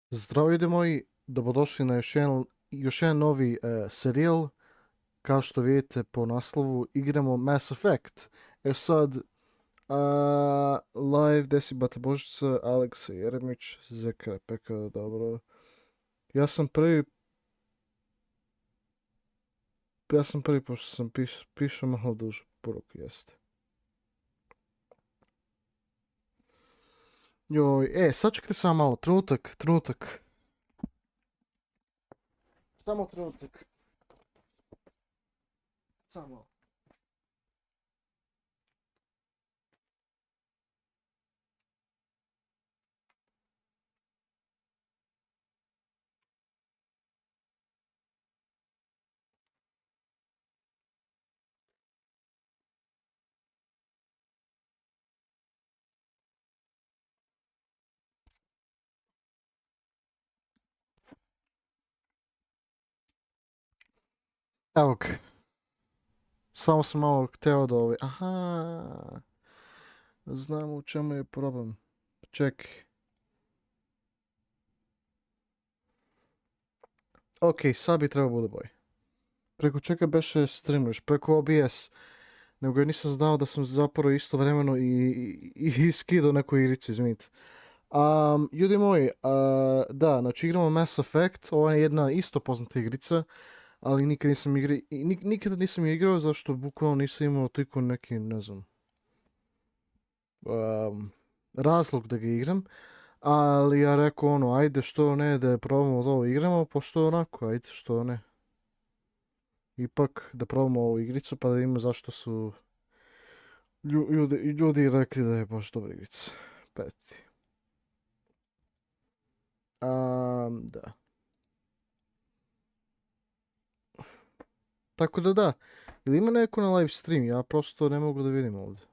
Zdravo ljudi moji, dobrodošli na još jedan novi serijal. Kao što vidite po naslovu, igramo Mass Effect. Sad, live, Desi Bata Božica, Aleksa Jeremić, Zeka, Peka, dobro. Ja sam prvi, pošto sam pišao malo duže poruku, jeste. Joj, sačekajte samo malo, trenutak. Samo trenutak. Samo. Evo ga. Samo sam malo hteo da aha. Znam u čemu je problem. Čekaj. Ok, sad bi trebao bude bolje. Preko čega beše streamuješ? Preko OBS. Nego ja nisam znao da sam zapravo istovremeno i skidao neku igricu, izvinite. Ljudi moji, da, znači igramo Mass Effect, ovo je jedna isto poznata igrica, ali nikada nisam igrao zašto bukvalno nisam imao toliko neki, ne znam, razlog da ga igram. Ali ja rekao ono, ajde što ne da probamo da ovo igramo, pošto onako, ajde što ne. Ipak da probamo ovu igricu pa da vidimo zašto su ljudi rekli da je baš dobra igrica. Peti. Da. Tako da. Ili ima neko na live stream? Ja prosto ne mogu da vidim ovdje.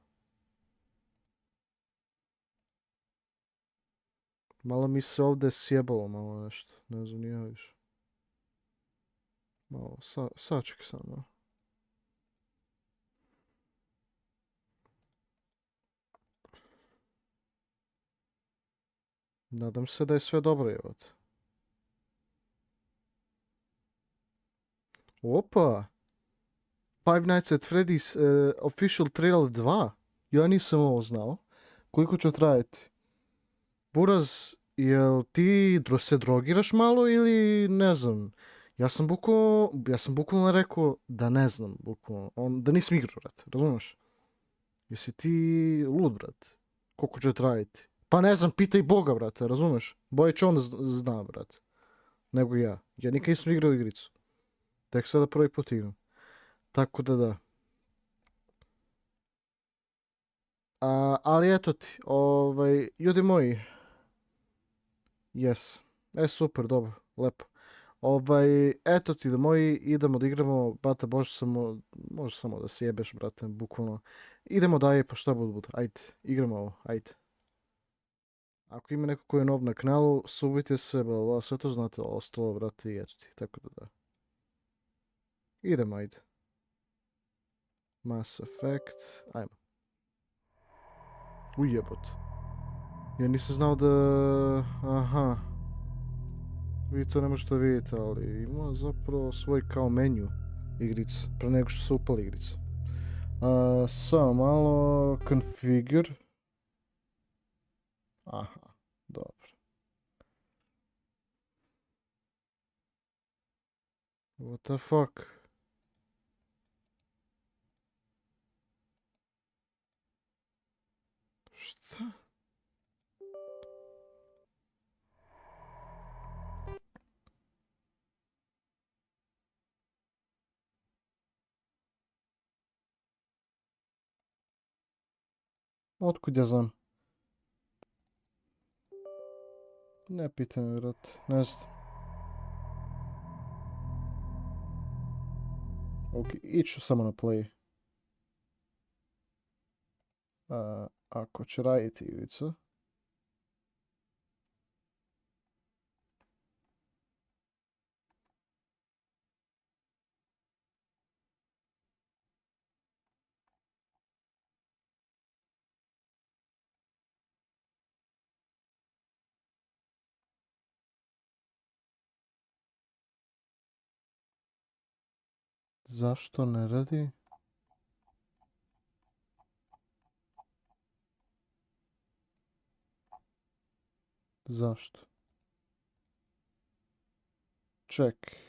Malo mi se ovdje sjebalo malo nešto. Ne znam ni ja više. Malo, sačekaj samo. Nadam se da je sve dobro, jevot. Opa! Five Nights at Freddy's official trailer 2. Ja nisam ovo znao. Koliko će trajati? Buraz, jel ti se drogiraš malo ili ne znam? Ja sam bukvalno rekao da ne znam, bukvalno. Da nisam igrao, brate, razumiješ? Jesi ti lud, brate? Koliko će trajati? Pa ne znam, pitaj Boga, brate, razumiješ? Boje će on zna, brate. Nego ja. Ja nikad nisam igrao igricu. Tek sada prvi put igram. Tako da. Ali eto ti, ljudi moji. Yes. Super, dobro, lepo. Eto ti da moji, idemo da igramo, brate, može samo da se jebeš, brate, bukvalno. Idemo dalje, pa šta bude, ajde, igramo ovo, ajde. Ako ima neko koji je nov na kanalu, subite se, bla, sve to znate, ostalo, brate, i eto ti, tako da. Idemo, ajde. Mass Effect, ajmo. Ujebot. Ja nisam znao da, aha. Vi to ne možete vidjeti, ali ima zapravo svoj kao menju igrica, pre nego što se upali igrica. Samo malo, configure. Aha, dobro. What the fuck? Šta? Otkud ja znam? Ne pitaj me, brate, ne znam. Ok, iću samo na play. Ako će raditi igrica. Zašto ne radi? Zašto? Ček.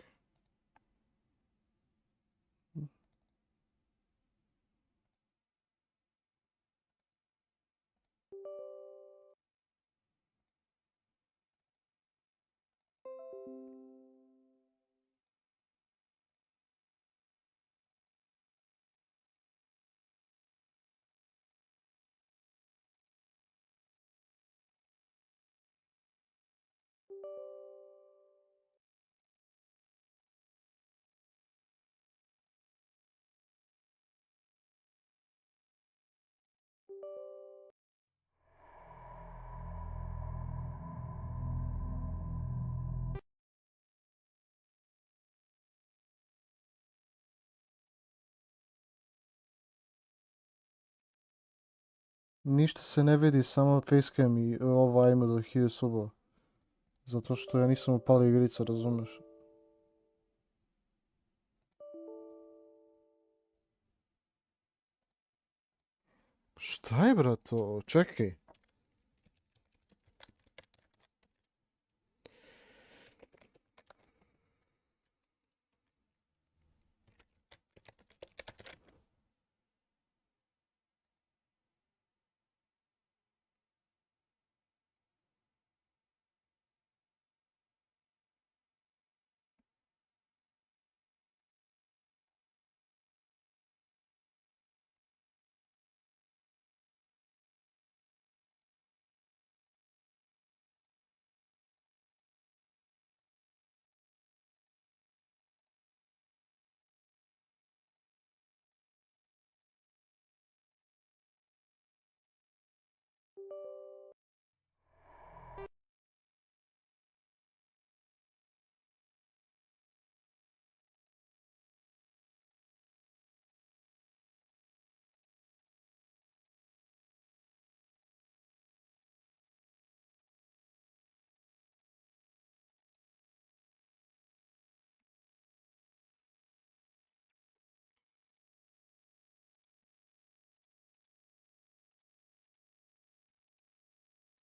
Ništa se ne vidi, samo facecam i ovaj ima do 1000 subova. Zato što ja nisam upalio igrica, razumeš? Šta je brato? Čekaj.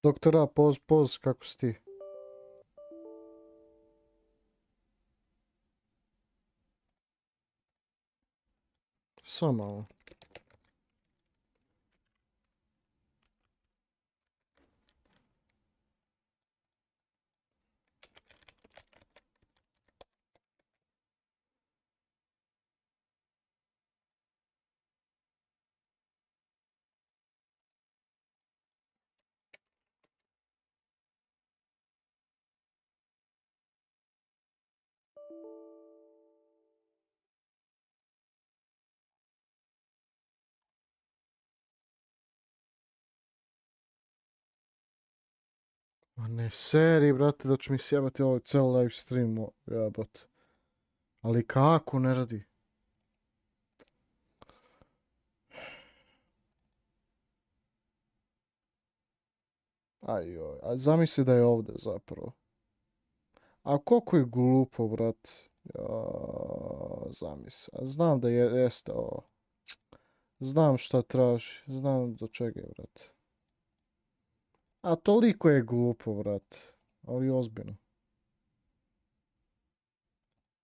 Doktora, poz, kako si ti? Samo malo. Ma ne, seri, brate, da ću mi sjebati ovaj cel live stream, jebate. Ali kako ne radi? Ajoj, a zamisli da je ovdje zapravo. A koliko je glupo, brat. Ja, zamisli. A znam da jeste ovo. Znam šta traži. Znam do čega je, brat. A toliko je glupo, brat. Ali ozbiljno.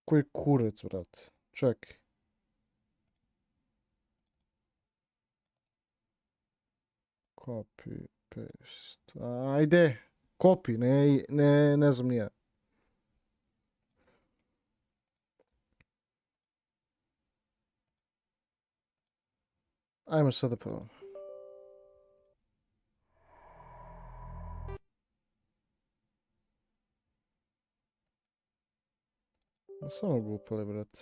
Koji kurec, brat. Čekaj. Copy, paste. Ajde. Copy, ne znam nije. Ajmo sada prvo. Samo glupali, brat.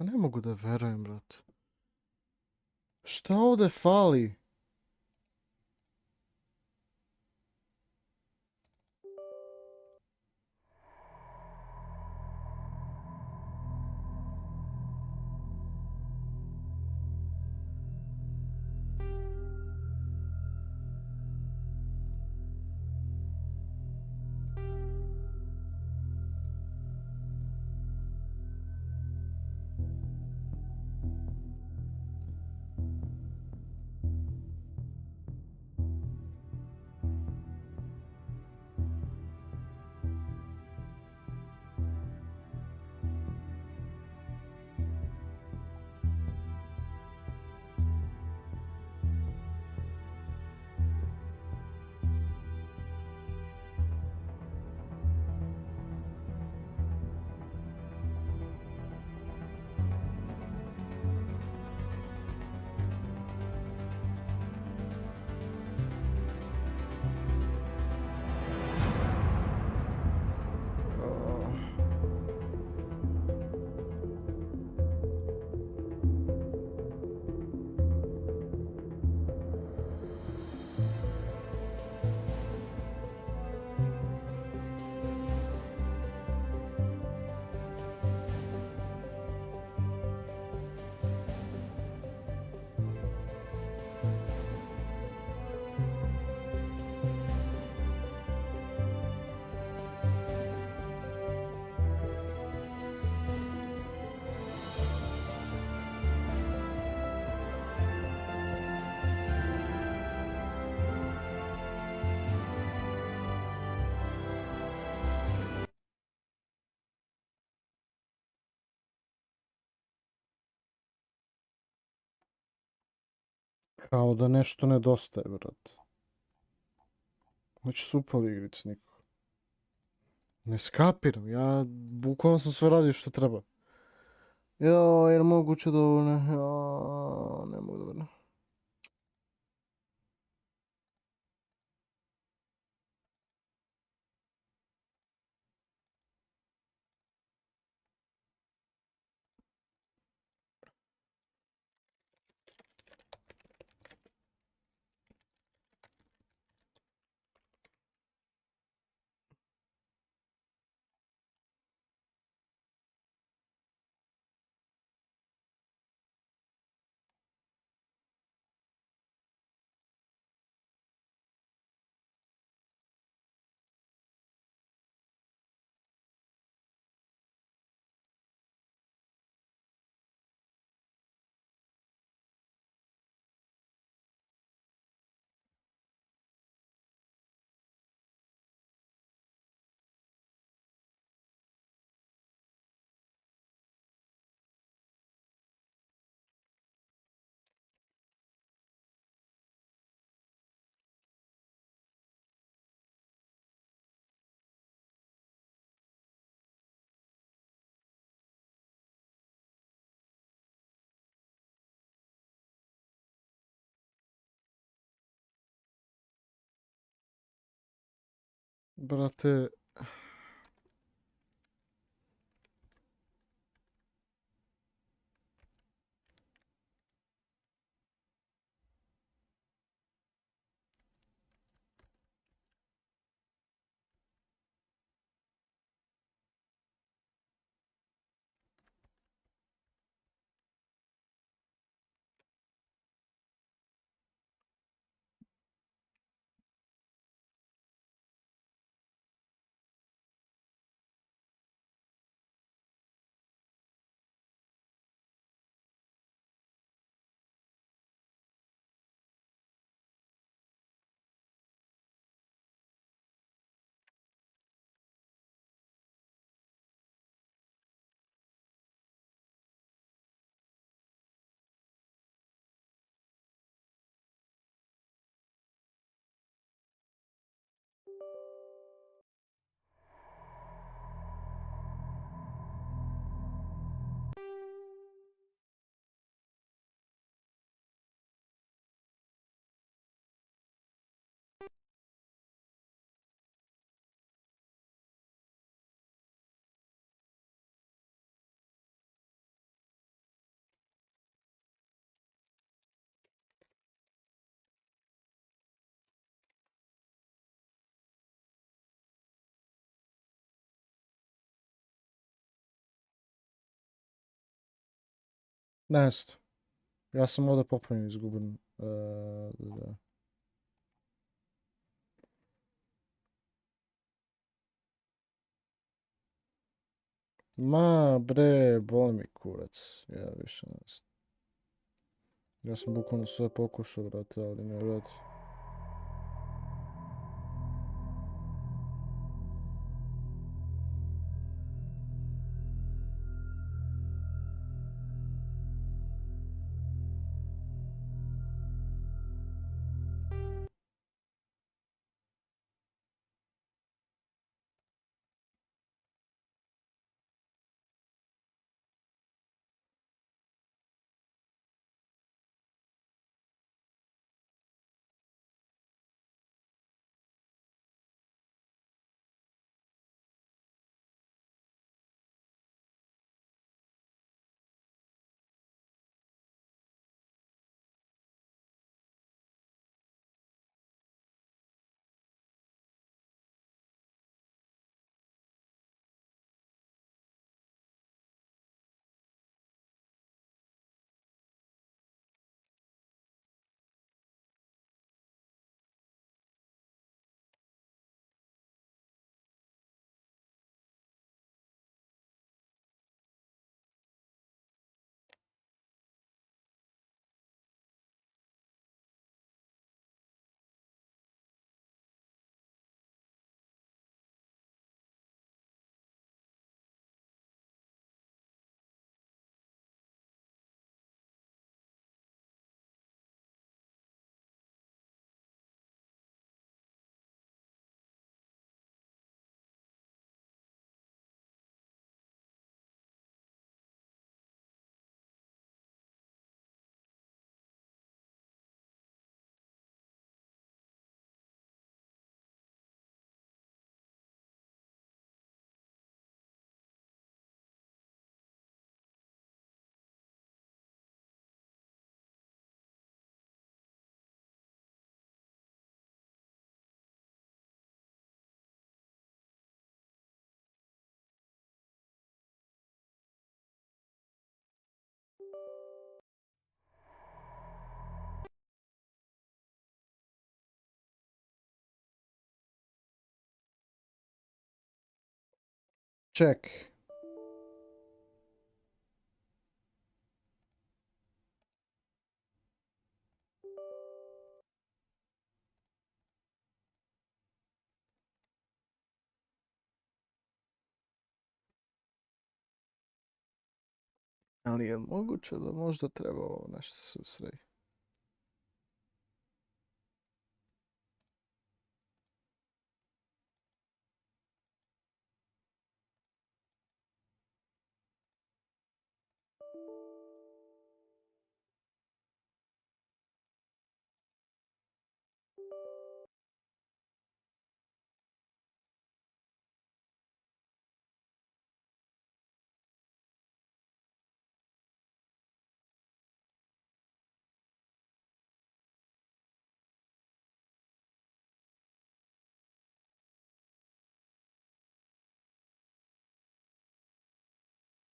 Pa ne mogu da verujem, brat. Šta ovdje fali? Kao da nešto nedostaje, brat. Već su upali igrice nikako. Ne skapiram, ja bukvalno sam sve radio što treba. Jao, jer moguće da ovo ne... Jao, ne mogu da verujem. Brate, Nice. Ja sam ovdje popunio izguben. Da. Ma bre, boli mi kurac. Ja više ne znam. Ja sam bukvalno sve pokušao, brate, ali ne radi. Check. Ali je moguće da možda treba ovo nešto se sredi?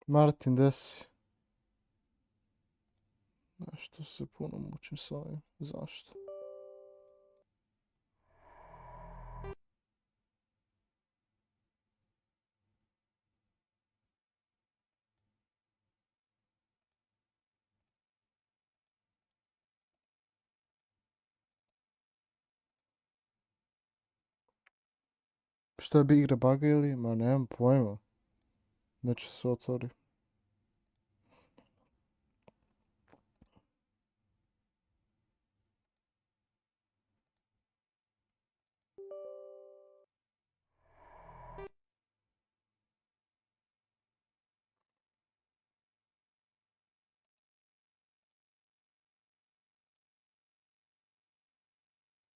Martin, desi. Nešto se puno mučim s ovim. Zašto? Šta bi igra baga ili? Ma nemam pojma. Neće se otvori.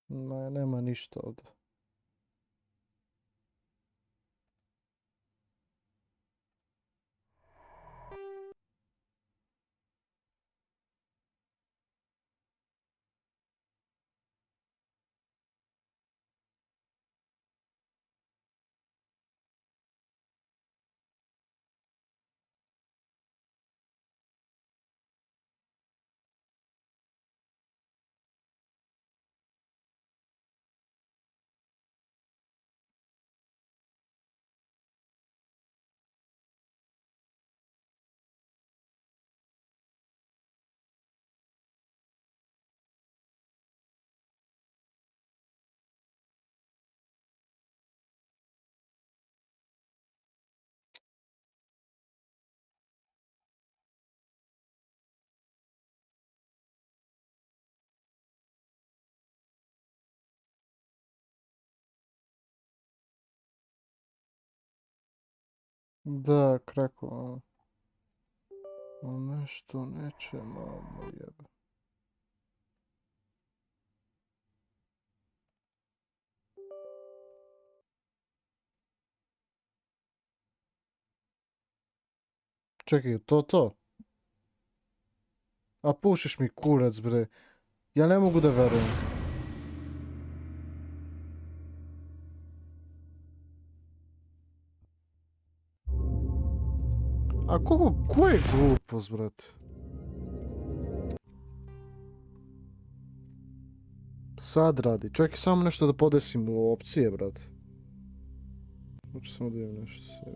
Ne, nema ništa ovdje. Da, krako. Nešto neće, mamo jebe. Čekaj, to? A pušiš mi kurac, bre. Ja ne mogu da verujem. A ko je glupost, brate? Sad radi. Čekaj, samo nešto da podesim u opcije, brate. Hoću samo da vidim nešto se...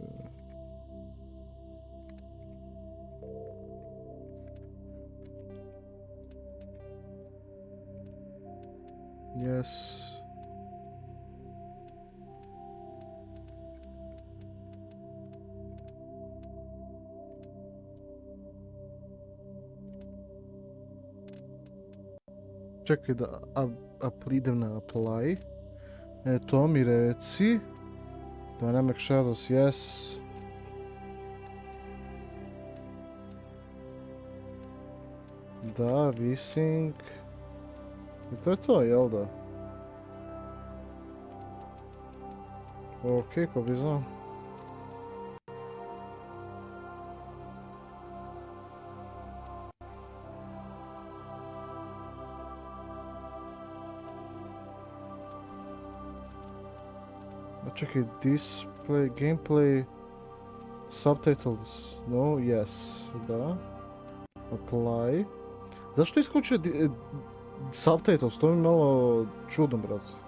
Yes. Čekaj da idem na apply. To mi reci. Dynamic shadows, yes. Da, VSync. I to je to, jel da? Ok, ko bi znao. Čekaj, display, gameplay, subtitles, no, yes, da. Apply. Zašto isključuje subtitles? To mi je malo čudno, brate.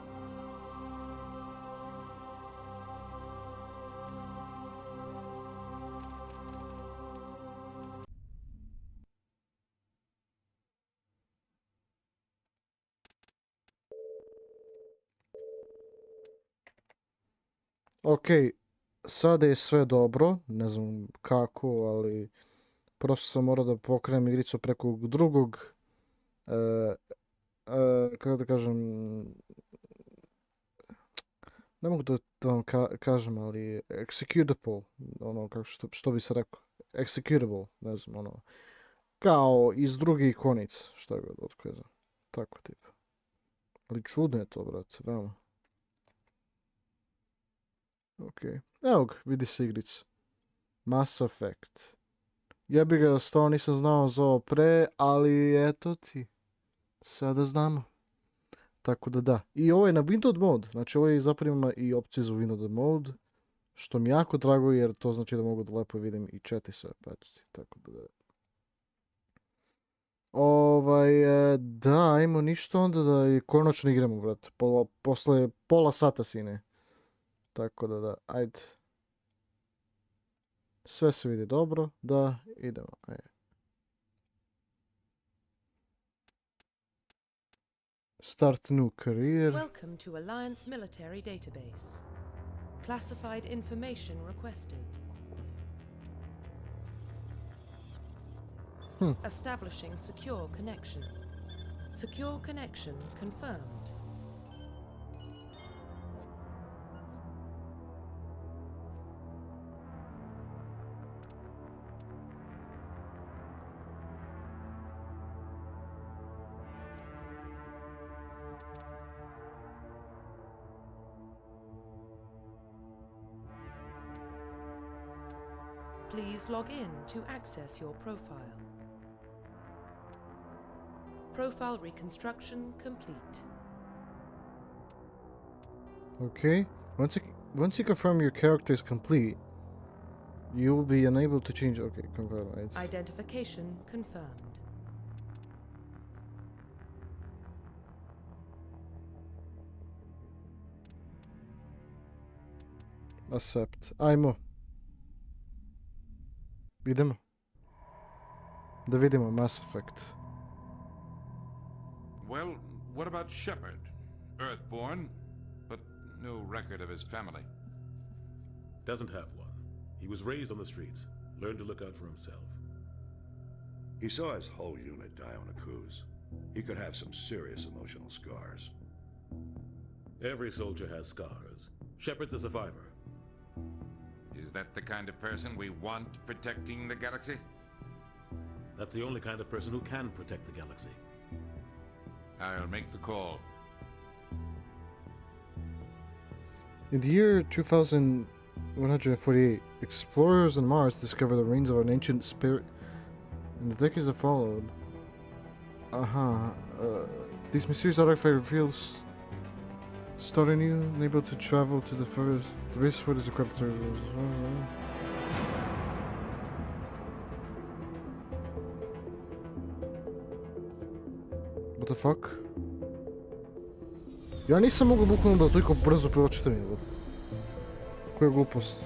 Ok, sada je sve dobro, ne znam kako, ali prosto sam morao da pokrenem igricu preko drugog, kako da kažem, ne mogu da vam kažem, ali executable, ono, što bi se rekao, executable, ne znam, ono, kao iz drugih ikonica, što je god otkazao, tako tipa. Ali čudno je to, brate, realno. Ok, evo ga, vidi se igrica. Mass Effect. Ja bi ga stvarno nisam znao za ovo pre, ali eto ti. Sada znamo. Tako da da. I ovo je na Windows mode. Znači ovo je zapravo ima i opciju za Windows mode. Što mi jako drago jer to znači da mogu da lepo vidim i chat i sve. Pa eto ti. Tako da da. Da, ajmo ništa onda da i konačno igramo, brate. Posle pola sata sine. Tako da da, ajde. Sve se vidi dobro, da, idemo. Start new career. Welcome to Alliance Military Database. Classified information requested. Establishing secure connection. Secure connection confirmed. Please log in to access your profile. Profile reconstruction complete. Okay. Once you confirm your character is complete, you will be unable to change. Okay, confirm it. Identification confirmed. Accept. Ajmo. Idemo. Da vidimo Mass Effect. Well, what about Shepard? Earthborn, but no record of his family. Doesn't have one. He was raised on the streets, learned to look out for himself. He saw his whole unit die on a cruise. He could have some serious emotional scars. Every soldier has scars. Shepard's a survivor. His Is that the kind of person we want protecting the galaxy? That's the only kind of person who can protect the galaxy. I'll make the call. In the year 2148, explorers on Mars discovered the remains of an ancient spirit. In the decades that followed, these mysterious artifact reveals starting you, unable to travel to the furthest. The base foot is equipped to. What the fuck? Ja nisam mogao bukvalno da toliko brzo pročitam je. Koja glupost.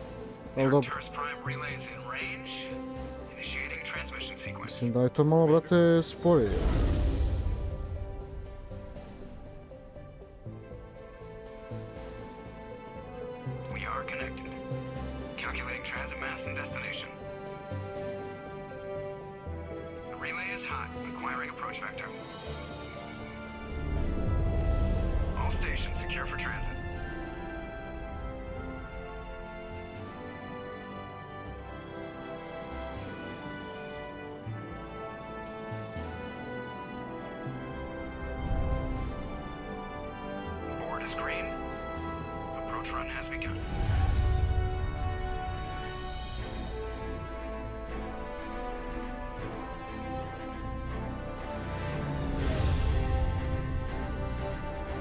Ali dobro. Mislim da je to malo, brate, sporije. We are connected. Calculating transit mass and destination. The relay is hot, acquiring approach vector. All stations secure for transit. Board is green. Approach run has begun.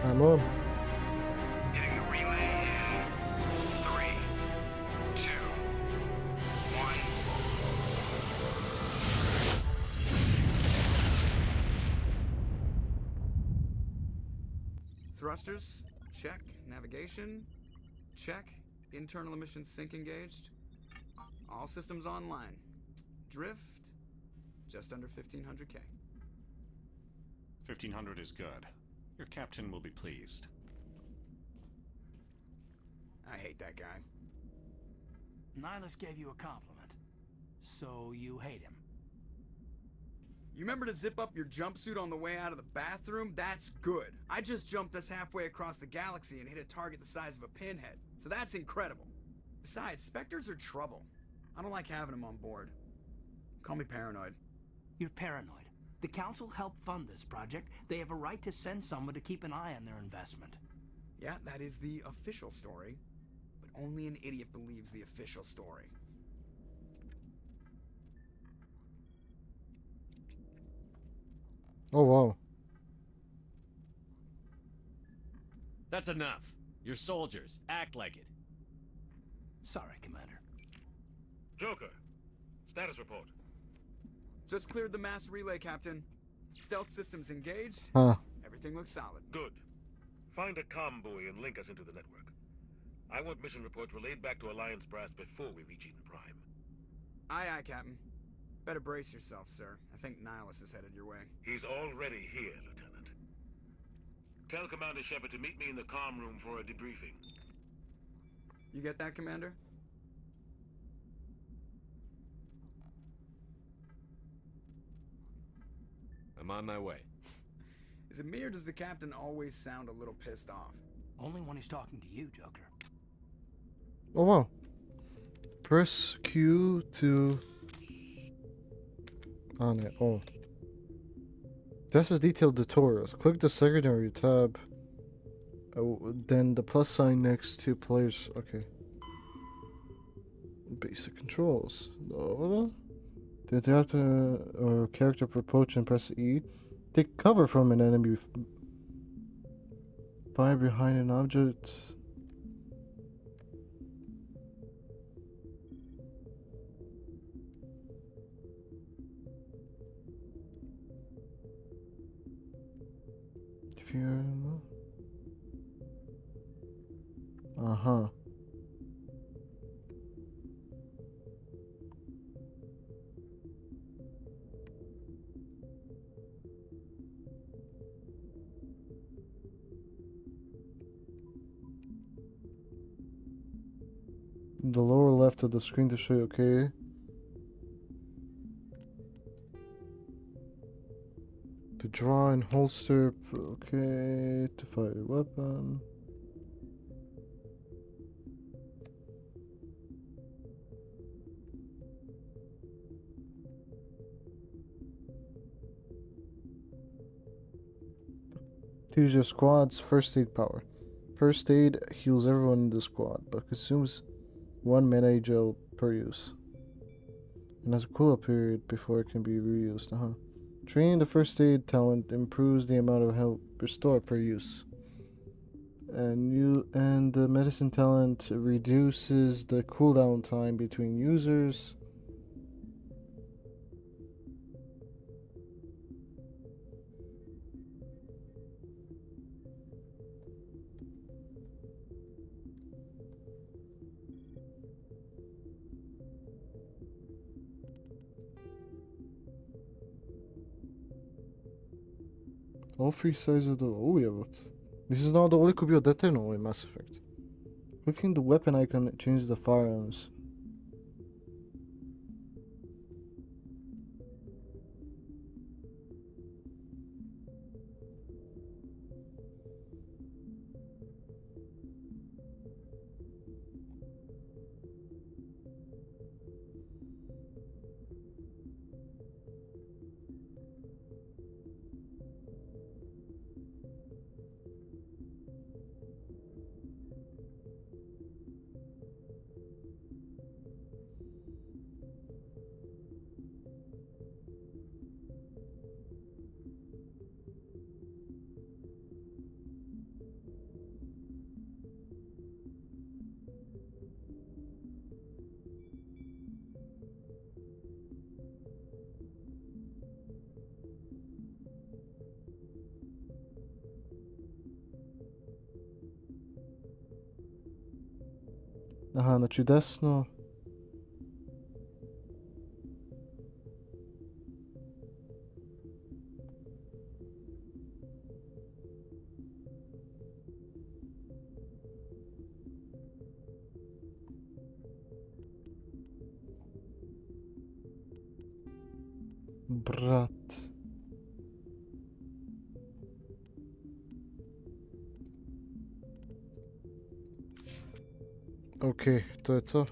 I'm on. Hitting the relay in 3, 2, 1. Thrusters, check. Navigation, check. Internal emissions sync engaged. All systems online. Drift, just under 1500K. 1500 is good. Your captain will be pleased. I hate that guy. Nihilus gave you a compliment. So you hate him. You remember to zip up your jumpsuit on the way out of the bathroom? That's good. I just jumped us halfway across the galaxy and hit a target the size of a pinhead. So that's incredible. Besides, Spectres are trouble. I don't like having them on board. Call me paranoid. You're paranoid. The Council helped fund this project. They have a right to send someone to keep an eye on their investment. Yeah, that is the official story. But only an idiot believes the official story. Oh wow. That's enough. You're soldiers. Act like it. Sorry, Commander. Joker, status report. Just cleared the mass relay, Captain. Stealth systems engaged. Huh. Everything looks solid. Good. Find a comm buoy and link us into the network. I want mission reports relayed back to Alliance brass before we reach Eden Prime. Aye, aye, Captain. Better brace yourself, sir. I think Nihilus is headed your way. He's already here, Lieutenant. Tell Commander Shepard to meet me in the comm room for a debriefing. You get that, Commander? I'm on my way. Is it me or does the Captain always sound a little pissed off? Only when he's talking to you, Joker. Oh wow. Press Q to on it. Oh. This is detailed tutorials. Click the secondary tab. Then the plus sign next to players. Okay. Basic controls. The character or character approach and press E. Take cover from an enemy. Fire behind an object. If you're... Uh-huh. The lower left of the screen to show you, okay. To draw and holster, okay. To fire your weapon. To use your squad's first aid power. First aid heals everyone in the squad, but consumes 1 mana gel per use. And has a cooldown period before it can be reused. Training the first aid talent improves the amount of health restored per use. And the medicine talent reduces the cooldown time between users. All 3 sides of the... Oh, jebot. Nisam znao da ovoliko bio detaljno ovaj Mass Effect. Clicking the weapon icon changes the firearms. Aha, znači desno. Brat. Okej, to je to.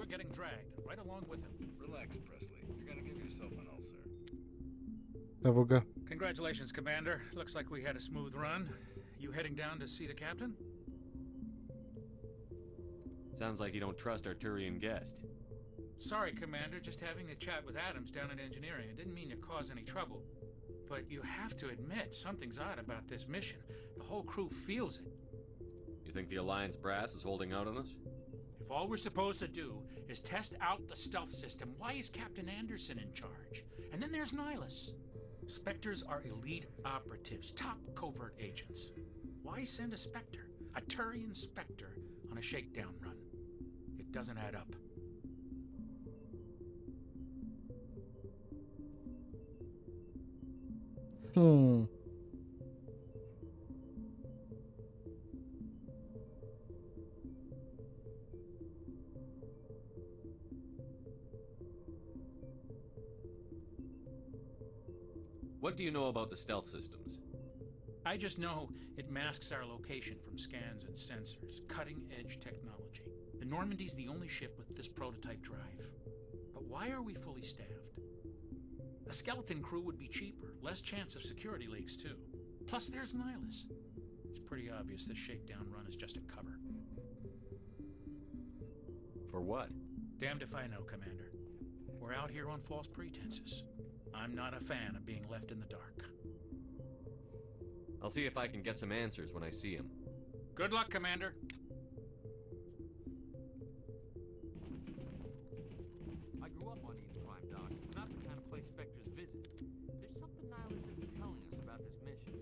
Getting dragged right along with him. Relax, Presley. You're gonna give yourself an ulcer. Evo ga. Congratulations, Commander. Looks like we had a smooth run. You heading down to see the captain? Sounds like you don't trust our Turian guest. Sorry, Commander. Just having a chat with Adams down in engineering. It didn't mean to cause any trouble. But you have to admit, something's odd about this mission. The whole crew feels it. You think the Alliance brass is holding out on us? If all we're supposed to do is test out the stealth system, why is Captain Anderson in charge? And then there's Nihilus. Spectres are elite operatives, top covert agents. Why send a Spectre, a Turian Spectre, on a shakedown run? It doesn't add up. What do you know about the stealth systems? I just know it masks our location from scans and sensors. Cutting-edge technology. The Normandy's the only ship with this prototype drive. But why are we fully staffed? A skeleton crew would be cheaper, less chance of security leaks too. Plus there's Nihilus. It's pretty obvious this shakedown run is just a cover. For what? Damned if I know, Commander. We're out here on false pretenses. I'm not a fan of being left in the dark. I'll see if I can get some answers when I see him. Good luck, Commander. I grew up on Eden Prime, Doc. It's not the kind of place Spectres visit. There's something Nihilus isn't telling us about this mission.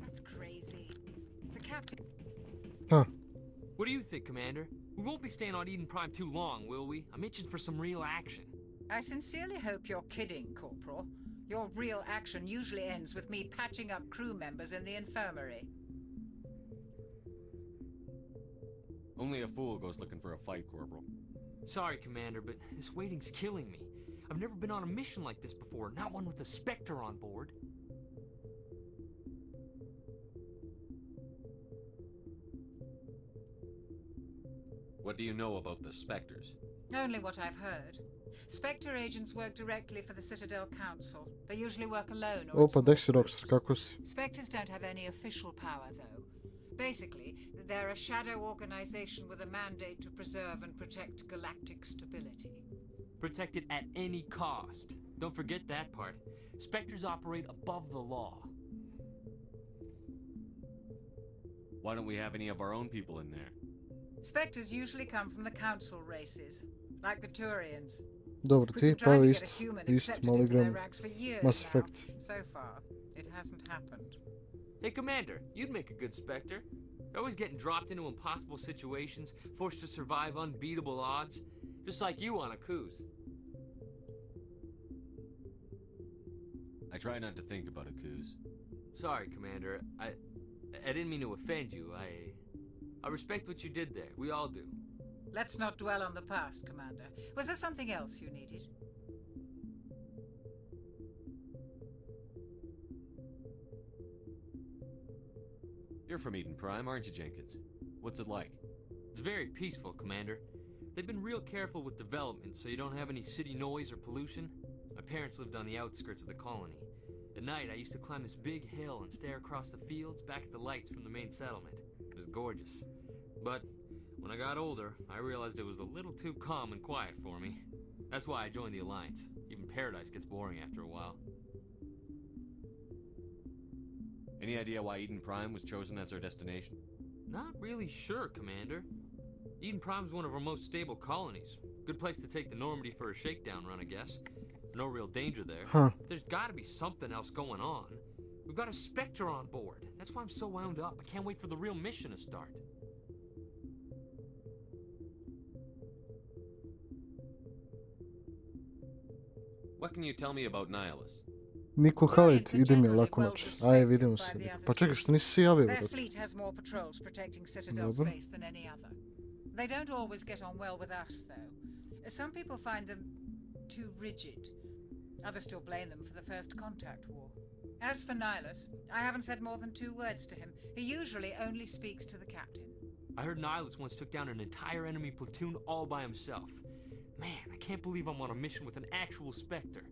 That's crazy. The captain... Huh. What do you think, Commander? We won't be staying on Eden Prime too long, will we? I'm itching for some real action. I sincerely hope you're kidding, Corporal. Your real action usually ends with me patching up crew members in the infirmary. Only a fool goes looking for a fight, Corporal. Sorry, Commander, but this waiting's killing me. I've never been on a mission like this before, not one with a Spectre on board. What do you know about the Spectres? Only what I've heard. Spectre agents work directly for the Citadel Council. They usually work alone or in Opa, small Dexter groups. Rockstar, kako si? Spectres don't have any official power, though. Basically, they're a shadow organization with a mandate to preserve and protect galactic stability. Protect it at any cost. Don't forget that part. Spectres operate above the law. Why don't we have any of our own people in there? Spectres usually come from the Council races, like the Turians. Dobro, We've ti been trying pa to get a isto, human isto, accepted malo into their igram ranks for years Mass now. Effect. So far, it hasn't happened. Hey, Commander, you'd make a good Spectre. You're always getting dropped into impossible situations, forced to survive unbeatable odds, just like you on a cruise. I try not to think about Akuz. Sorry, Commander. I didn't mean to offend you. I respect what you did there. We all do. Let's not dwell on the past, Commander. Was there something else you needed? You're from Eden Prime, aren't you, Jenkins? What's it like? It's very peaceful, Commander. They've been real careful with development, so you don't have any city noise or pollution. My parents lived on the outskirts of the colony. At night, I used to climb this big hill and stare across the fields back at the lights from the main settlement. It was gorgeous. But when I got older, I realized it was a little too calm and quiet for me. That's why I joined the Alliance. Even Paradise gets boring after a while. Any idea why Eden Prime was chosen as our destination? Not really sure, Commander. Eden Prime's one of our most stable colonies. Good place to take the Normandy for a shakedown run, I guess. No real danger there. Huh. There's gotta be something else going on. We've got a Spectre on board. That's why I'm so wound up. I can't wait for the real mission to start. What can you tell me about Nihilus? Niko Halid, ide mi lako noć. Aj, vidimo se. Pa čekaj, što nisi se javio? Their brate? fleet has more patrols protecting Citadel Dobro. space than any other. They don't always get on well with us, though. Some people find them too rigid. Others still blame them for the First Contact War. As for Nihilus, I haven't said more than 2 words to him. He usually only speaks to the captain. I heard Nihilus once took down an entire enemy platoon all by himself. Man, I can't believe I'm on a mission with an actual Spectre.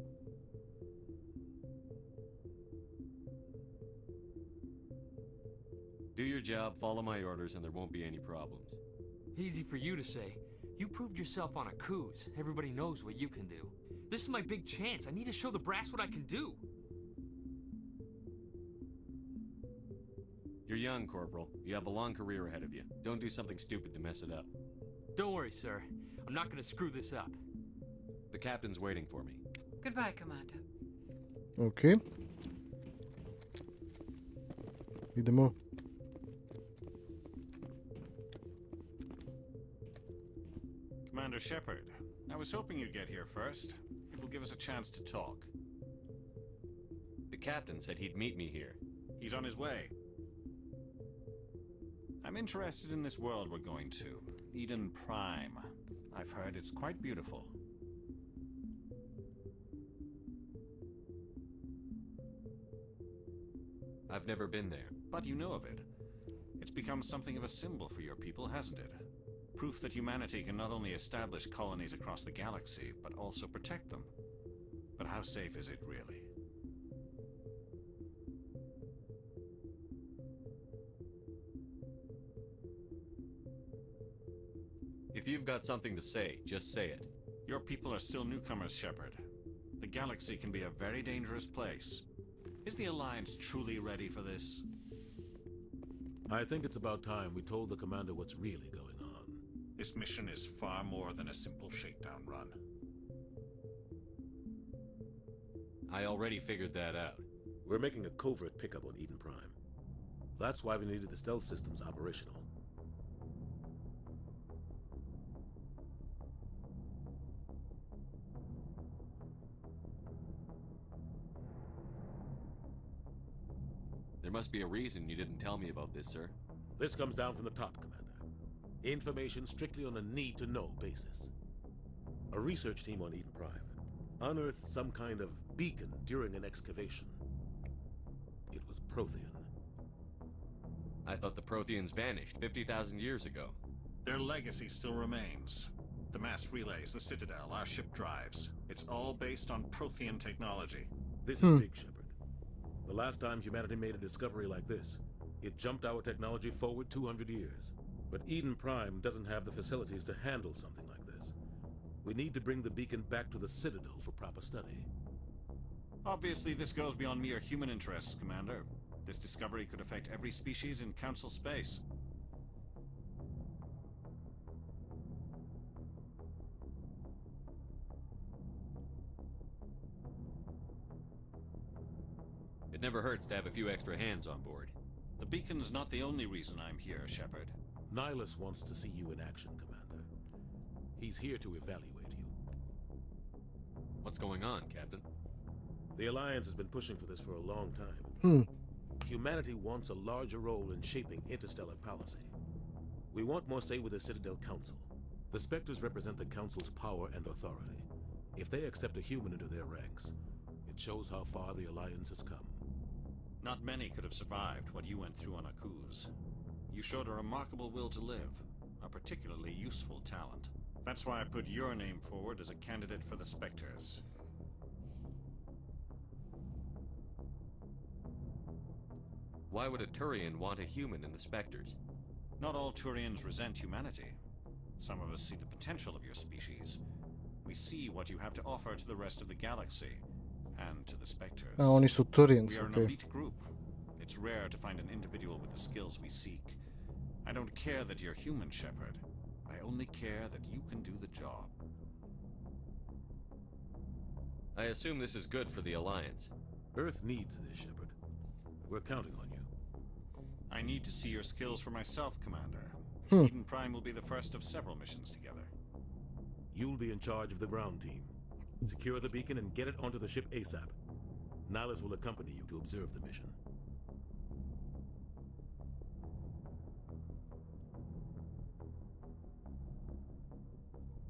Do your job, follow my orders, and there won't be any problems. Easy for you to say. You proved yourself on a cruise. Everybody knows what you can do. This is my big chance. I need to show the brass what I can do. You're young, Corporal. You have a long career ahead of you. Don't do something stupid to mess it up. Don't worry, sir. I'm not gonna screw this up. The captain's waiting for me. Goodbye, Commander. Ok. Idemo. Commander Shepard, I was hoping you'd get here first. It will give us a chance to talk. The captain said he'd meet me here. He's on his way. I'm interested in this world we're going to, Eden Prime. I've heard it's quite beautiful. I've never been there. But you know of it. It's become something of a symbol for your people, hasn't it? Proof that humanity can not only establish colonies across the galaxy, but also protect them. But how safe is it really? If you've got something to say, just say it. Your people are still newcomers, Shepard. The galaxy can be a very dangerous place. Is the Alliance truly ready for this? I think it's about time we told the commander what's really going on. This mission is far more than a simple shakedown run. I already figured that out. We're making a covert pickup on Eden Prime. That's why we needed the stealth systems operational. There must be a reason you didn't tell me about this, sir. This comes down from the top, Commander. Information strictly on a need-to-know basis. A research team on Eden Prime unearthed some kind of beacon during an excavation. It was Prothean. I thought the Protheans vanished 50,000 years ago. Their legacy still remains. The mass relays, the Citadel, our ship drives. It's all based on Prothean technology. This is Big Shepard. The last time humanity made a discovery like this, it jumped our technology forward 200 years. But Eden Prime doesn't have the facilities to handle something like this. We need to bring the beacon back to the Citadel for proper study. Obviously, this goes beyond mere human interests, Commander. This discovery could affect every species in Council space. It never hurts to have a few extra hands on board. The beacon's not the only reason I'm here, Shepard. Nihilus wants to see you in action, Commander. He's here to evaluate you. What's going on, Captain? The Alliance has been pushing for this for a long time. Humanity wants a larger role in shaping interstellar policy. We want more say with the Citadel Council. The Spectres represent the Council's power and authority. If they accept a human into their ranks, it shows how far the Alliance has come. Not many could have survived what you went through on Akuz. You showed a remarkable will to live, a particularly useful talent. That's why I put your name forward as a candidate for the Spectres. Why would a Turian want a human in the Spectres? Not all Turians resent humanity. Some of us see the potential of your species. We see what you have to offer to the rest of the galaxy, and to the Spectres. Oni su Turians, We are an okay. elite group. It's rare to find an individual with the skills we seek. I don't care that you're human, Shepard. I only care that you can do the job. I assume this is good for the Alliance. Earth needs this, Shepard. We're counting on you. I need to see your skills for myself, Commander. Eden Prime will be the first of several missions together. You'll be in charge of the ground team. Secure the beacon and get it onto the ship ASAP. Nihilus will accompany you to observe the mission.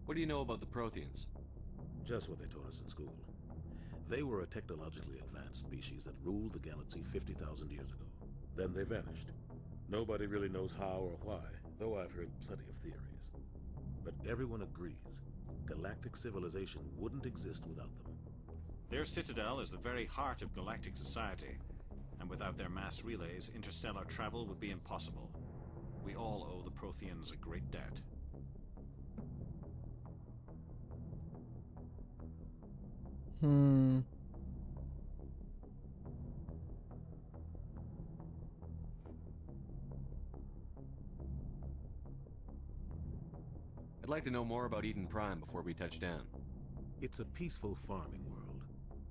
What do you know about the Protheans? Just what they taught us in school. They were a technologically advanced species that ruled the galaxy 50,000 years ago. Then they vanished. Nobody really knows how or why, though I've heard plenty of theories. But everyone agrees, galactic civilization wouldn't exist without them. Their citadel is the very heart of galactic society, and without their mass relays, interstellar travel would be impossible. We all owe the Protheans a great debt. I'd like to know more about Eden Prime before we touch down. It's a peaceful farming world,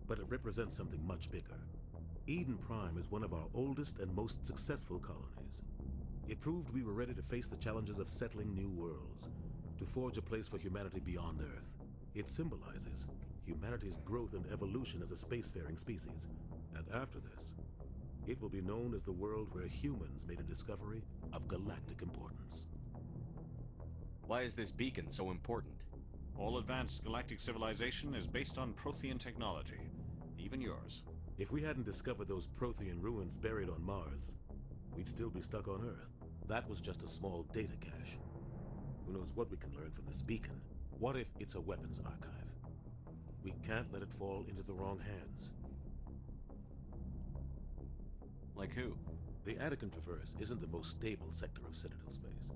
but it represents something much bigger. Eden Prime is one of our oldest and most successful colonies. It proved we were ready to face the challenges of settling new worlds, to forge a place for humanity beyond Earth. It symbolizes humanity's growth and evolution as a spacefaring species. And after this, it will be known as the world where humans made a discovery of galactic importance. Why is this beacon so important? All advanced galactic civilization is based on Prothean technology, even yours. If we hadn't discovered those Prothean ruins buried on Mars, we'd still be stuck on Earth. That was just a small data cache. Who knows what we can learn from this beacon? What if it's a weapons archive? We can't let it fall into the wrong hands. Like who? The Attican Traverse isn't the most stable sector of Citadel space.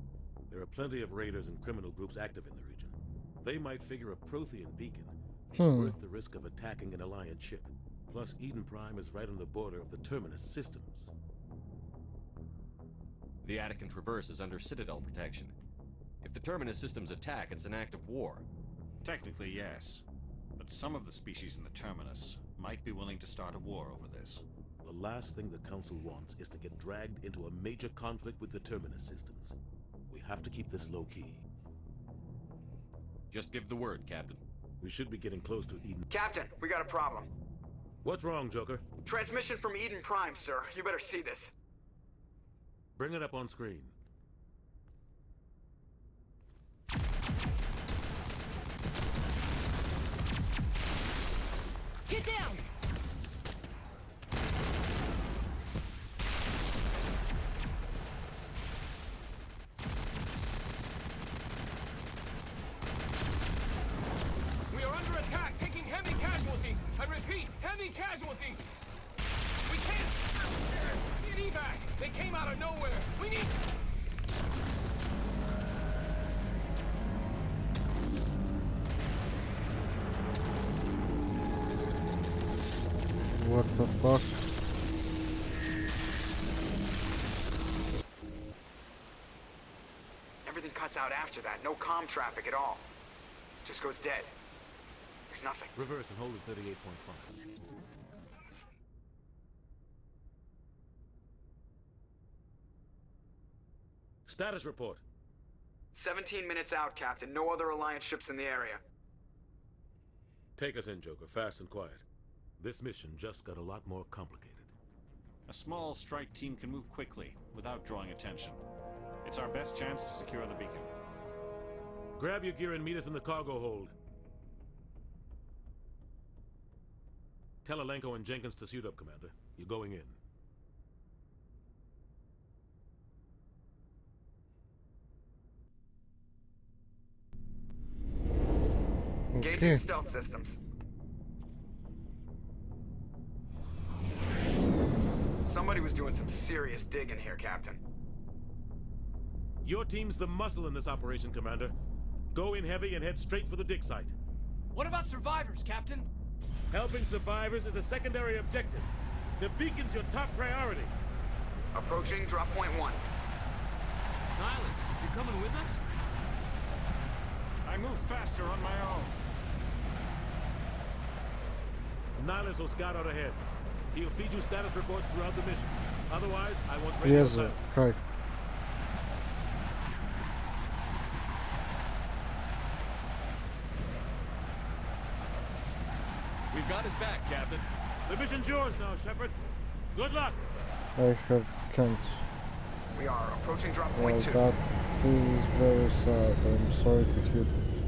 There are plenty of raiders and criminal groups active in the region. They might figure a Prothean beacon is worth the risk of attacking an Alliance ship. Plus, Eden Prime is right on the border of the Terminus systems. The Attican Traverse is under Citadel protection. If the Terminus systems attack, it's an act of war. Technically, yes. But some of the species in the Terminus might be willing to start a war over this. The last thing the Council wants is to get dragged into a major conflict with the Terminus systems. We have to keep this low-key. Just give the word, Captain. We should be getting close to Eden. Captain, we got a problem. What's wrong, Joker? Transmission from Eden Prime, sir. You better see this. Bring it up on screen. Get down! We are under attack, taking heavy casualties. I repeat, heavy casualties. We can't. Need evac. They came out of nowhere. We need. What the fuck? Everything cuts out after that. No comm traffic at all. Just goes dead. There's nothing. Reverse and hold at 38.5. Status report. 17 minutes out, Captain. No other Alliance ships in the area. Take us in, Joker. Fast and quiet. This mission just got a lot more complicated. A small strike team can move quickly, without drawing attention. It's our best chance to secure the beacon. Grab your gear and meet us in the cargo hold. Tell Alenko and Jenkins to suit up, Commander. You're going in. Engaging stealth systems. Somebody was doing some serious digging here, Captain. Your team's the muscle in this operation, Commander. Go in heavy and head straight for the dig site. What about survivors, Captain? Helping survivors is a secondary objective. The beacon's your top priority. Approaching drop point 1. Nihilus, you're coming with us? I move faster on my own. Nihilus will scout out ahead. He'll feed you status reports throughout the mission. Otherwise, I want radio Yes, silence. right. We've got his back, Captain. The mission's yours now, Shepard. Good luck. I have can't. We are approaching drop Well, point 2. that is very sad. I'm sorry to hear that.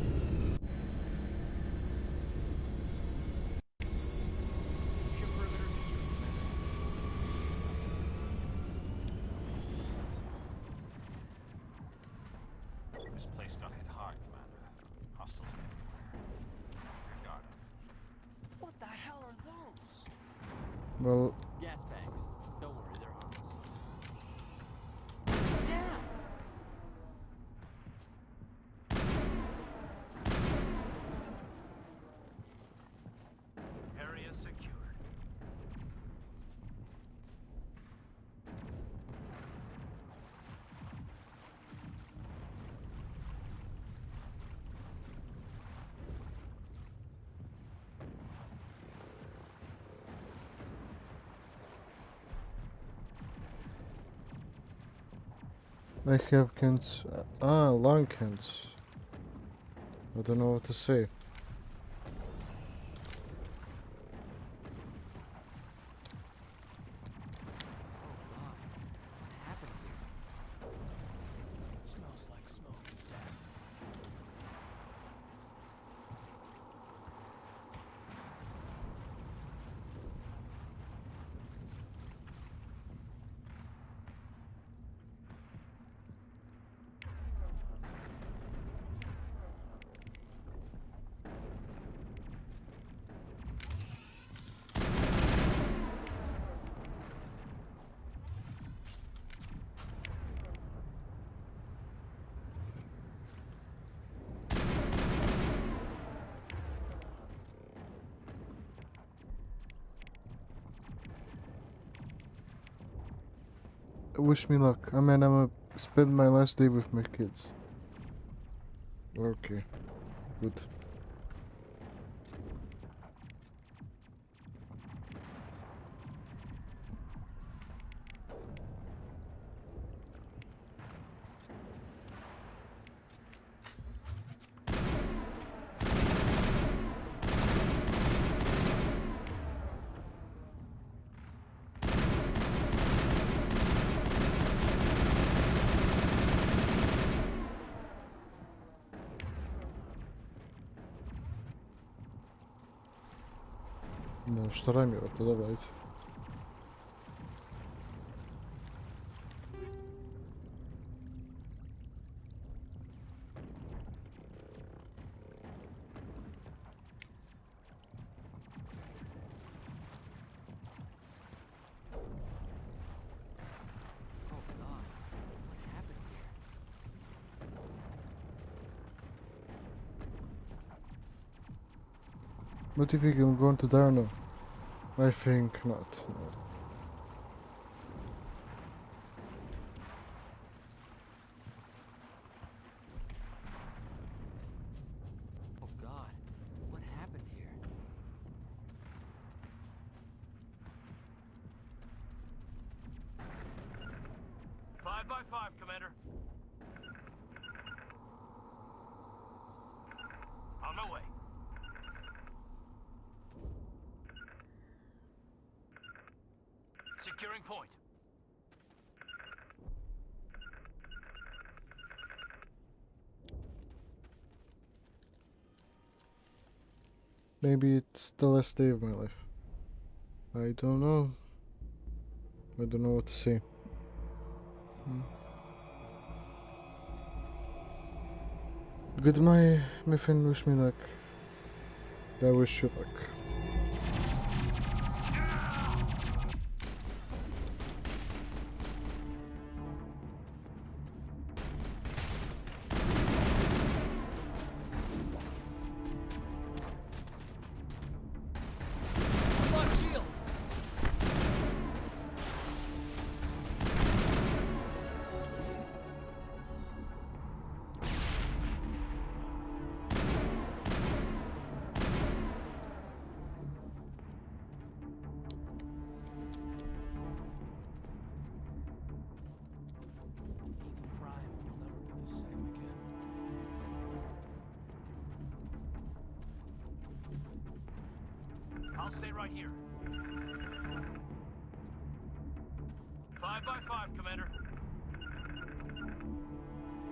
This place got hit hard, Commander. Hostiles everywhere. Guard up. What the hell are those? Well, Gas bags. Don't worry, they're harmless. Damn! Area secure. I have can't. Lung can't. I don't know what to say. What happened here? Smells like smoke and death. Wish me luck. I mean, I'm gonna spend my last day with my kids. Okay. Good. No, šta rajmirate, dobro, ajde. Oh God, what happened here? What if you can go into there now? I think not. No. Oh God, what happened here? 5x5, Commander. On my way. Securing point. Maybe it's the last day of my life. I don't know. I don't know what to say. Goodbye, my friend. Wish me luck. I wish you luck. Lost shields! Prime will never be the same again. I'll stay right here. 5x5, Commander.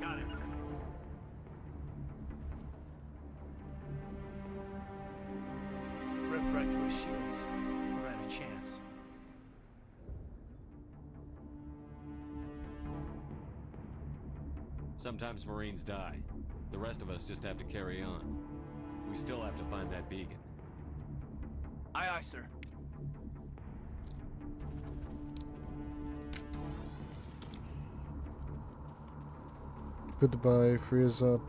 Got it. Ripped right through his shields. Never had a chance. Sometimes Marines die. The rest of us just have to carry on. We still have to find that beacon. Aye, aye, sir. Goodbye, freeze up.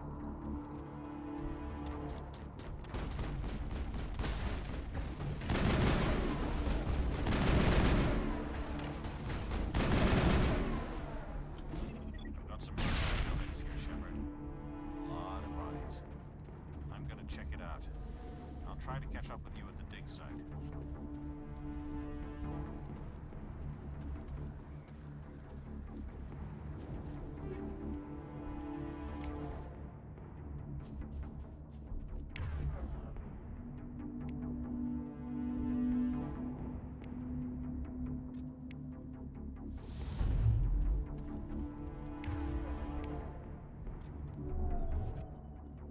Got some buildings here, Shepard. A lot of bodies. I'm gonna check it out. I'll try to catch up with you at the dig site.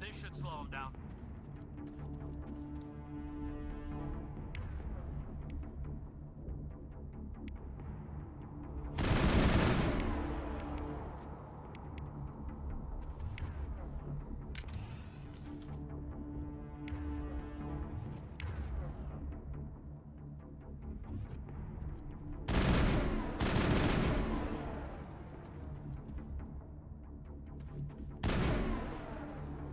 This should slow him down.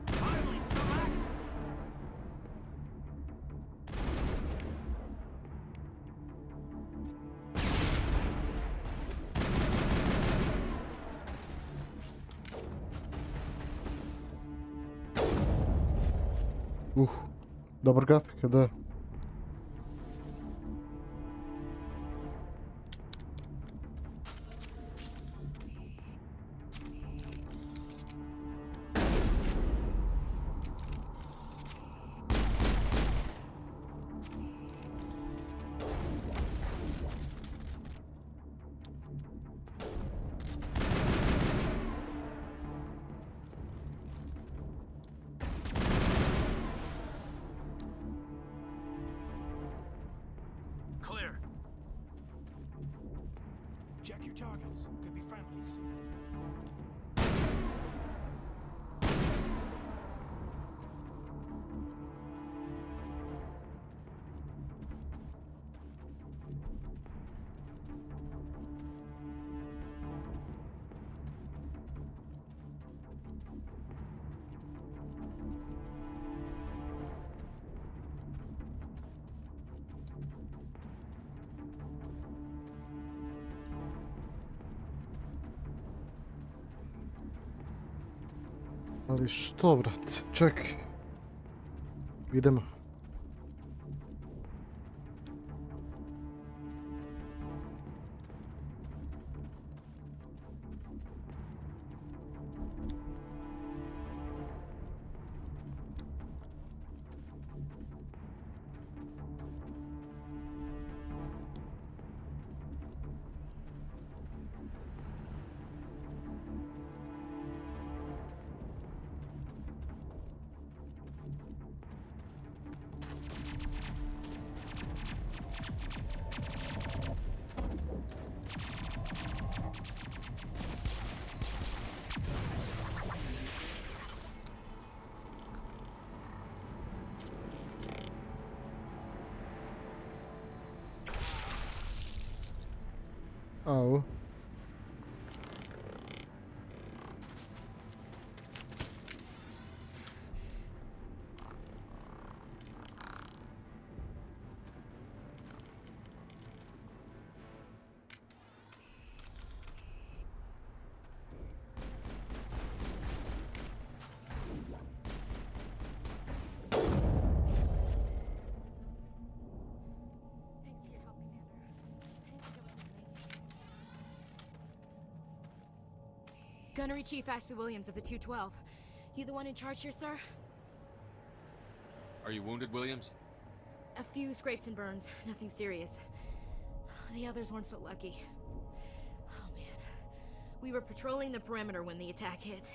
Finally, select! Dobar grafika, da. Check your targets. Could be friendlies. Ali što, brat? Čekaj. Idemo. Au. Gunnery Chief Ashley Williams of the 212. You the one in charge here, sir? Are you wounded, Williams? A few scrapes and burns, nothing serious. The others weren't so lucky. Oh man. We were patrolling the perimeter when the attack hit.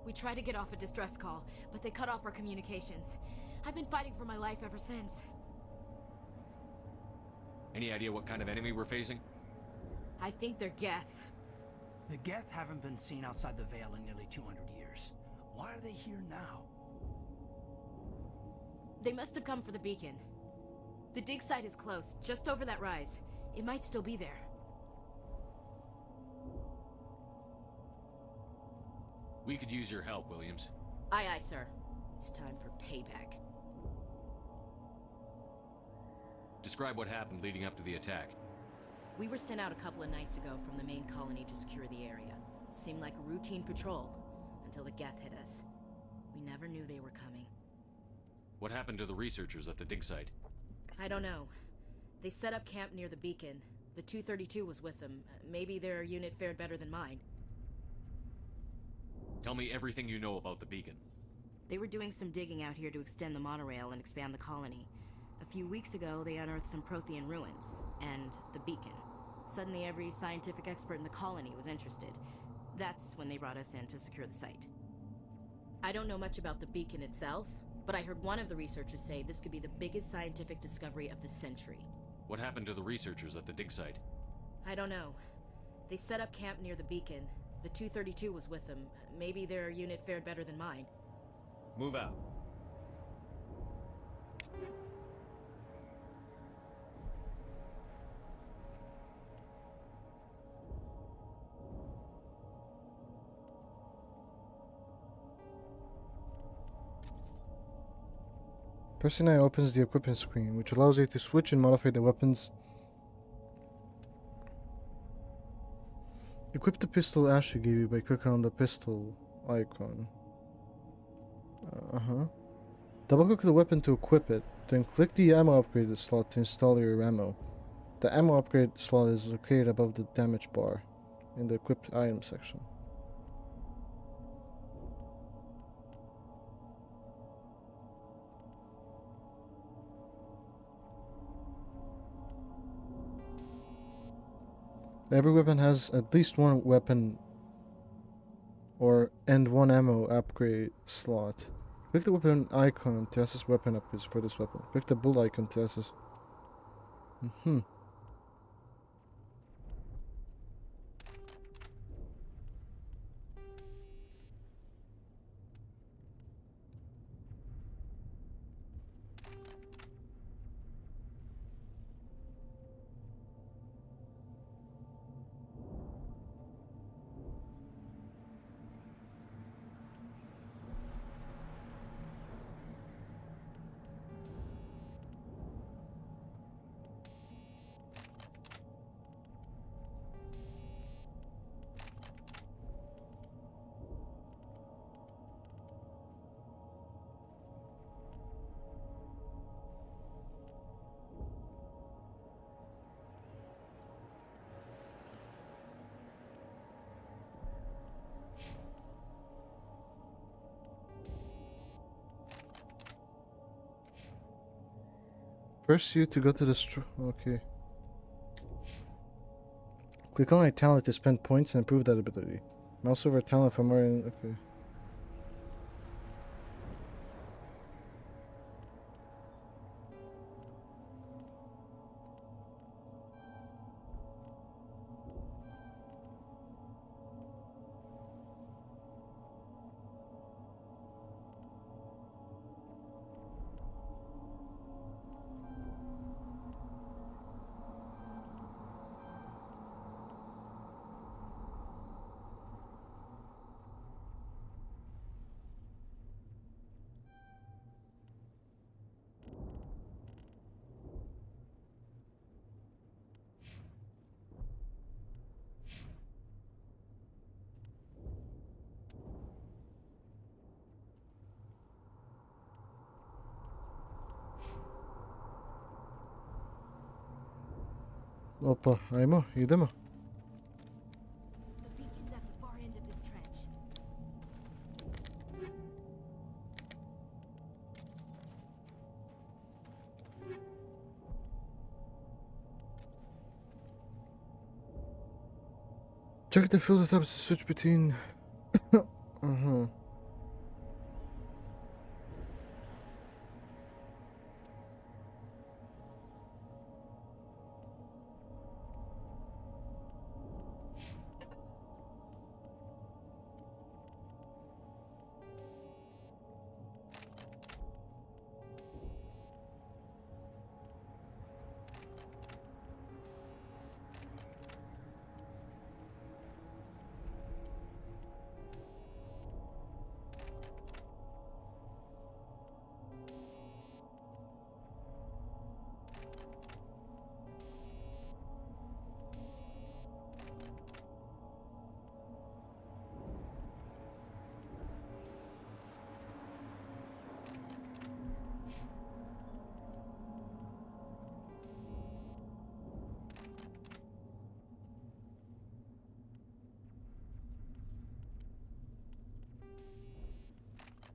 We tried to get off a distress call, but they cut off our communications. I've been fighting for my life ever since. Any idea what kind of enemy we're facing? I think they're Geth. The Geth haven't been seen outside the Veil in nearly 200 years. Why are they here now? They must have come for the beacon. The dig site is close, just over that rise. It might still be there. We could use your help, Williams. Aye, aye, sir. It's time for payback. Describe what happened leading up to the attack. We were sent out a couple of nights ago from the main colony to secure the area. Seemed like a routine patrol, until the Geth hit us. We never knew they were coming. What happened to the researchers at the dig site? I don't know. They set up camp near the beacon. The 232 was with them. Maybe their unit fared better than mine. Tell me everything you know about the beacon. They were doing some digging out here to extend the monorail and expand the colony. A few weeks ago, they unearthed some Prothean ruins, and the beacon. Suddenly every scientific expert in the colony was interested. That's when they brought us in to secure the site. I don't know much about the beacon itself, but I heard one of the researchers say this could be the biggest scientific discovery of the century. What happened to the researchers at the dig site? I don't know. They set up camp near the beacon. The 232 was with them. Maybe their unit fared better than mine. Move out. Pressing I opens the equipment screen, which allows you to switch and modify the weapons. Equip the pistol Ashley gave you by clicking on the pistol icon. Double click the weapon to equip it, then click the ammo upgrade slot to install your ammo. The ammo upgrade slot is located above the damage bar in the equipped item section. Every weapon has at least one weapon and one ammo upgrade slot. Click the weapon icon to access weapon upgrades for this weapon. Click the bull icon to access. Press U to go to the okay. Click on a talent to spend points and improve that ability. Mouse over talent for more okay. Opa, ajmo, idemo. The beacon's at the far end of this trench. Check the filter tabs to switch between. Uh-huh.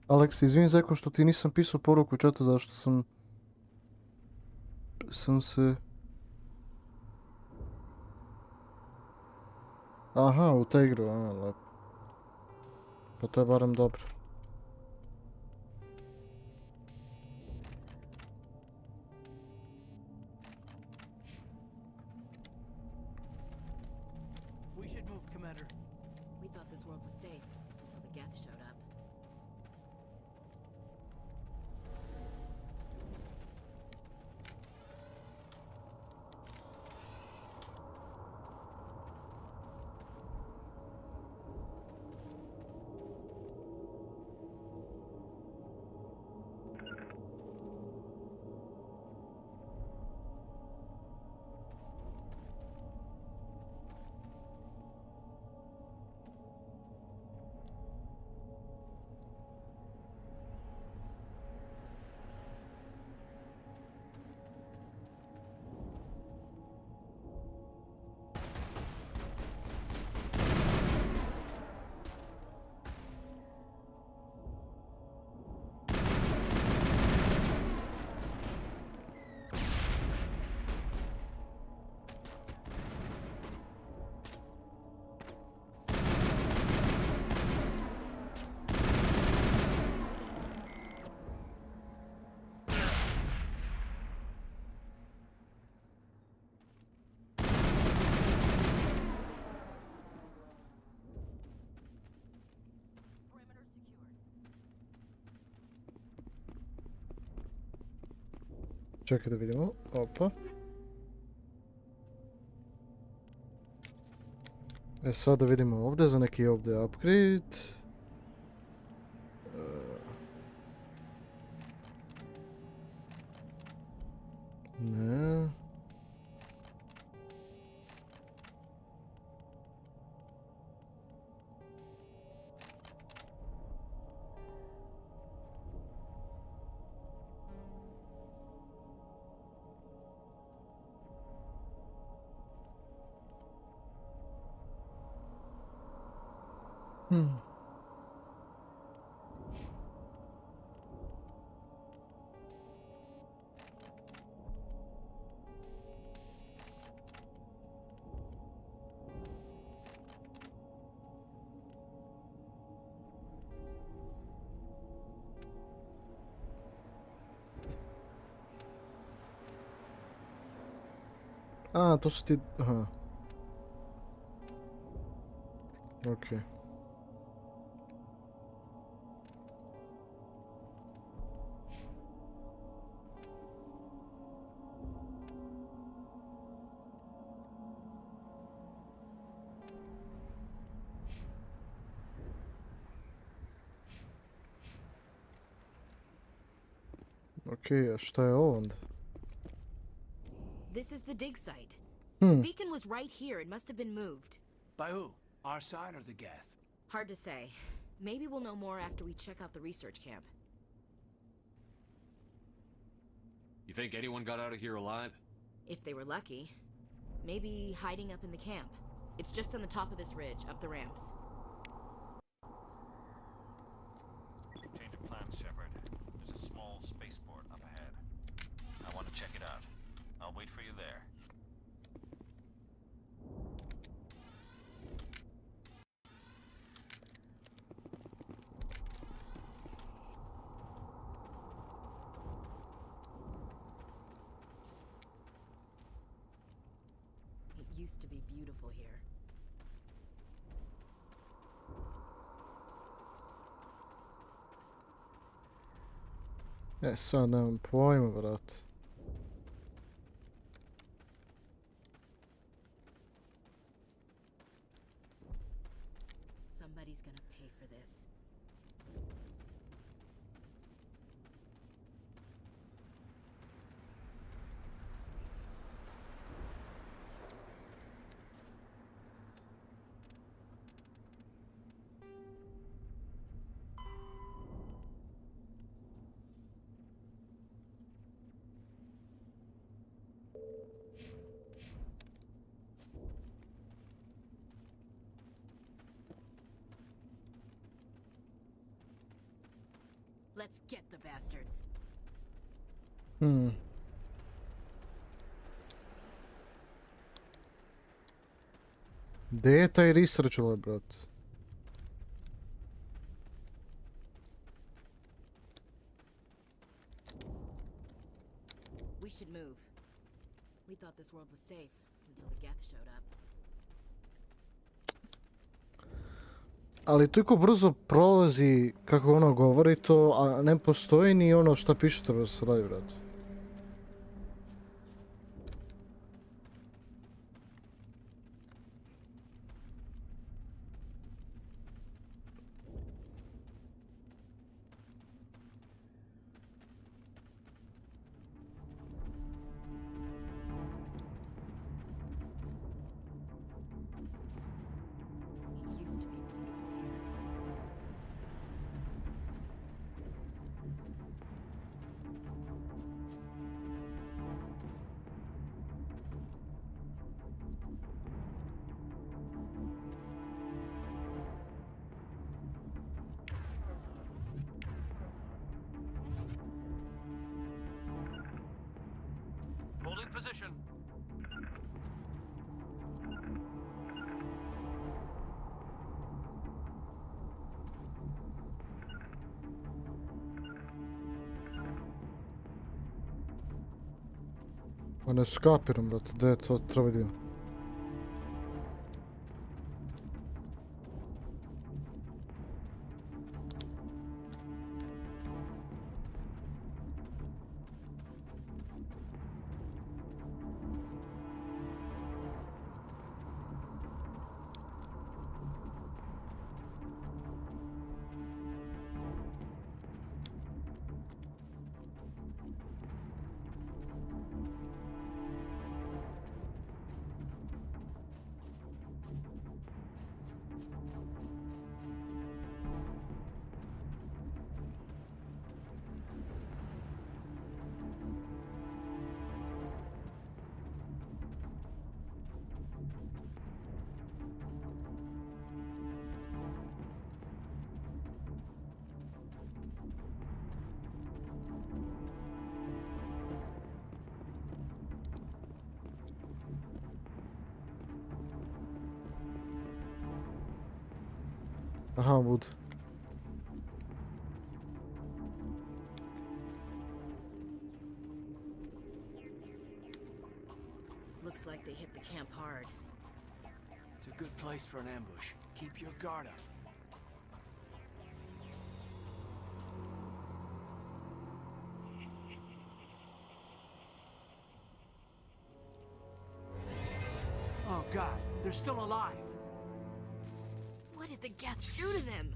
Alex, izvini Zeko što ti nisam pisao poruku u chatu zašto sam se... Aha, u te igru, lepo. Pa to je barem dobro. We should move, Commander. We thought this world was safe until the Geth showed up. Čekaj da vidimo, opa. E sad da vidimo ovdje za neki ovdje upgrade. Ne. A, to su ti... Aha. Okej. Okej, a šta je ovo onda? This is the dig site. The Hmm. beacon was right here. It must have been moved. By who? Our side or the Geth? Hard to say. Maybe we'll know more after we check out the research camp. You think anyone got out of here alive? If they were lucky. Maybe hiding up in the camp. It's just on the top of this ridge, up the ramps. Change of plans, Shepard. There's a small spaceport up ahead. I want to check it out. I'll wait for you there. It used to be beautiful here. Sad, nemam pojma, brat. Somebody's gonna pay for this. Let's get the bastards. Hmm. Gdje je taj research lab, brat? We should move. We thought this world was safe until the Geth showed up. Ali toliko brzo prolazi kako ono govori to, a ne postoji ni ono što piše treba se radi, brat. It used to be beautiful here. Holding position. Pa ne skapiram, brat, gdje je to treba da idem. Aha, wood. Looks like they hit the camp hard. It's a good place for an ambush. Keep your guard up. Oh god, they're still alive. What did the Geth do to them?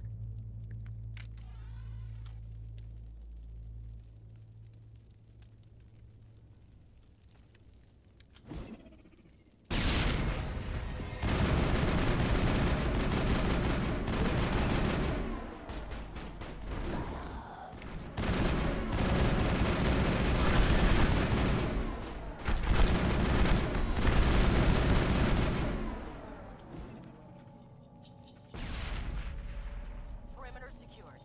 Perimeter secured.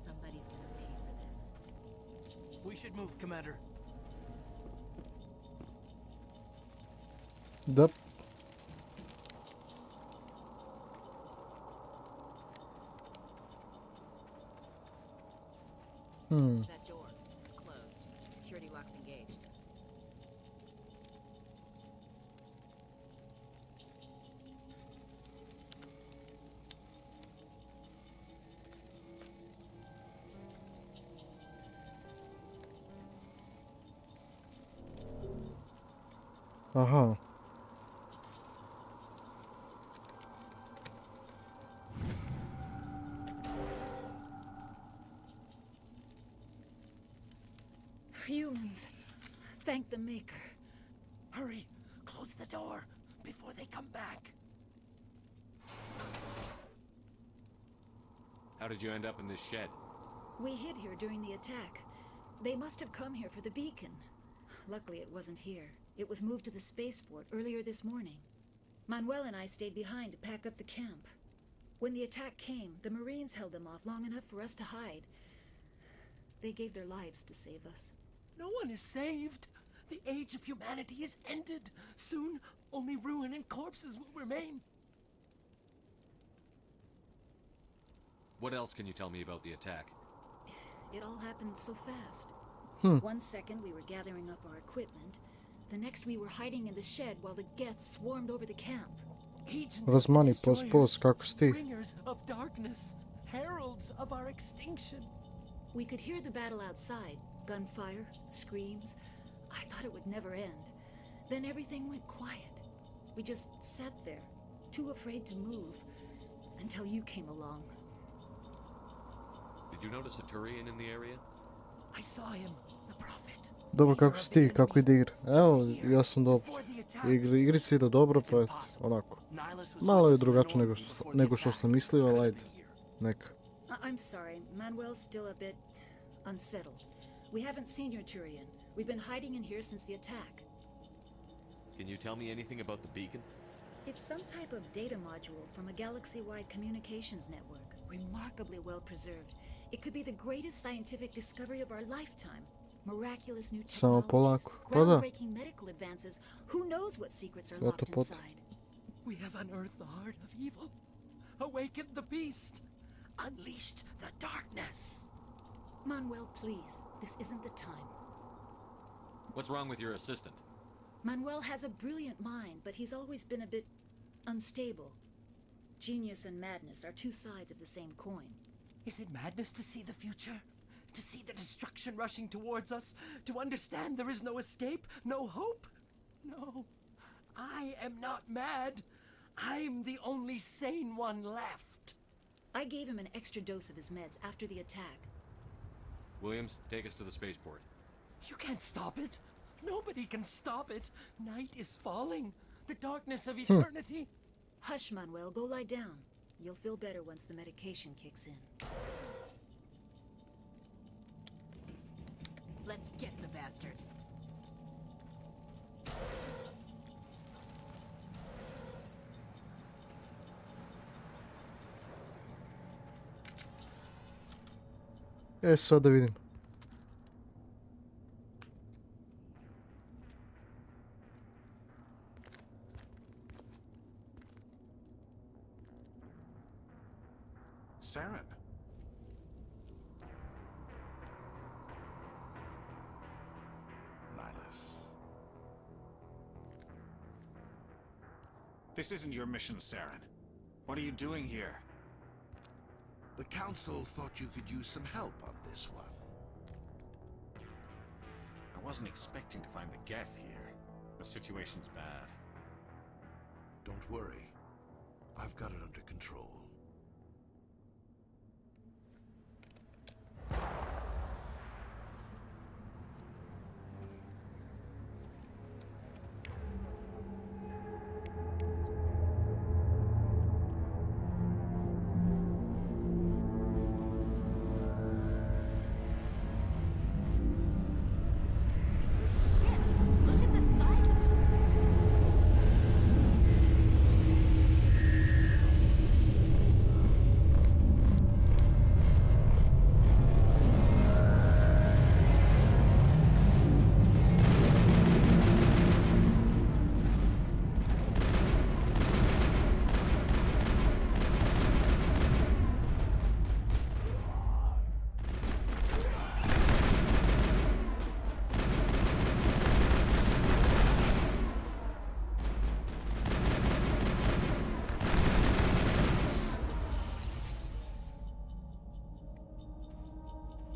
Somebody's gonna pay for this. We should move, Commander. Da. That door, it's closed. Security lock's engaged. Aha. Humans. Thank the Maker. Hurry! Close the door before they come back. How did you end up in this shed? We hid here during the attack. They must have come here for the beacon. Luckily, it wasn't here. It was moved to the spaceport earlier this morning. Manuel and I stayed behind to pack up the camp. When the attack came, the Marines held them off long enough for us to hide. They gave their lives to save us. No one is saved. The age of humanity is ended. Soon, only ruin and corpses will remain. What else can you tell me about the attack? It all happened so fast. 1 second we were gathering up our equipment. The next we were hiding in the shed while the Geth swarmed over the camp. Razmani, pos, kako si ti? Bringers of darkness, heralds of our extinction. We could hear the battle outside. Gunfire, screams. I thought it would never end. Then everything went quiet. We just sat there, too afraid to move, until you came along. Did you notice a Turian in the area? I saw him, the prophet. Dobro, kako si ti? Kako ide igra? Evo, ja sam dobro. Igrica ide dobro, pa je onako. Malo je drugačije nego što sam mislio, ali ajde. Neka. I'm sorry, Manuel's still a bit unsettled. We haven't seen your Turian. We've been hiding in here since the attack. Can you tell me anything about the beacon? It's some type of data module from a galaxy-wide communications network. Remarkably well preserved. It could be the greatest scientific discovery of our lifetime. Miraculous new Samo technologies, polako. Pa da. groundbreaking medical advances. Who knows what secrets are locked inside? We have unearthed the heart of evil, awakened the beast, unleashed the darkness. Manuel, please. This isn't the time. What's wrong with your assistant? Manuel has a brilliant mind, but he's always been a bit unstable. Genius and madness are two sides of the same coin. Is it madness to see the future? To see the destruction rushing towards us? To understand there is no escape? No hope? No. I am not mad. I'm the only sane one left. I gave him an extra dose of his meds after the attack. Williams, take us to the spaceport. You can't stop it. Nobody can stop it. Night is falling. The darkness of eternity. Hush, Manuel. Go lie down. You'll feel better once the medication kicks in. Let's get the bastards. Sad da vidim. Saren. Nihilus. This isn't your mission, Saren. What are you doing here? The Council thought you could use some help on this one. I wasn't expecting to find the Geth here. The situation's bad. Don't worry. I've got it under control.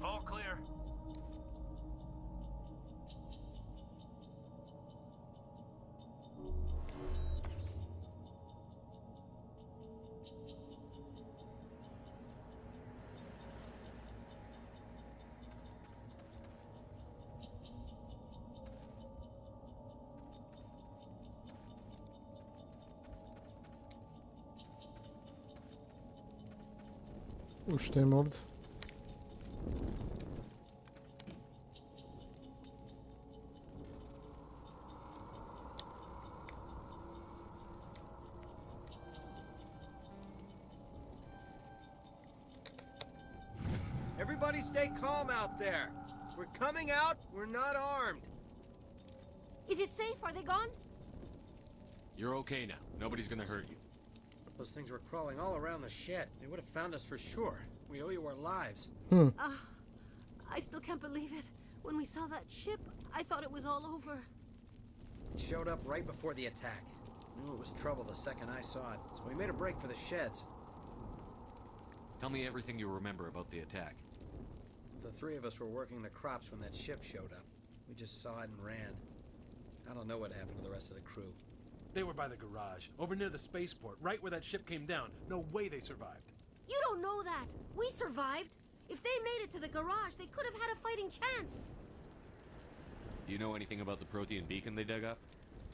All clear. Šta ima ovdje? Everybody stay calm out there. We're coming out, we're not armed. Is it safe? Are they gone? You're okay now. Nobody's gonna hurt you. Those things were crawling all around the shed. They would have found us for sure. We owe you our lives. I still can't believe it. When we saw that ship, I thought it was all over. It showed up right before the attack. Knew it was trouble the second I saw it, so we made a break for the sheds. Tell me everything you remember about the attack. The three of us were working the crops when that ship showed up. We just saw it and ran. I don't know what happened to the rest of the crew. They were by the garage, over near the spaceport, right where that ship came down. No way they survived. You don't know that. We survived. If they made it to the garage, they could have had a fighting chance. Do you know anything about the Prothean beacon they dug up?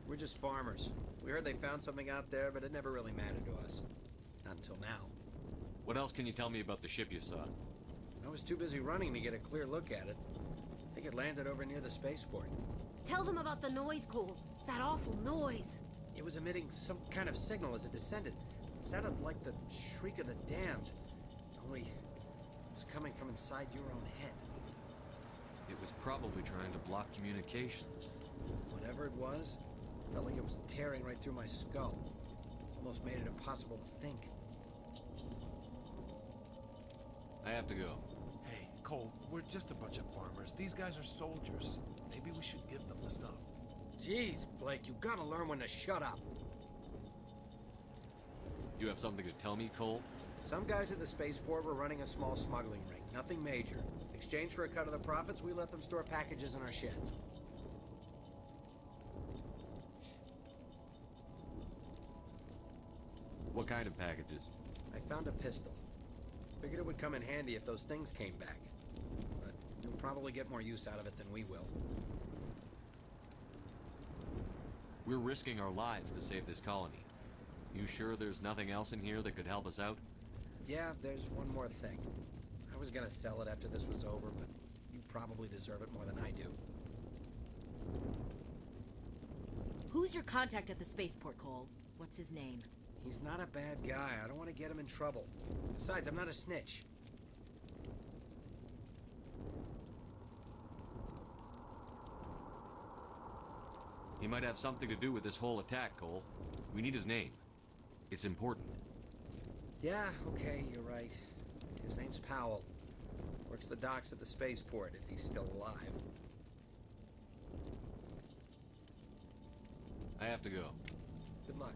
We're just farmers. We heard they found something out there, but it never really mattered to us. Not until now. What else can you tell me about the ship you saw? I was too busy running to get a clear look at it. I think it landed over near the spaceport. Tell them about the noise, Cole. That awful noise. It was emitting some kind of signal as it descended. It sounded like the shriek of the damned. Only it was coming from inside your own head. It was probably trying to block communications. Whatever it was, felt like it was tearing right through my skull. Almost made it impossible to think. I have to go. Hey, Cole, we're just a bunch of farmers. These guys are soldiers. Maybe we should give them the stuff. Jeez, Blake, you gotta learn when to shut up. You have something to tell me, Cole? Some guys at the spaceport were running a small smuggling ring. Nothing major. In exchange for a cut of the profits, we let them store packages in our sheds. What kind of packages? I found a pistol. Figured it would come in handy if those things came back. But you'll probably get more use out of it than we will. We're risking our lives to save this colony. You sure there's nothing else in here that could help us out? Yeah, there's one more thing. I was gonna sell it after this was over, but you probably deserve it more than I do. Who's your contact at the spaceport, Cole? What's his name? He's not a bad guy. I don't want to get him in trouble. Besides, I'm not a snitch. He might have something to do with this whole attack, Cole. We need his name. It's important. Yeah, okay, you're right. His name's Powell. Works the docks at the spaceport, if he's still alive. I have to go. Good luck.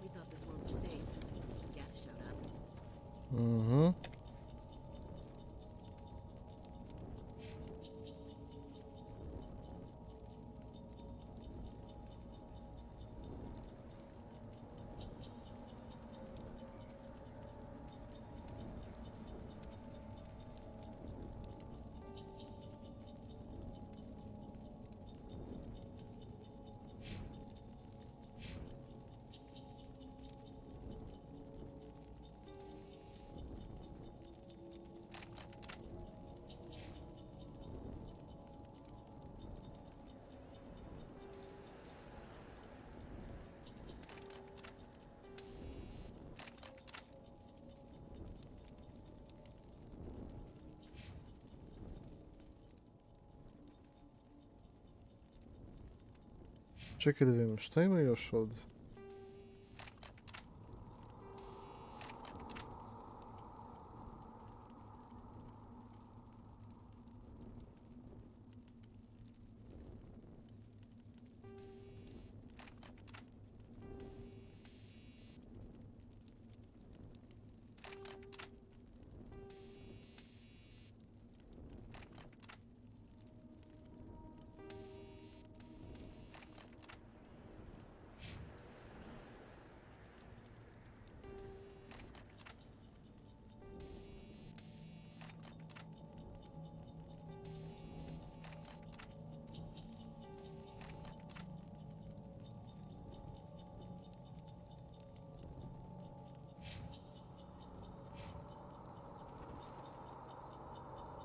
We thought this world was safe until Geth showed up. Mm-hmm. Čekaj da vidimo, šta ima još ovdje?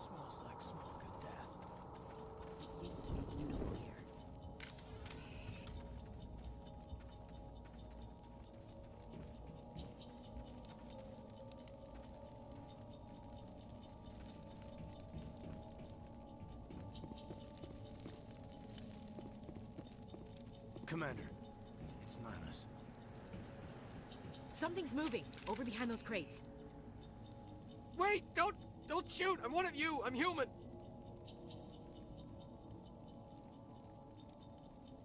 Smells like smoke and death. It used to be beautiful here. Commander, it's Nihilus. Something's moving over behind those crates. Wait! Don't shoot! I'm one of you! I'm human!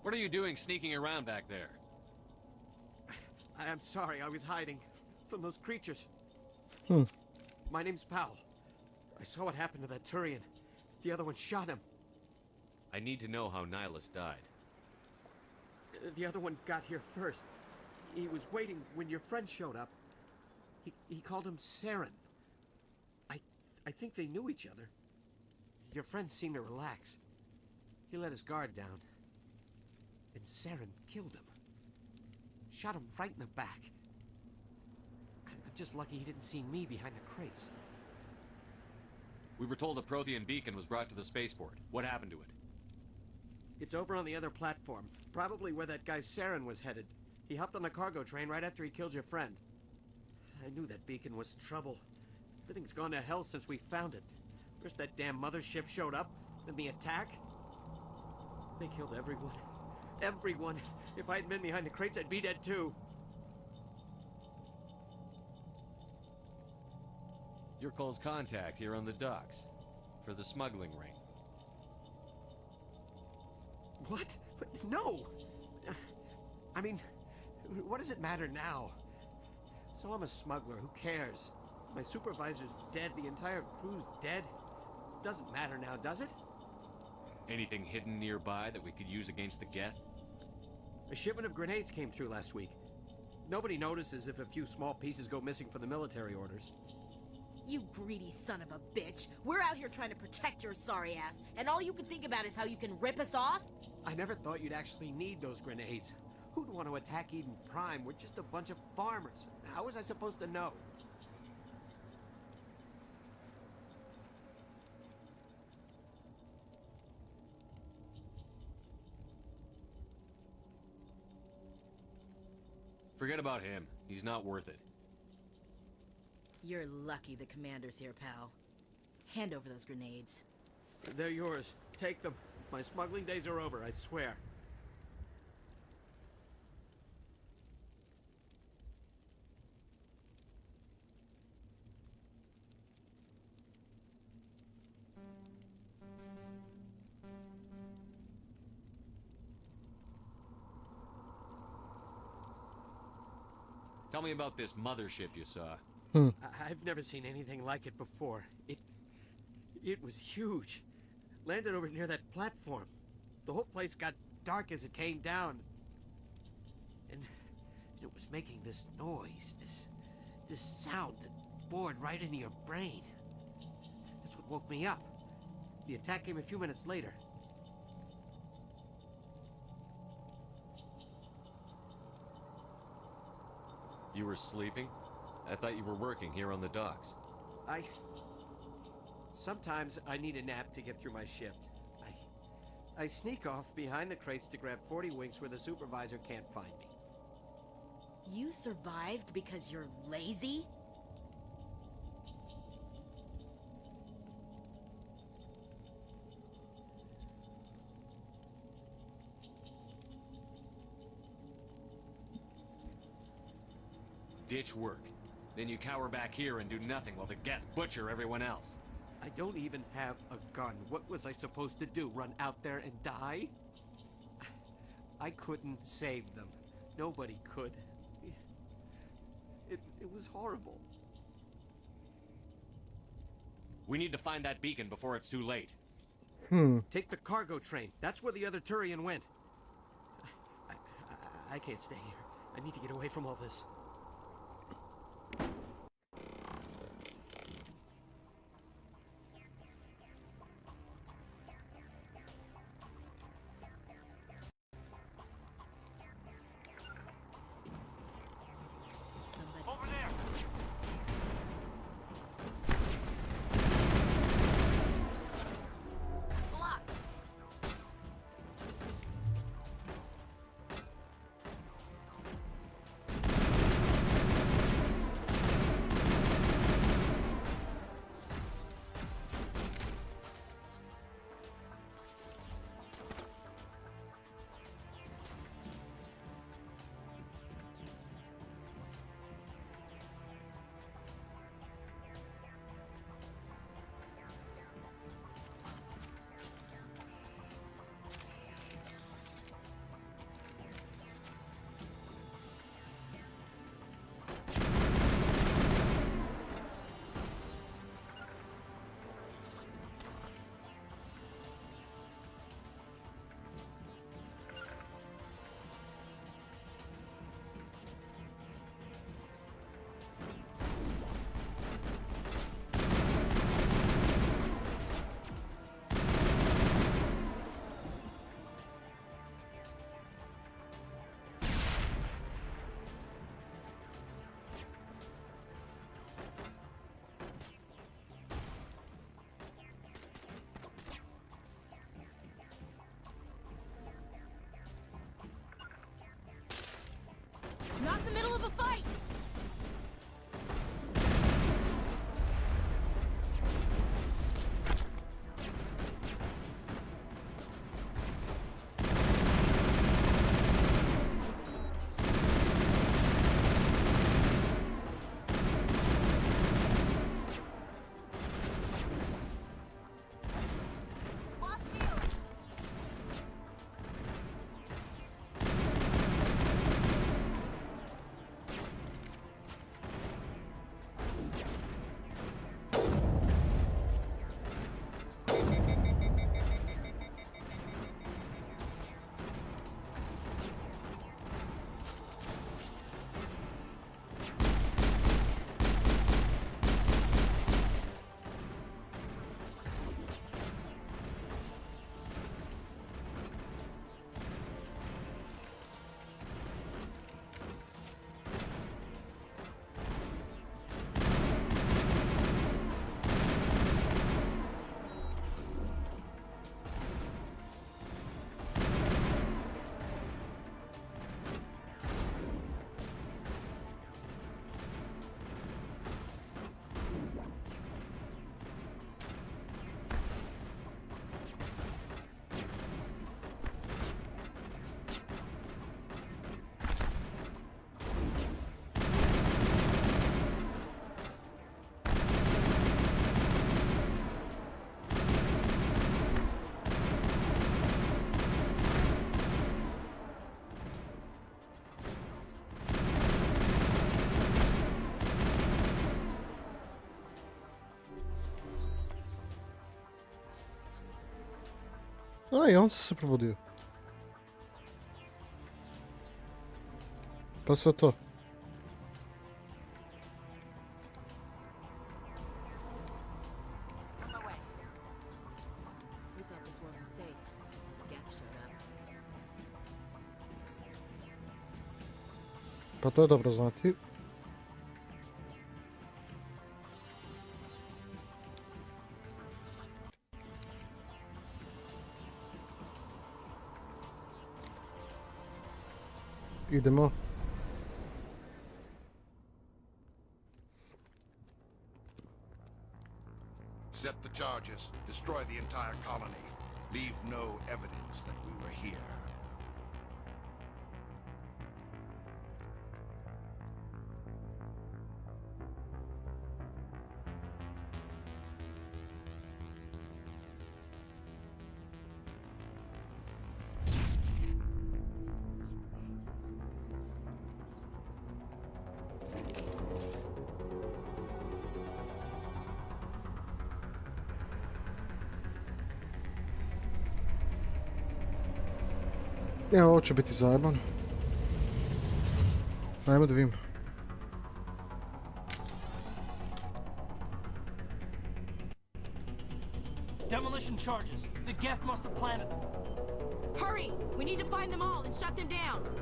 What are you doing sneaking around back there? I'm sorry, I was hiding from those creatures. Hmm. My name's Powell. I saw what happened to that Turian. The other one shot him. I need to know how Nihilus died. The other one got here first. He was waiting when your friend showed up. He called him Saren. I think they knew each other. Your friend seemed to relax. He let his guard down. And Saren killed him. Shot him right in the back. I'm just lucky he didn't see me behind the crates. We were told a Prothean beacon was brought to the spaceport. What happened to it? It's over on the other platform. Probably where that guy Saren was headed. He hopped on the cargo train right after he killed your friend. I knew that beacon was trouble. Everything's gone to hell since we found it. First that damn mothership showed up, then the attack. They killed everyone. Everyone. If I hadn't been behind the crates, I'd be dead too. Your call's contact here on the docks. For the smuggling ring. What? No! I mean, what does it matter now? So I'm a smuggler, who cares? My supervisor's dead, the entire crew's dead. Doesn't matter now, does it? Anything hidden nearby that we could use against the Geth? A shipment of grenades came through last week. Nobody notices if a few small pieces go missing for the military orders. You greedy son of a bitch. We're out here trying to protect your sorry ass, and all you can think about is how you can rip us off? I never thought you'd actually need those grenades. Who'd want to attack Eden Prime? We're just a bunch of farmers. How was I supposed to know? Forget about him. He's not worth it. You're lucky the commander's here, pal. Hand over those grenades. They're yours. Take them. My smuggling days are over, I swear. Tell me about this mothership you saw. I've never seen anything like it before. It was huge. Landed over near that platform. The whole place got dark as it came down. And it was making this noise, this sound that bored right into your brain. That's what woke me up. The attack came a few minutes later. You were sleeping? I thought you were working here on the docks. Sometimes I need a nap to get through my shift. I sneak off behind the crates to grab 40 winks where the supervisor can't find me. You survived because you're lazy? Ditch work. Then you cower back here and do nothing while the Geth butcher everyone else. I don't even have a gun. What was I supposed to do? Run out there and die? I couldn't save them. Nobody could. It was horrible. We need to find that beacon before it's too late. Take the cargo train. That's where the other Turian went. I can't stay here. I need to get away from all this. Over there! Blocked! Not in the middle of a fight! Lost shield! A i on se probudio. Pa sve to. We thought this one was safe until Geth showed up. Pa to je dobro znati. Idemo. Set the charges. Destroy the entire colony. Leave no evidence that we were here. Evo, ovo će biti zajeban. Ajmo da vidim. Demolition charges. The Geth must have planted them. Hurry! We need to find them all and shut them down!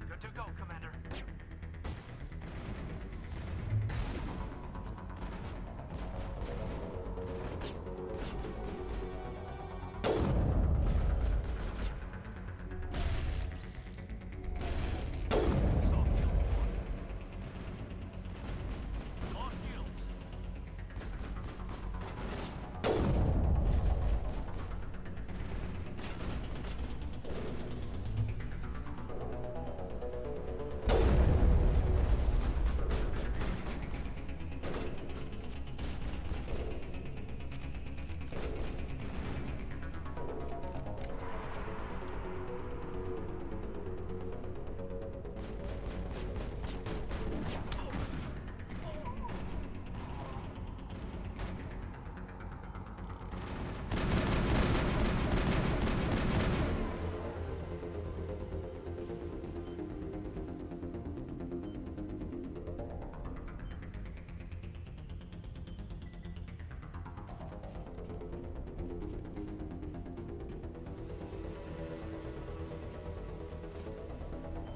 Good to go, Commander.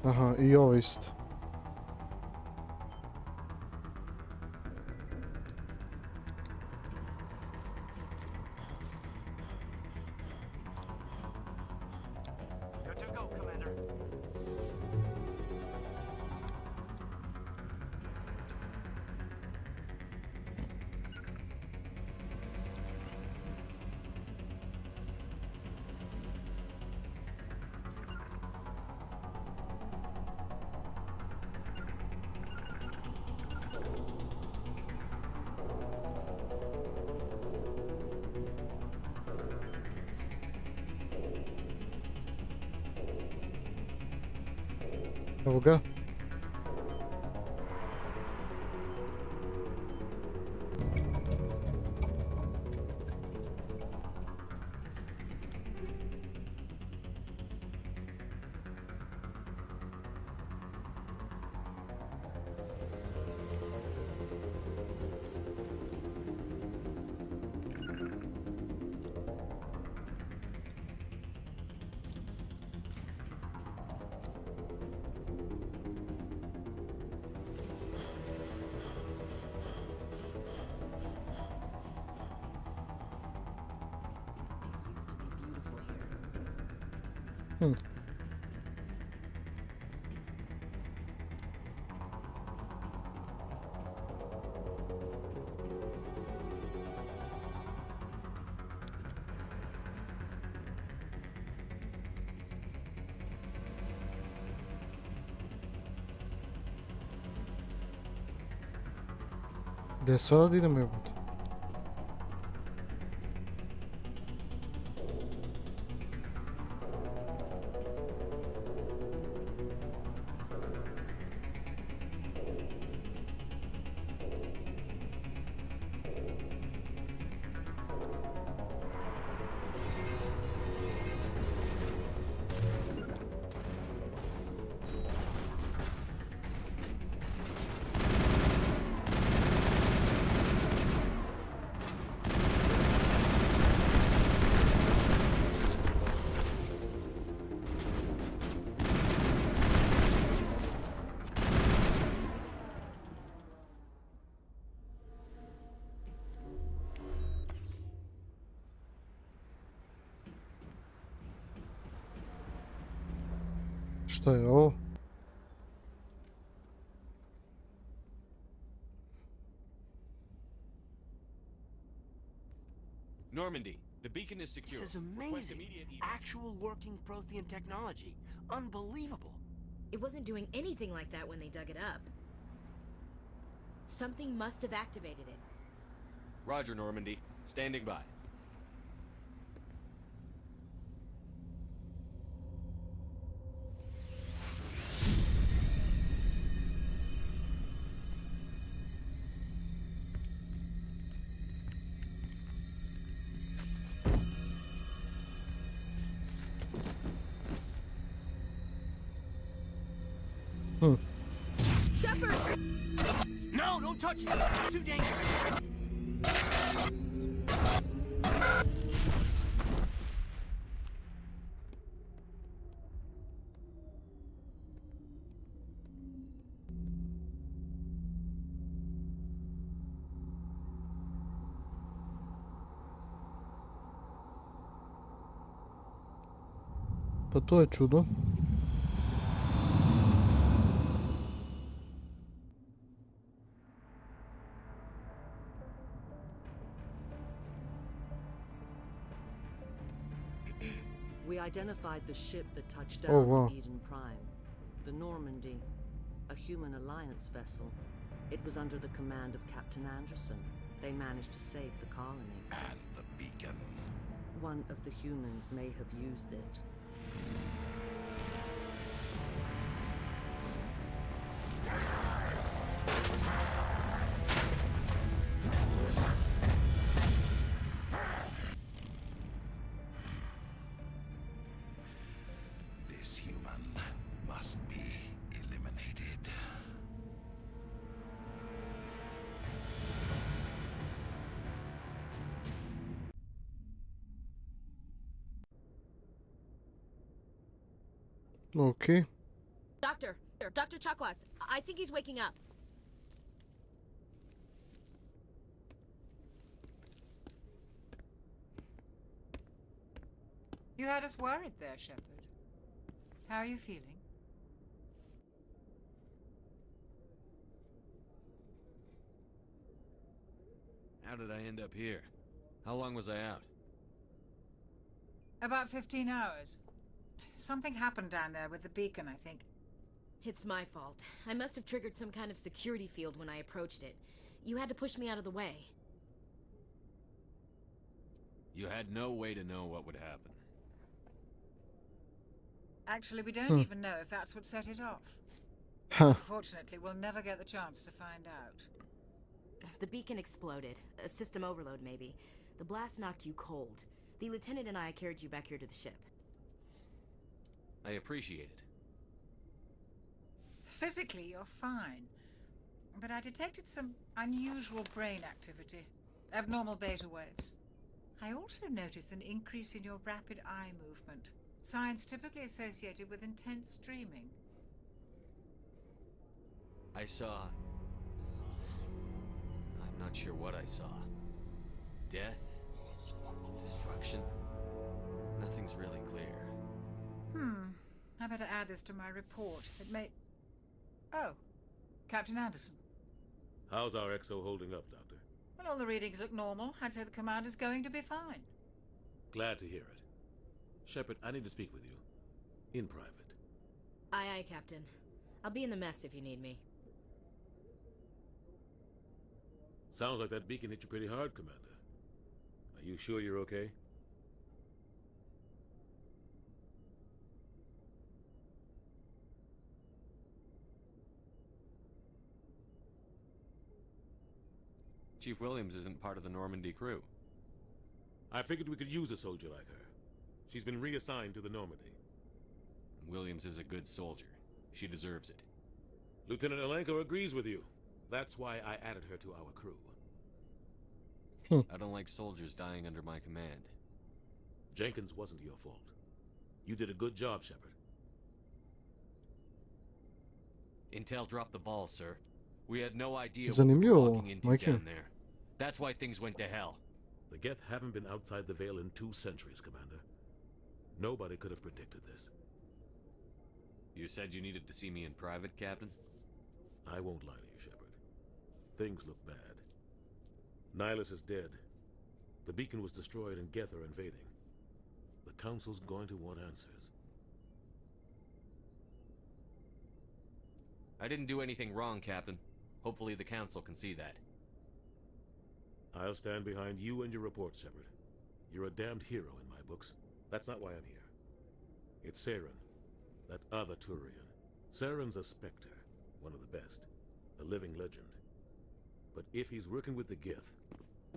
Aha, i ovo isto. Good to go, Commander. Evo ga. Gdje sada da idemo jebati? Šta je ovo? Normandy, the beacon is secure. This is amazing. Actual working Prothean technology. Unbelievable. It wasn't doing anything like that when they dug it up. Something must have activated it. Roger, Normandy. Standing by. Shepard! No, don't touch it. It's too dangerous. Pa to je čudo. We identified the ship that touched Oh, down wow. in Eden Prime. The Normandy, a human alliance vessel. It was under the command of Captain Anderson. They managed to save the colony. And the beacon. One of the humans may have used it. This human must be eliminated. Okay. Dr. Chakwas, I think he's waking up. You had us worried there, Shepard. How are you feeling? How did I end up here? How long was I out? About 15 hours. Something happened down there with the beacon, I think. It's my fault. I must have triggered some kind of security field when I approached it. You had to push me out of the way. You had no way to know what would happen. Actually, we don't even know if that's what set it off. Huh. Unfortunately, we'll never get the chance to find out. The beacon exploded. A system overload, maybe. The blast knocked you cold. The lieutenant and I carried you back here to the ship. I appreciate it. Physically, you're fine. But I detected some unusual brain activity. Abnormal beta waves. I also noticed an increase in your rapid eye movement. Signs typically associated with intense dreaming. I saw... I'm not sure what I saw. Death? Destruction? Nothing's really clear. I better add this to my report. It may... Oh, Captain Anderson. How's our XO holding up, Doctor? Well, all the readings look normal. I'd say the command is going to be fine. Glad to hear it. Shepard, I need to speak with you. In private. Aye, aye, Captain. I'll be in the mess if you need me. Sounds like that beacon hit you pretty hard, Commander. Are you sure you're okay? Chief Williams isn't part of the Normandy crew. I figured we could use a soldier like her. She's been reassigned to the Normandy. Williams is a good soldier. She deserves it. Lieutenant Alenko agrees with you. That's why I added her to our crew. I don't like soldiers dying under my command. Jenkins wasn't your fault. You did a good job, Shepard. Intel dropped the ball, sir. We had no idea what we were Zanimljivo, walking into majke. down there. That's why things went to hell. The Geth haven't been outside the Veil in 2 centuries, Commander. Nobody could have predicted this. You said you needed to see me in private, Captain? I won't lie to you, Shepard. Things look bad. Nihilus is dead. The beacon was destroyed and Geth are invading. The Council's going to want answers. I didn't do anything wrong, Captain. Hopefully the Council can see that. I'll stand behind you and your report, Shepard. You're a damned hero in my books. That's not why I'm here. It's Saren, that other Turian. Saren's a Spectre, one of the best, a living legend. But if he's working with the Geth,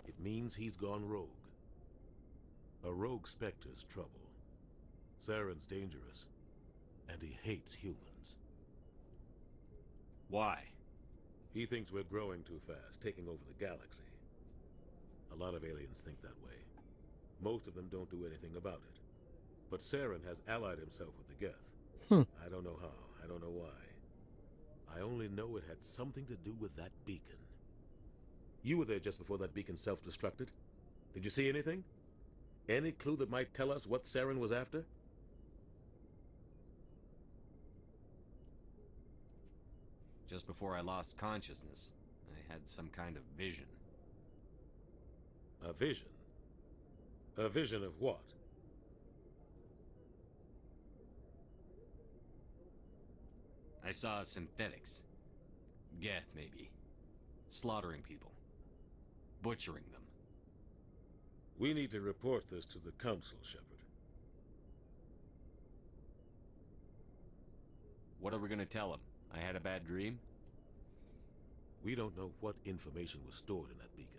it means he's gone rogue. A rogue Spectre's trouble. Saren's dangerous, and he hates humans. Why? He thinks we're growing too fast, taking over the galaxy. A lot of aliens think that way. Most of them don't do anything about it. But Saren has allied himself with the Geth. I don't know how, I don't know why. I only know it had something to do with that beacon. You were there just before that beacon self-destructed. Did you see anything? Any clue that might tell us what Saren was after? Just before I lost consciousness, I had some kind of vision. A vision? A vision of what? I saw synthetics. Geth, maybe. Slaughtering people. Butchering them. We need to report this to the Council, Shepard. What are we gonna tell them? I had a bad dream? We don't know what information was stored in that beacon.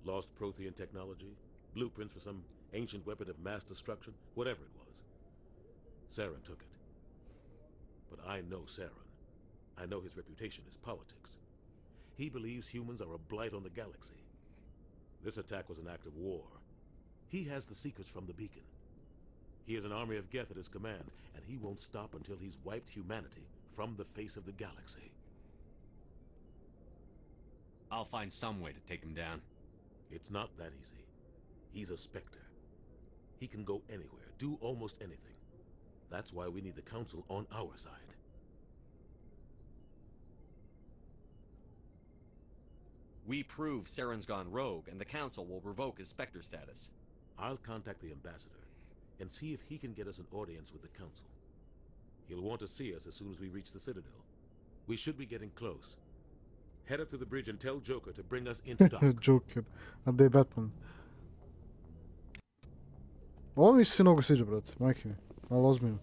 Lost Prothean technology, blueprints for some ancient weapon of mass destruction, whatever it was. Saren took it. But I know Saren. I know his reputation is politics. He believes humans are a blight on the galaxy. This attack was an act of war. He has the secrets from the beacon. He has an army of Geth at his command, and he won't stop until he's wiped humanity from the face of the galaxy. I'll find some way to take him down. It's not that easy. He's a Spectre. He can go anywhere, do almost anything. That's why we need the Council on our side. We prove Saren's gone rogue, and the Council will revoke his Spectre status. I'll contact the Ambassador and see if he can get us an audience with the Council. He'll want to see us as soon as we reach the Citadel. We should be getting close. Head up to the bridge and tell Joker to bring us into dock. Joker. A da je Batman. Ovo mi se mnogo sviđa, brate. Majke mi. Malo ozbiljno.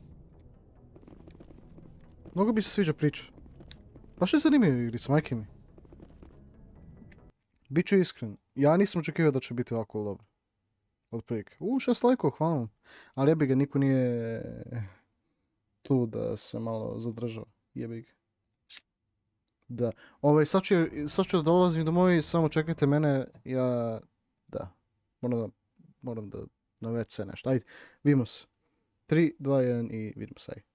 Mnogo bi se sviđa priča. Baš je zanimljiva igrica, majke mi. Biću iskren. Ja nisam očekivao da će biti ovako dobro. Otprilike. 6 lajkova, hvala vam. Ali jebi ga, niko nije tu da se malo zadržava. Jebi ga. Da. Sad ću da dolazim domov i samo čekajte mene. Ja... Da. Moram da na WC nešto. Ajde, vidimo se. 3, 2, 1 i vidimo se. Ajde.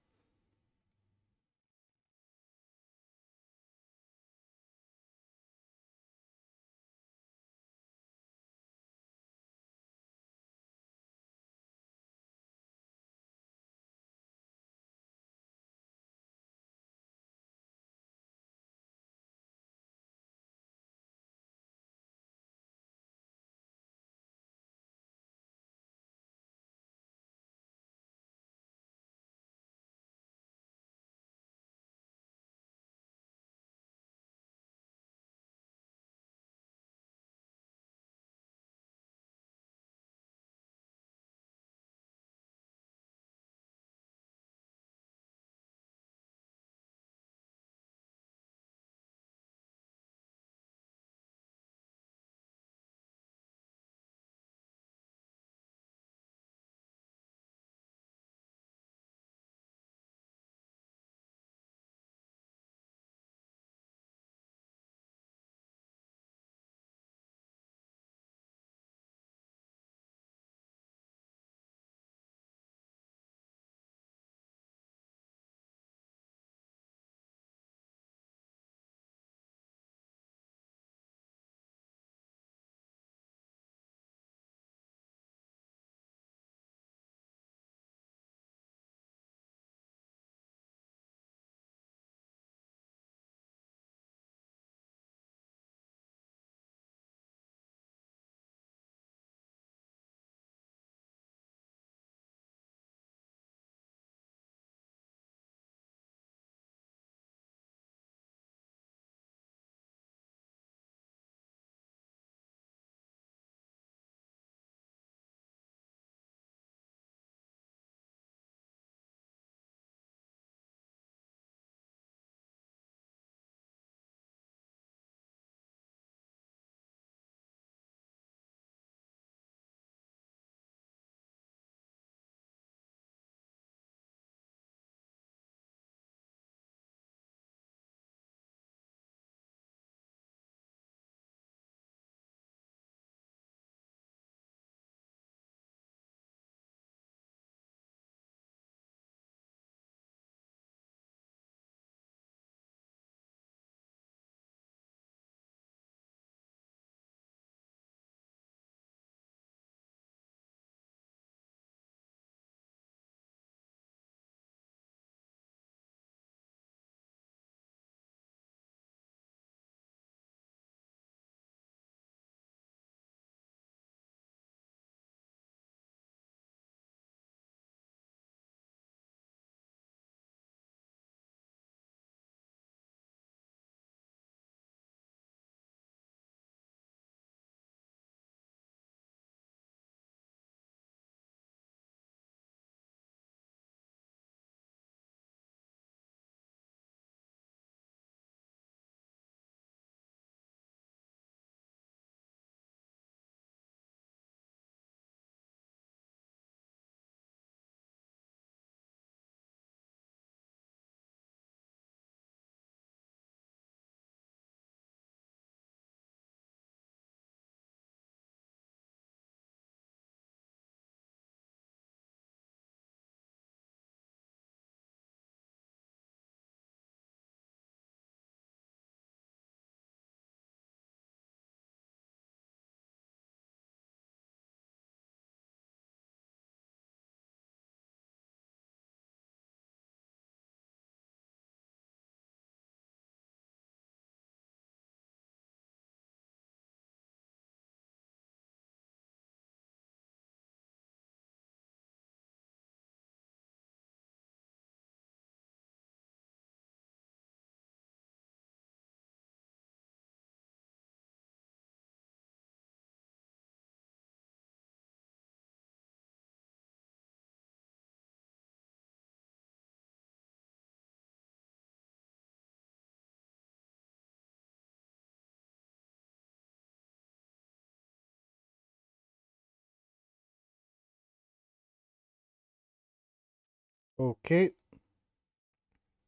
Ok.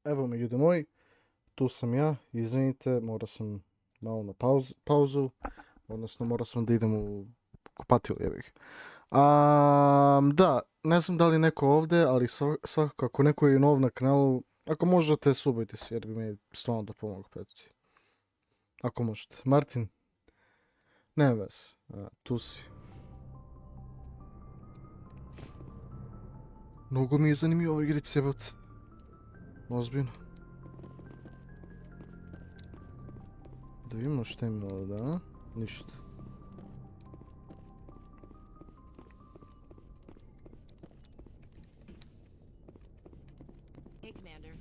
Evo me ljudi moji. Tu sam ja. Izvinite, morao sam malo na pauzu. Odnosno, morao sam da idem u kupatilo, jebih. Da, ne znam da li neko ovdje, ali svakako ako neko je nov na kanalu, ako možete, subajte se, jer bi mi stvarno da pomogu pratiti. Ako možete. Martin? Nema veze. Tu si. Mnogo mi je zanimljivo ovo igrice, jebate. Ozbiljno. Da vidimo što ima ovdje, a? Ništa. Hey, Commander.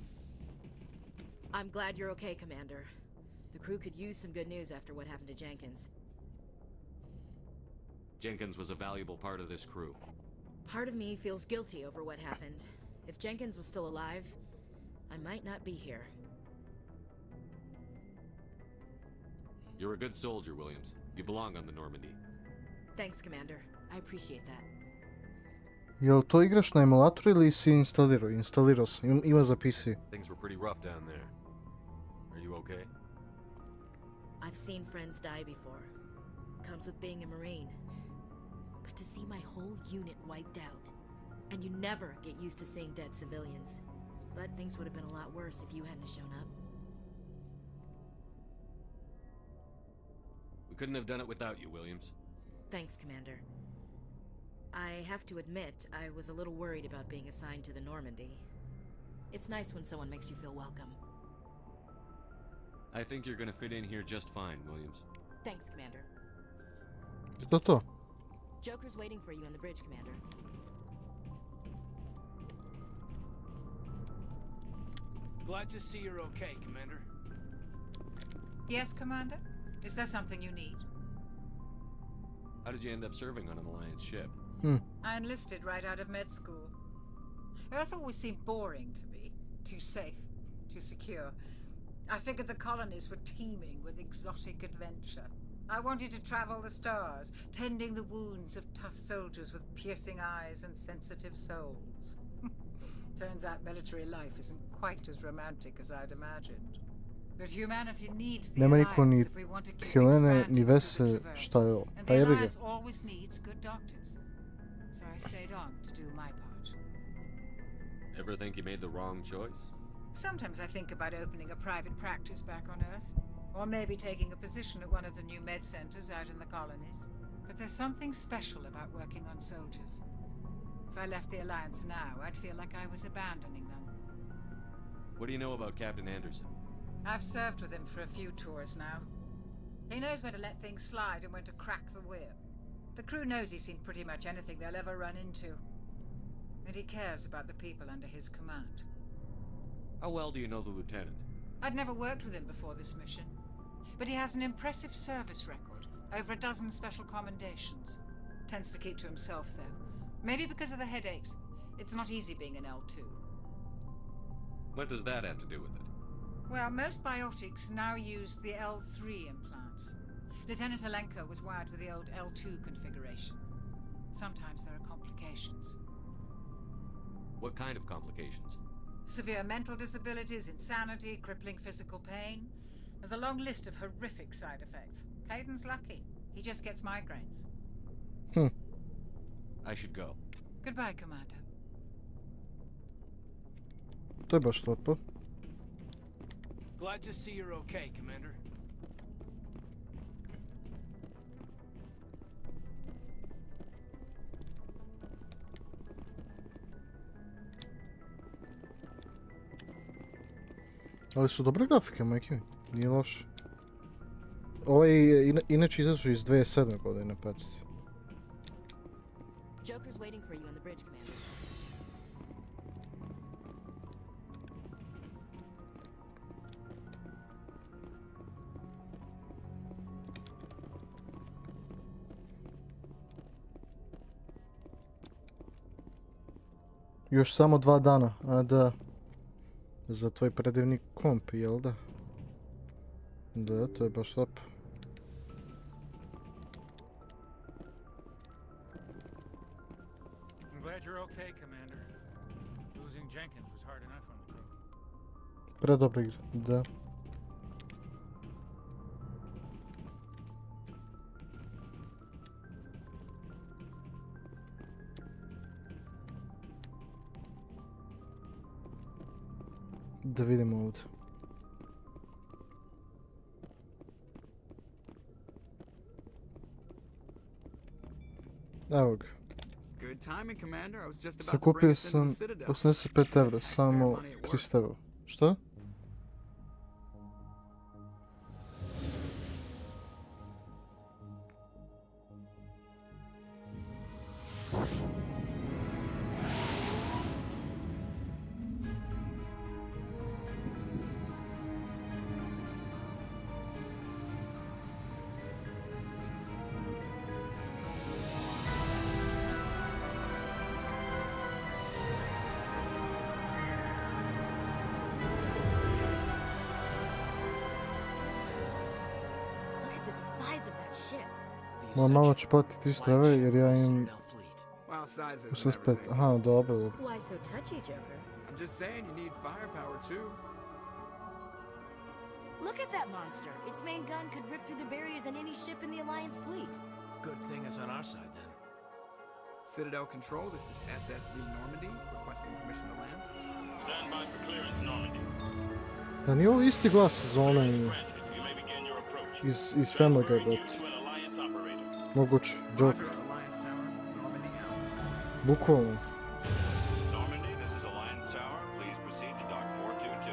I'm glad you're okay, Commander. The crew could use some good news after what happened to Jenkins. Jenkins was a valuable part of this crew. Part of me feels guilty over what happened. If Jenkins was still alive, I might not be here. You're a good soldier, Williams. You belong on the Normandy. Thanks, Commander. I appreciate that. Jel to igraš na emulatoru ili si instalirao? Instalirao sam. Ima za PC. Things were pretty rough down there. Are you okay? I've seen friends die before. Comes with being a Marine. But to see my whole unit wiped out, and you never get used to seeing dead civilians. But things would have been a lot worse if you hadn't shown up. We couldn't have done it without you, Williams. Thanks, Commander. I have to admit, I was a little worried about being assigned to the Normandy. It's nice when someone makes you feel welcome. I think you're gonna fit in here just fine, Williams. Thanks, Commander. To. Joker's waiting for you on the bridge, Commander. Glad to see you're okay, Commander. Yes, Commander? Is there something you need? How did you end up serving on an Alliance ship? I enlisted right out of med school. Earth always seemed boring to me. Too safe, too secure. I figured the colonies were teeming with exotic adventure. I wanted to travel the stars, tending the wounds of tough soldiers with piercing eyes and sensitive souls. Turns out military life isn't quite as romantic as I'd imagined. But humanity needs the Nema niko ni Alliance if we want to keep Helene ni expanding Vese through the traverse. šta je ovo. And Pa the jebi ga. Alliance always needs good doctors. So I stayed on to do my part. Ever think you made the wrong choice? Sometimes I think about opening a private practice back on Earth. Or maybe taking a position at one of the new med centers out in the colonies. But there's something special about working on soldiers. If I left the Alliance now, I'd feel like I was abandoning them. What do you know about Captain Anderson? I've served with him for a few tours now. He knows when to let things slide and when to crack the whip. The crew knows he's seen pretty much anything they'll ever run into. And he cares about the people under his command. How well do you know the lieutenant? I'd never worked with him before this mission. But he has an impressive service record, over a dozen special commendations. Tends to keep to himself, though. Maybe because of the headaches. It's not easy being an L2. What does that have to do with it? Well, most biotics now use the L3 implants. Lieutenant Alenko was wired with the old L2 configuration. Sometimes there are complications. What kind of complications? Severe mental disabilities, insanity, crippling physical pain. There's a long list of horrific side effects. Caden's lucky. He just gets migraines. I should go. Goodbye, Commander. To je baš lepo. Glad to see you're okay, Commander. Ali su dobre grafike, majke mi. Nije loše. Ovaj je inače izašao iz 2007. godine, pazite. Joker's waiting for you on the bridge, Commander. Još samo 2 dana, a da. Za tvoj predivni komp, jel da? Da, to je baš lepo. I'm glad you're okay, Commander. Losing Catching Jenkins was hard enough on the crew. Predobra igra, da. Da vidimo ovdje. Evo ga. Good timing, Commander. I was just about to bring Sakupio us into sam the Citadel. 85 evra, samo 300 evra. Što? Moja mama će platiti 300 evra jer ja im... Well, size is 85, aha, dobro. Why so touchy, Joker? I'm just saying you need firepower too. Look at that monster. Its main gun could rip through the barriers in any ship in the Alliance fleet. Good thing it's on our side then. Citadel Control, this is SSV Normandy, requesting permission to land. Stand by for clearance, Normandy. Da nije ovo isti glas iz one iz Family Guy, but... Moguće, Joker. Bukvalno. Normandy, this is Alliance Tower. Please proceed to dock 422.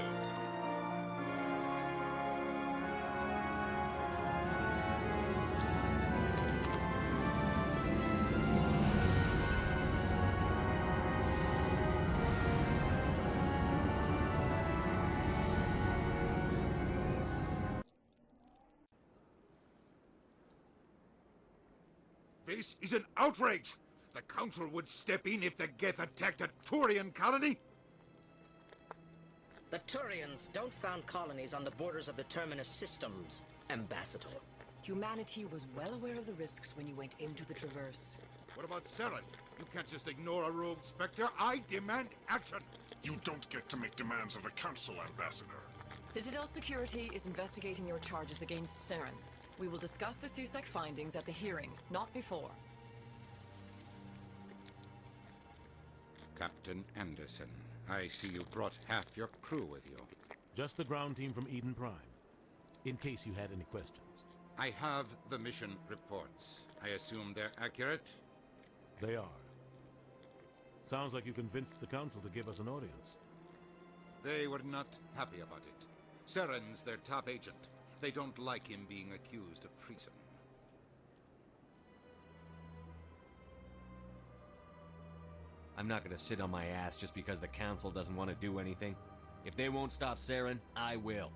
This is an outrage! The Council would step in if the Geth attacked a Turian colony? The Turians don't found colonies on the borders of the Terminus systems, Ambassador. Humanity was well aware of the risks when you went into the Traverse. What about Saren? You can't just ignore a rogue Spectre. I demand action! You don't get to make demands of the Council, Ambassador. Citadel Security is investigating your charges against Saren. We will discuss the CSEC findings at the hearing, not before. Captain Anderson, I see you brought half your crew with you. Just the ground team from Eden Prime, in case you had any questions. I have the mission reports. I assume they're accurate? They are. Sounds like you convinced the Council to give us an audience. They were not happy about it. Saren's their top agent. They don't like him being accused of treason. I'm not gonna sit on my ass just because the Council doesn't want to do anything. If they won't stop Saren, I will.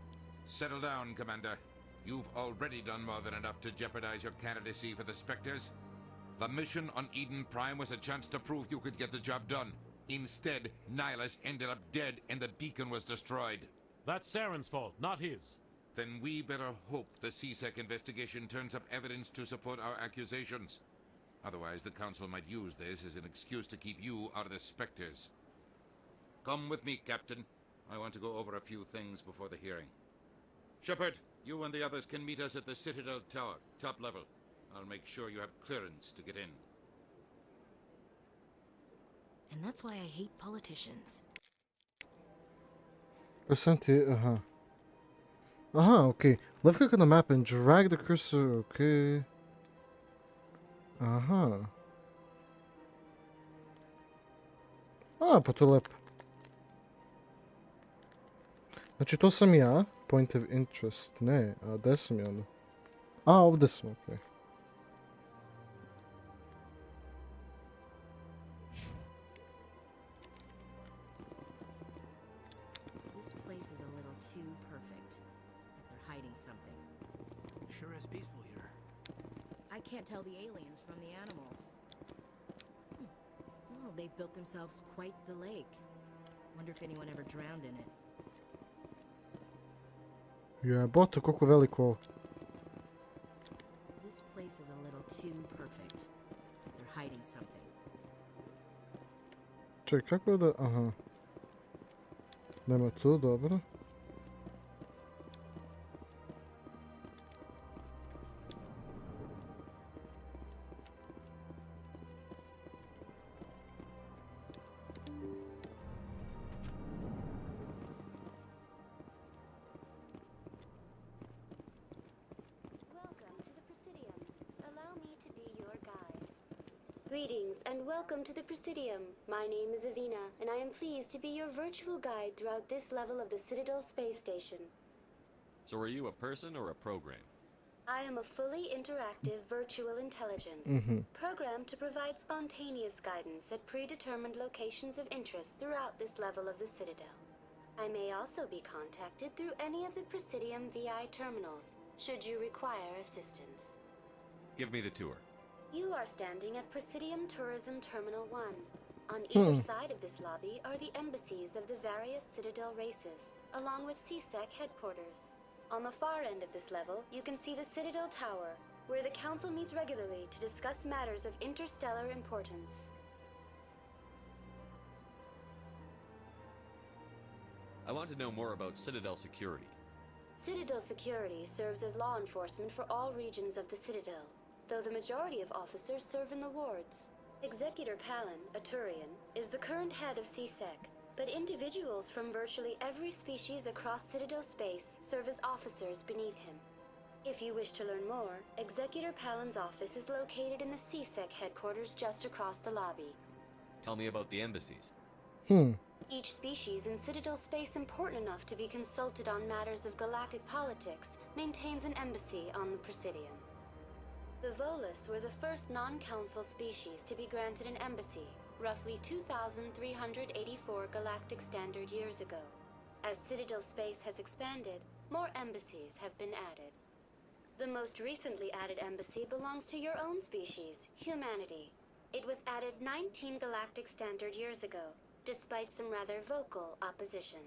Settle down, Commander. You've already done more than enough to jeopardize your candidacy for the Spectres. The mission on Eden Prime was a chance to prove you could get the job done. Instead, Nihilus ended up dead and the beacon was destroyed. That's Saren's fault, not his. Then we better hope the CSEC investigation turns up evidence to support our accusations. Otherwise, the Council might use this as an excuse to keep you out of the Spectres. Come with me, Captain. I want to go over a few things before the hearing. Shepard, you and the others can meet us at the Citadel Tower, top level. I'll make sure you have clearance to get in. And that's why I hate politicians. Percentage, aha. Aha, okay. Left click on the map and drag the cursor, okay. Aha. A, pa to je lepo. Znači to sam ja, point of interest, ne, a gdje sam ja onda? A, ovdje sam, okej. This place is a little too perfect. Like they're hiding something. Sure is peaceful here. I can't tell the aliens from the animals. Well, they've built themselves quite the lake. Wonder if anyone ever drowned in it. Jebote, koliko veliko. This place is a little too perfect. Like they're hiding something. Čekaj, kako je da... Aha. Nema tu, dobro. Welcome to the Presidium. Allow me to be your guide. Greetings and welcome to the Presidium. My name is Avina, and I am pleased to be your virtual guide throughout this level of the Citadel space station. So are you a person or a program? I am a fully interactive virtual intelligence, programmed to provide spontaneous guidance at predetermined locations of interest throughout this level of the Citadel. I may also be contacted through any of the Presidium VI terminals, should you require assistance. Give me the tour. You are standing at Presidium Tourism Terminal 1. On either side of this lobby are the embassies of the various Citadel races, along with CSEC headquarters. On the far end of this level, you can see the Citadel Tower, where the Council meets regularly to discuss matters of interstellar importance. I want to know more about Citadel security. Citadel security serves as law enforcement for all regions of the Citadel, though the majority of officers serve in the wards. Executor Palin, a Turian, is the current head of CSEC, but individuals from virtually every species across Citadel space serve as officers beneath him. If you wish to learn more, Executor Palin's office is located in the CSEC headquarters just across the lobby. Tell me about the embassies. Each species in Citadel space important enough to be consulted on matters of galactic politics maintains an embassy on the Presidium. The Volus were the first non-council species to be granted an embassy, roughly 2,384 galactic standard years ago. As Citadel space has expanded, more embassies have been added. The most recently added embassy belongs to your own species, humanity. It was added 19 galactic standard years ago, despite some rather vocal opposition.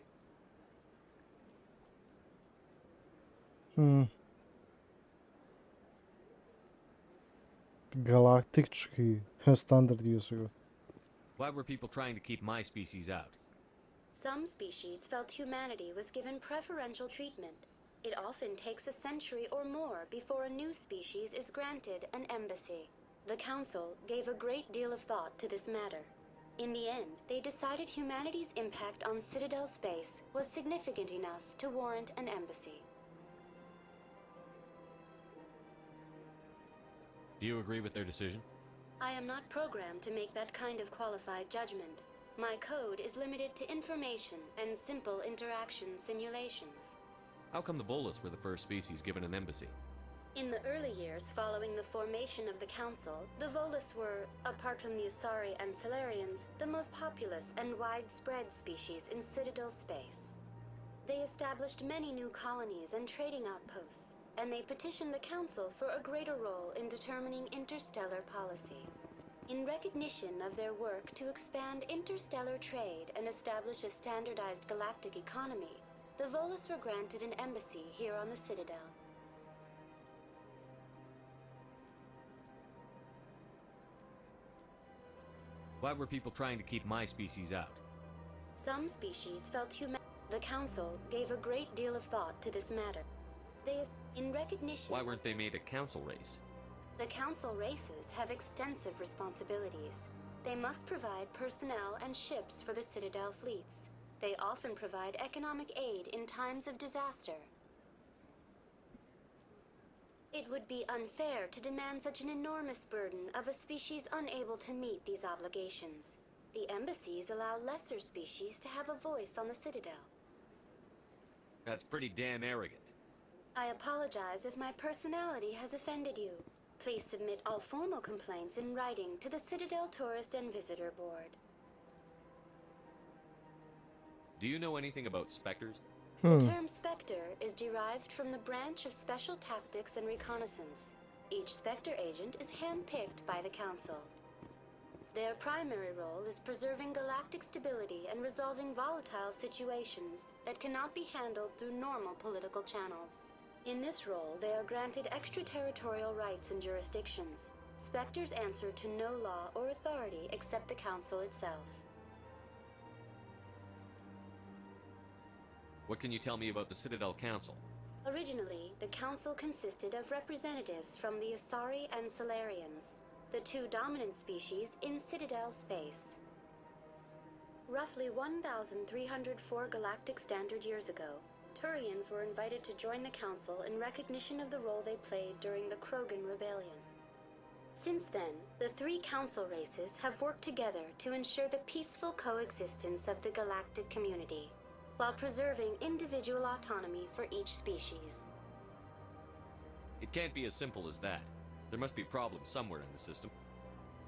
Galaktički standard usage. Why were people trying to keep my species out? Some species felt humanity was given preferential treatment. It often takes a century or more before a new species is granted an embassy. The Council gave a great deal of thought to this matter. In the end, they decided humanity's impact on Citadel space was significant enough to warrant an embassy. Do you agree with their decision? I am not programmed to make that kind of qualified judgment. My code is limited to information and simple interaction simulations. How come the Volus were the first species given an embassy? In the early years following the formation of the Council, the Volus were, apart from the Asari and Solarians, the most populous and widespread species in Citadel space. They established many new colonies and trading outposts, and they petitioned the Council for a greater role in determining interstellar policy. In recognition of their work to expand interstellar trade and establish a standardized galactic economy, the Volus were granted an embassy here on the Citadel. Why were people trying to keep my species out? Some species felt The Council gave a great deal of thought to this matter. In recognition... Why weren't they made a council race? The Council races have extensive responsibilities. They must provide personnel and ships for the Citadel fleets. They often provide economic aid in times of disaster. It would be unfair to demand such an enormous burden of a species unable to meet these obligations. The embassies allow lesser species to have a voice on the Citadel. That's pretty damn arrogant. I apologize if my personality has offended you. Please submit all formal complaints in writing to the Citadel Tourist and Visitor Board. Do you know anything about specters? The term Spectre is derived from the branch of Special Tactics and Reconnaissance. Each Spectre agent is handpicked by the Council. Their primary role is preserving galactic stability and resolving volatile situations that cannot be handled through normal political channels. In this role, they are granted extraterritorial rights and jurisdictions. Spectres answer to no law or authority except the Council itself. What can you tell me about the Citadel Council? Originally, the council consisted of representatives from the Asari and Solarians, the two dominant species in Citadel space. Roughly 1,304 galactic standard years ago, Turians were invited to join the council in recognition of the role they played during the Krogan Rebellion. Since then, the three council races have worked together to ensure the peaceful coexistence of the galactic community, while preserving individual autonomy for each species. It can't be as simple as that. There must be problems somewhere in the system.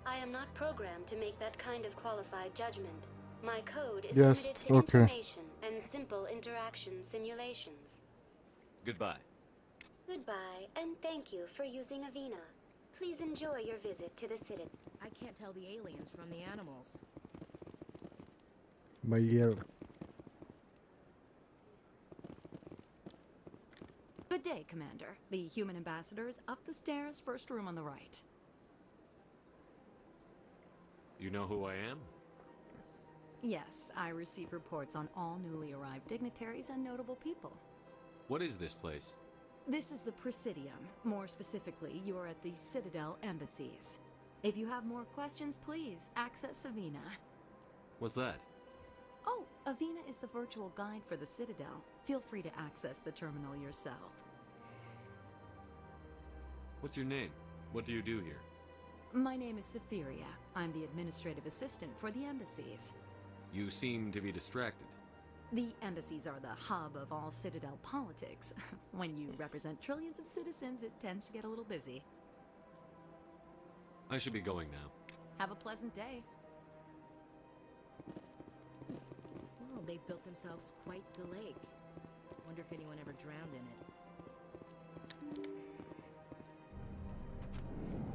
I am not programmed to make that kind of qualified judgment. My code is Yes, limited to okay. information and simple interaction simulations. Goodbye. Goodbye, and thank you for using Avina. Please enjoy your visit to the Citadel. I can't tell the aliens from the animals. Ma jel? Good day, Commander. The human ambassador is up the stairs, first room on the right. You know who I am? Yes, I receive reports on all newly arrived dignitaries and notable people. What is this place? This is the Presidium. More specifically, you're at the Citadel embassies. If you have more questions, please access Avina. What's that? Oh, Avina is the virtual guide for the Citadel. Feel free to access the terminal yourself. What's your name? What do you do here? My name is Safiria. I'm the administrative assistant for the embassies. You seem to be distracted. The embassies are the hub of all Citadel politics. When you represent trillions of citizens, it tends to get a little busy. I should be going now. Have a pleasant day. Well, they've built themselves quite the lake. Wonder if anyone ever drowned in it.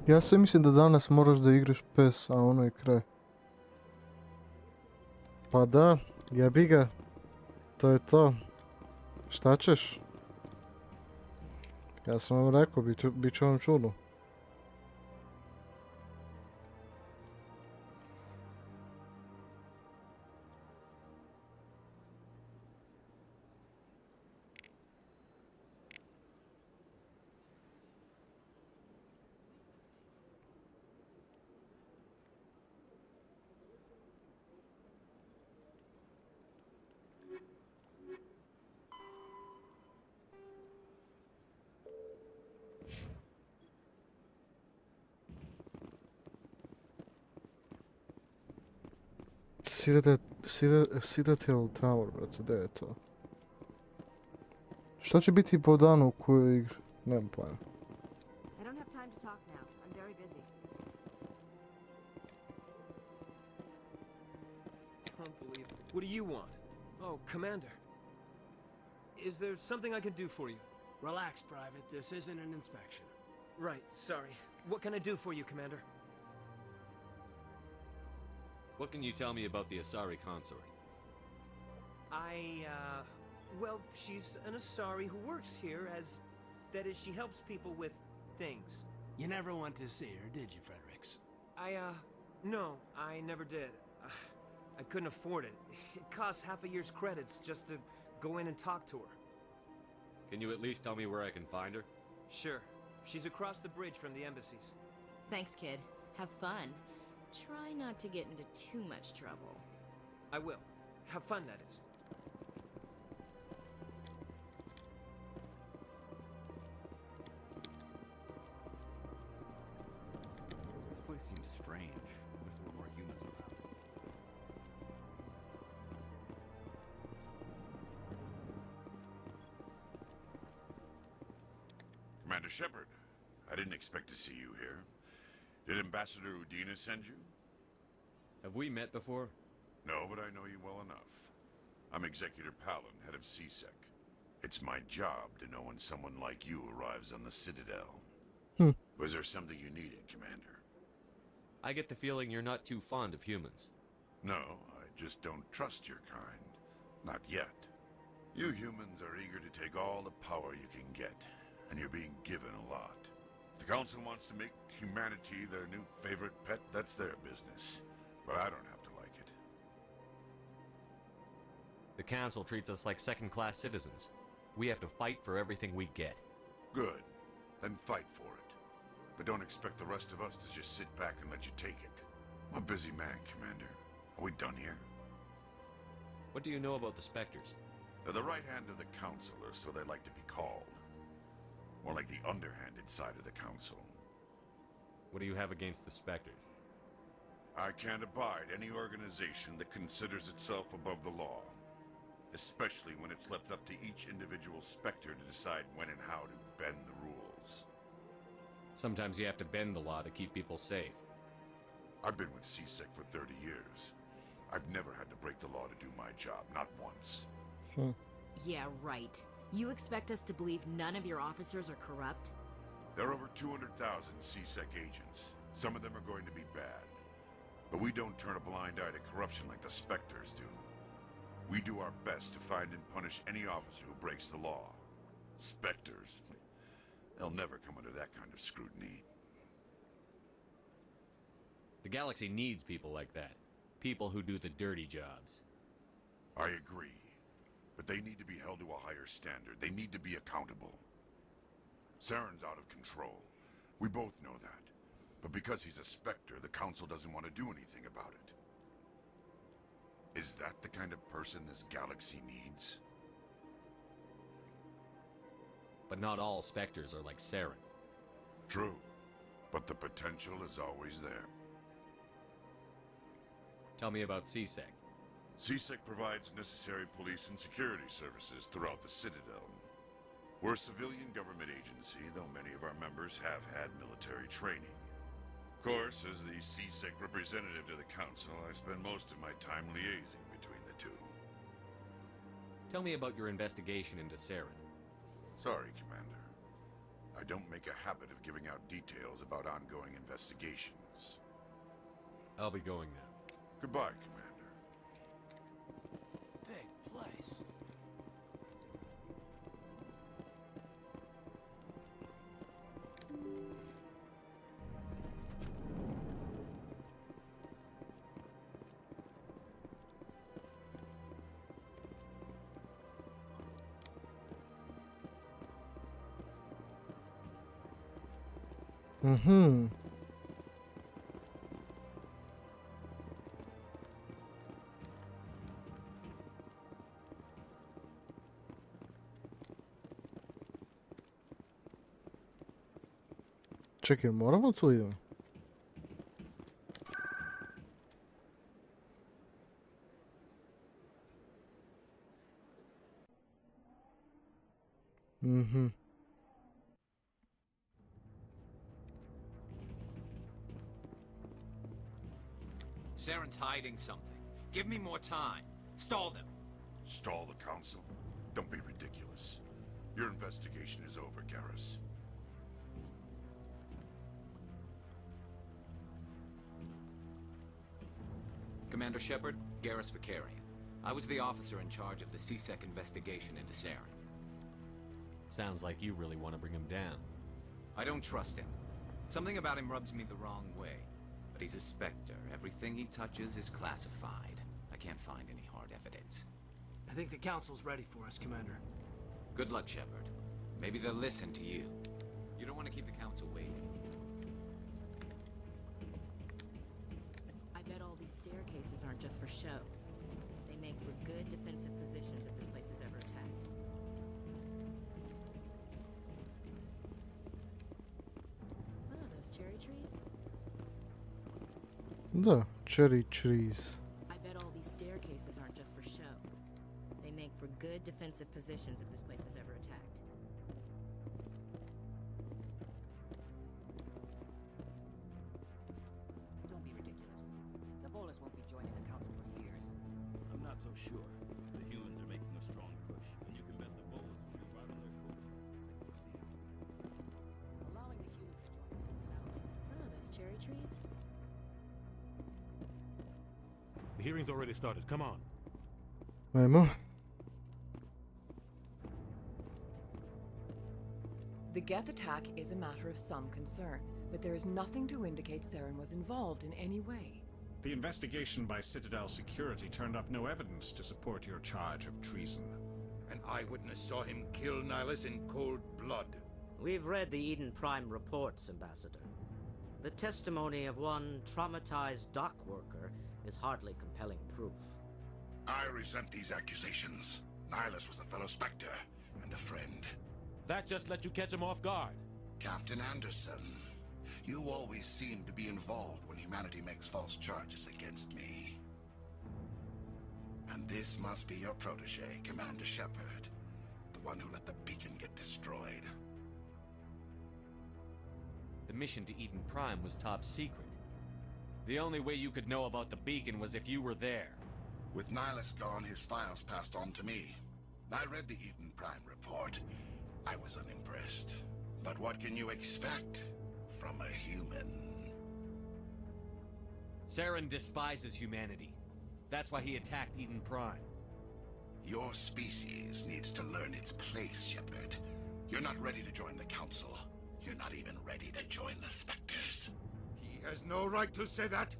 Ja se mislim da danas moraš da igraš PES, a ono je kraj. Pa da, jebi ga. To je to. Šta ćeš? Ja sam vam rekao, bit će vam čudno. Citadel Tower, brate, gdje je to? Šta će biti po danu u kojoj igri? Nemam pojma. I don't have time to talk now. I'm very busy. Can't believe it. What do you want? Oh, Commander. Is there something I can do for you? Relax, Private. This isn't an inspection. Right, sorry. What can I do for you, Commander? What can you tell me about the Asari consort? Well, she's an Asari who works here as... That is, she helps people with things. You never went to see her, did you, Fredericks? No, I never did. I couldn't afford it. It costs half a year's credits just to go in and talk to her. Can you at least tell me where I can find her? Sure. She's across the bridge from the embassies. Thanks, kid. Have fun. Try not to get into too much trouble. I will. Have fun, that is. This place seems strange. Wish there were more humans around. Commander Shepard, I didn't expect to see you here. Did Ambassador Udina send you? Have we met before? No, but I know you well enough. I'm Executor Palin, head of CSEC. It's my job to know when someone like you arrives on the Citadel. Was there something you needed, Commander? I get the feeling you're not too fond of humans. No, I just don't trust your kind. Not yet. You humans are eager to take all the power you can get, and you're being given a lot. If the Council wants to make humanity their new favorite pet, that's their business. But I don't have to like it. The Council treats us like second-class citizens. We have to fight for everything we get. Good. Then fight for it. But don't expect the rest of us to just sit back and let you take it. I'm a busy man, Commander. Are we done here? What do you know about the Spectres? They're the right hand of the Council, or so they like to be called. More like the underhanded side of the Council. What do you have against the Spectres? I can't abide any organization that considers itself above the law. Especially when it's left up to each individual Spectre to decide when and how to bend the rules. Sometimes you have to bend the law to keep people safe. I've been with CSEC for 30 years. I've never had to break the law to do my job, not once. Yeah, right. You expect us to believe none of your officers are corrupt? There are over 200,000 CSEC agents. Some of them are going to be bad. But we don't turn a blind eye to corruption like the Spectres do. We do our best to find and punish any officer who breaks the law. Spectres, they'll never come under that kind of scrutiny. The galaxy needs people like that. People who do the dirty jobs. I agree. But they need to be held to a higher standard. They need to be accountable. Saren's out of control. We both know that. But because he's a Spectre, the Council doesn't want to do anything about it. Is that the kind of person this galaxy needs? But not all Spectres are like Saren. True. But the potential is always there. Tell me about CSEC. CSEC provides necessary police and security services throughout the Citadel. We're a civilian government agency, though many of our members have had military training. Of course, as the CSEC representative to the Council, I spend most of my time liaising between the two. Tell me about your investigation into Saren. Sorry, Commander. I don't make a habit of giving out details about ongoing investigations. I'll be going now. Goodbye, Commander. Big place. Mhm. Čekaj, moramo tu idemo? Mhm. Saren's hiding something. Give me more time. Stall them. Stall the Council? Don't be ridiculous. Your investigation is over, Garrus. Commander Shepard, Garrus Vicarian. I was the officer in charge of the CSEC investigation into Saren. Sounds like you really want to bring him down. I don't trust him. Something about him rubs me the wrong way. But he's a Spectre. Everything he touches is classified. I can't find any hard evidence. I think the Council's ready for us, Commander. Good luck, Shepard. Maybe they'll listen to you. You don't want to keep the Council waiting. I bet all these staircases aren't just for show. They make for good defensive positions if this place is ever attacked. Oh, those cherry trees? Da, cherry trees. I bet all these staircases aren't just for show. They make for good defensive positions if this place is ever attacked. Don't be ridiculous. The Volus won't be joining the Council for years. I'm not so sure. The humans are making a strong push, and you can bet the Volus will be riding their coattails if they succeed. Allowing the humans to join us sounds. Oh, those cherry trees? The hearing's already started. Come on. Ajmo. The Geth attack is a matter of some concern, but there is nothing to indicate Saren was involved in any way. The investigation by Citadel Security turned up no evidence to support your charge of treason. An eyewitness saw him kill Nihilus in cold blood. We've read the Eden Prime reports, Ambassador. The testimony of one traumatized dock worker is hardly compelling proof. I resent these accusations. Nihilus was a fellow Spectre and a friend. That just let you catch him off guard. Captain Anderson, you always seem to be involved when humanity makes false charges against me. And this must be your protege, Commander Shepard, the one who let the beacon get destroyed. The mission to Eden Prime was top secret. The only way you could know about the beacon was if you were there. With Nihilus gone, his files passed on to me. I read the Eden Prime report. I was unimpressed. But what can you expect from a human? Saren despises humanity. That's why he attacked Eden Prime. Your species needs to learn its place, Shepard. You're not ready to join the Council. You're not even ready to join the Spectres. He has no right to say that.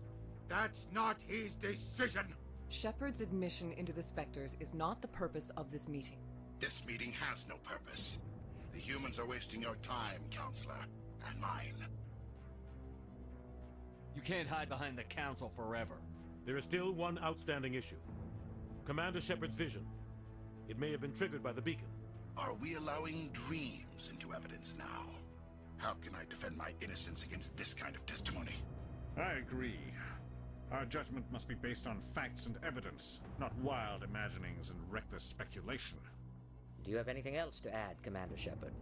That's not his decision. Shepard's admission into the Spectres is not the purpose of this meeting. This meeting has no purpose. The humans are wasting your time, Counselor, and mine. You can't hide behind the Council forever. There is still one outstanding issue. Commander Shepard's vision. It may have been triggered by the beacon. Are we allowing dreams into evidence now? How can I defend my innocence against this kind of testimony? I agree. Our judgment must be based on facts and evidence, not wild imaginings and reckless speculation. Do you have anything else to add, Commander Shepard?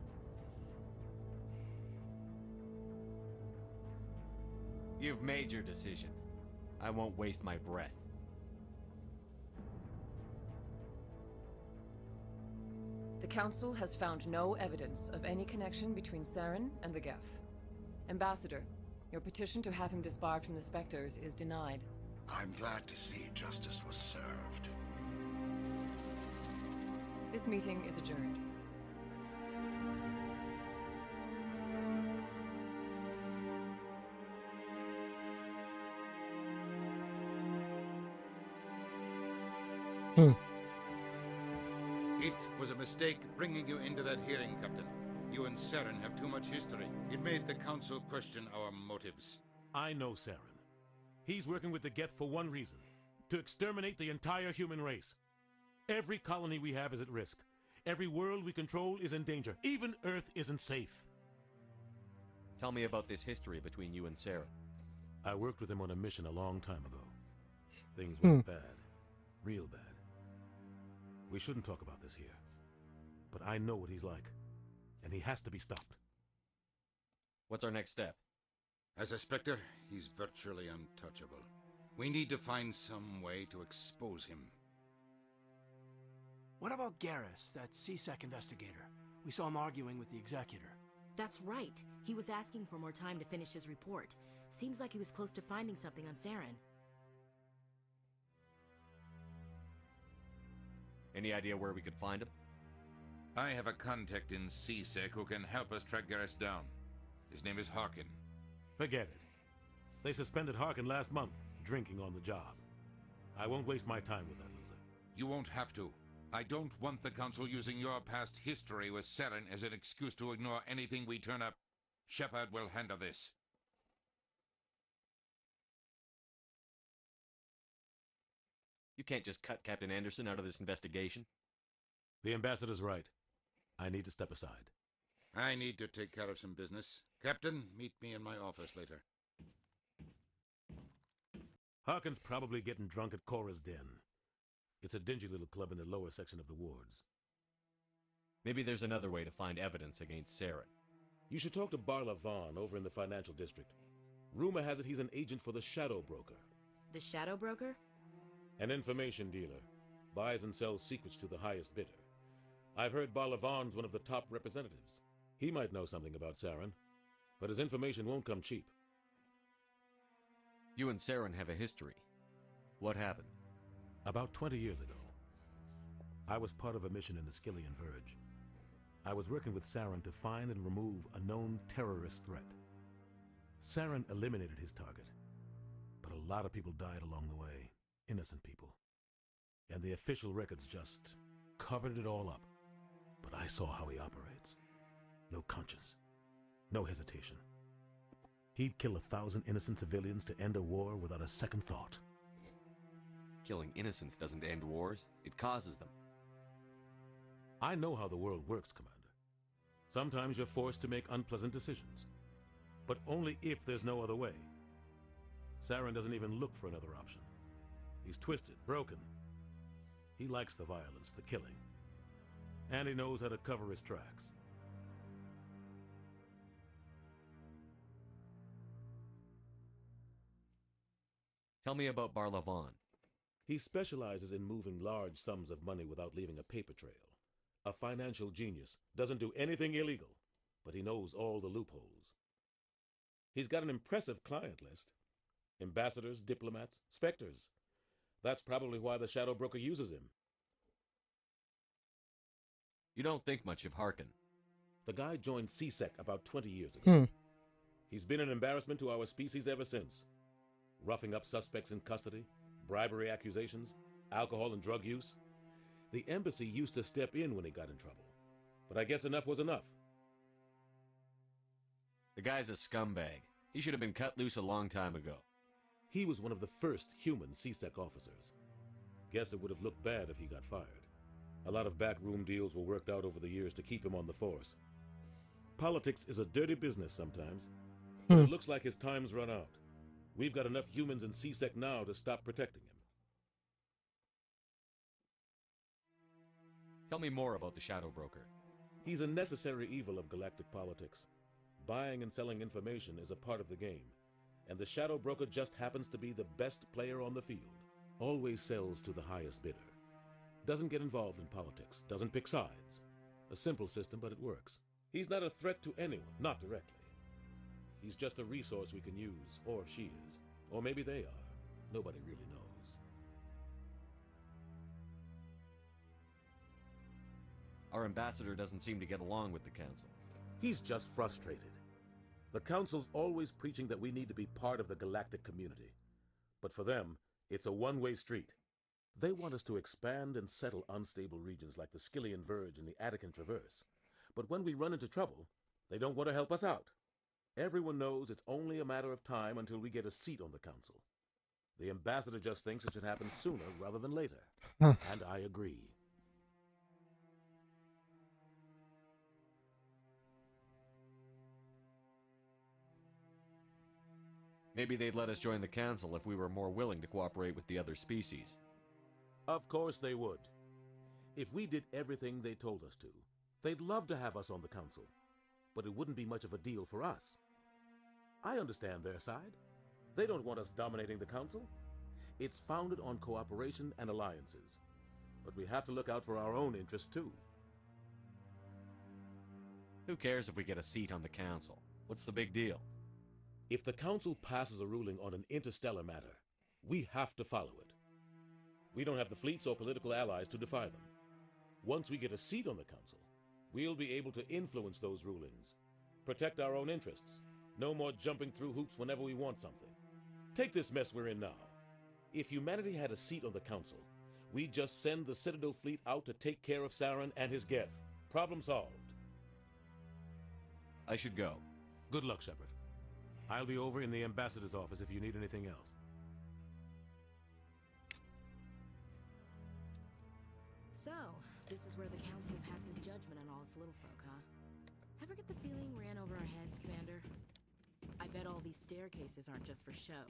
You've made your decision. I won't waste my breath. The Council has found no evidence of any connection between Saren and the Geth. Ambassador, your petition to have him disbarred from the Spectres is denied. I'm glad to see justice was served. This meeting is adjourned. It was a mistake bringing you into that hearing, Captain. You and Saren have too much history. It made the Council question our motives. I know Saren. He's working with the Geth for one reason. To exterminate the entire human race. Every colony we have is at risk. Every world we control is in danger. Even Earth isn't safe. Tell me about this history between you and Saren. I worked with him on a mission a long time ago. Things went bad. Real bad. We shouldn't talk about this here. But I know what he's like. And he has to be stopped. What's our next step? As a Spectre, he's virtually untouchable. We need to find some way to expose him. What about Garrus, that CSEC investigator? We saw him arguing with the Executor. That's right. He was asking for more time to finish his report. Seems like he was close to finding something on Saren. Any idea where we could find him? I have a contact in CSEC who can help us track Garrus down. His name is Harkin. Forget it. They suspended Harkin last month, drinking on the job. I won't waste my time with that loser. You won't have to. I don't want the Council using your past history with Saren as an excuse to ignore anything we turn up. Shepard will handle this. You can't just cut Captain Anderson out of this investigation. The Ambassador's right. I need to step aside. I need to take care of some business. Captain, meet me in my office later. Harkin's probably getting drunk at Cora's Den. It's a dingy little club in the lower section of the wards. Maybe there's another way to find evidence against Saren. You should talk to Barla Vaughn over in the financial district. Rumor has it he's an agent for the Shadow Broker. The Shadow Broker? An information dealer. Buys and sells secrets to the highest bidder. I've heard Barla Vaughn's one of the top representatives. He might know something about Saren, but his information won't come cheap. You and Saren have a history. What happened? About 20 years ago, I was part of a mission in the Skillian Verge. I was working with Saren to find and remove a known terrorist threat. Saren eliminated his target, but a A lot of people died along the way. Innocent people. And the official records just covered it all up. But I saw how he operates. No conscience. No hesitation. He'd kill 1,000 innocent civilians to end a war without a second thought. Killing innocents doesn't end wars, it causes them. I know how the world works, Commander. Sometimes you're forced to make unpleasant decisions. But only if there's no other way. Saren doesn't even look for another option. He's twisted, broken. He likes the violence, the killing. And he knows how to cover his tracks. Tell me about Barlavon. He specializes in moving large sums of money without leaving a paper trail. A financial genius, doesn't do anything illegal, but he knows all the loopholes. He's got an impressive client list. Ambassadors, diplomats, specters. That's probably why the Shadow Broker uses him. You don't think much of Harkin. The guy joined CSEC about 20 years ago. He's been an embarrassment to our species ever since. Roughing up suspects in custody, bribery accusations, alcohol and drug use. The embassy used to step in when he got in trouble. But I guess enough was enough. The guy's a scumbag. He should have been cut loose a long time ago. He was one of the first human CSEC officers. Guess it would have looked bad if he got fired. A lot of backroom deals were worked out over the years to keep him on the force. Politics is a dirty business sometimes. But it looks like his time's run out. We've got enough humans in CSEC now to stop protecting him. Tell me more about the Shadow Broker. He's a necessary evil of galactic politics. Buying and selling information is a part of the game, and the Shadow Broker just happens to be the best player on the field. Always sells to the highest bidder. Doesn't get involved in politics, doesn't pick sides. A simple system, but it works. He's not a threat to anyone, not directly. He's just a resource we can use, or she is. Or maybe they are. Nobody really knows. Our ambassador doesn't seem to get along with the Council. He's just frustrated. The Council's always preaching that we need to be part of the galactic community. But for them, it's a one-way street. They want us to expand and settle unstable regions like the Skillian Verge and the Attican Traverse. But when we run into trouble, they don't want to help us out. Everyone knows it's only a matter of time until we get a seat on the Council. The ambassador just thinks it should happen sooner rather than later. And I agree. Maybe they'd let us join the Council if we were more willing to cooperate with the other species. Of course they would. If we did everything they told us to, they'd love to have us on the Council. But it wouldn't be much of a deal for us. I understand their side. They don't want us dominating the Council. It's founded on cooperation and alliances. But we have to look out for our own interests too. Who cares if we get a seat on the Council? What's the big deal? If the Council passes a ruling on an interstellar matter, we have to follow it. We don't have the fleets or political allies to defy them. Once we get a seat on the Council, we'll be able to influence those rulings, protect our own interests. No more jumping through hoops whenever we want something. Take this mess we're in now. If humanity had a seat on the Council, we'd just send the Citadel fleet out to take care of Saren and his Geth. Problem solved. I should go. Good luck, Shepard. I'll be over in the ambassador's office if you need anything else. So, this is where the Council passes judgment on all us little folk, huh? Ever get the feeling ran over our heads, Commander? I bet all these staircases aren't just for show.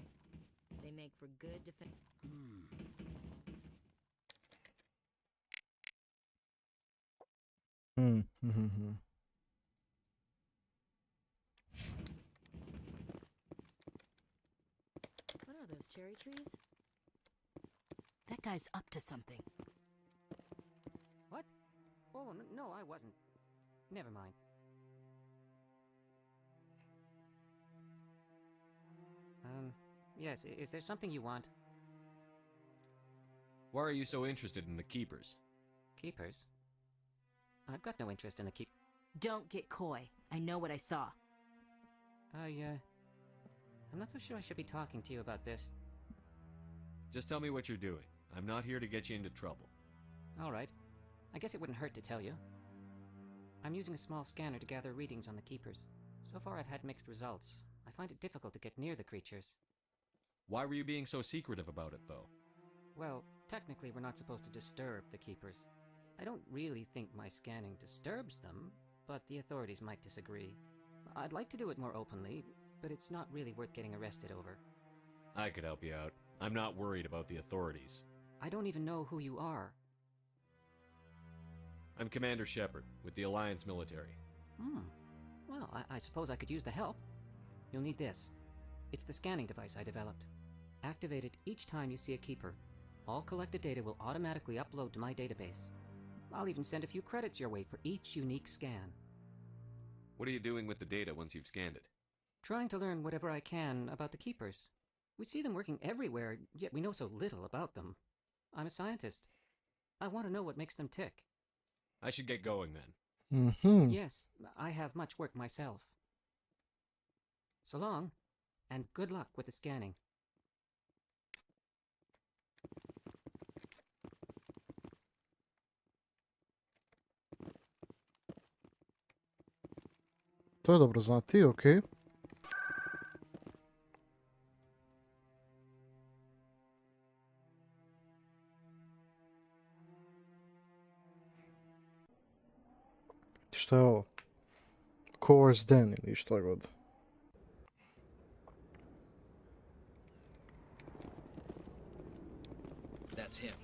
They make for good defense. What are those, cherry trees? That guy's up to something. What? Oh, no, I wasn't. Never mind. Yes, is there something you want? Why are you so interested in the Keepers? Keepers? I've got no interest in the keep... Don't get coy. I know what I saw. I'm not so sure I should be talking to you about this. Just tell me what you're doing. I'm not here to get you into trouble. Alright. I guess it wouldn't hurt to tell you. I'm using a small scanner to gather readings on the Keepers. So far I've had mixed results. I find it difficult to get near the creatures. Why were you being so secretive about it, though? Well, technically we're not supposed to disturb the Keepers. I don't really think my scanning disturbs them, but the authorities might disagree. I'd like to do it more openly, but it's not really worth getting arrested over. I could help you out. I'm not worried about the authorities. I don't even know who you are. I'm Commander Shepard, with the Alliance military. Well, I suppose I could use the help. You'll need this. It's the scanning device I developed. Activate it each time you see a Keeper. All collected data will automatically upload to my database. I'll even send a few credits your way for each unique scan. What are you doing with the data once you've scanned it? Trying to learn whatever I can about the Keepers. We see them working everywhere, yet we know so little about them. I'm a scientist. I want to know what makes them tick. I should get going then. Yes, I have much work myself. So long, and good luck with the scanning. To je dobro znati, okej. Šta je ovo? Course Den ili šta god. That's him.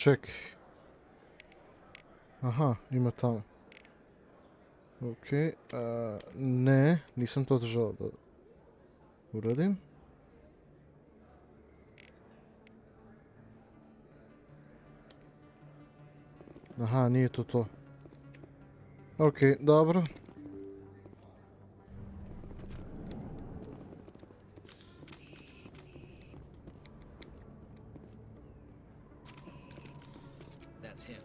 Ček. Aha, ima tamo. Okej, ne, nisam to želeo da uradim. Aha, nije to to. Okej, dobro. That's him.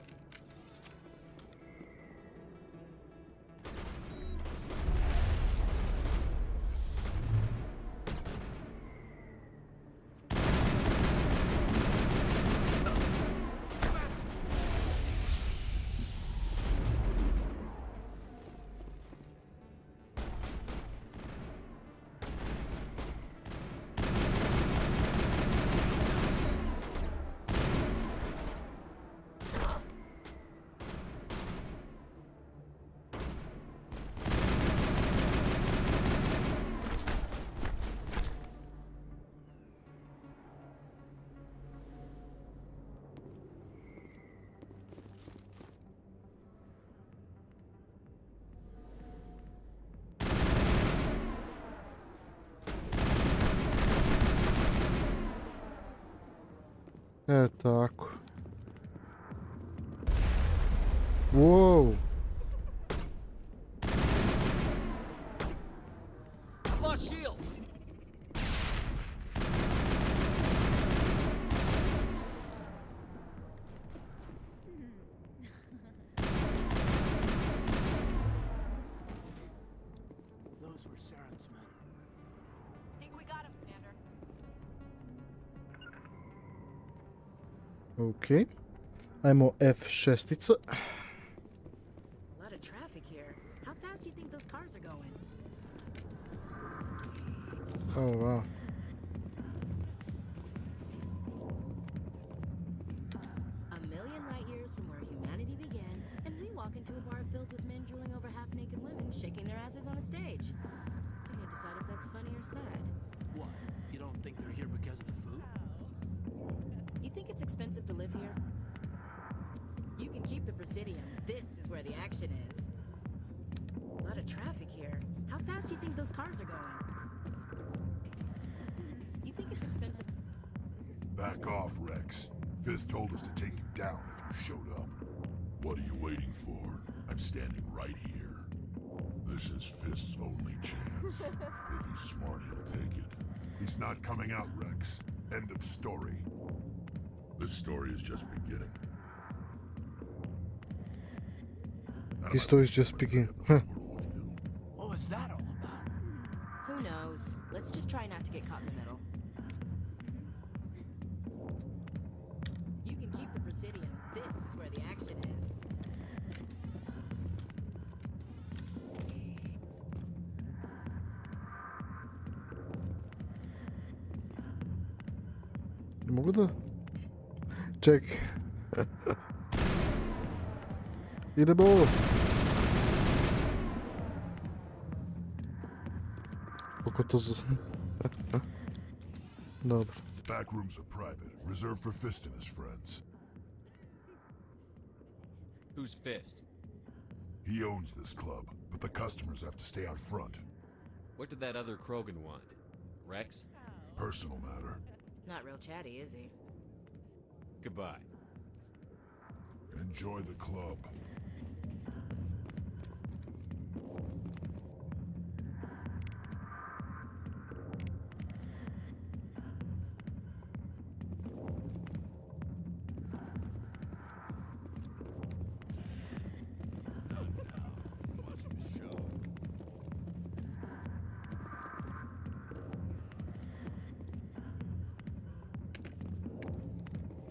Tako. Wow. I've lost shields. Those were Saren's men. Think we got him, Commander. Ok. Ajmo F6. A lot of traffic here. How fast do you think those cars are going? Oh, wow. A million light years from where humanity began, and we walk into a bar filled with men drooling over half-naked women shaking their asses on a stage. I can't decide if that's funny or sad. What? You don't think they're here because of the food? You think it's expensive to live here? You can keep the Presidium. This is where the action is. A lot of traffic here. How fast do you think those cars are going? You think it's expensive? Back off, Rex. Fist told us to take you down if you showed up. What are you waiting for? I'm standing right here. This is Fist's only chance. If he's smart, he'll take it. He's not coming out, Rex. End of story. This story is just beginning. This story is just beginning. Huh. What was that all about? Who knows? Let's just try not to get caught in the middle. You can keep the Presidium. This is where the action is. Не мога да... Чек. Идемо! Колкото за... Добре. Back rooms are private, reserved for Fist and his friends. Who's Fist? He owns this club, but the customers have to stay out front. What did that other Krogan want? Rex? Personal matter. Not real chatty, is he? Goodbye. Enjoy the club.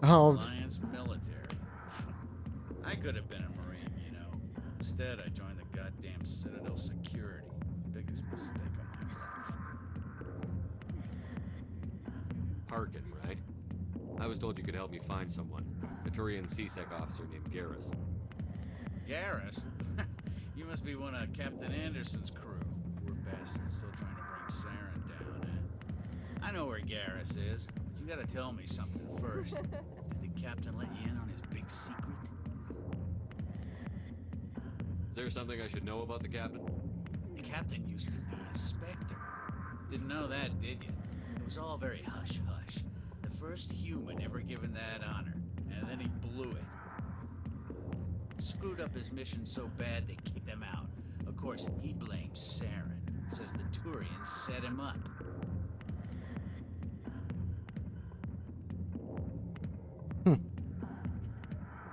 Alliance military. I could have been a Marine, you know. Instead, I joined the goddamn Citadel security. Biggest mistake of my life. Harkin, right? I was told you could help me find someone. A Turian CSEC officer named Garrus. Garrus? You must be one of Captain Anderson's crew. Poor bastard, still trying to bring Saren down, eh? I know where Garrus is, but you gotta tell me something first. Did the captain let you in on his big secret? Is there something I should know about the captain? The captain used to be a Spectre. Didn't know that, did you? It was all very hush-hush. The first human ever given that honor, and then he blew it. Screwed up his mission so bad they kicked him out. Of course, he blames Saren. Says the Turians set him up.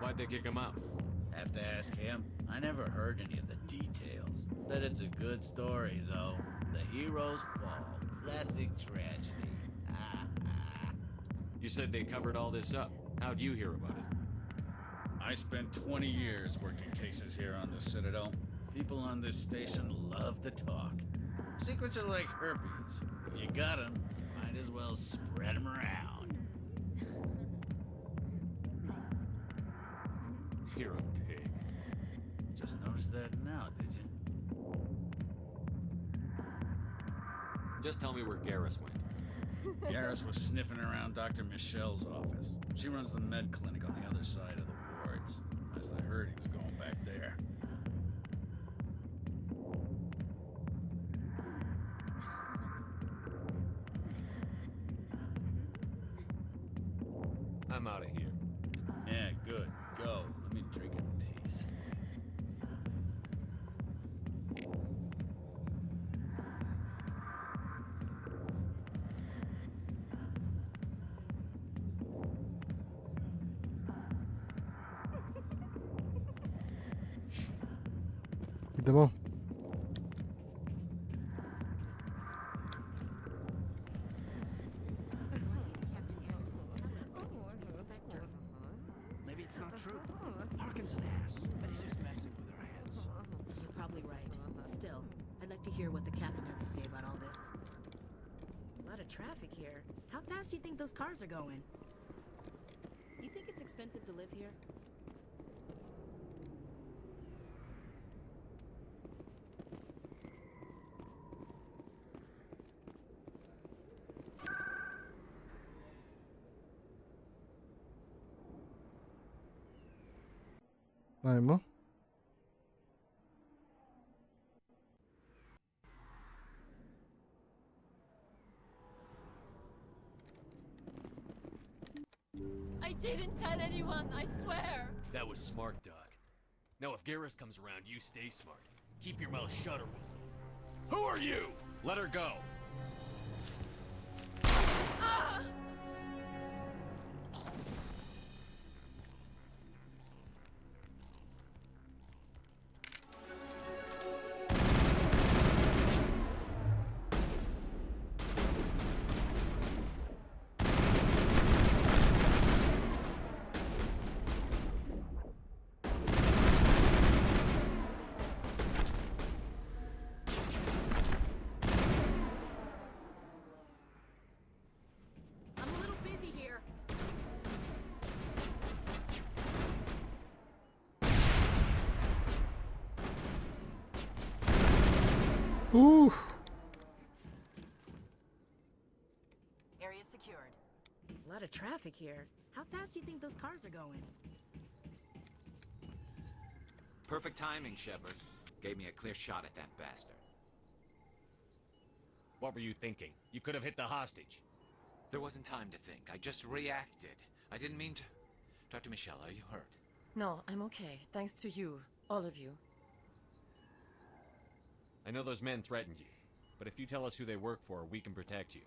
Why'd they kick him out? Have to ask him. I never heard any of the details. Bet it's a good story, though. The heroes fall. Classic tragedy. You said they covered all this up. How'd you hear about it? I spent 20 years working cases here on the Citadel. People on this station love to talk. Secrets are like herpes. If you got them, you might as well spread them around. You're a pig. Just noticed that now, did you? Just tell me where Garrus went. Garrus was sniffing around Dr. Michelle's office. She runs the med clinic on the other side of the wards. Last I heard, he was going back there. I'm out of here. Yeah, good. Go. Let me drink in peace. Idemo. like to hear what the captain has to say about all this. A lot of traffic here. How fast do you think those cars are going? You think it's expensive to live here? Ajmo. I didn't tell anyone, I swear. That was smart, Doc. Now if Garrus comes around, you stay smart. Keep your mouth shut or we'll... Who are you? Let her go. Ah! I'm a little busy here. Oof. Area secured. A lot of traffic here. How fast do you think those cars are going? Perfect timing, Shepard. Gave me a clear shot at that bastard. What were you thinking? You could have hit the hostage. There wasn't time to think. I just reacted. I didn't mean to... Dr. Michelle, are you hurt? No, I'm okay. Thanks to you. All of you. I know those men threatened you, but if you tell us who they work for, we can protect you.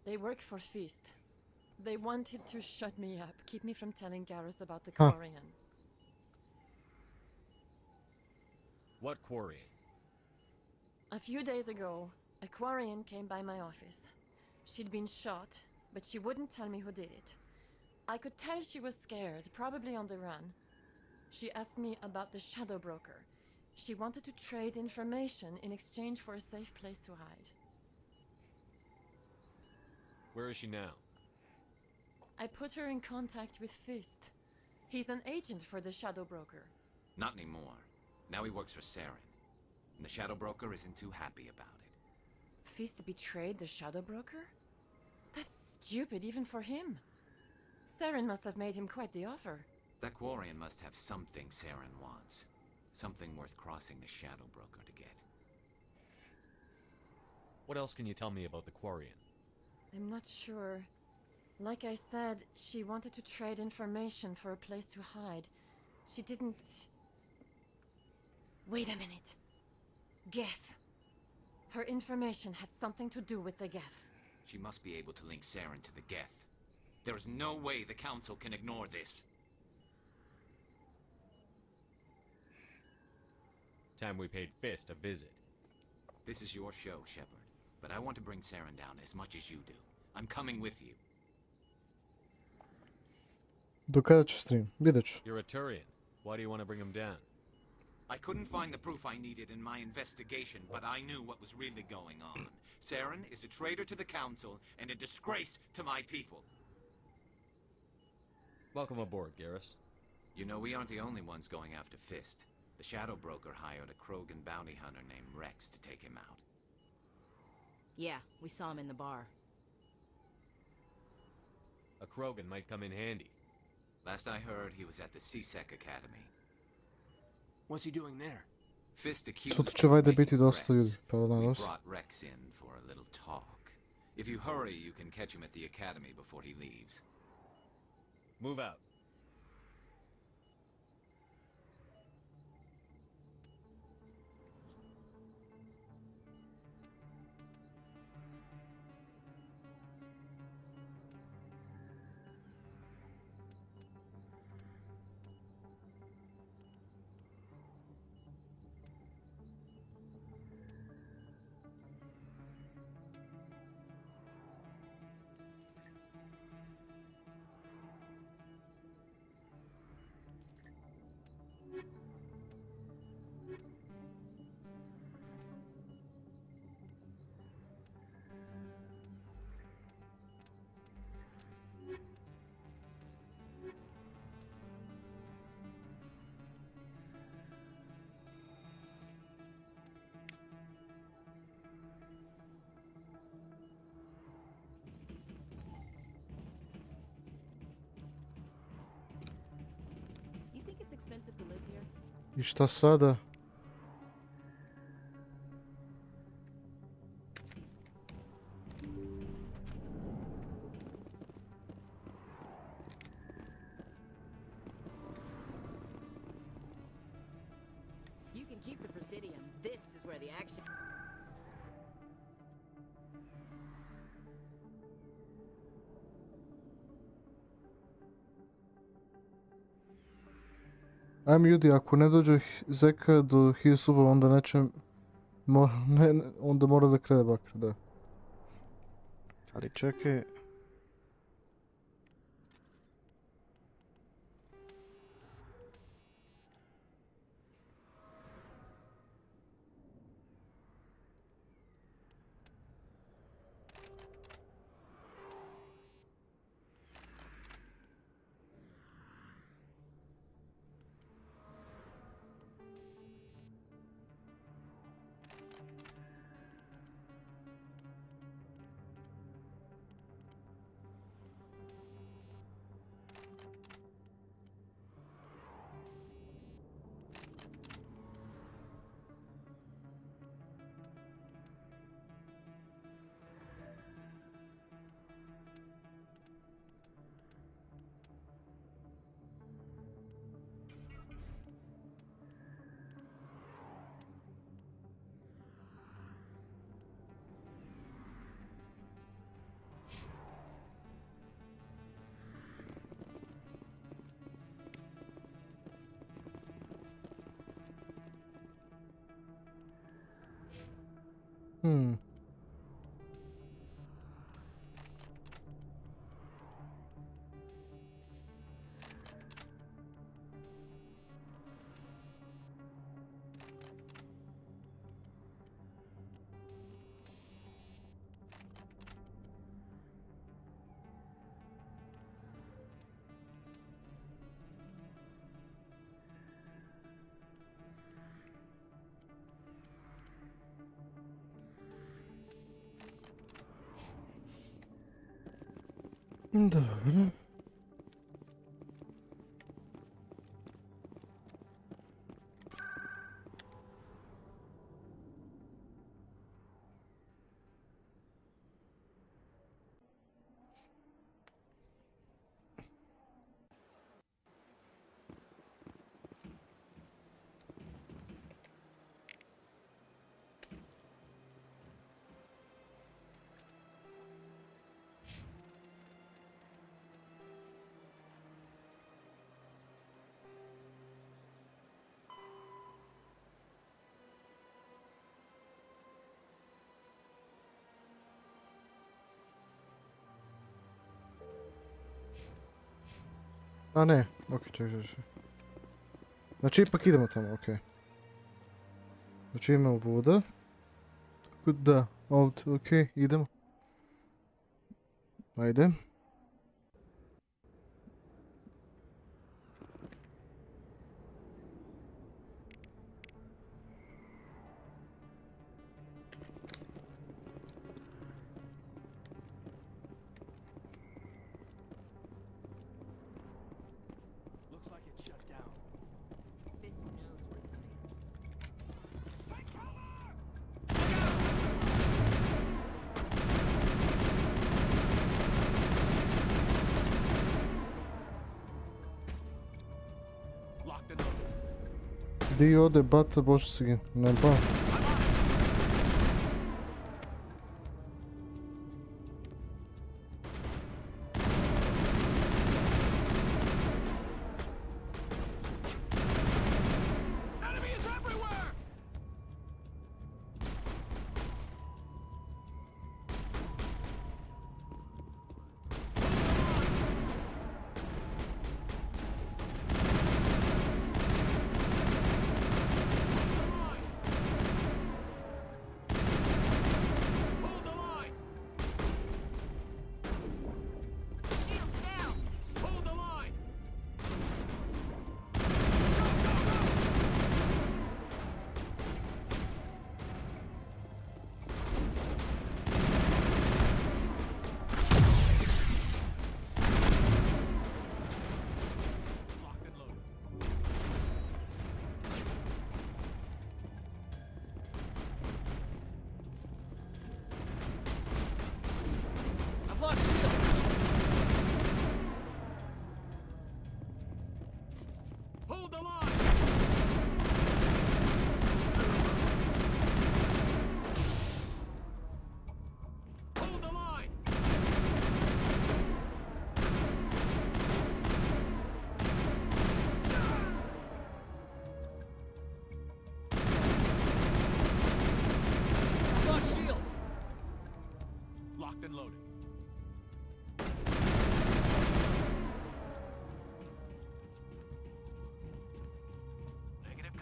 They work for Feast. They wanted to shut me up, keep me from telling Garrus about the Huh. Quarian. What quarry? A few days ago, a Quarian came by my office. She'd been shot, but she wouldn't tell me who did it. I could tell she was scared, probably on the run. She asked me about the Shadow Broker. She wanted to trade information in exchange for a safe place to hide. Where is she now? I put her in contact with Fist. He's an agent for the Shadow Broker. Not anymore. Now he works for Saren. And the Shadow Broker isn't too happy about it. Fist betrayed the Shadow Broker? That's stupid even for him. Saren must have made him quite the offer. That Quarian must have something Saren wants. Something worth crossing the Shadow Broker to get. What else can you tell me about the Quarian? I'm not sure. Like I said, she wanted to trade information for a place to hide. She didn't... Wait a minute. Geth. Her information had something to do with the Geth. She must be able to link Saren to the Geth. There's no way the Council can ignore this. Time we paid Fist a visit. This is your show, Shepard. But I want to bring Saren down as much as you do. I'm coming with you. Do kada ću stream? Vidjet ću. You're a Turian. Why do you want to bring him down? I couldn't find the proof I needed in my investigation, but I knew what was really going on. Saren is a traitor to the Council and a disgrace to my people. Welcome aboard, Garrus. You know, we aren't the only ones going after Fist. The Shadow Broker hired a Krogan bounty hunter named Rex to take him out. Yeah, we saw him in the bar. A Krogan might come in handy. Last I heard, he was at the CSEC Academy. What's he doing there? Fist accused Sutra će valjda biti dosta ljudi, pa We nadam se. brought Rex in for a little talk. If you hurry, you can catch him at the Academy before he leaves. Move out. I šta sada? You can keep the Presidium. This is where the action... Ajme ljudi, ako ne dođe Zeka do 1000 subova, onda neće... onda mora da krene bakra, da. Ali čekaj... Dobro. A ne, okej, čekaj. Znači ipak idemo tamo, okej. Znači imamo voda. Da, ovdje, okej, idemo. Ajde. Di ode bata bože se gi, ne ba.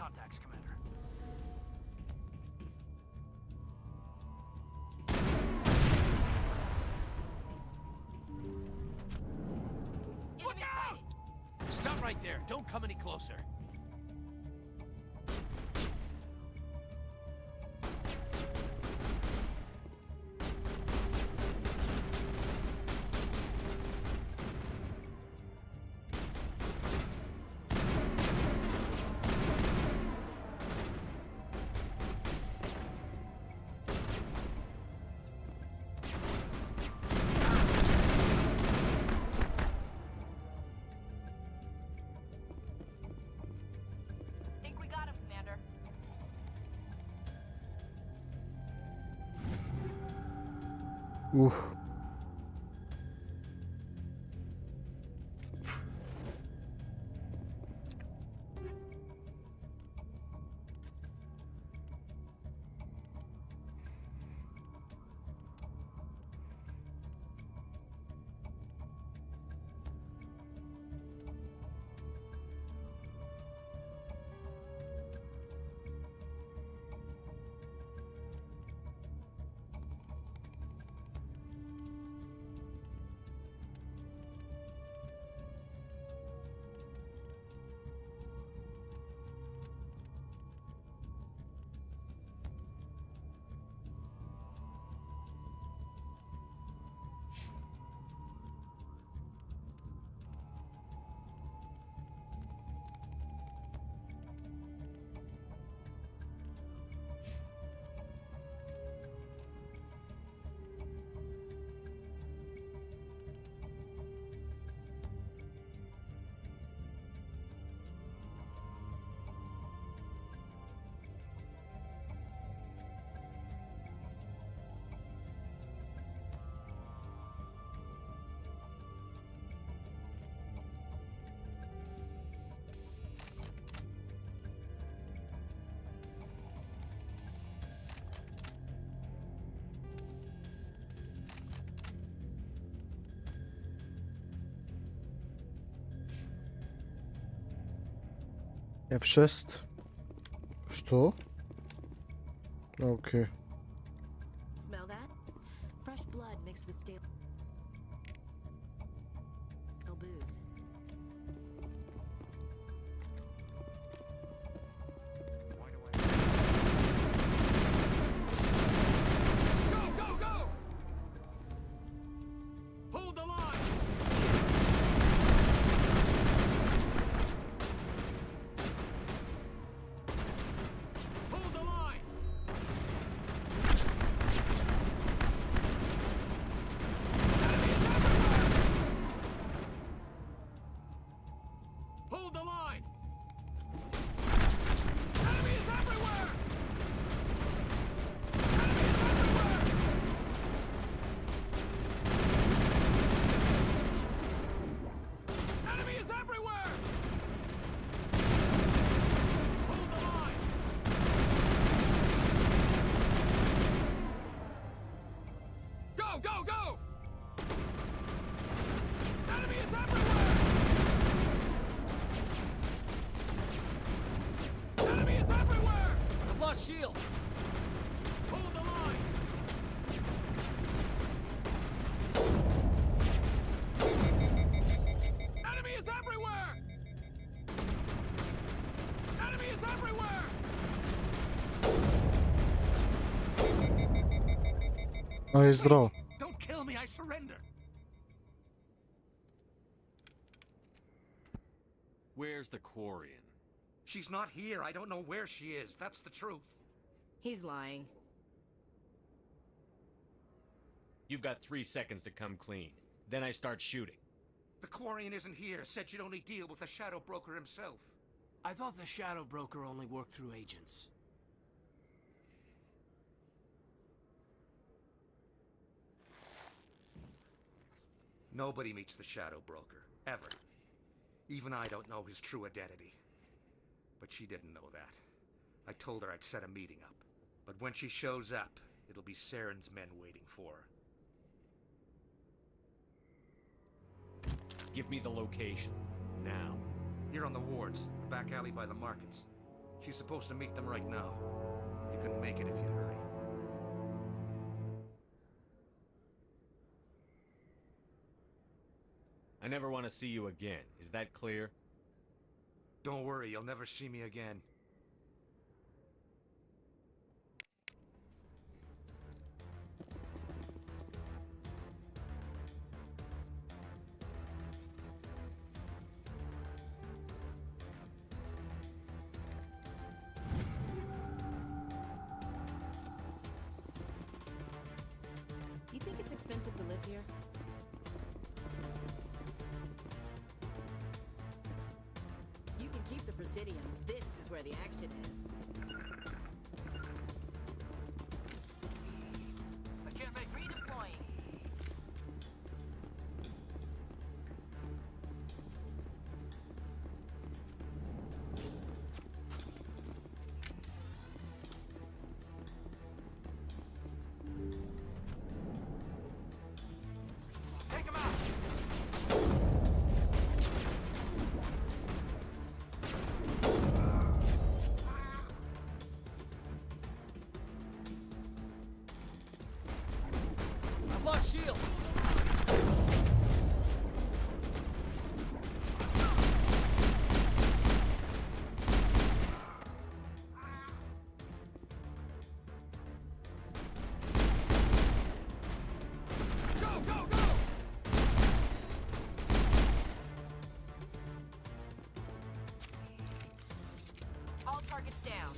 contacts, Commander. Look out! Stop right there. Don't come any closer. Think we got him, Commander. Oof. F6. Što? Okay. Smell that? Fresh blood mixed with stale booze. Go, go, go! Hold the line! Hold the line! Hold the line! Enemy is everywhere! Enemy is everywhere! Enemy is everywhere! Hold the line! Go, go, go! Enemy is everywhere! Enemy is everywhere! I've lost shields! Hold the line! Enemy is everywhere! Enemy is everywhere! A je zdrav. Don't kill me, I surrender! Where's the Quarian? She's not here. I don't know where she is. That's the truth. He's lying. You've got 3 seconds to come clean. Then I start shooting. The Quarian isn't here. Said she'd only deal with the Shadow Broker himself. I thought the Shadow Broker only worked through agents. Nobody meets the Shadow Broker. Ever. Even I don't know his true identity. But she didn't know that. I told her I'd set a meeting up. But when she shows up, it'll be Saren's men waiting for her. Give me the location. Now. Here on the wards, the back alley by the markets. She's supposed to meet them right now. You can make it if you hurry. I never want to see you again. Is that clear? Don't worry, you'll never see me again. You think it's expensive to live here? You can keep the Presidium. This is where the action is. I can't make redeploying. Take him out! I've lost shields! Go, go, go! All targets down.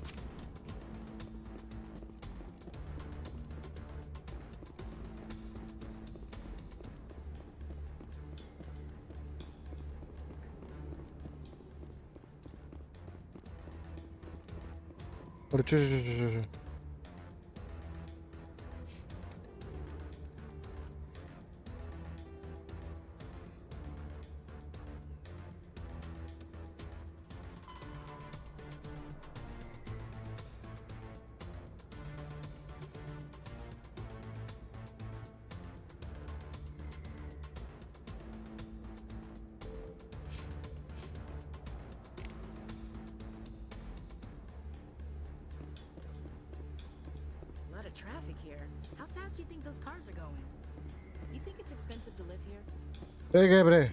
A lot of traffic here. How fast do you think those cars are going? You think it's expensive to live here? Pegue, bre.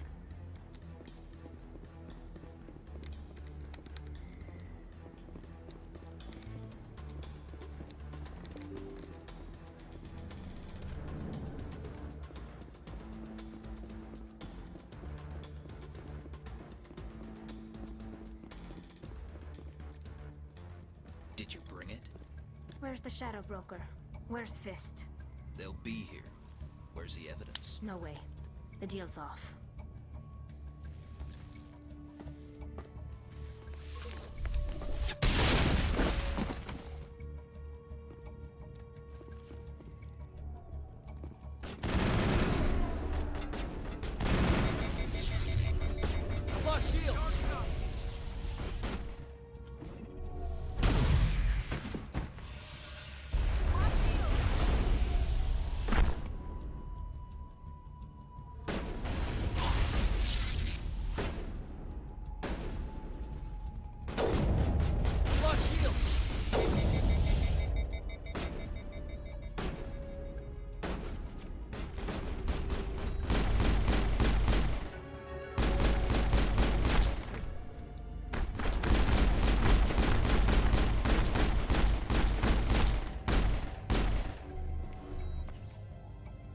Did you bring it? Where's the Shadow Broker? Where's Fist? They'll be here. Where's the evidence? No way. The deal's off. I've lost shields!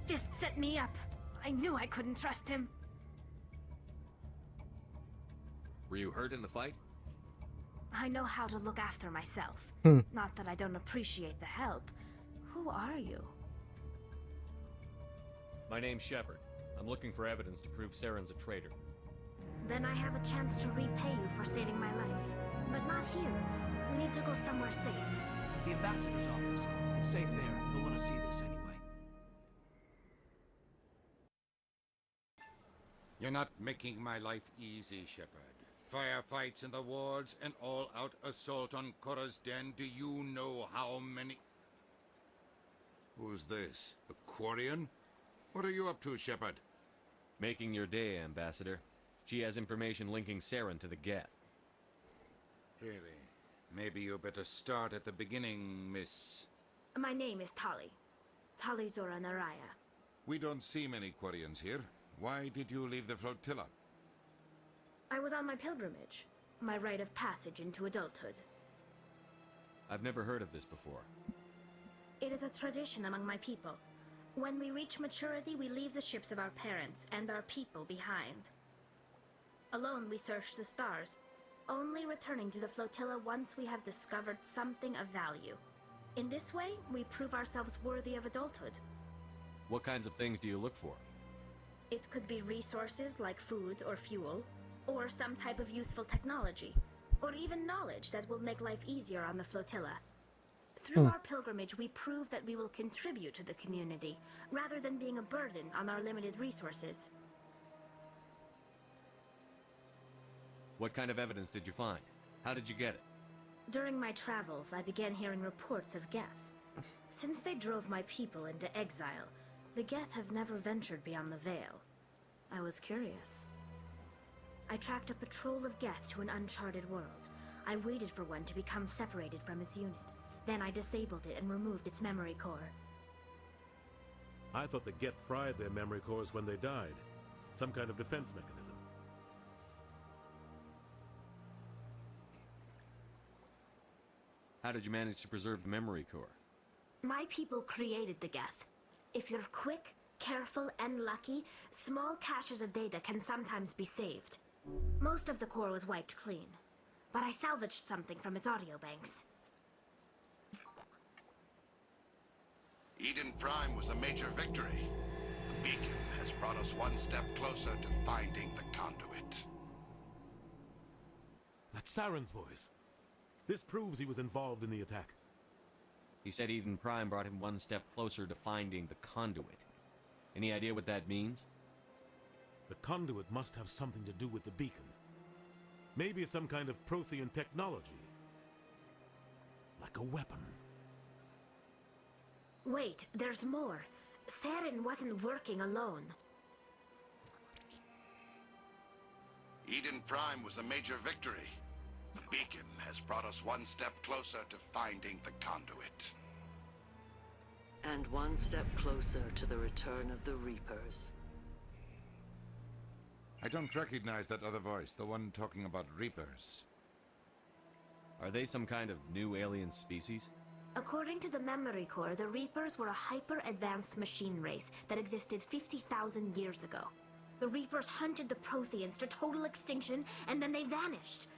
Fist set me up. I knew I couldn't trust him. Were you hurt in the fight? I know how to look after myself. Hmm. Not that I don't appreciate the help. Who are you? My name's Shepard. I'm looking for evidence to prove Saren's a traitor. Then I have a chance to repay you for saving my life. But not here. We need to go somewhere safe. The ambassador's office. It's safe there. He'll want to see this anyway. You're not making my life easy, Shepard. Firefights in the wards, an all-out assault on Korra's den. Do you know how many... Who's this? A Quarian? What are you up to, Shepard? Making your day, Ambassador. She has information linking Saren to the Geth. Really? Maybe you better start at the beginning, Miss. My name is Tali. Tali Zora Naraya. We don't see many Quarians here. Why did you leave the flotilla? I was on my pilgrimage. My rite of passage into adulthood. I've never heard of this before. It is a tradition among my people. When we reach maturity, we leave the ships of our parents and our people behind. Alone, we search the stars, only returning to the flotilla once we have discovered something of value. In this way, we prove ourselves worthy of adulthood. What kinds of things do you look for? It could be resources like food or fuel, or some type of useful technology, or even knowledge that will make life easier on the flotilla. Through our pilgrimage, we prove that we will contribute to the community, rather than being a burden on our limited resources. What kind of evidence did you find? How did you get it? During my travels, I began hearing reports of Geth. Since they drove my people into exile, the Geth have never ventured beyond the Veil. I was curious. I tracked a patrol of Geth to an uncharted world. I waited for one to become separated from its unit. Then I disabled it and removed its memory core. I thought the Geth fried their memory cores when they died. Some kind of defense mechanism. How did you manage to preserve the memory core? My people created the Geth. If you're quick, careful, and lucky, small caches of data can sometimes be saved. Most of the core was wiped clean, but I salvaged something from its audio banks. Eden Prime was a major victory. The beacon has brought us one step closer to finding the conduit. That's Saren's voice. This proves he was involved in the attack. He said Eden Prime brought him one step closer to finding the conduit. Any idea what that means? The conduit must have something to do with the beacon. Maybe it's some kind of Prothean technology. Like a weapon. Wait, there's more. Saren wasn't working alone. Eden Prime was a major victory. The beacon has brought us one step closer to finding the conduit. And one step closer to the return of the Reapers. I don't recognize that other voice, the one talking about Reapers. Are they some kind of new alien species? According to the memory core, the Reapers were a hyper-advanced machine race that existed 50,000 years ago. The Reapers hunted the Protheans to total extinction, and then they vanished.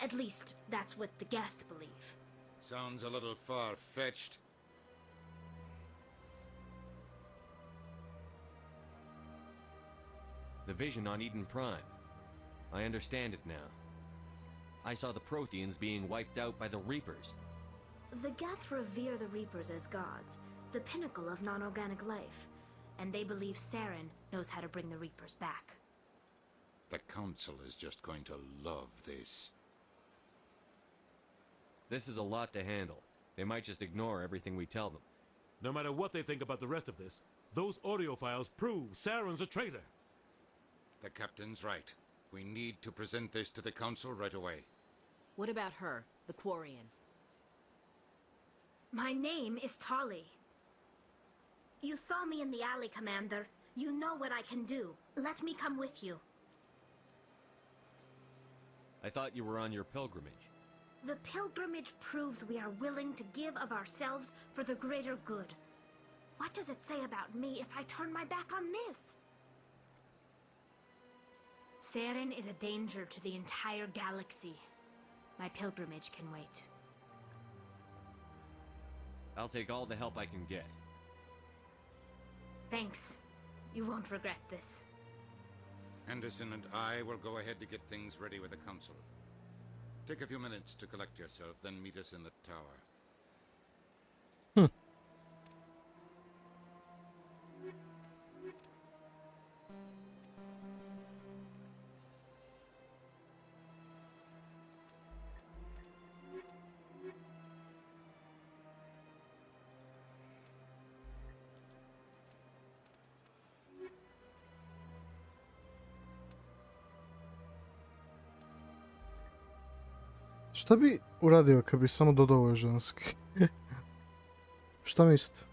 At least, that's what the Geth believe. Sounds a little far-fetched. The vision on Eden Prime. I understand it now. I saw the Protheans being wiped out by the Reapers. The Geth revere the Reapers as gods, the pinnacle of non-organic life, and they believe Saren knows how to bring the Reapers back. The Council is just going to love this. This is a lot to handle. They might just ignore everything we tell them. No matter what they think about the rest of this, those audio files prove Saren's a traitor. The Captain's right. We need to present this to the Council right away. What about her, the Quarian? My name is Tali. You saw me in the alley, Commander. You know what I can do. Let me come with you. I thought you were on your pilgrimage. The pilgrimage proves we are willing to give of ourselves for the greater good. What does it say about me if I turn my back on this? Saren is a danger to the entire galaxy. My pilgrimage can wait. I'll take all the help I can get. Thanks. You won't regret this. Anderson and I will go ahead to get things ready with the Council. Take a few minutes to collect yourself, then meet us in the tower. Šta bi uradio kad bi samo dodao ovo ženski? Šta mislite?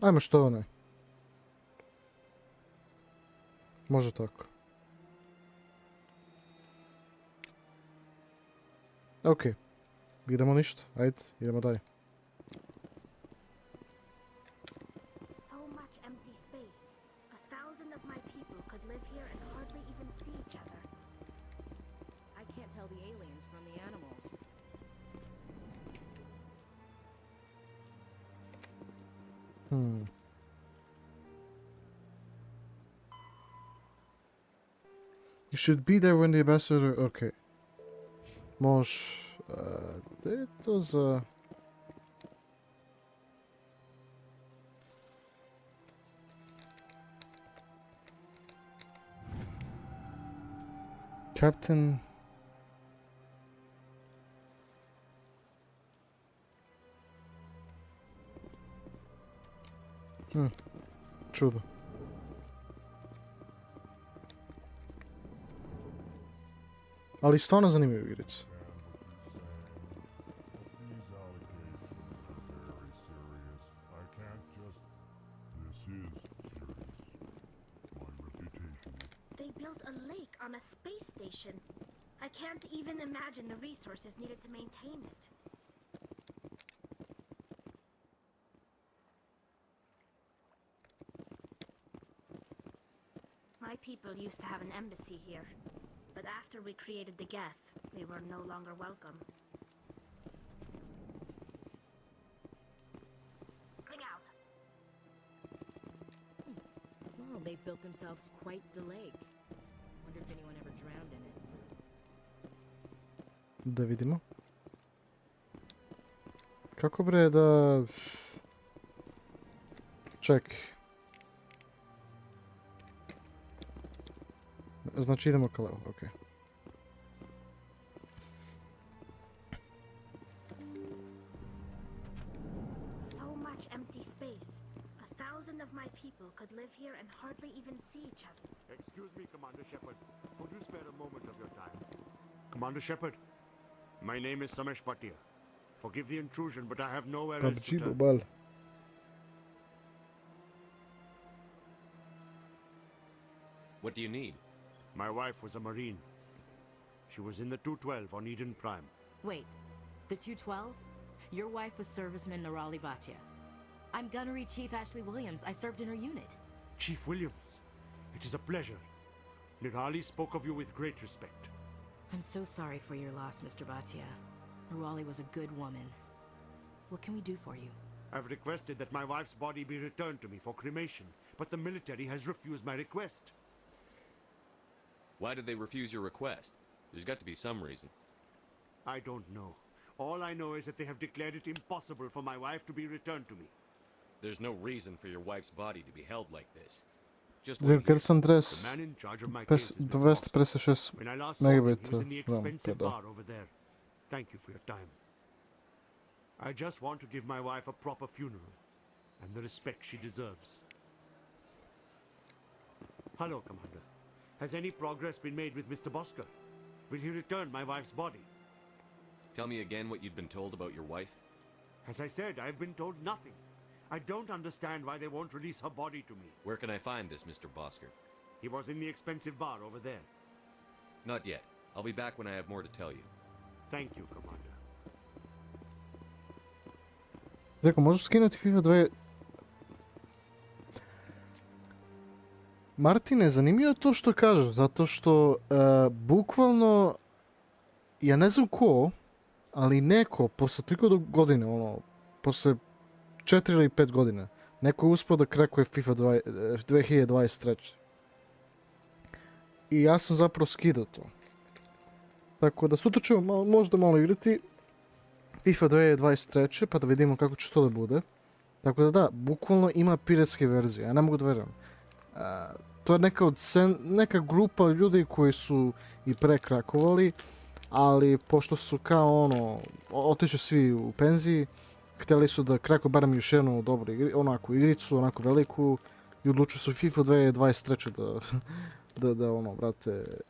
Ajmo što ne. Može tako. Ok. Idemo ništa. Ajde, idemo dalje. So much empty space. 1,000 of my people could live here and hardly even see each other. I can't tell the aliens from the animals. You should be there when the ambassador... Okay. Mož... Gdje je to za... Captain... Čudo. Ali stvarno zanimljivo igrice. They built a lake on a space station. I can't even imagine the resources needed to maintain it. My people used to have an embassy here, but after we created the Geth, we were no longer welcome. Moving out. Well, they've built themselves quite the lake. Wonder if anyone ever drowned in it. Da vidimo. Kako bre da... Ček. Znači idemo ka levo, okej. So much empty space. 1,000 of my people could live here and hardly even see each other. Excuse me, Commander Shepard. Could you spare a moment of your time? Commander Shepard, my name is Samesh Bhatia. Forgive the intrusion, but I have nowhere else to turn. Bal. What do you need? My wife was a Marine. She was in the 212 on Eden Prime. Wait, the 212? Your wife was serviceman Lajv Strim. I'm Gunnery Chief Ashley Williams. I served in her unit. Chief Williams, it is a pleasure. Nirali spoke of you with great respect. I'm so sorry for your loss, Mr. Bhatia. Nirali was a good woman. What can we do for you? I've requested that my wife's body be returned to me for cremation, but the military has refused my request. Why did they refuse your request? There's got to be some reason. I don't know. All I know is that they have declared it impossible for my wife to be returned to me. There's no reason for your wife's body to be held like this. Just Kad sam dres... The man in charge of my case is Mr. 256 When I last saw him, he megabit was in the RAM, expensive pa da. bar over there. Thank you for your time. I just want to give my wife a proper funeral and the respect she deserves. Hello, Commander. Has any progress been made with Mr. Bosker? Will he return my wife's body? Tell me again what you'd been told about your wife. As I said, I've been told nothing. I don't understand why they won't release her body to me. Where can I find this Mr. Bosker? He was in the expensive bar over there. Not yet. I'll be back when I have more to tell you. Thank you, Commander. Zeka, možeš skinuti FIFA 2... Martine, zanimljivo je to što kažu, zato što bukvalno, ja ne znam ko, ali neko, posle toliko godine, ono, posle 4 ili 5 godina. Neko je uspio da krekuje FIFA 2023. I ja sam zapravo skidao to. Tako da sutra ćemo možda malo igrati FIFA 2023. Pa da vidimo kako će to da bude. Tako da, bukvalno ima piratske verzije. Ja ne mogu da verujem. To je neka grupa ljudi koji su i prekrakovali, ali pošto su kao otišli svi u penziji, htjeli su da krakuju barem još jednu dobru igricu, onako veliku, i odlučili su FIFA 2023.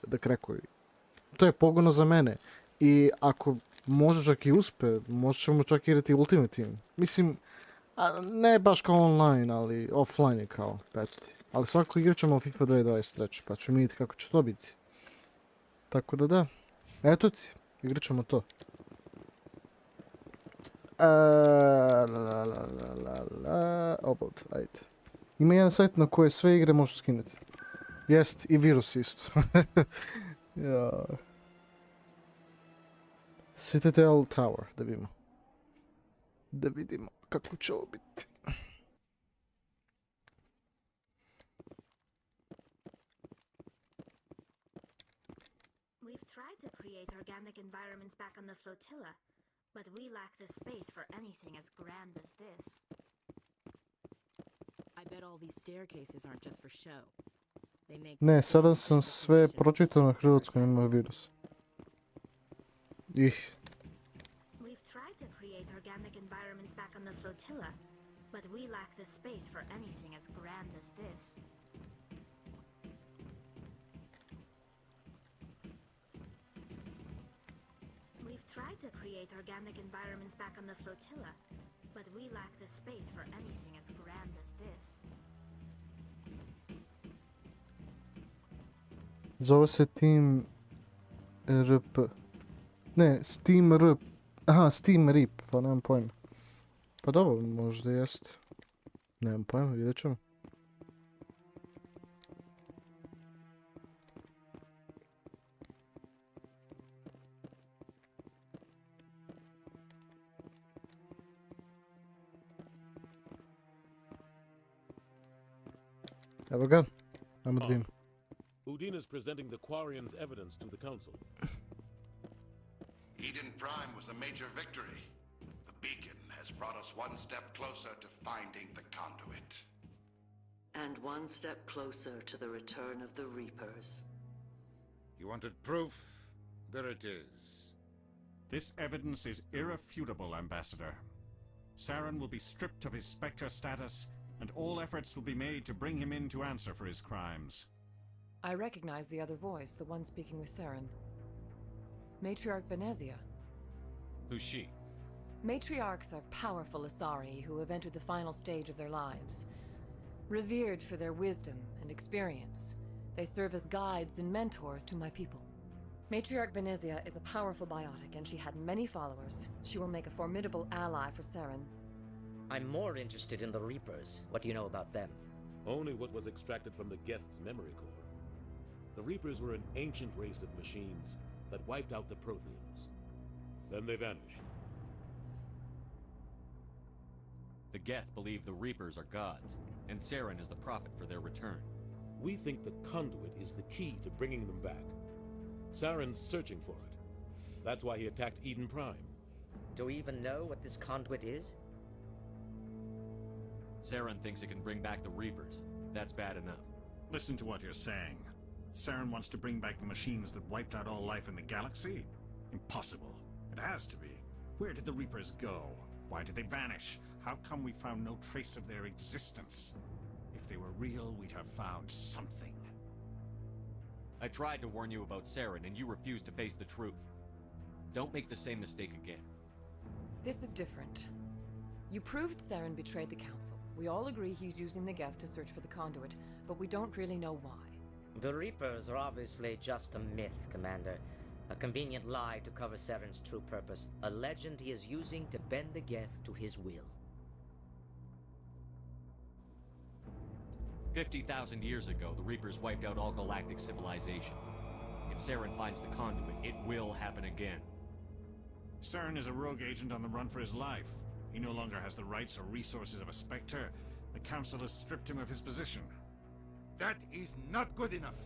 da krakuju. To je pogodno za mene. I ako može čak i uspe, možemo čak igrati Ultimate Team. Mislim, ne baš kao online, ali offline je kao peti. Ali svako igrat ćemo FIFA 2023. Pa ćemo vidjeti kako će to biti. Tako da. Eto ti, igrat ćemo to. Ajde. Ima jedan sajt na koji sve igre možeš skinuti. Jest, i virus isto. Ja. Citadel Tower, da vidimo. Da vidimo kako će ovo biti. We've tried to create organic environments back on the flotilla, but we lack the space for anything as grand as this. I bet all these staircases aren't just for show. They make Ne, sada sam sve pročitao na hrvatskom, ima virus. We've tried to create organic environments back on the flotilla, but we lack the space for anything as grand as this. We've tried to create organic environments back on the flotilla, but we lack the space for anything as grand as this. Zove se Team RP. Ne, Steam RP. Aha, Steam RIP, pa nemam pojma. Pa dobro, možda jest. Nemam pojma, vidjet ćemo. Evo ga, ajmo da vidimo. Udine is presenting the Quarian's evidence to the Council. Eden Prime was a major victory. The beacon has brought us one step closer to finding the conduit. And one step closer to the return of the Reapers. You wanted proof? There it is. This evidence is irrefutable, Ambassador. Saren will be stripped of his Spectre status, and all efforts will be made to bring him in to answer for his crimes. I recognize the other voice, the one speaking with Saren. Matriarch Benezia. Who's she? Matriarchs are powerful Asari who have entered the final stage of their lives. Revered for their wisdom and experience, they serve as guides and mentors to my people. Matriarch Benezia is a powerful biotic, and she had many followers. She will make a formidable ally for Saren. I'm more interested in the Reapers. What do you know about them? Only what was extracted from the Geth's memory core. The Reapers were an ancient race of machines that wiped out the Protheans. Then they vanished. The Geth believe the Reapers are gods, and Saren is the prophet for their return. We think the conduit is the key to bringing them back. Saren's searching for it. That's why he attacked Eden Prime. Do we even know what this conduit is? Saren thinks it can bring back the Reapers. That's bad enough. Listen to what you're saying. Saren wants to bring back the machines that wiped out all life in the galaxy? Impossible. It has to be. Where did the Reapers go? Why did they vanish? How come we found no trace of their existence? If they were real, we'd have found something. I tried to warn you about Saren, and you refused to face the truth. Don't make the same mistake again. This is different. You proved Saren betrayed the Council. We all agree he's using the Geth to search for the conduit, but we don't really know why. The Reapers are obviously just a myth, Commander. A convenient lie to cover Saren's true purpose. A legend he is using to bend the Geth to his will. 50,000 years ago, the Reapers wiped out all galactic civilization. If Saren finds the conduit, it will happen again. Saren is a rogue agent on the run for his life. He no longer has the rights or resources of a Spectre. The Council has stripped him of his position. That is not good enough.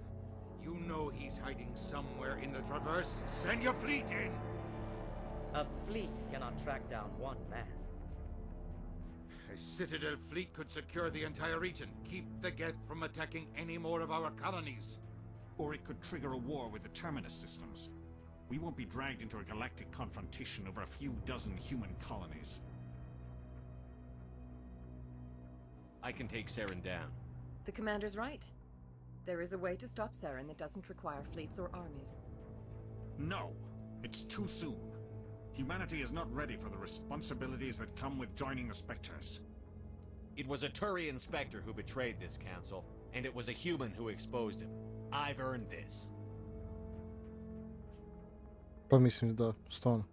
You know he's hiding somewhere in the Traverse. Send your fleet in! A fleet cannot track down one man. A Citadel fleet could secure the entire region, keep the Geth from attacking any more of our colonies. Or it could trigger a war with the Terminus systems. We won't be dragged into a galactic confrontation over a few dozen human colonies. I can take Saren down. The commander's right. There is a way to stop Saren that doesn't require fleets or armies. No! It's too soon. Humanity is not ready for the responsibilities that come with joining the Spectres. It was a Turian Spectre who betrayed this council, and it was a human who exposed him. I've earned this. Pa mislim da, stvarno.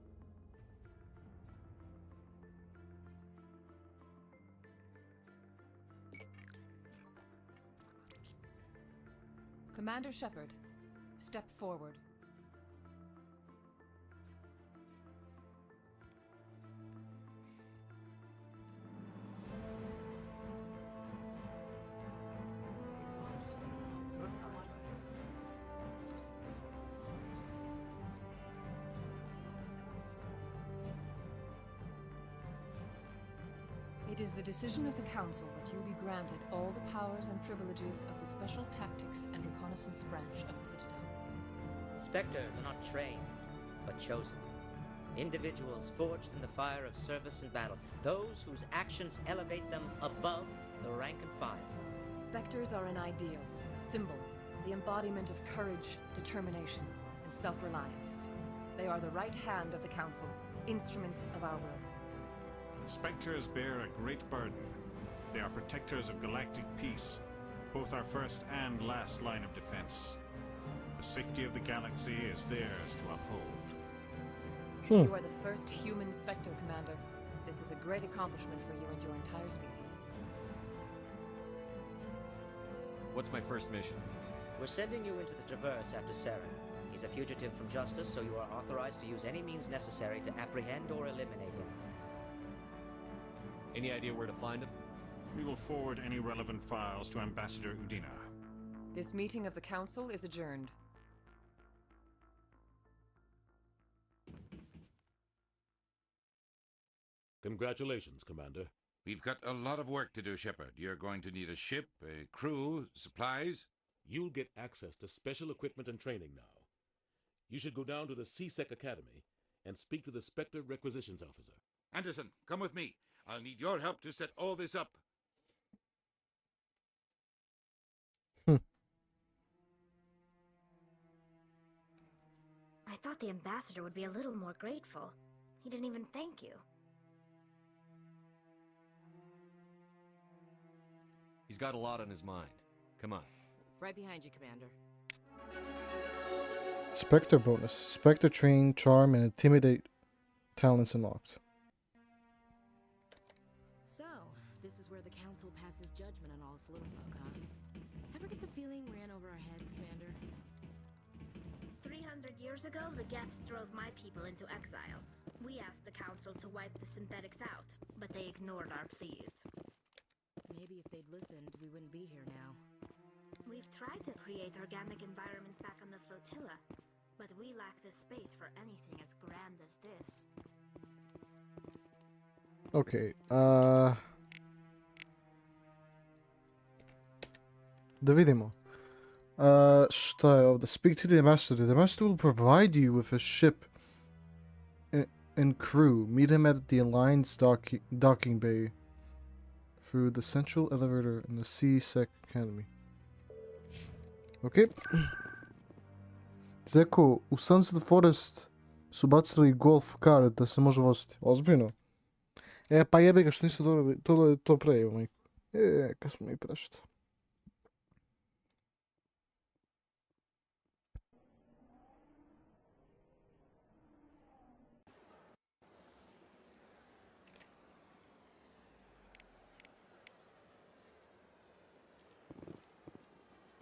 Commander Shepard, step forward. It is the decision of the Council that you be granted all the powers and privileges of the Special Tactics and Reconnaissance branch of the Citadel. Spectres are not trained, but chosen. Individuals forged in the fire of service and battle. Those whose actions elevate them above the rank and file. Spectres are an ideal, a symbol, the embodiment of courage, determination, and self-reliance. They are the right hand of the Council, instruments of our will. Spectres bear a great burden. They are protectors of galactic peace, both our first and last line of defense. The safety of the galaxy is theirs to uphold. You are the first human Spectre, Commander. This is a great accomplishment for you and your entire species. What's my first mission? We're sending you into the Traverse after Saren. He's a fugitive from justice, so you are authorized to use any means necessary to apprehend or eliminate him. Any idea where to find him? We will forward any relevant files to Ambassador Udina. This meeting of the Council is adjourned. Congratulations, Commander. We've got a lot of work to do, Shepard. You're going to need a ship, a crew, supplies. You'll get access to special equipment and training now. You should go down to the C-Sec Academy and speak to the Spectre Requisitions Officer. Anderson, come with me. I'll need your help to set all this up. I thought the ambassador would be a little more grateful. He didn't even thank you. He's got a lot on his mind. Come on. Right behind you, Commander. Spectre bonus. Spectre train, charm, and intimidate talents unlocked. So, this is where the Council passes judgment on all its little folk, huh? Ever get the feeling we're in over our heads, Commander? 300 years ago, the Geth drove my people into exile. We asked the Council to wipe the synthetics out, but they ignored our pleas. Maybe if they'd listened, we wouldn't be here now. We've tried to create organic environments back on the flotilla, but we lack the space for anything as grand as this. Okay, da vidimo. Šta je ovdje? Speak to the ambassador. The ambassador will provide you with a ship and crew. Meet him at the Alliance docking bay through the central elevator in the C-Sec Academy. Okay. Zeko, u Sons of the Forest su bacili golf car da se može voziti. Ozbiljno. Pa jebe ga što nisu dodali to pre, evo majko. Kad smo mi prešli.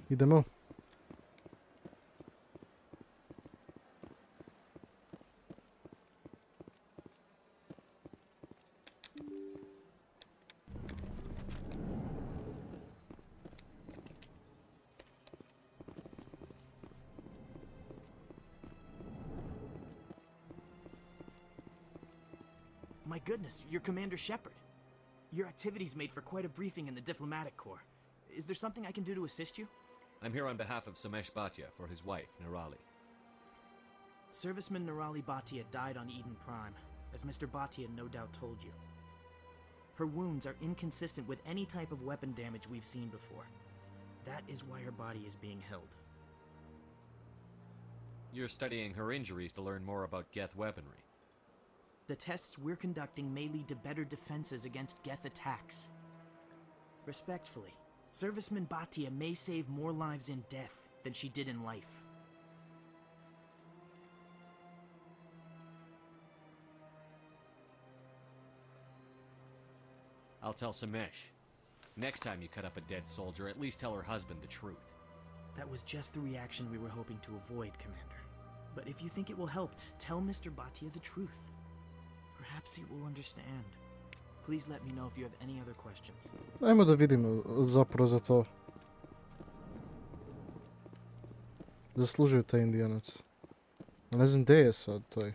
Idemo. My goodness, you're Commander Shepard. Your activities made for quite a briefing in the diplomatic corps. Is there something I can do to assist you? I'm here on behalf of Samesh Bhatia for his wife, Nirali. Serviceman Nirali Bhatia died on Eden Prime, as Mr. Bhatia no doubt told you. Her wounds are inconsistent with any type of weapon damage we've seen before. That is why her body is being held. You're studying her injuries to learn more about Geth weaponry. The tests we're conducting may lead to better defenses against Geth attacks. Respectfully, Serviceman Bhatia may save more lives in death than she did in life. I'll tell Samesh. Next time you cut up a dead soldier, at least tell her husband the truth. That was just the reaction we were hoping to avoid, Commander. But if you think it will help, tell Mr. Bhatia the truth. Perhaps he will understand. Please let me know if you have any other questions. Ajmo da vidimo zapravo za to. Zaslužuje taj Indijanac. Ne znam gdje je sad taj.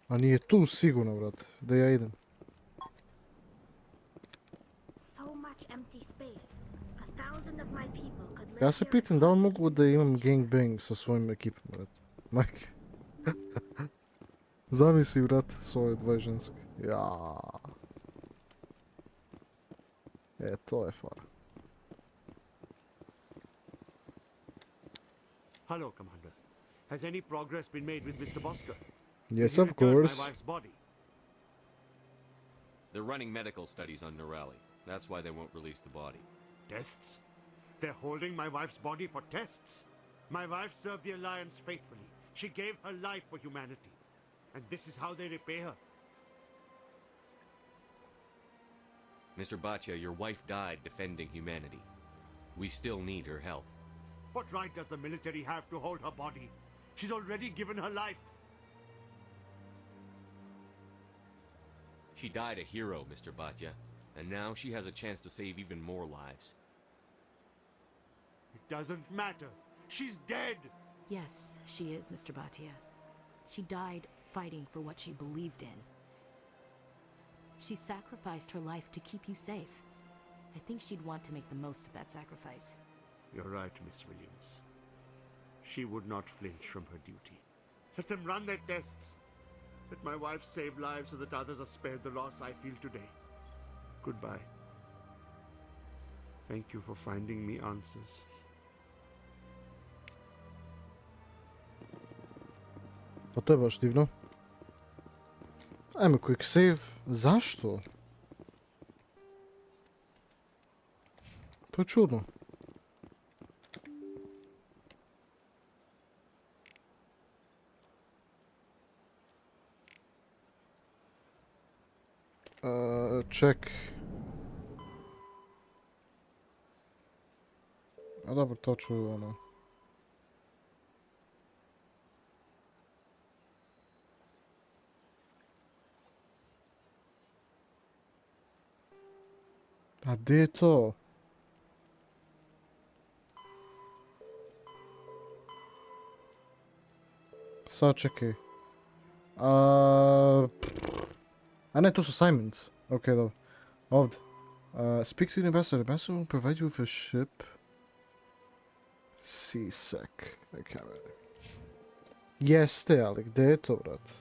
A nije tu sigurno, brate. Da ja idem. Ja se pitam da li mogu da imam gangbang sa svojim ekipom, brate. Majke. Zamisli, brate, s ove dvoje ženske. Ja. To je fara. Hello, Commander. Has any progress been made with Mr. Bosker? Yes, of course. My wife's body. They're running medical studies on Nirali. That's why they won't release the body. Tests? They're holding my wife's body for tests. My wife served the Alliance faithfully. She gave her life for humanity. And this is how they repay her. Mr. Bhatia, your wife died defending humanity. We still need her help. What right does the military have to hold her body? She's already given her life. She died a hero, Mr. Bhatia, and now she has a chance to save even more lives. It doesn't matter. She's dead. Yes, she is, Mr. Bhatia. She died fighting for what she believed in. She sacrificed her life to keep you safe. I think she'd want to make the most of that sacrifice. You're right, Miss Williams. She would not flinch from her duty. Let them run their tests. Let my wife save lives so that others are spared the loss I feel today. Goodbye. Thank you for finding me answers. Pa to je baš divno. Ajmo quick save. Zašto? To je čudno. Check. A dobro, to ću ono. A gdje je to? Sad čekaj. A ne, to su assignments. Ok, dobro. Ovdje. Speak to the ambassador. The ambassador will provide you with a ship. C-sec. Jeste, ali gdje je to, brat?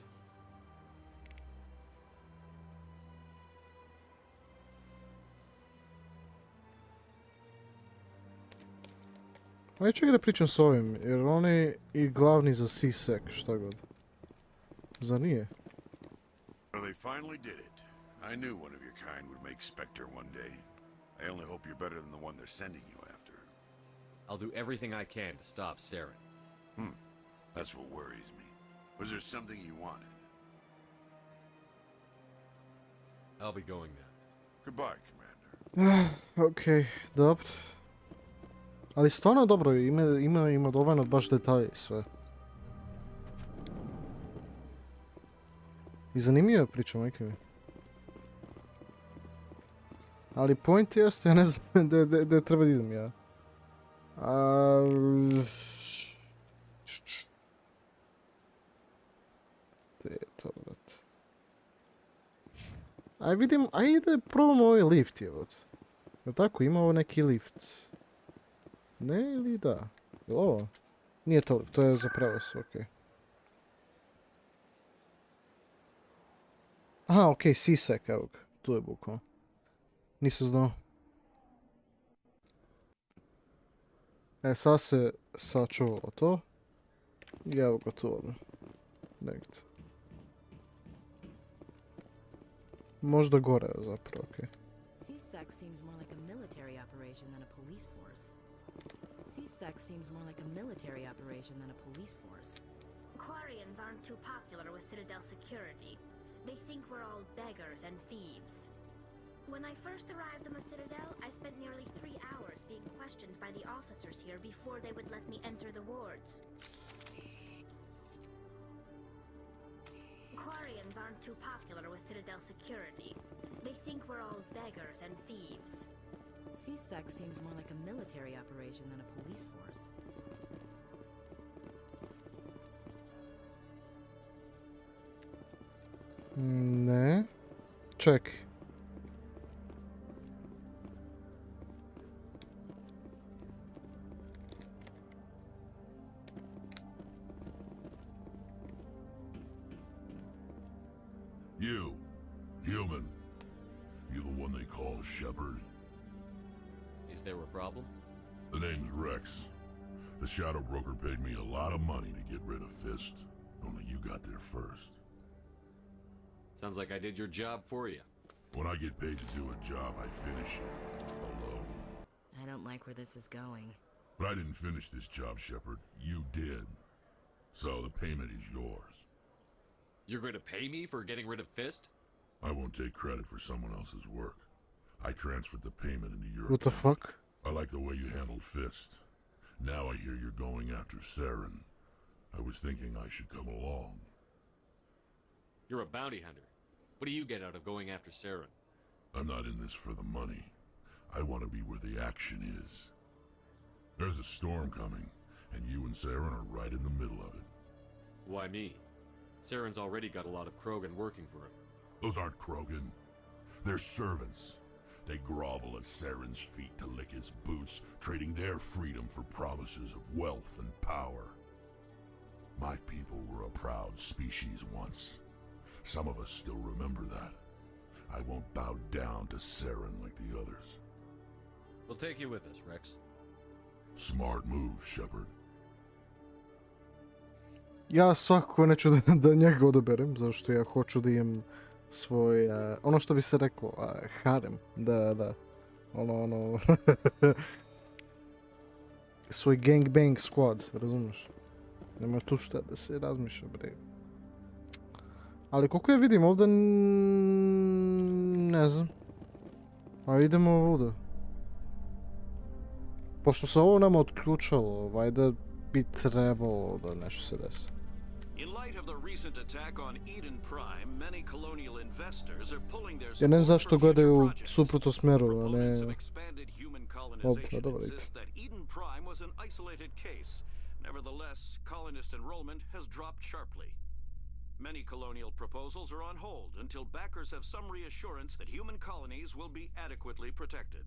Ajde, čekaj da pričam s ovim, jer on je i glavni za C-sec, šta god. Zar nije? Well, they finally did it. I knew one of your kind would make Spectre one day. I only hope you're better than the one they're sending you after. I'll do everything I can to stop Saren. That's what worries me. Was there something you wanted? I'll be going now. Goodbye, Commander. Ok, dobro. Ali stvarno dobro, ima dovoljno baš detalje i sve. I zanimljiva je priča, majke mi. Ali point jeste, ja ne znam gdje treba da idem ja. Aj vidim, ajde probamo ovaj lift, evo. Jel tako, ima ovo neki lift? Ne ili da? Jel ovo? Nije to lift, to je za prevoz, okej. Aha, okej, sisek, evo ga. Tu je bukvalno. Nisam znao. Sad se sačuvalo to. I evo ga tu odmah. Negdje. Možda gore zapravo, okej. CSEC seems more like a military operation than a police force. CSEC seems more like a military operation than a police force. Quarians aren't too popular with Citadel security. They think we're all beggars and thieves. When I first arrived in the Citadel, I spent nearly 3 hours being questioned by the officers here before they would let me enter the wards. Quarians aren't too popular with Citadel security. They think we're all beggars and thieves. CSEC seems more like a military operation than a police force. Ne. Ček. You, human. You the one they call Shepard? Is there a problem? The name's Rex. The Shadow Broker paid me a lot of money to get rid of Fist. Only you got there first. Sounds like I did your job for you. When I get paid to do a job, I finish it. Alone. I don't like where this is going. But I didn't finish this job, Shepard. You did. So the payment is yours. You're going to pay me for getting rid of Fist? I won't take credit for someone else's work. I transferred the payment into your What the account. fuck? I like the way you handled Fist. Now I hear you're going after Saren. I was thinking I should come along. You're a bounty hunter. What do you get out of going after Saren? I'm not in this for the money. I want to be where the action is. There's a storm coming, and you and Saren are right in the middle of it. Why me? Saren's already got a lot of Krogan working for him. Those aren't Krogan. They're servants. They grovel at Saren's feet to lick his boots, trading their freedom for promises of wealth and power. My people were a proud species once. Some of us still remember that. I won't bow down to Saren like the others. We'll take you with us, Rex. Smart move, Shepard. Ja svakako neću da njega odaberem, zato što ja hoću da imam svoj, ono što bi se reklo, harem, da, ono, svoj gangbang squad, razumiješ? Nema tu šta da se razmišlja, bre. Ali koliko ja vidim ovdje, ne znam, a idemo ovuda. Pošto se ovo nama otključalo, valjda bi trebalo da nešto se desi. In light of the recent attack on Eden Prime, many colonial investors are pulling their Ja ne znam support zašto for gledaju future u projects. suprotnom smjeru, a Proponents ne... of expanded human Dobro, colonization dobro, insist that Eden Prime was an isolated case. Nevertheless, colonist enrollment has dropped sharply. Many colonial proposals are on hold until backers have some reassurance that human colonies will be adequately protected.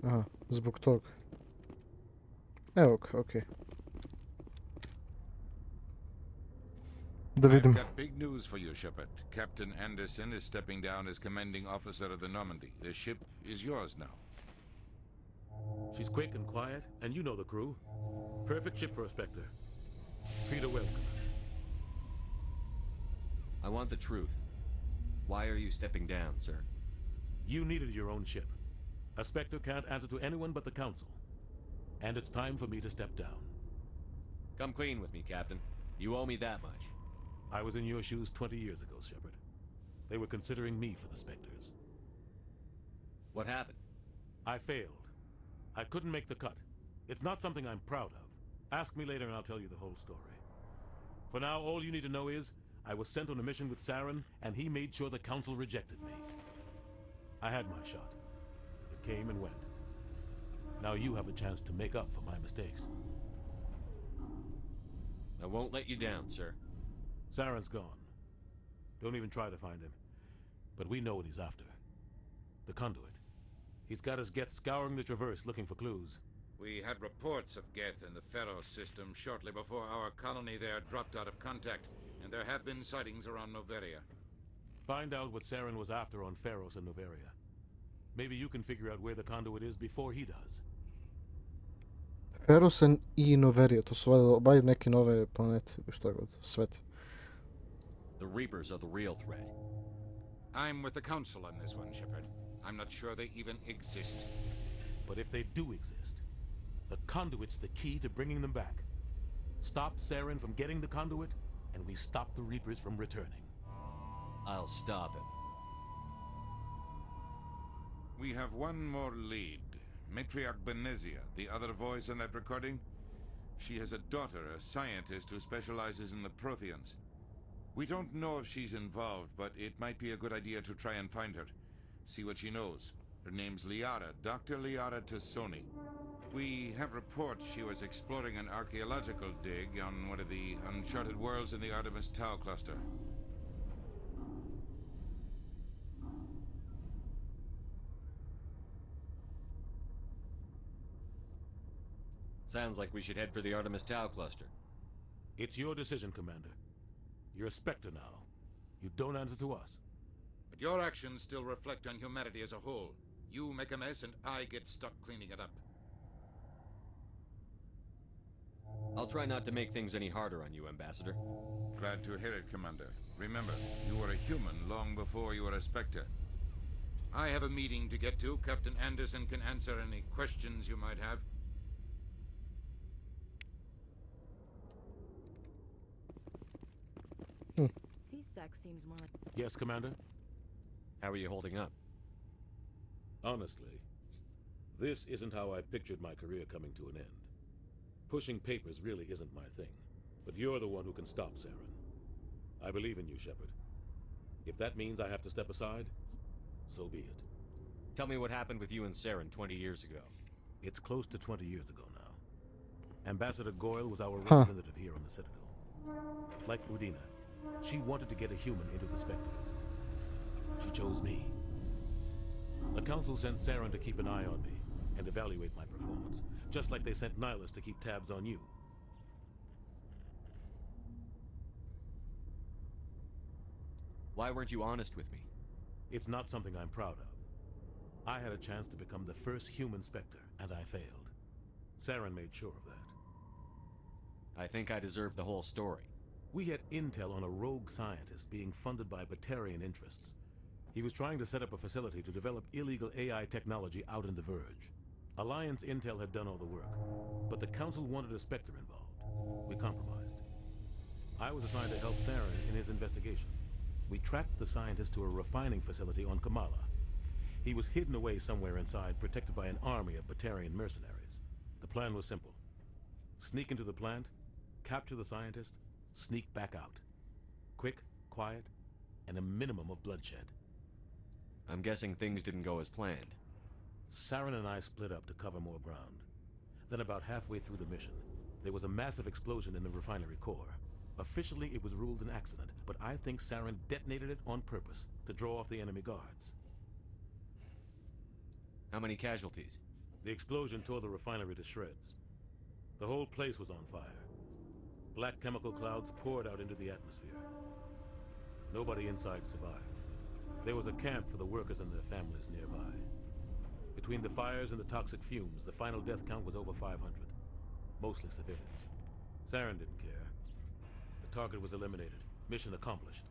Aha, zbog toga. Evo ga, okej. Da vidim. I've got big news for you, Shepard. Captain Anderson is stepping down as commanding officer of the Normandy. The ship is yours now. She's quick and quiet, and you know the crew. Perfect ship for a Spectre. Treat her well, Commander. I want the truth. Why are you stepping down, sir? You needed your own ship. A Spectre can't answer to anyone but the Council. And it's time for me to step down. Come clean with me, Captain. You owe me that much. I was in your shoes 20 years ago, Shepard. They were considering me for the Spectres. What happened? I failed. I couldn't make the cut. It's not something I'm proud of. Ask me later and I'll tell you the whole story. For now, all you need to know is, I was sent on a mission with Saren, and he made sure the Council rejected me. I had my shot. It came and went. Now you have a chance to make up for my mistakes. I won't let you down, sir. Saren's gone. Don't even try to find him. But we know what he's after. The conduit. He's got his Geth scouring the Traverse looking for clues. We had reports of Geth in the Feral system shortly before our colony there dropped out of contact, and there have been sightings around Noveria. Find out what Saren was after on Feros and Noveria. Maybe you can figure out where the conduit is before he does. Ferosen I Noveria, to su obaj neke nove planete, šta god, svet. The Reapers are the real threat. I'm with the Council on this one, Shepard. I'm not sure they even exist. But if they do exist, the conduit's the key to bringing them back. Stop Saren from getting the conduit, and we stop the Reapers from returning. I'll stop him. We have one more lead. Matriarch Benezia, the other voice in that recording. She has a daughter, a scientist who specializes in the Protheans. We don't know if she's involved, but it might be a good idea to try and find her. See what she knows. Her name's Liara, Dr. Liara Tassoni. We have reports she was exploring an archaeological dig on one of the uncharted worlds in the Artemis Tau cluster. Sounds like we should head for the Artemis Tau cluster. It's your decision, Commander. You're a Spectre now. You don't answer to us. But your actions still reflect on humanity as a whole. You make a mess and I get stuck cleaning it up. I'll try not to make things any harder on you, Ambassador. Glad to hear it, Commander. Remember, you were a human long before you were a Spectre. I have a meeting to get to. Captain Anderson can answer any questions you might have. C-Sec seems more like... Yes, Commander? How are you holding up? Honestly, this isn't how I pictured my career coming to an end. Pushing papers really isn't my thing, but you're the one who can stop Saren. I believe in you, Shepard. If that means I have to step aside, so be it. Tell me what happened with you and Saren 20 years ago. It's close to 20 years ago now. Ambassador Goyle was our representative here on the Citadel. Like Udina, she wanted to get a human into the Spectres. She chose me. The Council sent Saren to keep an eye on me and evaluate my performance, just like they sent Nihilus to keep tabs on you. Why weren't you honest with me? It's not something I'm proud of. I had a chance to become the first human Spectre, and I failed. Saren made sure of that. I think I deserve the whole story. We had intel on a rogue scientist being funded by Batarian interests. He was trying to set up a facility to develop illegal AI technology out in the Verge. Alliance intel had done all the work, but the Council wanted a Spectre involved. We compromised. I was assigned to help Saren in his investigation. We tracked the scientist to a refining facility on Kamala. He was hidden away somewhere inside, protected by an army of Batarian mercenaries. The plan was simple. Sneak into the plant, capture the scientist, sneak back out. Quick, quiet, and a minimum of bloodshed. I'm guessing things didn't go as planned. Saren and I split up to cover more ground. Then about halfway through the mission, there was a massive explosion in the refinery core. Officially, it was ruled an accident, but I think Saren detonated it on purpose to draw off the enemy guards. How many casualties? The explosion tore the refinery to shreds. The whole place was on fire. Black chemical clouds poured out into the atmosphere. Nobody inside survived. There was a camp for the workers and their families nearby. Between the fires and the toxic fumes, the final death count was over 500. Mostly civilians. Saren didn't care. The target was eliminated, mission accomplished,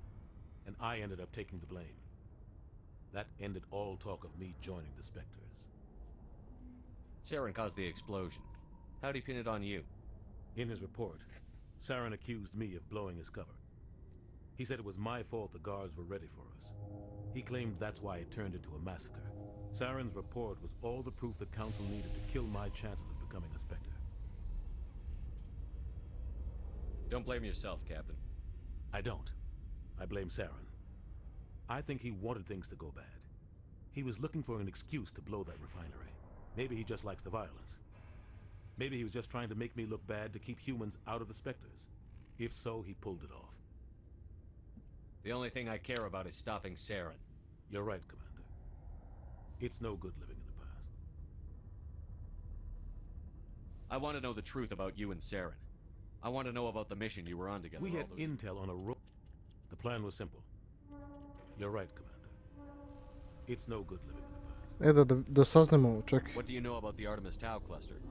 and I ended up taking the blame. That ended all talk of me joining the Spectres. Saren caused the explosion. How'd he pin it on you? In his report, Saren accused me of blowing his cover. He said it was my fault the guards were ready for us. He claimed that's why it turned into a massacre. Saren's report was all the proof the Council needed to kill my chances of becoming a Spectre. Don't blame yourself, Captain. I don't. I blame Saren. I think he wanted things to go bad. He was looking for an excuse to blow that refinery. Maybe he just likes the violence. Maybe he was just trying to make me look bad to keep humans out of the Spectres. If so, he pulled it off. The only thing I care about is stopping Saren. You're right, Commander. It's no good living in the past. I want to know the truth about you and Saren. I want to know about the mission you were on together. We had all those... intel on a road. The plan was simple. You're right, Commander. It's no good living in the past. Da saznamo ovo, čekaj. What do you know about the Artemis Tau cluster?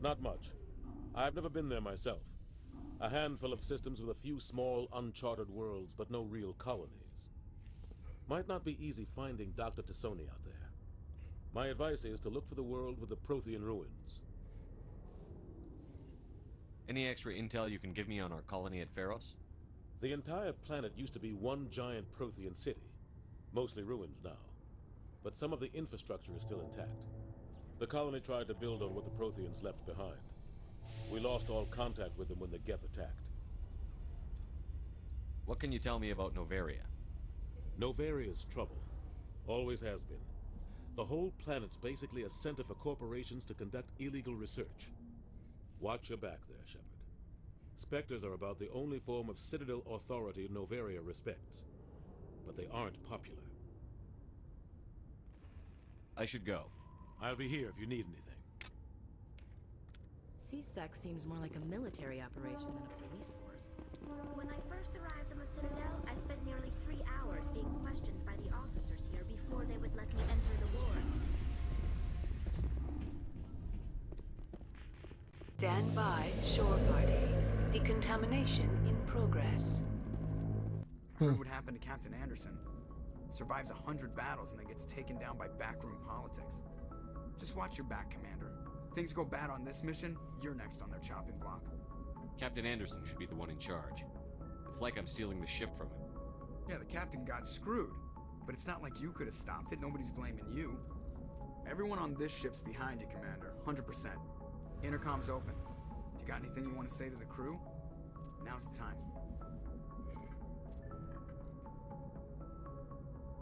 Not much. I've never been there myself. A handful of systems with a few small, uncharted worlds, but no real colonies. Might not be easy finding Dr. Tassoni out there. My advice is to look for the world with the Prothean ruins. Any extra intel you can give me on our colony at Pharos? The entire planet used to be one giant Prothean city. Mostly ruins now. But some of the infrastructure is still intact. The colony tried to build on what the Protheans left behind. We lost all contact with them when the Geth attacked. What can you tell me about Noveria? Novaria's trouble. Always has been. The whole planet's basically a center for corporations to conduct illegal research. Watch your back there, Shepard. Spectres are about the only form of Citadel authority Noveria respects. But they aren't popular. I should go. I'll be here if you need anything. CSEC seems more like a military operation than a police force. When I first arrived on the Citadel, I spent nearly 3 hours being questioned by the officers here before they would let me enter the wards. Stand by, shore party. Decontamination in progress. I heard what happened to Captain Anderson. Survives 100 battles and then gets taken down by backroom politics. Just watch your back, Commander. Things go bad on this mission, you're next on their chopping block. Captain Anderson should be the one in charge. It's like I'm stealing the ship from him. Yeah, the captain got screwed. But it's not like you could have stopped it. Nobody's blaming you. Everyone on this ship's behind you, Commander. 100%. Intercom's open. If you got anything you want to say to the crew, now's the time.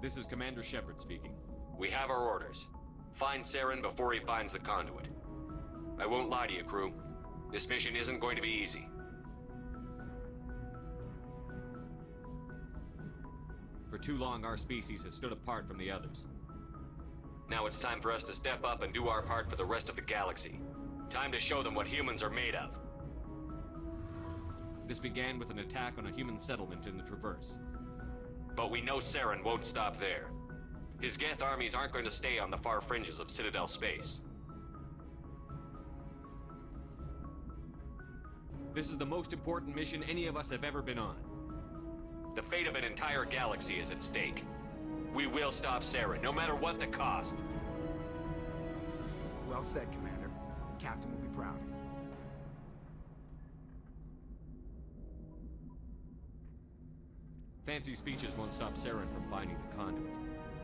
This is Commander Shepard speaking. We have our orders. Find Saren before he finds the conduit. I won't lie to you, crew. This mission isn't going to be easy. For too long, our species has stood apart from the others. Now it's time for us to step up and do our part for the rest of the galaxy. Time to show them what humans are made of. This began with an attack on a human settlement in the Traverse. But we know Saren won't stop there. His Geth armies aren't going to stay on the far fringes of Citadel space. This is the most important mission any of us have ever been on. The fate of an entire galaxy is at stake. We will stop Saren, no matter what the cost. Well said, Commander. Captain will be proud. Fancy speeches won't stop Saren from finding the conduit.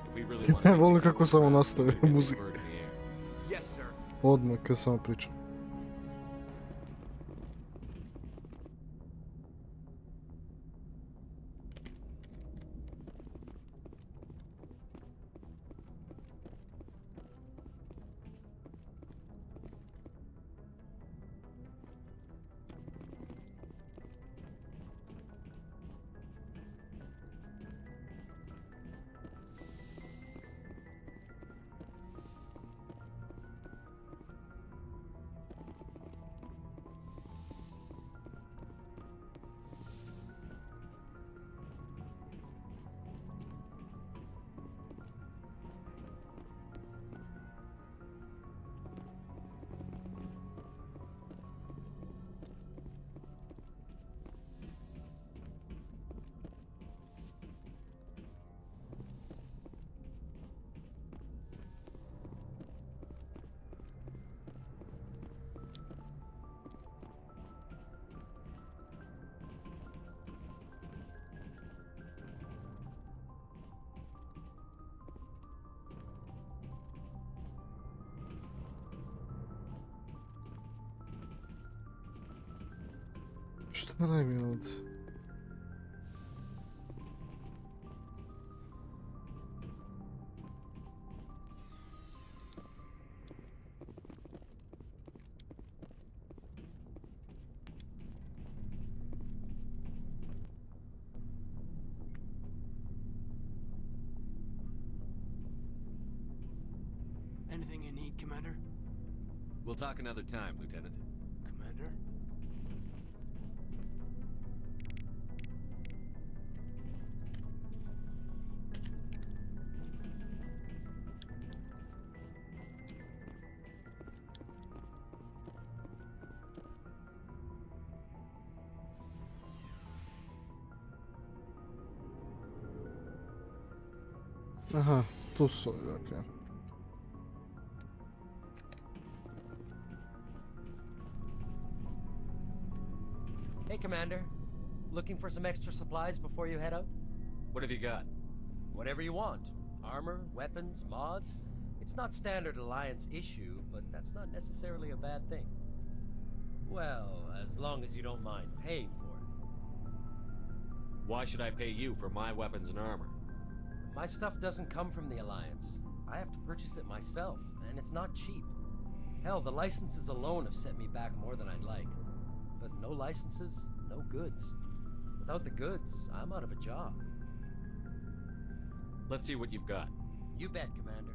If we really want to Volim kako samo nastavi muzika. Yes, sir. Odmah kad samo pričam. Šta radim ovdje? Anything you need, Commander? We'll talk another time, Lieutenant. Commander? Aha, tu su ovi, okej. Hey, Commander. Looking for some extra supplies before you head out? What have you got? Whatever you want. Armor, weapons, mods. It's not standard Alliance issue, but that's not necessarily a bad thing. Well, as long as you don't mind paying for it. Why should I pay you for my weapons and armor? My stuff doesn't come from the Alliance. I have to purchase it myself, and it's not cheap. Hell, the licenses alone have set me back more than I'd like. But no licenses, no goods. Without the goods, I'm out of a job. Let's see what you've got. You bet, Commander.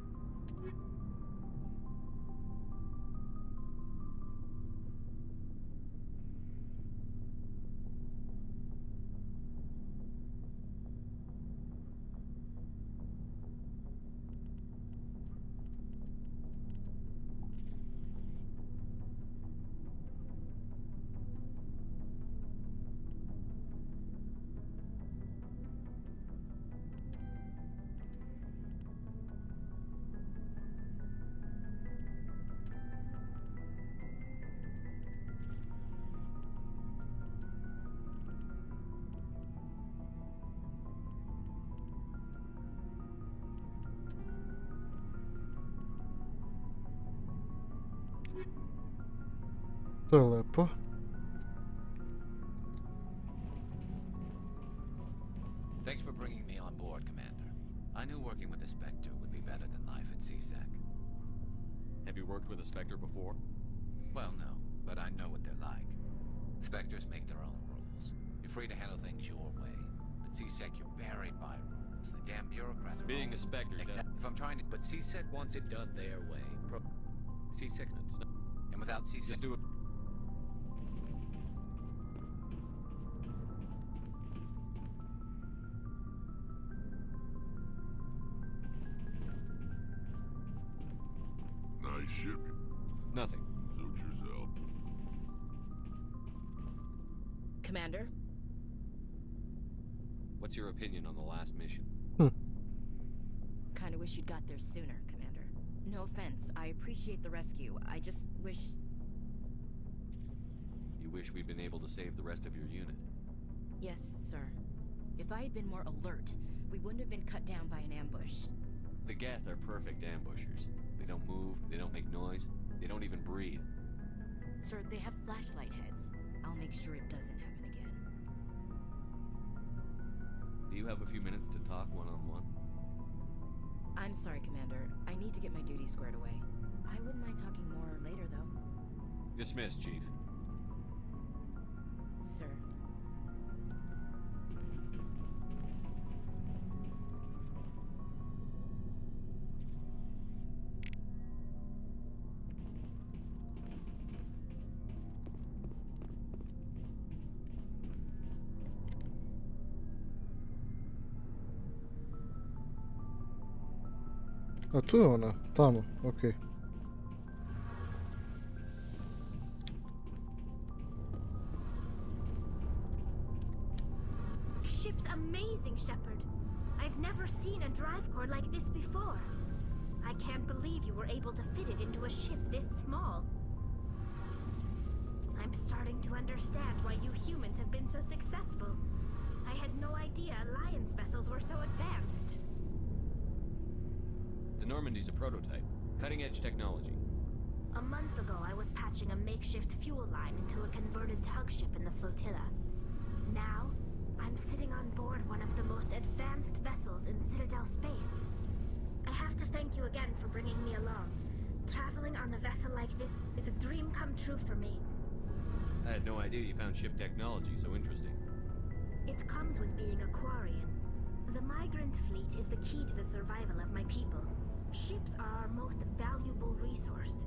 To je lepo. Thanks for bringing me on board, Commander. I knew working with the Spectre would be better than life at CSEC. Have you worked with a Spectre before? Well, no, but I know what they're like. Spectres make their own rules. You're free to handle things your way. At CSEC, you're buried by rules. The damn bureaucrats are Being all- a Spectre, If I'm trying to... But CSEC wants it done their way. CSEC... And without CSEC... Just do it. Nice ship. Nothing. Suit yourself. Commander? What's your opinion on the last mission? Kinda wish you'd got there sooner, Commander. No offense, I appreciate the rescue. I just wish... You wish we'd been able to save the rest of your unit? Yes, sir. If I had been more alert, we wouldn't have been cut down by an ambush. The Geth are perfect ambushers. They don't move, they don't make noise, they don't even breathe. Sir, they have flashlight heads. I'll make sure it doesn't happen again. Do you have a few minutes to talk one-on-one? I'm sorry, Commander. I need to get my duty squared away. I wouldn't mind talking more later, though. Dismissed, Chief. Sir. A tu je ona, tamo, okej. Ship's amazing, Shepard. I've never seen a drive core like this before. I can't believe you were able to fit it into a ship this small. I'm starting to understand why you humans have been so successful. I had no idea Alliance vessels were so advanced. The Normandy's a prototype. Cutting-edge technology. A month ago, I was patching a makeshift fuel line into a converted tug ship in the flotilla. Now, I'm sitting on board one of the most advanced vessels in Citadel space. I have to thank you again for bringing me along. Traveling on a vessel like this is a dream come true for me. I had no idea you found ship technology so interesting. It comes with being a Quarian. The migrant fleet is the key to the survival of my people. Ships are our most valuable resource.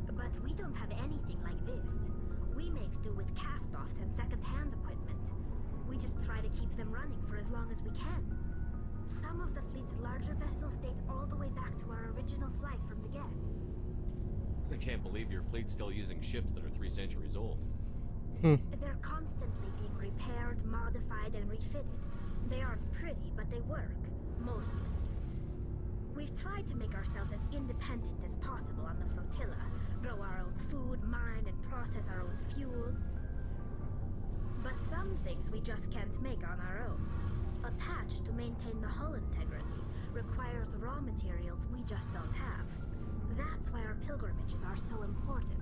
But we don't have anything like this. We make do with cast-offs and second-hand equipment. We just try to keep them running for as long as we can. Some of the fleet's larger vessels date all the way back to our original flight from the Geth. I can't believe your fleet's still using ships that are 3 centuries old. They're constantly being repaired, modified, and refitted. They aren't pretty, but they work. Mostly. We've tried to make ourselves as independent as possible on the flotilla. Grow our own food, mine, and process our own fuel. But some things we just can't make on our own. A patch to maintain the hull integrity requires raw materials we just don't have. That's why our pilgrimages are so important.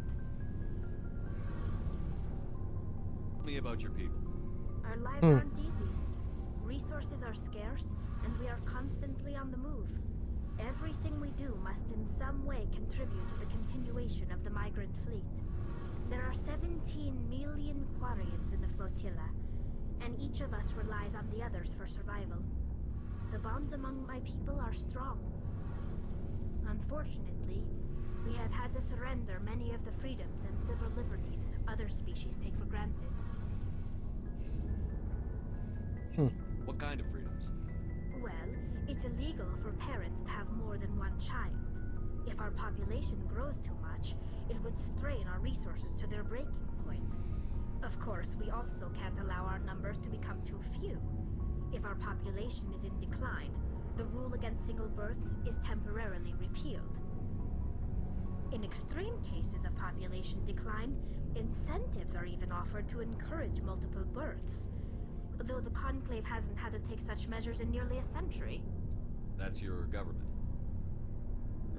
Tell me about your people. Our lives aren't easy. Resources are scarce, and we are constantly on the move. Everything we do must in some way contribute to the continuation of the migrant fleet. There are 17 million Quarians in the flotilla, and each of us relies on the others for survival. The bonds among my people are strong. Unfortunately, we have had to surrender many of the freedoms and civil liberties other species take for granted. What kind of freedoms? Well, it's illegal for parents to have more than one child. If our population grows too much, it would strain our resources to their breaking point. Of course, we also can't allow our numbers to become too few. If our population is in decline, the rule against single births is temporarily repealed. In extreme cases of population decline, incentives are even offered to encourage multiple births, though the Conclave hasn't had to take such measures in nearly a century. That's your government.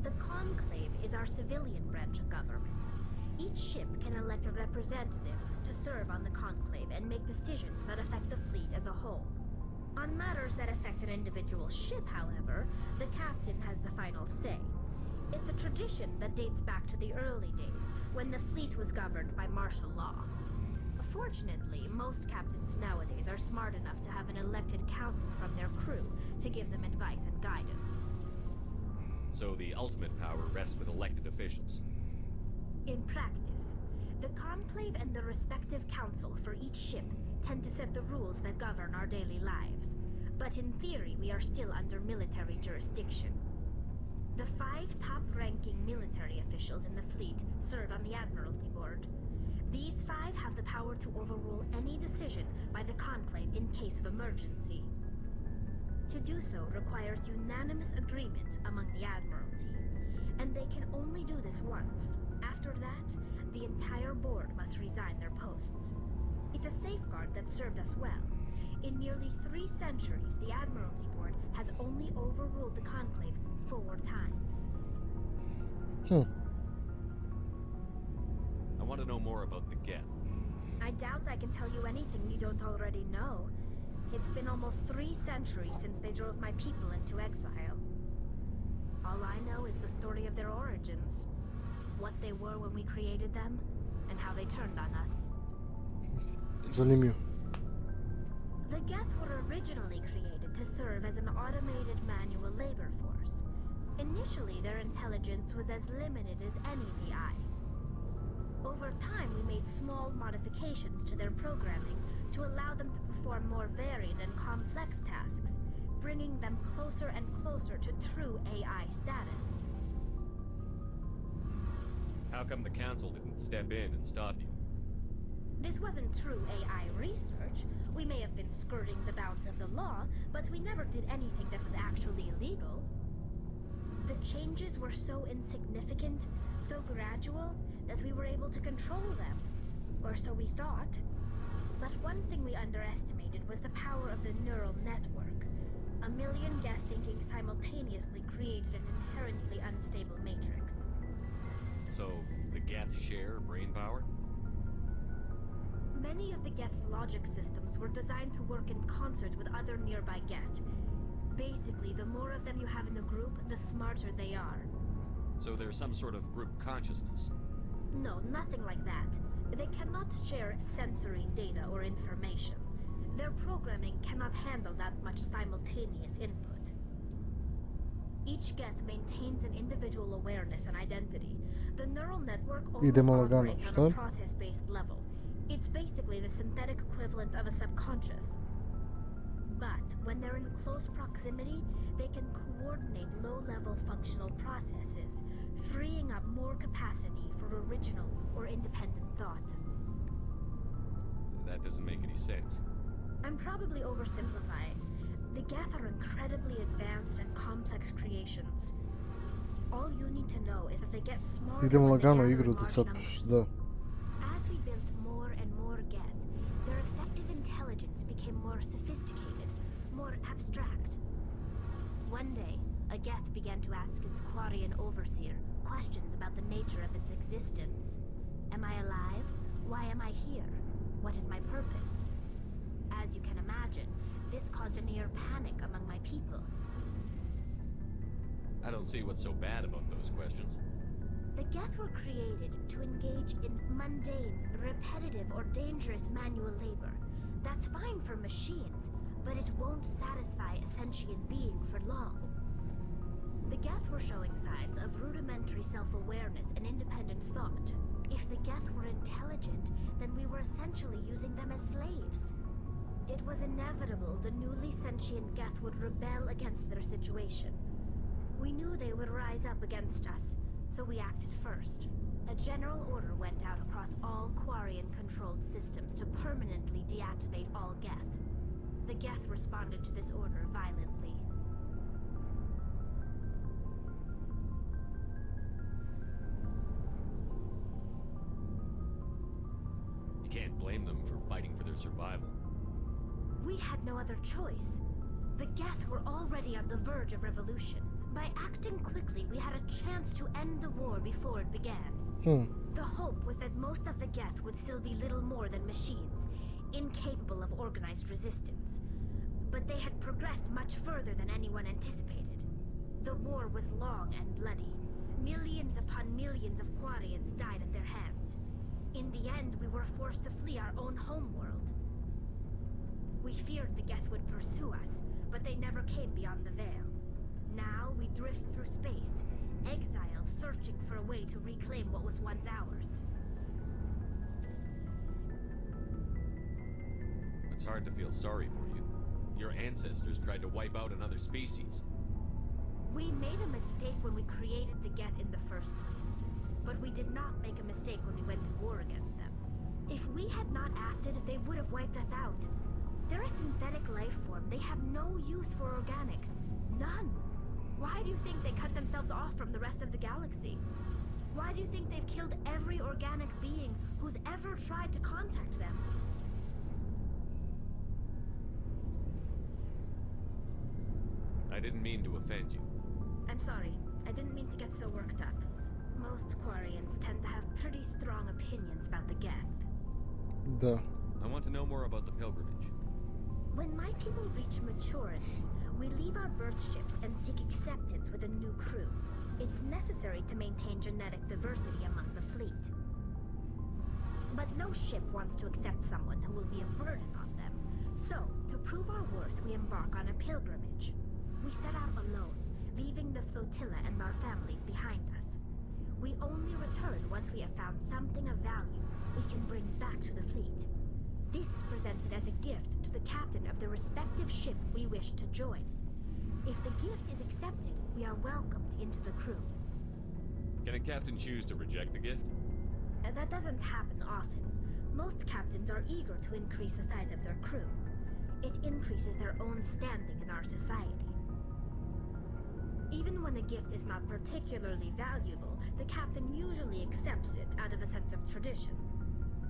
The Conclave is our civilian branch of government. Each ship can elect a representative to serve on the Conclave and make decisions that affect the fleet as a whole. On matters that affect an individual ship, however, the captain has the final say. It's a tradition that dates back to the early days, when the fleet was governed by martial law. Fortunately, most captains nowadays are smart enough to have an elected council from their crew to give them advice and guidance. So the ultimate power rests with elected officials. In practice, the Conclave and the respective council for each ship tend to set the rules that govern our daily lives. But in theory, we are still under military jurisdiction. The 5 top-ranking military officials in the fleet serve on the Admiralty Board. These 5 have the power to overrule any decision by the Conclave in case of emergency. To do so requires unanimous agreement among the Admiralty, and they can only do this once. After that, the entire board must resign their posts. It's a safeguard that served us well. In nearly 3 centuries, the Admiralty Board has only overruled the Conclave 4 times. I want to know more about the Geth. I doubt I can tell you anything you don't already know. It's been almost 3 centuries since they drove my people into exile. All I know is the story of their origins. What they were when we created them, and how they turned on us. Zanimljivo. The Geth were originally created to serve as an automated manual labor force. Initially, their intelligence was as limited as any BI. Over time, we made small modifications to their programming to allow them to perform more varied and complex tasks, bringing them closer and closer to true AI status. How come the Council didn't step in and stop you? This wasn't true AI research. We may have been skirting the bounds of the law, but we never did anything that was actually illegal. The changes were so insignificant, so gradual, that we were able to control them. Or so we thought. But one thing we underestimated was the power of the neural network. A million Geth thinking simultaneously created an inherently unstable matrix. So, the Geth share brain power? Many of the Geth's logic systems were designed to work in concert with other nearby Geth. Basically, the more of them you have in a group, the smarter they are. So there's some sort of group consciousness? No, nothing like that. They cannot share sensory data or information. Their programming cannot handle that much simultaneous input. Each Geth maintains an individual awareness and identity. The neural network only operates on a process-based level. It's basically the synthetic equivalent of a subconscious. But when they're in close proximity, they can coordinate low-level functional processes, freeing up more capacity for original or independent thought. That doesn't make any sense. I'm probably oversimplifying. The Geth are incredibly advanced and complex creations. All you need to know is that they get smaller. Idemo lagano igru da capiš, da. As we built more and more Geth, their effective intelligence became more sophisticated, more abstract. One day, a Geth began to ask its Quarian overseer questions about the nature of its existence. Am I alive? Why am I here? What is my purpose? As you can imagine, this caused a near panic among my people. I don't see what's so bad about those questions. The Geth were created to engage in mundane, repetitive, or dangerous manual labor. That's fine for machines, but it won't satisfy a sentient being for long. The Geth were showing signs of rudimentary self-awareness and independent thought. If the Geth were intelligent, then we were essentially using them as slaves. It was inevitable the newly sentient Geth would rebel against their situation. We knew they would rise up against us, so we acted first. A general order went out across all Quarian-controlled systems to permanently deactivate all Geth. The Geth responded to this order violently. You can't blame them for fighting for their survival. We had no other choice. The Geth were already on the verge of revolution. By acting quickly, we had a chance to end the war before it began. The hope was that most of the Geth would still be little more than machines, incapable of organized resistance. But they had progressed much further than anyone anticipated. The war was long and bloody. Millions upon millions of Quarians died at their hands. In the end, we were forced to flee our own homeworld. We feared the Geth would pursue us, but they never came beyond the Veil. Now we drift through space, exile, searching for a way to reclaim what was once ours. It's hard to feel sorry for you. Your ancestors tried to wipe out another species. We made a mistake when we created the Geth in the first place, but we did not make a mistake when we went to war against them. If we had not acted, they would have wiped us out. They're a synthetic life form. They have no use for organics. None. Why do you think they cut themselves off from the rest of the galaxy? Why do you think they've killed every organic being who's ever tried to contact them? I didn't mean to offend you. I'm sorry. I didn't mean to get so worked up. Most Quarians tend to have pretty strong opinions about the Geth. Da. I want to know more about the pilgrimage. When my people reach maturity, we leave our birth ships and seek acceptance with a new crew. It's necessary to maintain genetic diversity among the fleet. But no ship wants to accept someone who will be a burden on them. So, to prove our worth, we embark on a pilgrimage. We set out alone, leaving the flotilla and our families behind us. We only return once we have found something of value we can bring back to the fleet. This is presented as a gift to the captain of the respective ship we wish to join. If the gift is accepted, we are welcomed into the crew. Can a captain choose to reject the gift? That doesn't happen often. Most captains are eager to increase the size of their crew. It increases their own standing in our society. Even when the gift is not particularly valuable, the captain usually accepts it out of a sense of tradition.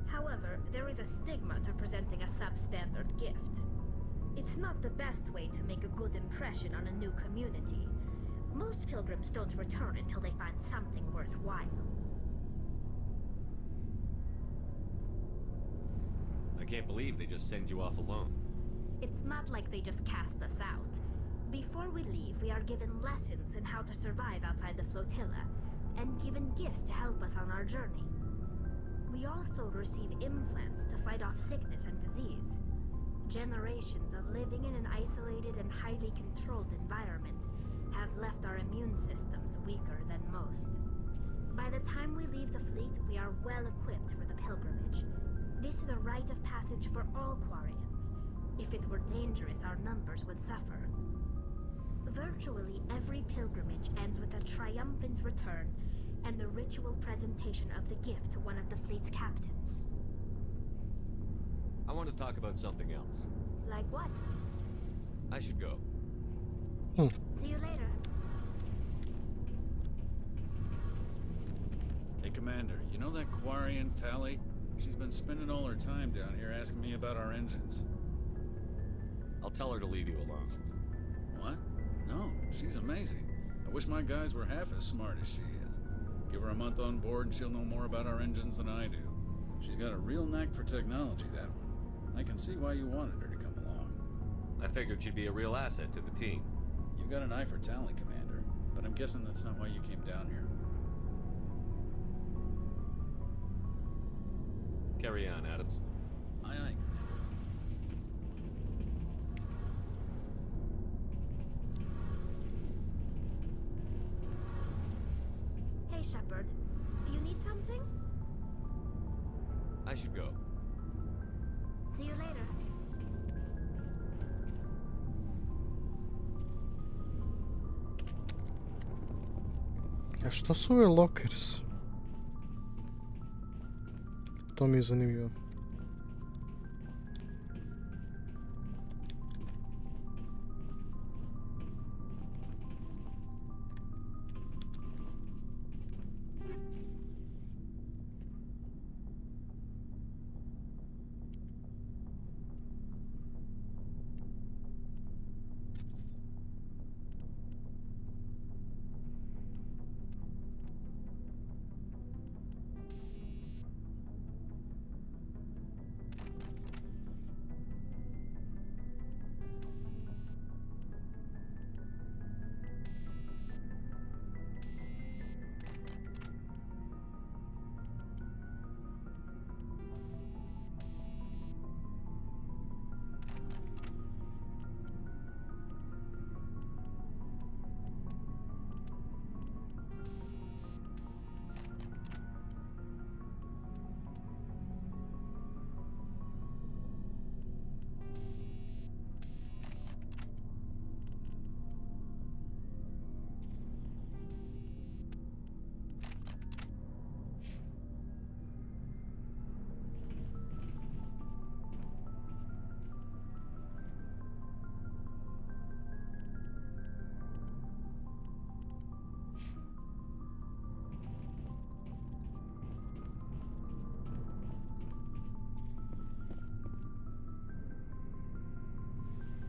However, there is a stigma to presenting a substandard gift. It's not the best way to make a good impression on a new community. Most pilgrims don't return until they find something worthwhile. can't believe they just send you off alone. It's not like they just cast us out. Before we leave, we are given lessons in how to survive outside the flotilla, and given gifts to help us on our journey. We also receive implants to fight off sickness and disease. Generations of living in an isolated and highly controlled environment have left our immune systems weaker than most. By the time we leave the fleet, we are well equipped for the pilgrimage. This is a rite of passage for all Quarians. If it were dangerous, our numbers would suffer. Virtually every pilgrimage ends with a triumphant return and the ritual presentation of the gift to one of the fleet's captains. I want to talk about something else. Like what? I should go. See you later. Hey, Commander, you know that Quarian, Tally? She's been spending all her time down here asking me about our engines. I'll tell her to leave you alone. What? No, she's amazing. I wish my guys were half as smart as she is. Give her a month on board and she'll know more about our engines than I do. She's got a real knack for technology, that one. I can see why you wanted her to come along. I figured she'd be a real asset to the team. You got an eye for Tally, Commander, but I'm guessing that's not why you came down here. Carry on, Adams. Aye, aye, Commander. Hey, Shepard. You need something? I should go. See you later. A što su ove lockers? To mi je zanimljivo.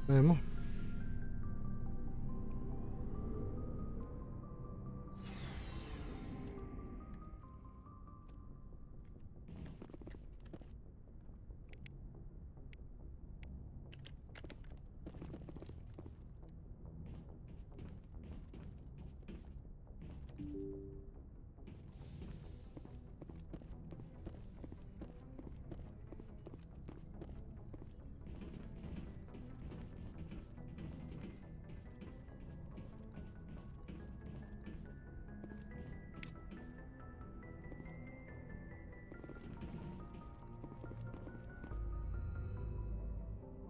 Ajmo.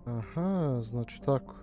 Aha, znači tako.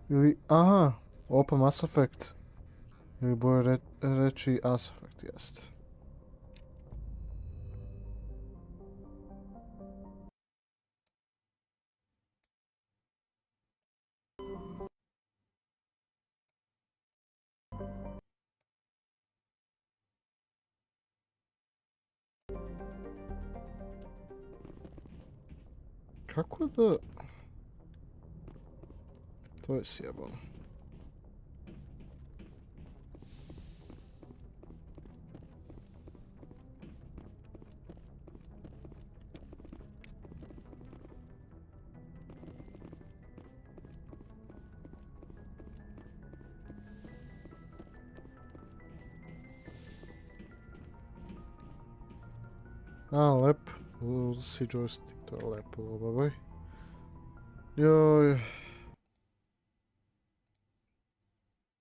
Ili, aha, opa Mass Effect. Ili bolje reći Mass Effect, jest. Kako da... To je sjebano. A, lep. Uzi si joystick, to je lepo, babaj. Joj.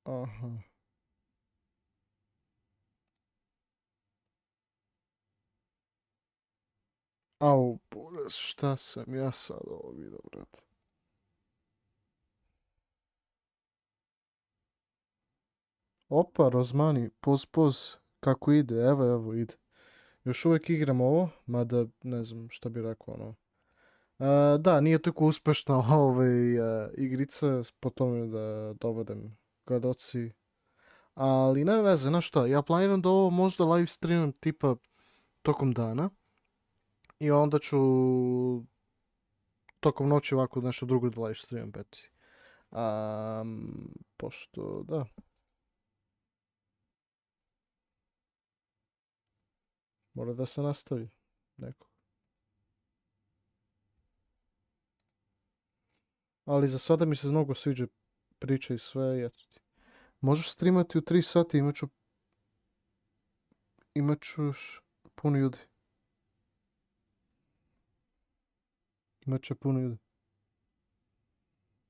Aha. Au, bolest, šta sam ja sad ovo vidio, brate? Opa, Rozmani, poz, kako ide, evo ide. Još uvijek igram ovo, mada ne znam šta bi rekao, ono. Da, nije toliko uspešna igrica, po tome da dovodem gledaoci. Ali ne veze, znaš šta, ja planiram da ovo možda live streamam tipa tokom dana. I onda ću tokom noći ovako nešto drugo da live streamam, peti. Pošto, da. Mora da se nastavi neko. Ali za sada mi se mnogo sviđa priča i sve. Možeš streamati u 3 sati, imat ću puno ljudi. Imat će puno ljudi.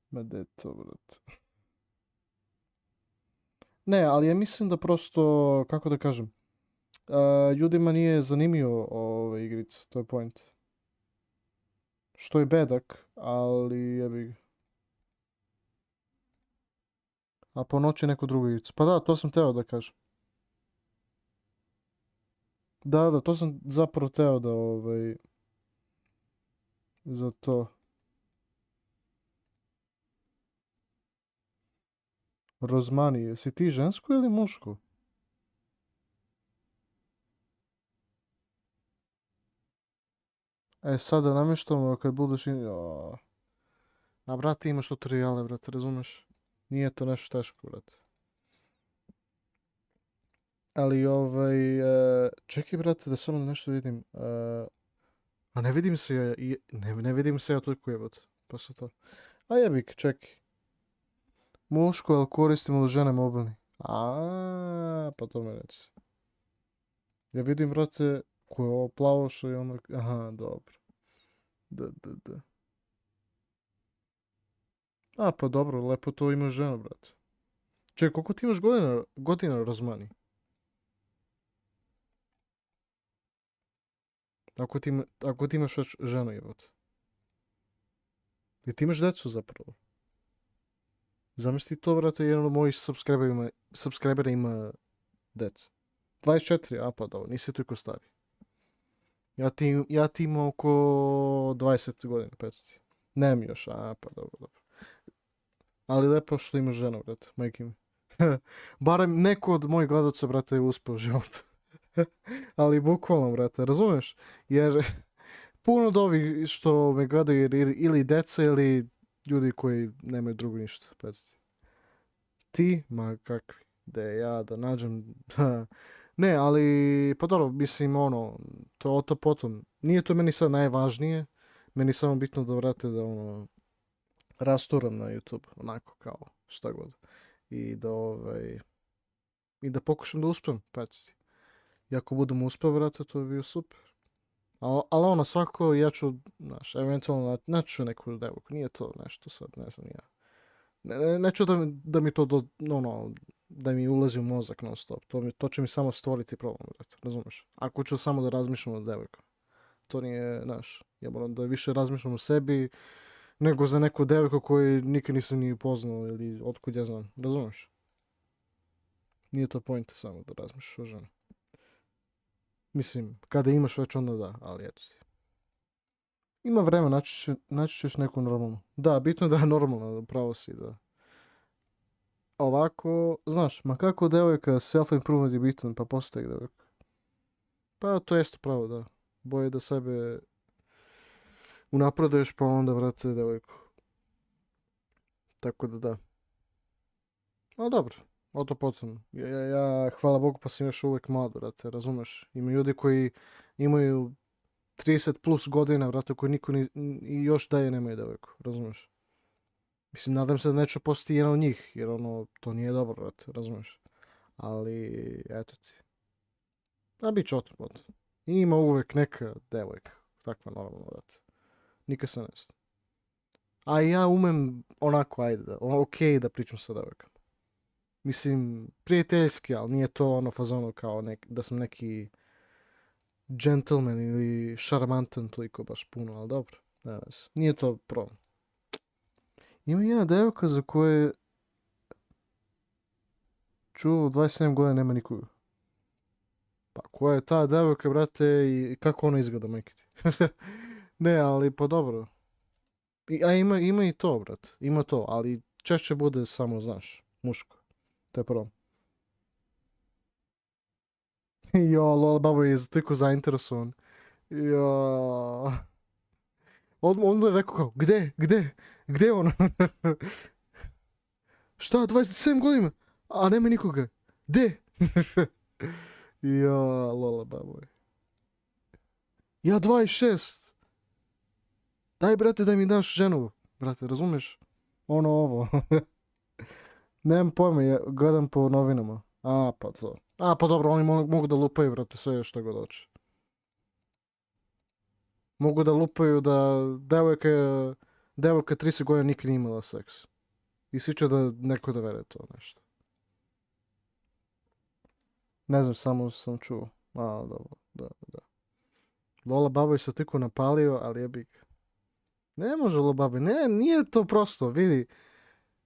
Ma de to, brat. Ne, ali ja mislim da prosto, kako da kažem, ljudima nije zanimljivo ove igrice, to je point. Što je bedak, ali jebi. A po noći neku drugu igricu. Pa da, to sam teo da kažem. Da, to sam zapravo teo da za to. Rozmani, jesi ti žensko ili muško? Sada namještamo kad budeš... A brate, imaš tutoriale, brate, razumeš? Nije to nešto teško, brate. Ali čekaj, brate, da samo nešto vidim. A ne vidim se ja, ne vidim se ja toliko jebot. Pa sa to. A jebik, čekaj. Muško, ali koristimo li žene mobilni? Pa to me reci. Ja vidim, brate, ko je ovo plavošo i ono... Aha, dobro. Da. Pa dobro, lepo to imaš ženu, brate. Čekaj, koliko ti imaš godina Rozmani? Ako ti imaš već ženu, jebote. I ti imaš decu zapravo. Zamisli to, brate, jedan od mojih subscribera ima decu. 24, pa dobro, nisi toliko stari. Ja ti imam oko 20 godina, petiti. Nemam još, pa dobro. Ali lepo što imaš ženu, brate, majke mi. Barem neko od mojih gledaoca, brate, je uspeo u životu. Ali bukvalno, brate, razumeš? Jer puno od ovih što me gledaju ili deca ili ljudi koji nemaju drugo ništa. Petiti. Ti, ma kakvi, da ja da nađem... Ne, ali, pa dobro, mislim, to potom. Nije to meni sad najvažnije. Meni samo bitno da, brate, da, rasturam na YouTube, onako, kao, šta god. I da pokušam da uspem, petiti. I ako budem uspeo, brate, to bi bio super. Ali svako, ja ću, znaš, eventualno naću neku devojku. Nije to nešto sad, ne znam ja. Neću da mi to, da mi ulazi u mozak non stop. To će mi samo stvoriti problem, brate, razumeš? Ako ću samo da razmišljam o devojkama. to nije naš. Ja moram da više razmišljam o sebi nego za neku devojku koju nikad nisam ni upoznao ili otkud ja znam. Razumiješ? Nije to point samo da razmišljaš o ženu. Mislim, kada imaš već onda da, ali eto ti. Ima vremena, naći ćeš neku normalnu. Da, bitno je da je normalna, pravo si, da. Ovako, znaš, ma kako devojka self-improvement je bitan, pa postoji devojka. Pa to jeste pravo, da. Boje da sebe unapreduješ, pa onda vrate devojku. Tako da. Ali dobro, o to potom. Ja, hvala Bogu, pa sam još uvijek mlad, brate, razumeš? Ima ljudi koji imaju 30 plus godina, brate, koji niko i još daje nemaju devojku, razumeš? Mislim, nadam se da neću postati jedan od njih, jer ono, to nije dobro, brate, razumeš? Ali, eto ti. A bit će o tom potom. Ima uvijek neka devojka, takva normalno, brate. Nikad se ne zna. A ja umem onako, ajde, okej da pričam sa devojkama. Mislim, prijateljski, ali nije to ono fazono kao da sam neki gentleman ili šarmantan toliko baš puno, ali dobro. Nije to problem. Ima jedna devojka za koje čuo 27 godina nema nikoga. Pa koja je ta devojka, brate, i kako ona izgleda, majke ti? Ne, ali pa dobro. A ima i to, brate. Ima to, ali češće bude samo, znaš, muško. To je problem. Jo, lol, babo je toliko zainteresovan. Jo. On je rekao kao, gde on? Šta, 27 godina? A nema nikoga. Gde? Jo, lola, babo je. Ja 26. Daj, brate, da mi daš ženu. Brate, razumeš? Ono ovo. Nemam pojma, ja gledam po novinama. A, pa to. A, pa dobro, oni mogu da lupaju, brate, sve što god hoće. Mogu da lupaju da devojka 30 godina nikad nije imala seks. I svi će da neko da vere to nešto. Ne znam, samo sam čuo. A, dobro, da. Lola Baboj se toliko napalio, ali jebik. Ne može Lola Baboj, ne, nije to prosto, vidi.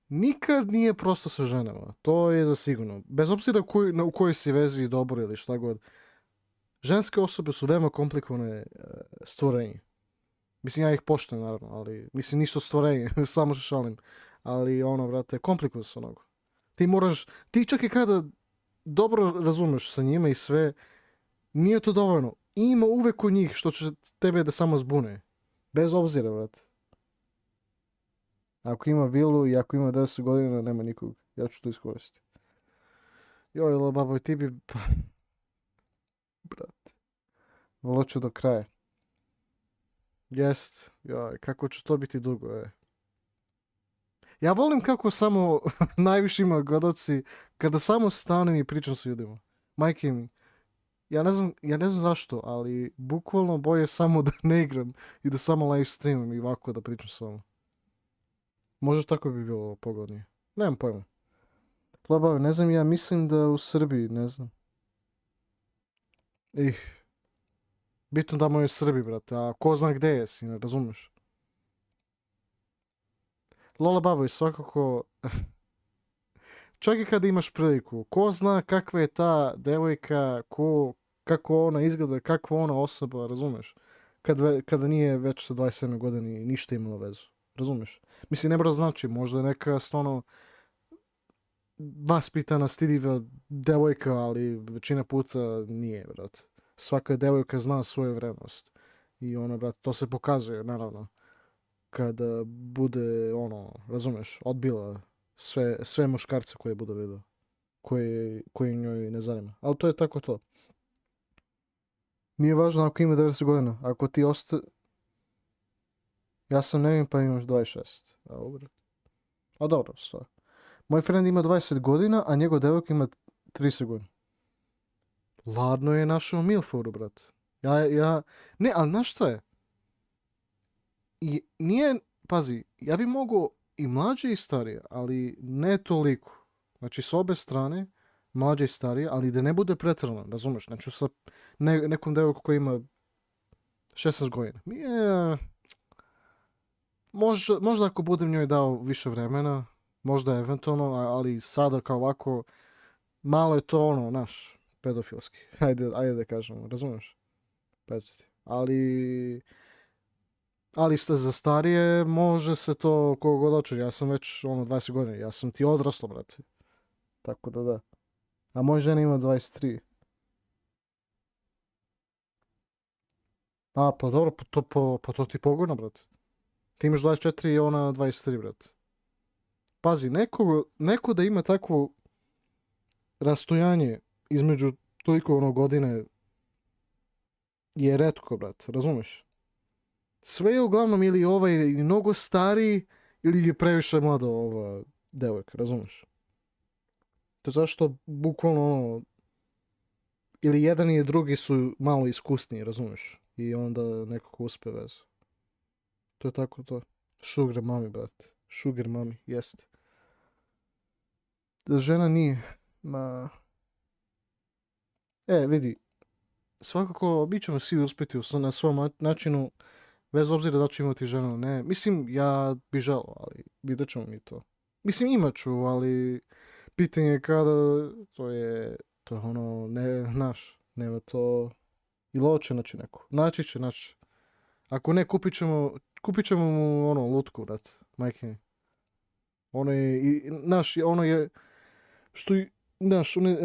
Nikad nije prosto sa ženama, to je za sigurno. Bez obzira u kojoj si vezi dobro ili šta god. Ženske osobe su veoma komplikovane stvorenje. Mislim, ja ih poštujem, naravno, ali mislim, nisu stvorenje, samo se šalim. Ali ono, brate, komplikovano su mnogo. Ti čak i kada dobro razumeš sa njima i sve, nije to dovoljno. Ima uvek u njih što će tebe da samo zbune. Bez obzira, brate. Ako ima vilu i ako ima 10 godina, nema nikog. Ja ću to iskoristiti. Joj, baboj, ti bi... Brate. Volio ću do kraja. Jest. Joj, kako će to biti dugo, Ja volim kako samo najviše ima gledalci kada samo stanem i pričam sa ljudima. Majke mi. Ja ne znam zašto, ali bukvalno boje samo da ne igram i da samo live streamam i ovako da pričam s vama. Možda tako bi bilo pogodnije. Nemam pojma. Labave, ne znam, ja mislim da u Srbiji, ne znam. Bitno da moje Srbi, brate, a ko zna gde je, si, ne razumeš? Lola Baboj, svakako... Čak i kada imaš priliku, ko zna kakva je ta devojka, kako ona izgleda, kakva ona osoba, razumeš? Kada nije već sa 27 godina i ništa imala vezu. Razumeš? Mislim, ne mora znači, možda je neka stvarno vaspitana, stidljiva devojka, ali većina puta nije, brate. Svaka devojka zna svoju vrednost. I ona, brate, to se pokazuje, naravno. Kada bude, razumeš, odbila sve muškarce koje bude vidio. Koji njoj ne zanima. Ali to je tako to. Nije važno ako ima 90 godina. Ako ti ja sam nevin pa imaš 26. A dobro, sve. Moj friend ima 20 godina, a njegov devojka ima 30 godina. Ladno je našao milforu, brate. Ne, ali znaš šta je? Pazi, ja bi mogao i mlađe i starije, ali ne toliko. Znači, s obe strane, mlađe i starije, ali da ne bude pretjerano, razumeš? Znači, sa nekom devojkom koja ima 16 godina. Možda ako budem njoj dao više vremena, možda eventualno, ali sada kao ovako, malo je to ono, naš, pedofilski. Ajde da kažemo, razumiješ? Ali ste za starije, može se to kogo god hoće. Ja sam već 20 godina, ja sam ti odraslo, brate. Tako da. A moj žena ima 23. A, pa dobro, pa to ti pogodno, brate. Ti imaš 24 i ona 23, brate. Pazi, neko da ima takvo rastojanje između toliko godine je retko, brate, razumeš? Sve je uglavnom ili ovaj mnogo stariji ili je previše mlada ova devojka, razumeš? To zašto bukvalno ili jedan i drugi su malo iskusniji, razumeš? I onda nekako uspe vezu. To je tako to. Sugar mami, brate. Sugar mami, jeste. Da žena nije. Vidi. Svakako, mi ćemo svi uspjeti na svom načinu, bez obzira da ću imati ženu, ne. Mislim, ja bi želio, ali vidjet ćemo mi to. Mislim, imat ću, ali pitanje je kada, to je ono, nema to, ili hoće naći neko. Naći će. Ako ne, kupit ćemo mu ono, lutku, brate, majke mi. Ono je,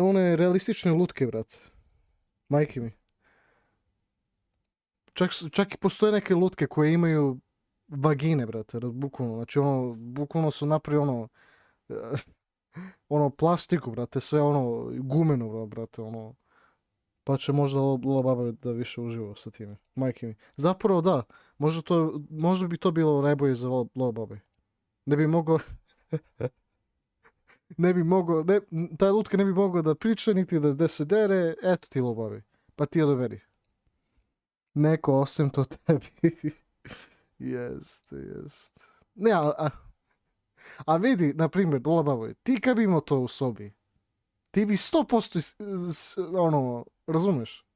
one realistične lutke, brate. Majke mi. Čak i postoje neke lutke koje imaju vagine, brate, bukvalno. Znači, bukvalno su napravili plastiku, brate, sve gumeno, brate, pa će možda Lola Baba da više uživa sa time. Majke mi. Zapravo da, možda bi to bilo najbolje za Lola Baba. Ne bi mogao, taj lutka ne bi mogao da priča, niti da se dere, eto ti Lola Baba. Pa ti odaberi. Neko osim to tebi. Jest. Ne, a vidi, na primjer, Lola Baba, ti kad bi imao to u sobi, ti bi 100% razumeš?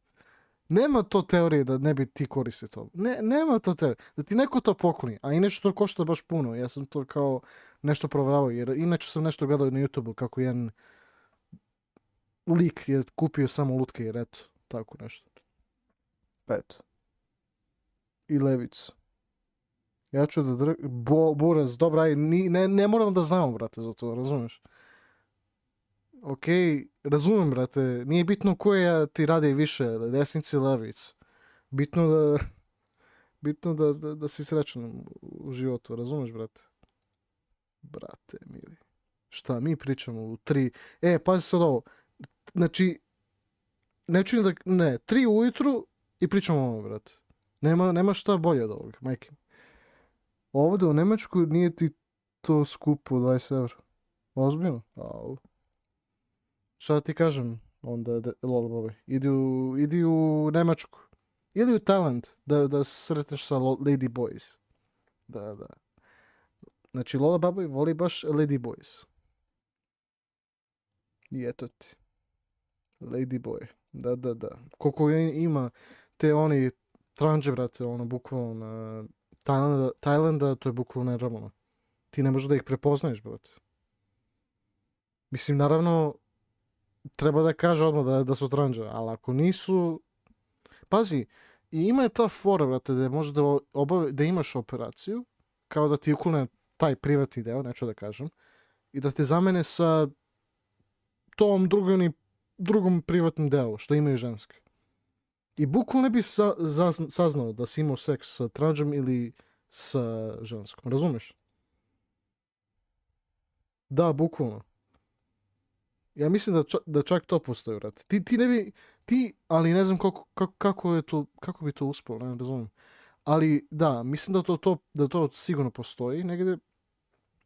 Nema to teorije da ne bi ti koristio to. Nema to teorije. Da ti neko to pokloni, a inače to košta baš puno. Ja sam to kao nešto provjeravao, jer inače sam nešto gledao na YouTube kako jedan lik je kupio samo lutke, jer eto, tako nešto. Eto. I levicu. Ja ću da buraz, dobra, ne moram da znam, brate, za to, razumiješ? Ok, razumijem, brate, nije bitno koja ti radi više, desnici ili levici. Bitno da si srećan u životu, razumiješ, brate? Brate, mili. Šta mi pričamo u 3? Pazi sad ovo. Znači, neću da, 3 ujutru i pričamo ovo, brate. Nema šta bolje od ovoga, majke. Ovdje u Nemačku nije ti to skupo 20 €. Ozbiljno? Au. Šta da ti kažem onda, Lola Baba? Idi u Nemačku. Ili u Tajland da sretneš sa Lady Boys. Da. Znači, Lola Baba voli baš Lady Boys. I eto ti. Lady Boy. Da. Koliko ima te oni tranđe, brate, bukvalno Tajlanda, to je bukvalno nerealno. Ti ne možeš da ih prepoznaješ, brate. Mislim, naravno, treba da kaže odmah da su tranđe, ali ako nisu... Pazi, i ima je ta fora, brate, da možeš da imaš operaciju, kao da ti uklone taj privatni deo, neću da kažem, i da te zamene sa tom drugom privatnom delu, što imaju ženske. I bukvalno ne bi saznao da si imao seks sa tranđom ili sa ženskom, razumeš? Da, bukvalno. Ja mislim da čak to postoji, brate. Ti ne bi, ali ne znam kako bi to uspio, ne razumijem. Ali da, mislim da to sigurno postoji negdje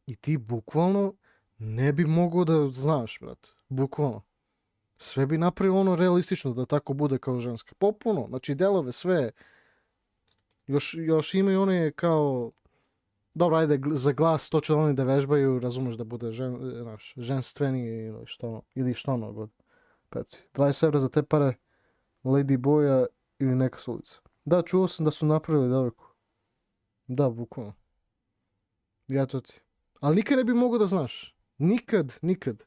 i ti bukvalno ne bi mogao da znaš, brate. Bukvalno. Sve bi napravio realistično da tako bude kao ženska. Popuno, znači delove, sve. Još imaju one kao... Dobro, ajde, za glas to će oni da vežbaju, razumeš da bude ženstveni ili što god. 20 € za te pare, Lady Boya ili neka sulica. Da, čuo sam da su napravili devojku. Da, bukvalno. Ja to ti. Ali nikad ne bi mogao da znaš. Nikad.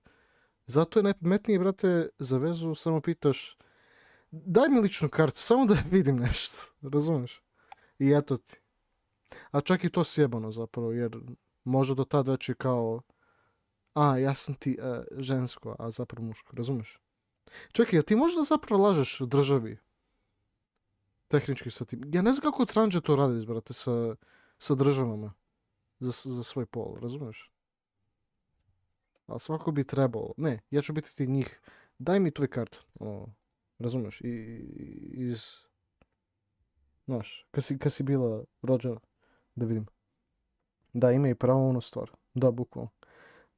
Zato je najpametnije, brate, za vezu samo pitaš daj mi ličnu kartu, samo da vidim nešto. Razumiješ? I eto ti. A čak i to sjebano zapravo, jer može do tada već je kao ja sam ti žensko, a zapravo muško. Razumiješ? Čekaj, a ti možda zapravo lažeš državi? Tehnički sa tim. Ja ne znam kako tranđe to radi, brate, sa državama. Za svoj pol, razumiješ? Ali svako bi trebalo. Ne, ja ću biti ti njih. Daj mi tvoj kartu. Razumiješ? Znaš, kad si bila rođena. Da vidim. Da, ime i pravo ono stvar. Da, bukvalno.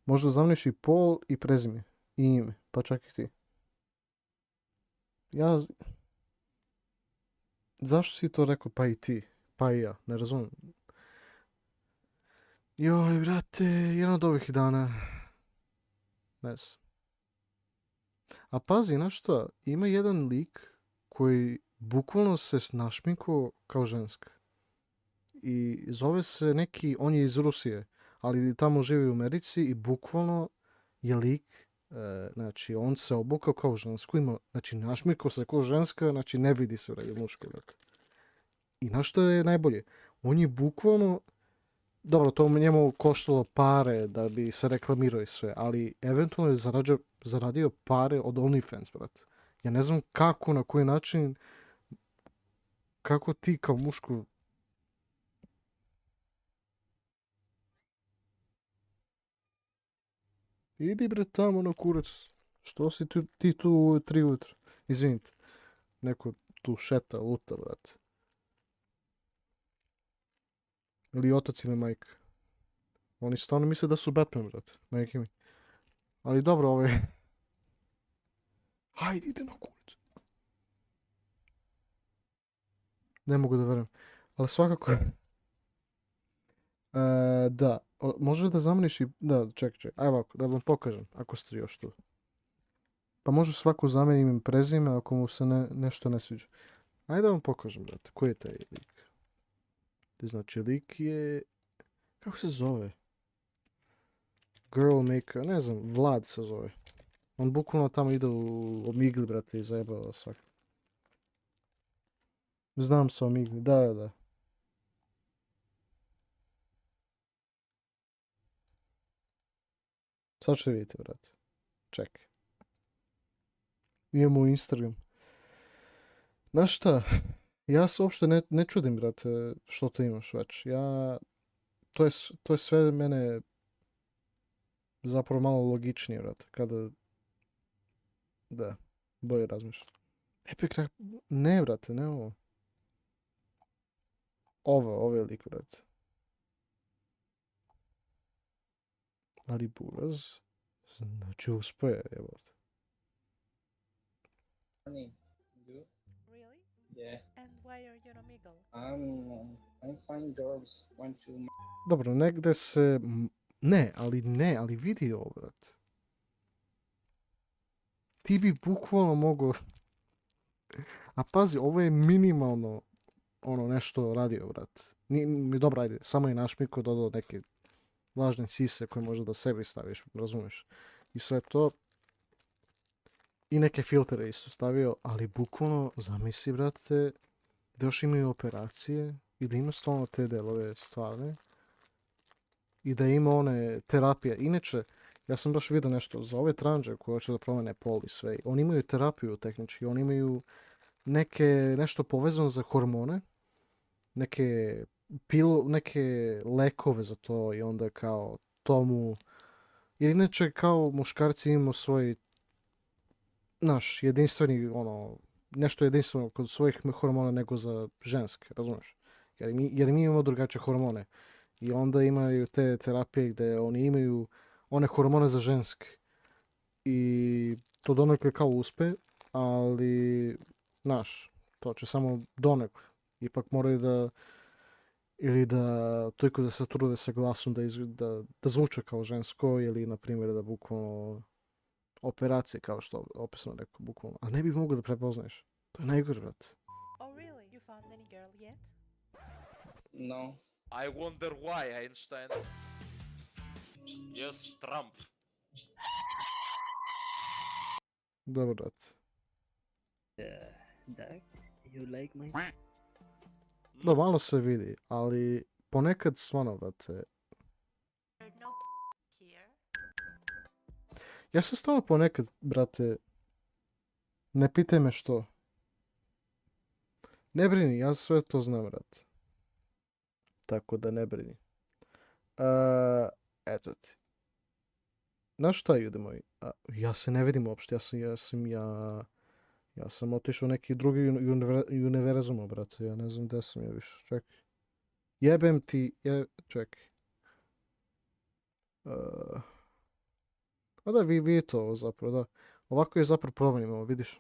Možda zamniš i pol i prezime. I ime. Pa čak i ti. Zašto si to rekao pa i ti? Pa i ja. Ne razumijem. Joj, brate, jedan od ovih dana. Ne znam. A pazi, znaš šta? Ima jedan lik koji bukvalno se našminkao kao ženska. I zove se neki, on je iz Rusije, ali tamo živi u Americi i bukvalno je lik, znači on se obukao kao žensku, znači našminkao se kao ženska, znači ne vidi se da je muški. I znaš što je najbolje? On je bukvalno, dobro, to njemu koštalo pare da bi se reklamirao i sve, ali eventualno je zaradio pare od OnlyFans, brate. Ja ne znam kako, na koji način, kako ti kao muško... Idi bre tamo na kurac. Što si ti tu 3 ujutro? Izvinite. Neko tu šeta, luta, brate. Ili otac ili majka. Oni stvarno misle da su Batman, brate. Majke mi. Ali dobro, ovo je... Hajde, ide na kurac. Ne mogu da verujem. Ali svakako... da. Možeš da zameniš i... Da, čekaj. Ajde ovako, da vam pokažem. Ako ste još tu. Pa može svako zamenim im prezime ako mu se nešto ne sviđa. Ajde da vam pokažem, brate. Koji je taj lik? Znači, lik je... Kako se zove? Girl Maker. Ne znam, Vlad se zove. On bukvalno tamo ide u Omigli, brate, i zajebava svak. Znam se Omigli. Da. Sad ćete vidjeti, brate. Čekaj. Imamo Instagram. Znaš šta? Ja se uopšte ne čudim, brate, što to imaš već. To je sve mene zapravo malo logičnije, brate. Kada... Da, bolje razmišljam. Ne, brate, ne ovo. Ovo je lik, brate. Ali buraz... Znači, uspoje, jebote. Really? Yeah. And why are you an Omegle? I find girls want to... Dobro, negde se... ali vidi ovo, brate. Ti bi bukvalno mogao... A pazi, ovo je minimalno nešto radio, brate. Dobro, ajde, samo je našmiko dodao neke lažne sise koje možda da sebi staviš, razumiješ? I sve to... I neke filtere isto stavio, ali bukvalno, zamisli, brate, da još imaju operacije i da ima stvarno te delove stvarne i da ima one terapije. Inače, ja sam baš vidio nešto za ove tranđe koje hoće da promene pol i sve. Oni imaju terapiju tehnički, oni imaju nešto povezano za hormone, neke lekove za to i onda kao tomu... Jer inače kao muškarci imamo svoj jedinstveni, nešto jedinstveno kod svojih hormona nego za ženske, razumiješ? Jer mi imamo drugačije hormone. I onda imaju te terapije gdje oni imaju one hormone za ženske. I to donekle kao uspe, ali, to će samo donekle. Ipak moraju toliko da se trude sa glasom da zvuče kao žensko ili, na primjer, da bukvalno operacije, kao što opisano rekao, bukvalno. A ne bi mogao da prepoznaješ. To je najgore, brate. Oh, really? You found any girls? No. I wonder why, Einstein. Yes, Trump. Dobro, brate. Doug, you like my... Da, malo se vidi, ali ponekad stvarno, brate. Ja se stvarno ponekad, brate, ne pitaj me što. Ne brini, ja sve to znam, brate. Tako da ne brini. Eto ti. Znaš šta, ljudi moji? Ja se ne vidim uopšte, ja sam otišao u neki drugi univerzum, brate. Ja ne znam gde sam ja više. Čekaj. Jebem ti, čekaj. A da, vi to ovo zapravo, da. Ovako je zapravo promijenim ovo, vidiš.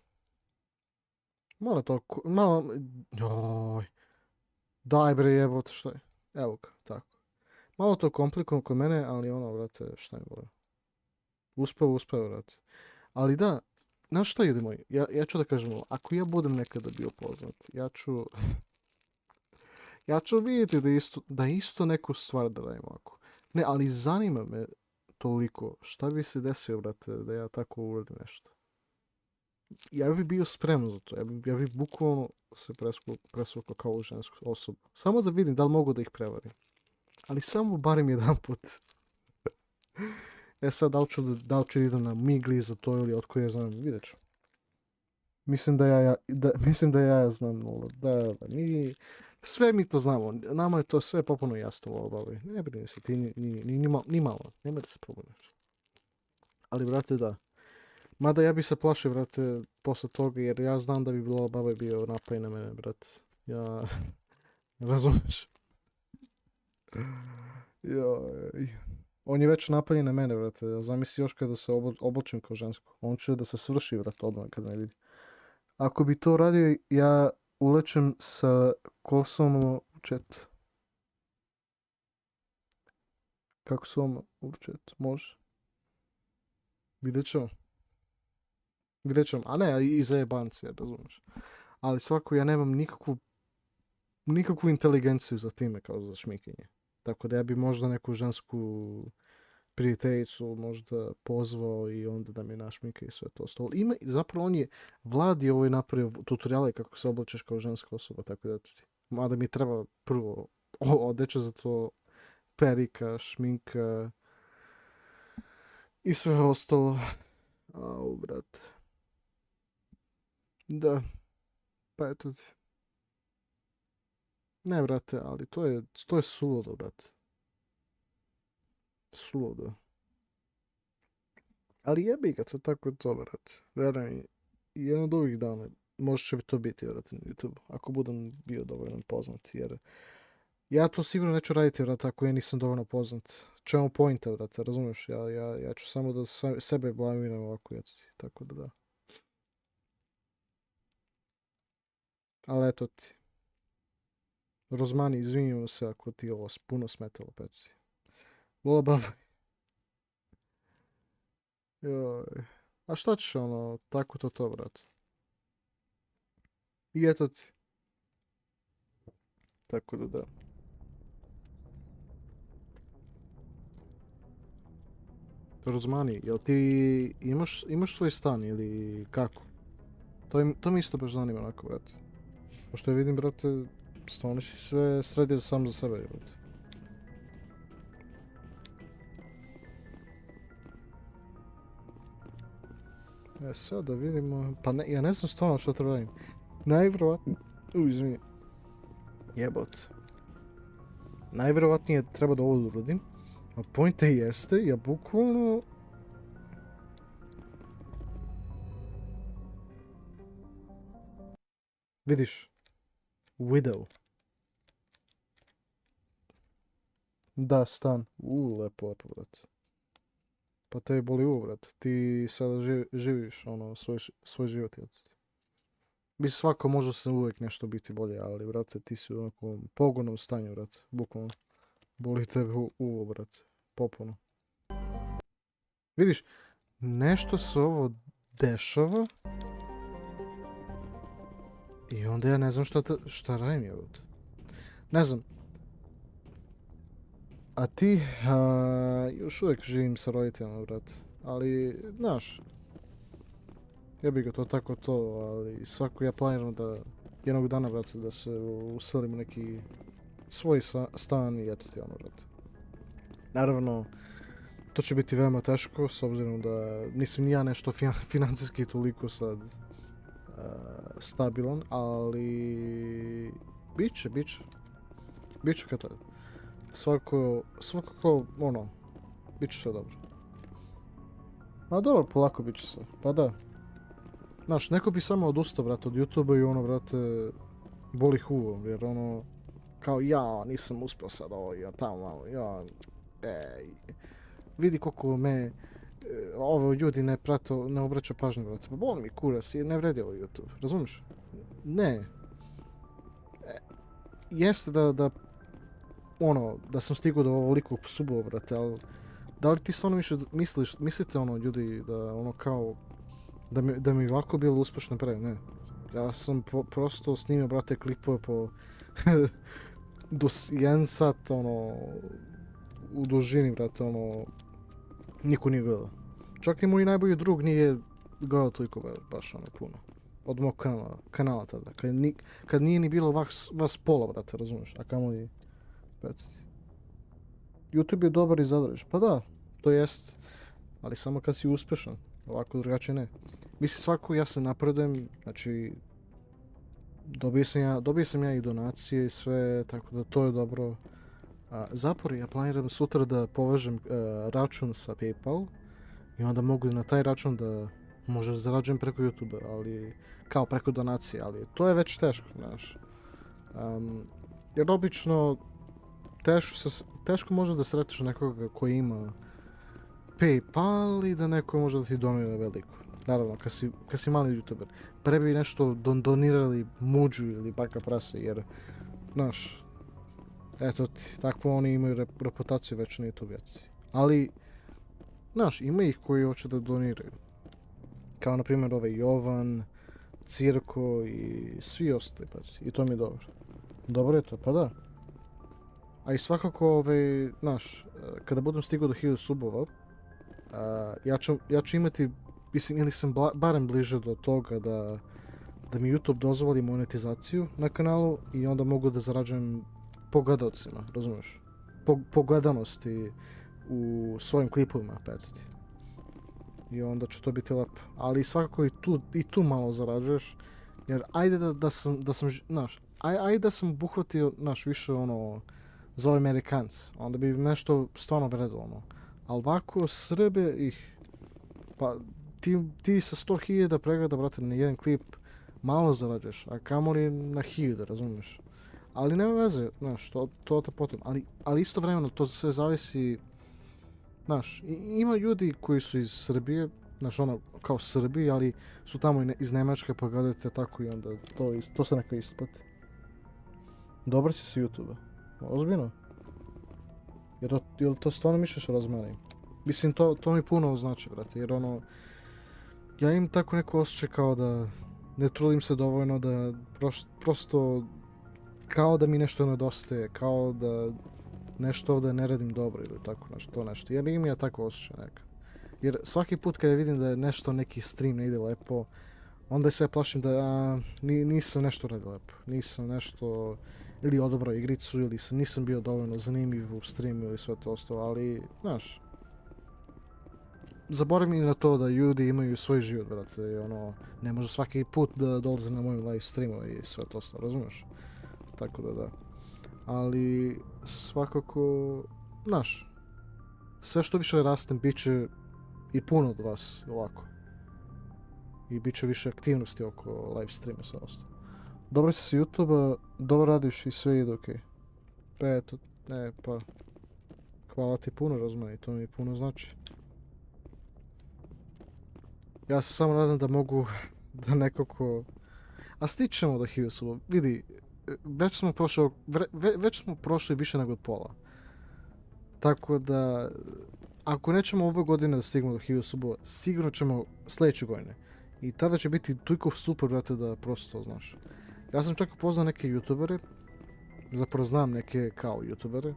Malo to, joj. Daj bre jebote, što je. Evo ga, tako. Malo to komplikovano kod mene, ali ono, brate, šta mi boli. Uspeo, brate. Ali da, znaš šta, ljudi moji, ja ću da kažem ovo, ako ja budem nekada bio poznat, ja ću vidjeti da isto neku stvar da radim ovako. Ne, ali zanima me toliko, šta bi se desio, brate, da ja tako uradim nešto. Ja bi bio spreman za to, ja bi bukvalno se presvukao kao žensku osobu. Samo da vidim da li mogu da ih prevarim. Ali samo barem jedan put. Sad, da li ću idem na migli za to ili otko ja znam, vidjet ću. Mislim da ja znam nula. Da, sve mi to znamo. Nama je to sve popuno jasno u obavi. Ne brini se ti ni malo. Nema da se problemaš. Ali, brate, da. Mada ja bi se plašio, brate, posle toga, jer ja znam da bi bila baba bio napaj na mene, brate. Ja... Razumiješ? Joj. On je već napaljen na mene, brate. Zamisli još kada se oblačim kao žensko. On će da se svrši, brate, odmah kada me vidi. Ako bi to radio, ja ulećem sa kosom u chat. Kako su vam u chat? Može. Vidjet ćemo. A ne, i za jebanci, razumiješ. Ali svako, ja nemam nikakvu inteligenciju za time kao za šminkanje. Tako da ja bi možda neku žensku prijateljicu možda pozvao i onda da mi našminka i sve to ostalo. Zapravo Vlad je napravio tutoriale kako se oblačeš kao ženska osoba, tako da mada mi treba prvo odeća za to, perika, šminka i sve ostalo. Au, brate. Da. Pa eto ti. Ne, brate, ali to je suludo, brate. Suludo. Ali jebi ga, to tako je to, brate. Vjeruj mi, jedan od ovih dana možda će to biti, brate, na YouTube. Ako budem bio dovoljno poznat, jer ja to sigurno neću raditi, brate, ako ja nisam dovoljno poznat. Čemu pointa, brate, razumiješ? Ja ću samo da sebe blamiram ovako, eto ti, tako da da. Ali eto ti. Rozmani, izvinjamo se ako ti ovo puno smetalo, peti. Vola baba. Joj. A šta ćeš tako to, brate? I eto ti. Tako da da. Rozmani, jel ti imaš svoj stan ili kako? To mi isto baš zanima onako, brate. Pošto ja vidim, brate, stvarno si sve sredio sam za sebe, brate. Sad da vidimo... Pa ja ne znam stvarno što treba radim. Najvjerovatnije... izvini. Jebot. Najvjerovatnije treba da ovo uradim. A pojenta jeste, ja bukvalno... Vidiš? Widow. Da, stan. Lepo, brate. Pa te boli brate. Ti sada živiš, svoj život. Mislim, svako može se uvijek nešto biti bolje, ali, brate, ti si u nekom pogonom stanju, brate. Bukvalno. Boli tebe brate. Popuno. Vidiš, nešto se ovo dešava. I onda ja ne znam šta radim, brate. Ne znam. A ti, još uvijek živim sa roditeljima, brate. Ali, znaš, ja bih ga to tako to, ali svako ja planiram da jednog dana, brate, da se uselim u neki svoj stan i eto ti ono, brate. Naravno, to će biti veoma teško, s obzirom da nisam ni ja nešto financijski toliko sad stabilan, ali biće. Biće kad tada. Svakako, ono, biće sve dobro. A dobro, polako biće sve, pa da. Znaš, neko bi samo odustao, brate, od YouTube-a i ono, brate, boli huvo, jer ono, kao ja nisam uspio sad ovo, ja tamo malo, ja, vidi koliko me ovo ljudi ne prate, ne obraća pažnju, brate, pa boli mi kurac, ne vredi ovo YouTube, razumiješ? Ne. Jeste da ono, da sam stigao do ovolikog subova, brate, ali da li ti stvarno više mislite ono, ljudi, da ono kao, da mi ovako bilo uspješno pre, ne. Ja sam prosto snimio, brate, klipove po do 1 sat, ono, u dužini, brate, ono, niko nije gledao. Čak i moj najbolji drug nije gledao toliko, baš ono, puno. Od mog kanala tada, kad nije ni bilo vas pola, brate, razumiješ, a kamo li pratiti. YouTube je dobar i zadržiš, pa da, to jest, ali samo kad si uspješan, ovako drugačije ne. Mislim, svako ja se napredujem, znači, dobio sam ja i donacije i sve, tako da to je dobro. Zapor, ja planiram sutra da povežem račun sa PayPal i onda mogu na taj račun da možda zarađujem preko YouTube, ali kao preko donacije, ali to je već teško, znaš. Jer obično teško može da sretneš nekoga koji ima PayPal i da neko može da ti donira veliko. Naravno, kad si mali YouTuber. Pre bi nešto donirali muđu ili baka prase, jer, znaš, eto ti, takvo oni imaju reputaciju već na YouTube. Ali, znaš, ima ih koji hoće da doniraju. Kao, na primjer, ovaj Jovan, Cirko i svi ostali, pa i to mi je dobro. Dobro je to, pa da. A i svakako, znaš, kada budem stigao do 1000 subova, ja ću imati, mislim, ili sam barem bliže do toga da mi YouTube dozvoli monetizaciju na kanalu i onda mogu da zarađujem po gledalcima, razumiješ? Po gledanosti u svojim klipovima, petiti. I onda će to biti lepo. Ali svakako i tu malo zarađuješ, jer ajde da sam, znaš, ajde da sam obuhvatio, znaš, više ono, za ove Amerikance, onda bi nešto stvarno vredilo, ono. Ali ovako, Srbe ih, pa ti sa 100.000 pregleda, brate, na jedan klip malo zarađuješ, a kamoli na 1000, razumiješ? Ali nema veze, znaš, to potom, ali istovremeno to sve zavisi, znaš, ima ljudi koji su iz Srbije, znaš, ono, kao Srbi, ali su tamo iz Nemačke, pa gledajte tako i onda to se neka isplati. Dobar si sa YouTube-a, ozbiljno? Jel to stvarno misliš razmeni? Mislim, to mi puno znači, brate, jer ono, ja imam tako neko osjećaj kao da ne trudim se dovoljno, da prosto kao da mi nešto nedostaje, kao da nešto ovdje ne radim dobro ili tako nešto. Jer imam ja tako osjećaj nekad. Jer svaki put kada vidim da je nešto, neki stream ne ide lepo, onda se ja plašim da nisam nešto radio lepo. Nisam nešto ili odabrao igricu ili nisam bio dovoljno zanimljiv u streamu ili sve to ostalo, ali, znaš, zaboravim i na to da ljudi imaju svoj život, brate, ono, ne može svaki put da dolaze na moj live streamu i sve to ostalo, razumiješ? Tako da. Ali, svakako, znaš, sve što više rastem, bit će i puno od vas ovako. I bit će više aktivnosti oko live streama i sve ostalo. Dobro si sa YouTube-a, dobro radiš i sve ide okej. Pa eto, pa, hvala ti puno, razumije, to mi puno znači. Ja se samo nadam da mogu da nekako... A stičemo do 1000 subova. Vidi, već smo prošli više nego od pola. Tako da, ako nećemo ove godine da stignemo do 1000 subova, sigurno ćemo sljedeće godine. I tada će biti toliko super, brate, da prosto, znaš. Ja sam čak upoznao neke youtubere, zapravo znam neke kao youtubere,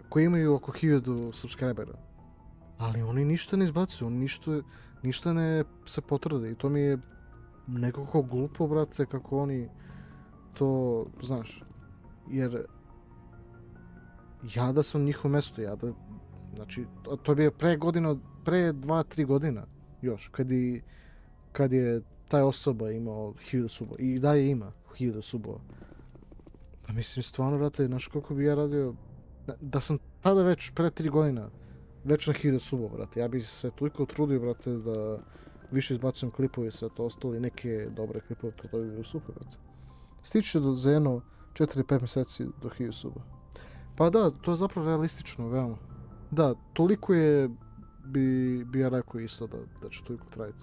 koji imaju oko 1000 subscribera. Ali oni ništa ne izbacuju, oni ništa ne se potvrde i to mi je nekako glupo, brate, kako oni to, znaš, jer ja da sam njihov mesto, znači, to bi je pre 2-3 godina još, kad je taj osoba imao 1000 subova i dalje ima 1000 subova. Pa mislim, stvarno, brate, znaš koliko bi ja radio, da sam tada već pre 3 godina već na 1000 subova, brate, ja bi se toliko trudio, brate, da više izbacujem klipove i sve to ostalo i neke dobre klipove, pa to bi bilo super, brate. Stići će za jedno 4-5 mjeseci do 1000 suba. Pa da, to je zapravo realistično, veoma. Da, toliko je, bi ja rekao isto da će toliko trajiti.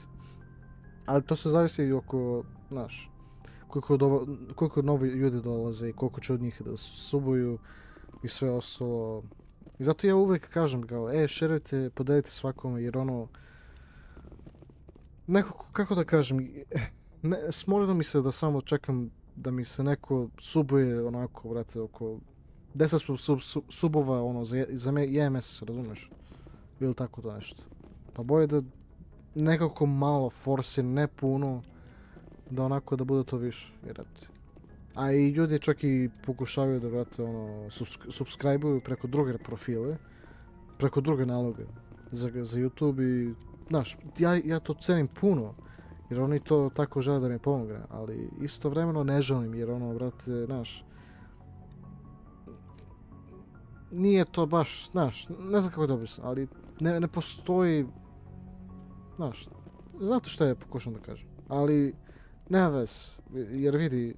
Ali to se zavisi i oko, znaš, koliko novi ljudi dolaze i koliko će od njih da subuju i sve ostalo. I zato ja uvijek kažem kao, šerujte, podelite svakome, jer ono, nekako, kako da kažem, smorilo mi se da samo čekam da mi se neko subuje onako, brate, oko 10 subova, ono, za jedan mjesec, razumiješ? Ili tako to nešto. Pa bolje da nekako malo forsi, ne puno, da onako da bude to više, brate. A i ljudi čak i pokušavaju da, brate, ono, subscribe-uju preko druge profile, preko druge naloge za YouTube i, znaš, ja to cenim puno, jer oni to tako žele da mi pomogne, ali istovremeno ne želim, jer ono, brate, znaš, nije to baš, znaš, ne znam kako da objasnim, ali ne postoji, znaš, znate što je pokušam da kažem, ali nema veze, jer vidi,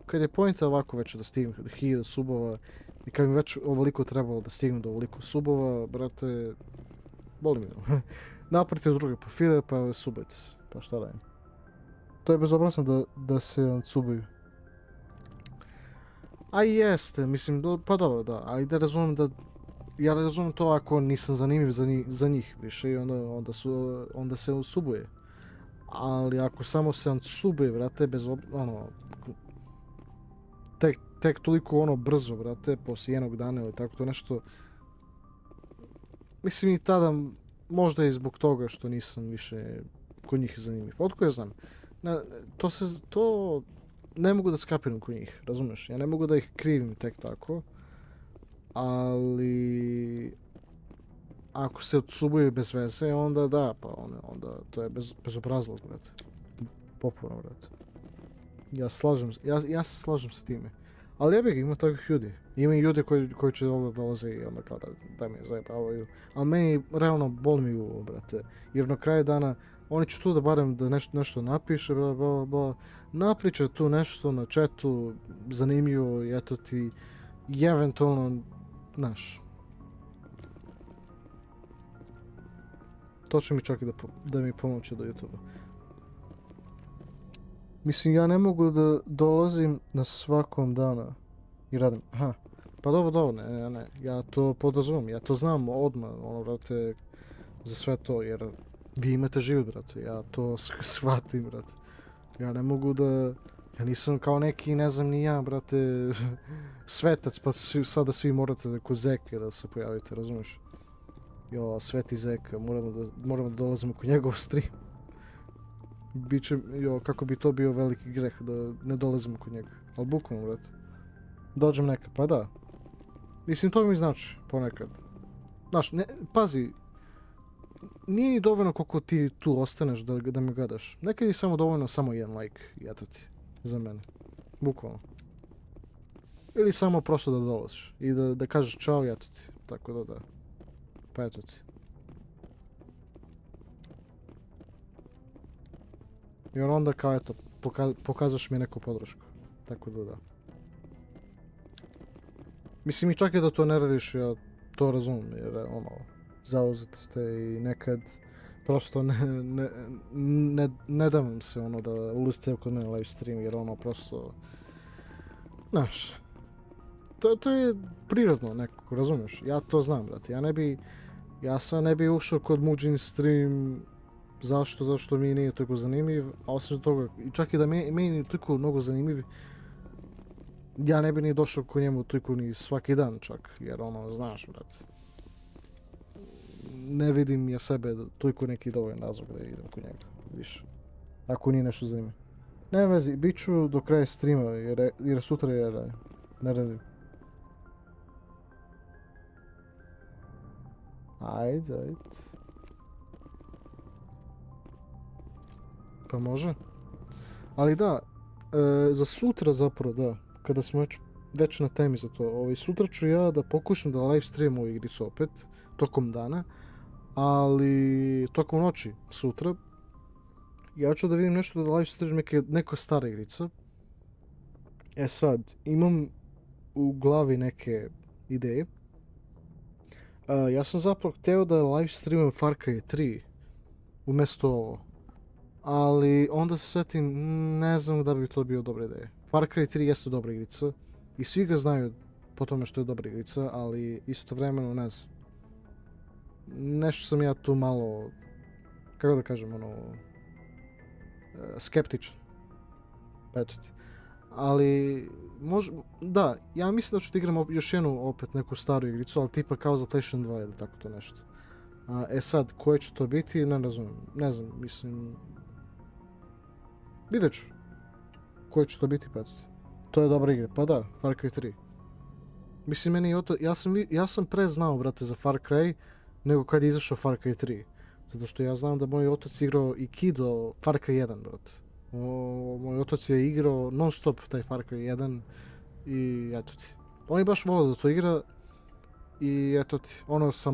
kad je pojenta ovako već da stignem do 1000 subova i kad mi već ovoliko trebalo da stignem do ovoliko subova, brate, boli mi. Napravite druge profile pa subajte se, pa šta radim. To je bezobrazno da se subaju. A i jeste, mislim, pa dobro, da, ali da razumijem ja razumijem to ako nisam zanimljiv za njih više i onda se subuje. Ali ako samo se subuje, brate, tek toliko ono brzo, brate, poslije jednog dana ili tako to nešto, mislim i tada možda i zbog toga što nisam više kod njih zanimljiv. Otko ja znam, to ne mogu da skapiram kod njih, razumiješ? Ja ne mogu da ih krivim tek tako, ali ako se odsubuju bez veze, onda da, pa onda to je bezobrazlog, brate. Popularno, brate. Ja se slažem sa time. Ali jebik, ima takvih ljudi. Ima i ljudi koji će ovdje dolaze i onda kao da mi zajebavaju. Ali meni realno boli mi uvo, brate. Jer na kraju dana oni će tu da barem da nešto napiše, napriče tu nešto na chatu, zanimljivo i eto ti i eventualno, znaš. To će mi čak i da mi pomoće do YouTube-a. Mislim, ja ne mogu da dolazim na svakom dana i radim, pa dobro, ne, ja to podrazumijem, ja to znam odmah, ono, brate, za sve to, jer vi imate život, brate, ja to shvatim, brate. Ja ne mogu ja nisam kao neki, ne znam ni ja, brate, svetac, pa sada svi morate kod Zeke da se pojavite, razumiješ? Jo, sveti Zeka, moramo da dolazimo kod njegov stream. Kako bi to bio veliki greh da ne dolazimo kod njega. Ali bukvalno, brate. Dođem nekad, pa da. Mislim, to mi znači ponekad. Znaš, pazi, nije ni dovoljno koliko ti tu ostaneš da me gledaš. Nekad je samo dovoljno samo jedan like i eto ti, za mene. Bukvalno. Ili samo prosto da dolaziš i da kažeš čao i eto ti. Tako da. Pa eto ti. I onda kao eto, pokazaš mi neku podršku. Tako da. Mislim i čak i da to ne radiš, ja to razumijem, jer ono, zauzeti ste i nekad prosto ne dam se ono da ulazite kod mene live stream, jer ono prosto, znaš, to je prirodno nekako, razumiješ? Ja to znam, brate, ja sad ne bi ušao kod Muđin stream. Zašto mi nije toliko zanimljiv, a osim toga, čak i da meni nije toliko mnogo zanimljiv, Ja ne bi ni došao ko njemu toliko ni svaki dan čak, jer ono, znaš, brate. Ne vidim ja sebe toliko neki dovoljan razlog da idem kod njega, više. Ako nije nešto zanima. Nema vezi, bit ću do kraja streama, jer sutra ne radim. Ajde. Pa može. Ali da, za sutra zapravo, da, kada smo već na temi za to, sutra ću ja da pokušam da live stream ovu igricu opet, tokom dana, ali tokom noći sutra, ja ću da vidim nešto da live stream neka stara igrica. Sad, imam u glavi neke ideje. Ja sam zapravo hteo da live streamam Far Cry 3 umjesto ovo. Ali onda se svetim, ne znam da bi to bio dobra ideja. Far Cry 3 jeste dobra igrica i svi ga znaju po tome što je dobra igrica, ali istovremeno ne znam. Nešto sam ja tu malo, kako da kažem, skeptičan. Eto ti. Ali, da, ja mislim da ću da igram još jednu opet neku staru igricu, ali tipa kao za PlayStation 2 ili tako to nešto. Sad, koje će to biti, ne razumijem. Ne znam, mislim... Vidjet ću. Koje će to biti, pa to je dobra igra. Pa da, Far Cry 3. Mislim, meni ja sam pre znao, brate, za Far Cry, nego kad je izašao Far Cry 3. Zato što ja znam da moj otac igrao i kido Far Cry 1, brate. Moj otac je igrao non stop taj Far Cry 1 i eto ti. On je baš volio da to igra i eto ti. Ono sa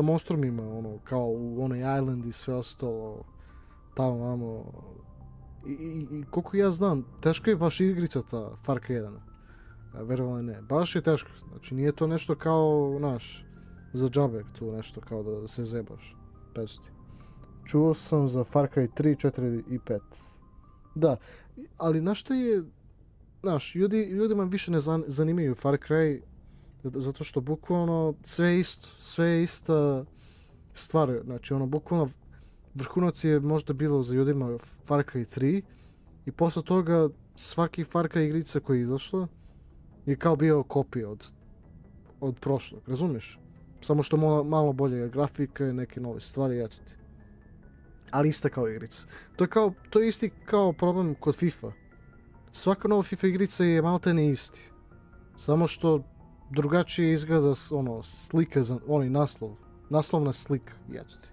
monstrumima, ono kao u onoj Island i sve ostalo. Tamo vamo. I koliko ja znam, teško je baš igrica ta Far Cry 1. Verovali ne. Baš je teško. Znači nije to nešto kao, znaš, za džabe tu nešto kao da se zebaš. Eto ti. Čuo sam za Far Cry 3, 4 i 5. Da, ali nešto je... Znaš, ljudima više ne zanimaju Far Cry zato što bukvalno sve je ista stvar. Znači, bukvalno vrhunac je možda bilo za ljudima Far Cry 3 i posle toga svaki Far Cry igrica koja je izašla je kao bio kopija od prošlog, razumiješ? Samo što malo bolje grafika i neke nove stvari, eto ti. Ali ista kao igrica. To je isti kao problem kod FIFA. Svaka nova FIFA igrica je maltene isti. Samo što drugačije izgleda slika za onaj naslov. Naslovna slika, eto ti.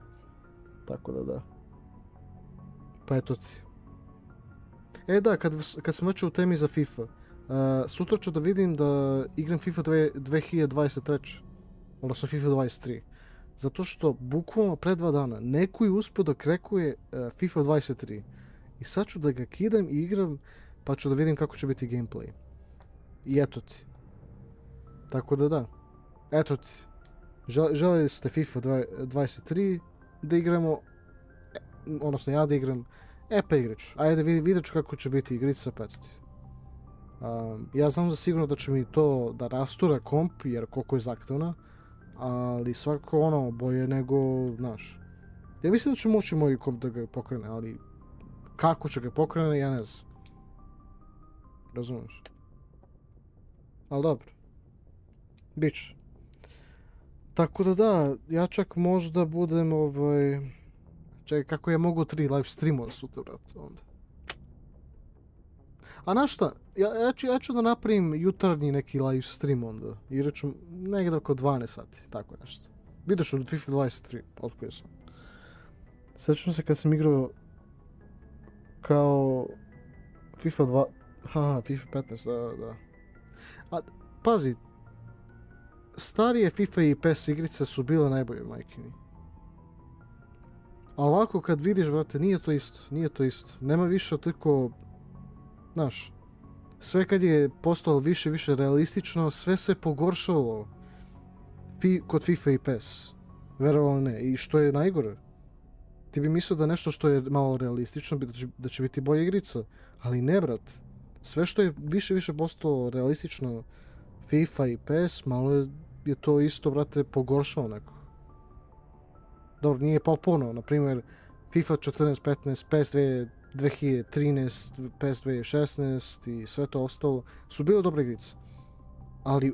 Tako da. Pa eto ti. Da, kad sam već u temi za FIFA, sutra ću da vidim da igram FIFA 2023. Odnosno FIFA 23. Zato što bukvalno pre 2 dana neko je uspio da krekuje FIFA 23. I sad ću da ga kidam i igram, pa ću da vidim kako će biti gameplay. I eto ti. Tako da. Eto ti. Želeli ste FIFA 23 da igramo, odnosno ja da igram, pa igrat ću. Ajde vidjet ću kako će biti igrica, pa eto ti. Ja znam za sigurno da će mi to da rastura komp, jer koliko je zahtevna. Ali svako bolje nego, znaš. Ja mislim da će moći moj komp da ga pokrene, ali kako će ga pokrene, ja ne znam. Razumiješ? Ali dobro. Biće. Tako da, ja čak možda budem čekaj, kako ja mogu 3 live streamova sutra, brate, onda. A znaš šta, ja ću da napravim jutarnji neki live stream onda. Igrat ću negdje oko 12 sati, tako nešto. Vidiš od FIFA 23, otkrio sam. Sjećam se kad sam igrao kao FIFA 2... FIFA 15, da. A, pazi, starije FIFA i PES igrice su bile najbolje, majke mi. A ovako kad vidiš, brate, nije to isto. Nema više toliko... Znaš, sve kad je postalo više realistično, sve se pogoršalo kod FIFA i PES. Verovali ne. I što je najgore, ti bi mislio da nešto što je malo realistično, da će biti bolja igrica. Ali ne, brat. Sve što je više postalo realistično, FIFA i PES, malo je to isto, brate, pogoršalo neko. Dobro, nije pa puno. Naprimjer, FIFA 14, 15, PES 2013, PES 2016 i sve to ostalo su bile dobre igrice. Ali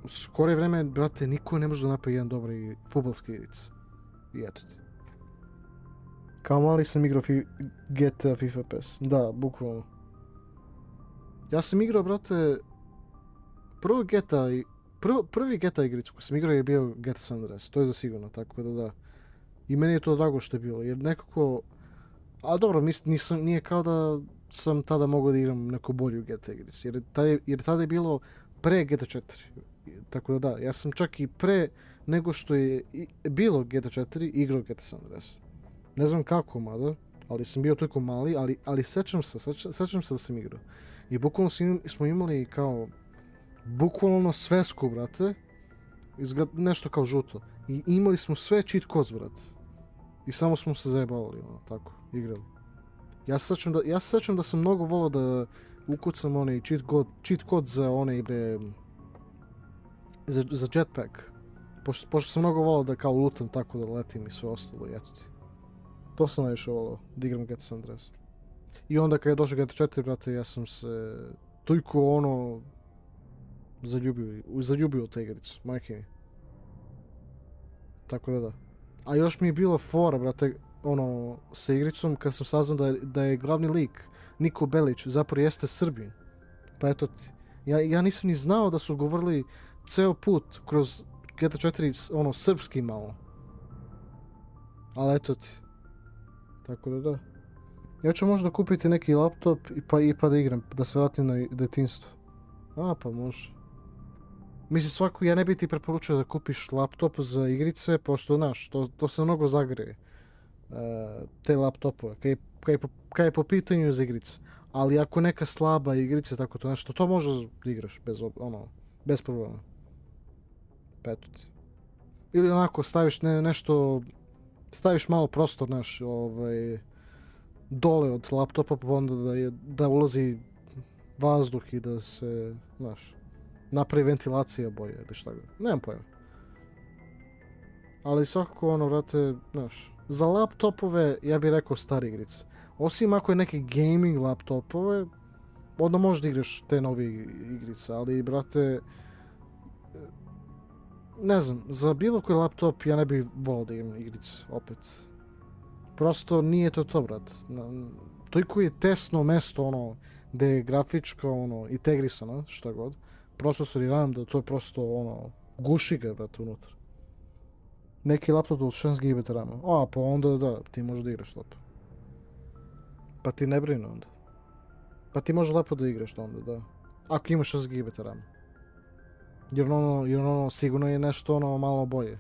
u skore vreme, brate, niko ne može da napravi jedan dobri fudbalski igrice. I eto ti. Kao mali sam igrao GTA, FIFA, PES. Da, bukvalno. Ja sam igrao, brate, prvi GTA igricu koju sam igrao je bio GTA San Andreas. To je za sigurno, tako da. I meni je to drago što je bilo, jer nekako... A dobro, nije kao da sam tada mogao da igram neku bolju GTA igricu, jer tada je bilo pre GTA 4. Tako da, ja sam čak i pre nego što je bilo GTA 4 igrao GTA San Andreas. Ne znam kako, mada, ali sam bio toliko mali, ali sećam se da sam igrao. I bukvalno smo imali kao, bukvalno svesku, brate, nešto kao žuto. I imali smo sve cheat codes, brate. I samo smo se zajebavali, ono, tako, igrali. Ja se sećam da sam mnogo volao da ukucam onaj cheat code za onaj, za jetpack. Pošto sam mnogo volao da kao lutam tako da letim i sve ostalo, i eto ti. To sam najviše volao, da igram GTA San Andreas. I onda kad je došao GTA 4, brate, ja sam se toliko ono zaljubio u te igricu, majke mi. Tako da. A još mi je bila fora, brate, ono, sa igricom kad sam saznao da je glavni lik, Niko Belić, zapravo jeste Srbin. Pa eto ti. Ja nisam ni znao da su govorili ceo put kroz GTA 4, ono, srpski malo. Ali eto ti. Tako da. Ja ću možda kupiti neki laptop pa da igram, da se vratim na detinjstvo. Pa može. Mislim, ja ne bi ti preporučio da kupiš laptop za igrice, pošto, znaš, to se mnogo zagreje. Te laptopove, kaj je po pitanju za igrice. Ali ako neka slaba igrica, tako to nešto, to možda igraš bez problema. Eto ti. Ili onako, staviš malo prostor, znaš, dole od laptopa, pa onda da ulazi vazduh i da se, znaš, napravi ventilacija bolje, ili šta ga. Nemam pojma. Ali svakako, vrate, znaš, za laptopove, ja bih rekao stari igrice. Osim ako je neke gaming laptopove, onda možda igraš te nove igrice, ali, brate, ne znam, za bilo koji laptop ja ne bih volao da igram igrice, opet. Prosto nije to, brate. Toliko je tesno mesto, gde je grafička, integrisana, šta god. Procesor i RAM, to je prosto, guši ga, brate, unutra. Neki laptop od 16 GB RAM. Pa onda da, ti možeš da igraš lepo. Pa ti ne brini onda. Pa ti možeš lepo da igraš onda, da. Ako imaš 16 GB RAM. Jer sigurno je nešto malo bolje.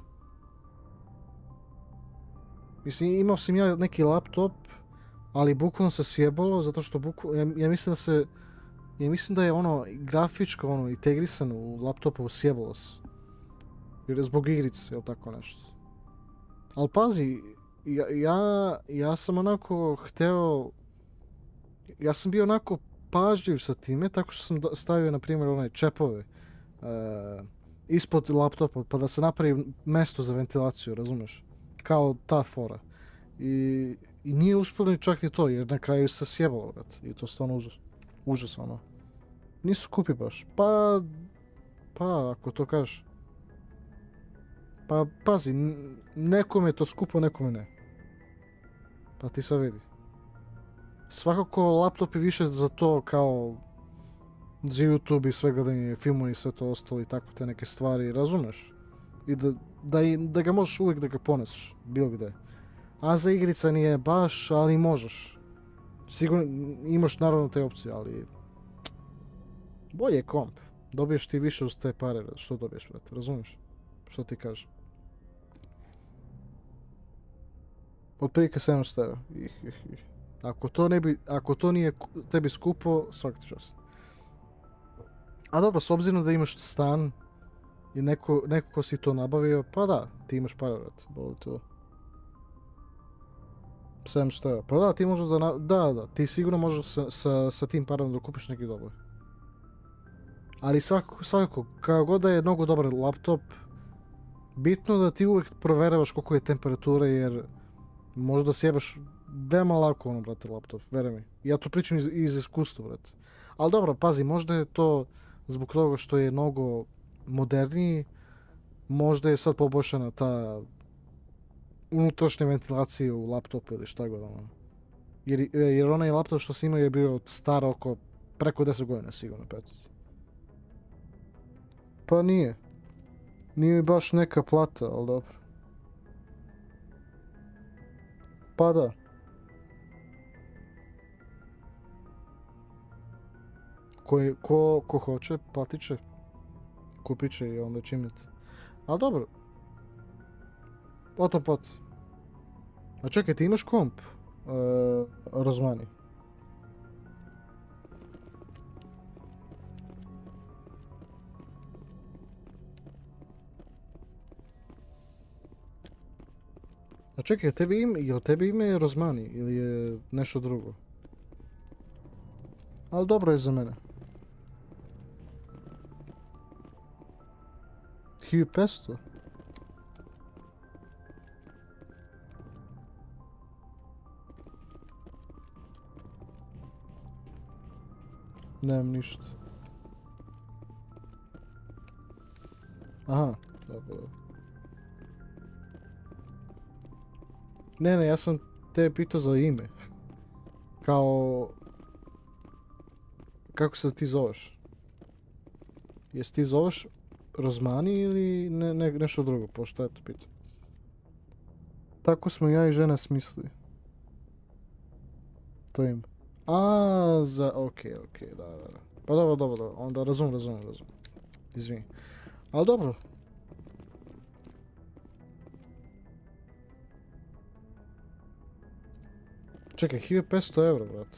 Mislim, imao sam ja neki laptop, ali bukvalno se sjebalo, zato što ja mislim da je grafičko integrisano u laptopu sjebalo se. Jer zbog igrice, ili tako nešto. Ali pazi, ja sam onako hteo, ja sam bio onako pažljiv sa time, tako što sam stavio, na primjer, čepove ispod laptopa, pa da se napravi mesto za ventilaciju, razumeš? Kao ta fora. I nije uspjelo ni čak i to, jer na kraju se sjebalo, brate. I to stvarno užas, Nisu skupi baš. Pa, ako to kažeš. Pa, pazi, nekome je to skupo, nekome ne. Pa ti sad vidi. Svakako laptop je više za to kao za YouTube i sve gledanje filmova i sve to ostalo i tako te neke stvari, razumeš? I da ga možeš uvijek da ga poneseš, bilo gde. A za igrica nije baš, ali možeš. Sigurno imaš naravno te opcije, ali bolje je komp. Dobiješ ti više uz te pare, što dobiješ, brate, razumiješ? Što ti kažem? Otprilike 700 €. Ako to nije tebi skupo, svaka ti čast. A dobro, s obzirom da imaš stan i neko ko si to nabavio, pa da, ti imaš para, brate, boli to. 700 €. Pa da, ti možeš da, ti sigurno možeš sa tim parama da kupiš neki dobar. Ali svakako, kao god da je mnogo dobar laptop, bitno da ti uvijek proveravaš koliko je temperatura, jer možda sjebaš veoma lako ono, brate, laptop, vere mi. Ja to pričam iz iskustva, brate. Ali dobro, pazi, možda je to zbog toga što je mnogo moderniji, možda je sad poboljšana ta unutrašnja ventilacija u laptopu ili šta god ono. Jer onaj laptop što sam imao je bio star oko preko 10 godina sigurno, pet. Pa nije. Nije mi baš neka plata, ali dobro. Pa da. Ko hoće, platit će. Kupit će i onda će imati. Ali dobro. O tom pot. A čekaj, ti imaš komp? Rozmani. A čekaj, jel tebi ime je Rozmani ili je nešto drugo? Ali dobro je za mene. 1500? Nemam ništa. Aha, dobro. Ne, ja sam te pitao za ime. Kao... Kako se ti zoveš? Jesi ti zoveš Rozmani ili nešto drugo, pošto ja to pitam. Tako smo ja i žena smislili. To ime. A, okej, da. Pa dobro, onda razumem. Izvini. Ali dobro. Čekaj, 1500 eura, brate.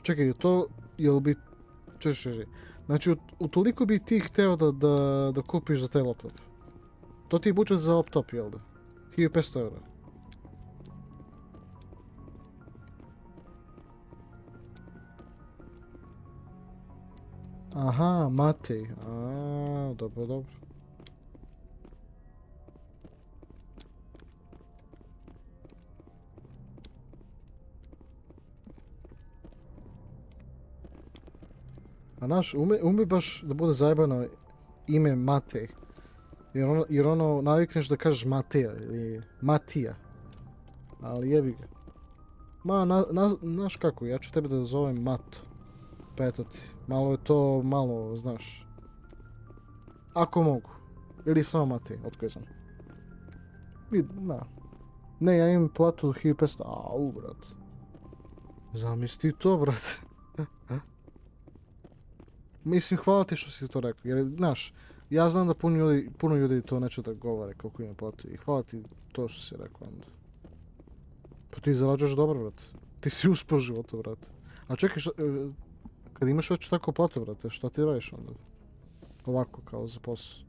Čekaj, to, jel bi... Čekaj. Znači, utoliko bi ti hteo da kupiš za taj laptop. To ti je budžet za laptop, jel da? 1500 eura. Aha, Matej. Dobro. A naš, ume baš da bude zajebano ime Matej. Jer ono navikneš da kažeš Mateja ili Matija. Ali jebi ga. Znaš kako, ja ću tebe da zovem Mato. Pa eto ti, malo je to, znaš. Ako mogu. Ili samo Matej, otkoj sam. Ne, ja imam platu 1500, au, brat. Zamisli to, brat. Mislim, hvala ti što si to rekao, jer, znaš, ja znam da puno ljudi to neće da govore koliko ima platu i hvala ti to što si rekao onda. Pa ti zarađuješ dobro, brate. Ti si uspio u životu, brate. A čekaj, kad imaš već tako platu, brate, šta ti radiš onda? Ovako, kao za posao.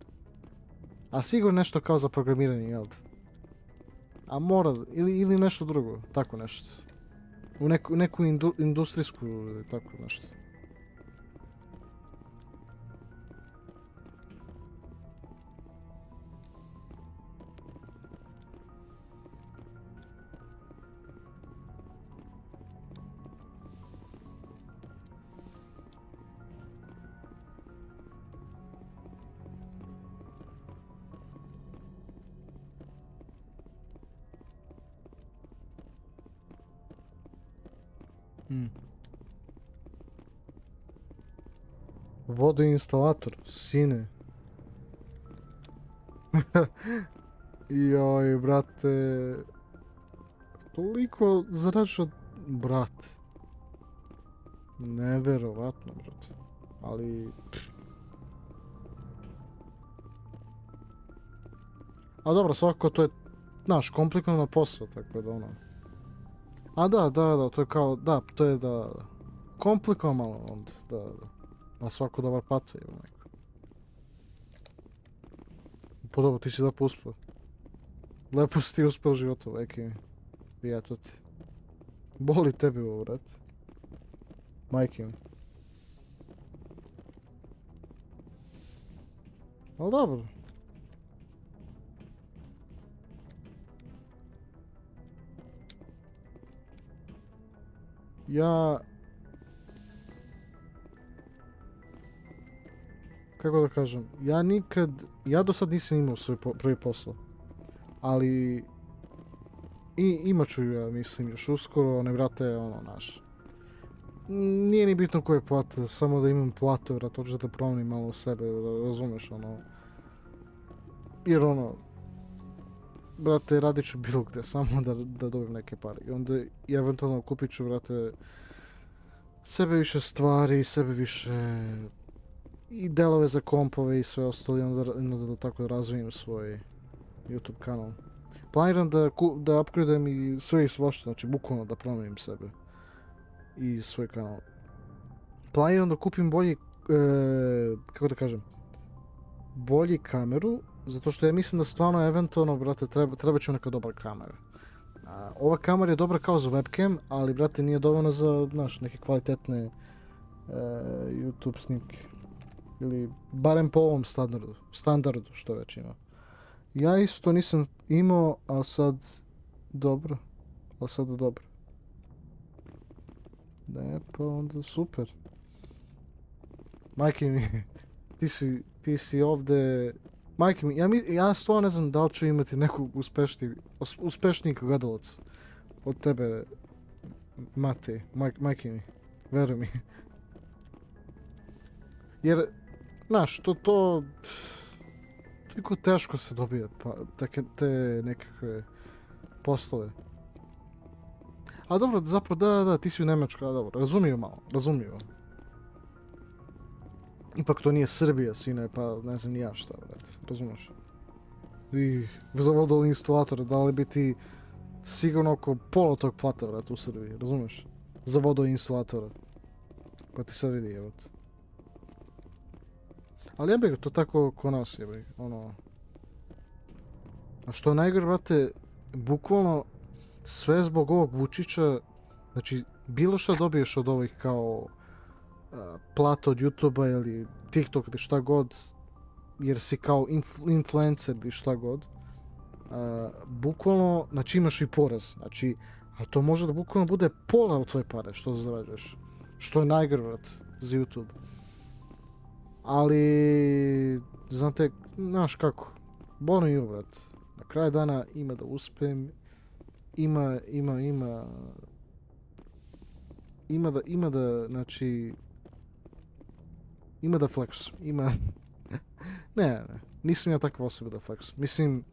A sigurno nešto kao za programiranje, jel da? A mora, ili nešto drugo, tako nešto. U neku industrijsku ili tako nešto. Vodoinstalator, sine. Joj, brate. Toliko zaračao, brate. Neverovatno, brate. Ali... A dobro, svakako to je, znaš, komplikovano posao, tako da ono... A da, to je kao, to je da... Komplikovano malo onda, da. A svako dobar pata je neko. Pa dobro, ti si lepo uspio. Lepo si ti uspio u životu, veki mi. I eto ti. Boli tebi ovo, brat. Majke mi. Ali dobro. ja... Kako da kažem, ja do sad nisam imao svoj prvi posao, ali imat ću ja, mislim, još uskoro, ne brate, ono, naš. Nije ni bitno koje plate, samo da imam platu, vrat, hoću da promenim malo sebe, razumeš, ono. Jer ono, brate, radit ću bilo gde, samo da dobijem neke pare. I onda i eventualno kupit ću, brate, sebe više stvari, sebe više i delove za kompove i sve ostalo, i onda da tako razvijem svoj YouTube kanal. Planiram da upgradem i sve i svašta, znači bukvalno da promenim sebe i svoj kanal. Planiram da kupim bolji, kako da kažem, bolji kameru, zato što ja mislim da stvarno eventualno, brate, treba će neka dobra kamera. Ova kamera je dobra kao za webcam, ali, brate, nije dovoljna za, znaš, neke kvalitetne YouTube snimke. Ili barem po ovom standardu što već ima. Ja isto nisam imao, ali sad dobro. Ne, pa onda super. Majke mi, ti si ovde... Majke mi, ja stvarno ne znam da li ću imati nekog uspešnijeg gledalaca od tebe, Matej, majke mi, veruj mi. Jer, znaš, to toliko teško se dobije te nekakve poslove. A dobro, zapravo da, ti si u Nemačkoj, a dobro, razumiju. Ipak to nije Srbija, sine, pa ne znam ni ja šta, brate, razumiješ? I za vodoinstalatora, da li bi ti sigurno oko pola tog plata, brate, u Srbiji, razumiješ? Za vodoinstalatora. Pa ti sad vidi, evo te. Ali ja bih to tako ko nas, je ono... A što je najgore, brate, bukvalno sve zbog ovog Vučića, znači, bilo što dobiješ od ovih kao plata od YouTube-a ili TikTok ili šta god, jer si kao influencer ili šta god, bukvalno, znači imaš i porez, znači, a to može da bukvalno bude pola od tvoje pare što zarađuješ, što je najgore, brate, za YouTube. Ali, znate, znaš kako, bolno i brat. Na kraju dana ima da uspem, ima da, znači, ima da flex, ima, ne, nisam ja takva osoba da flex, mislim,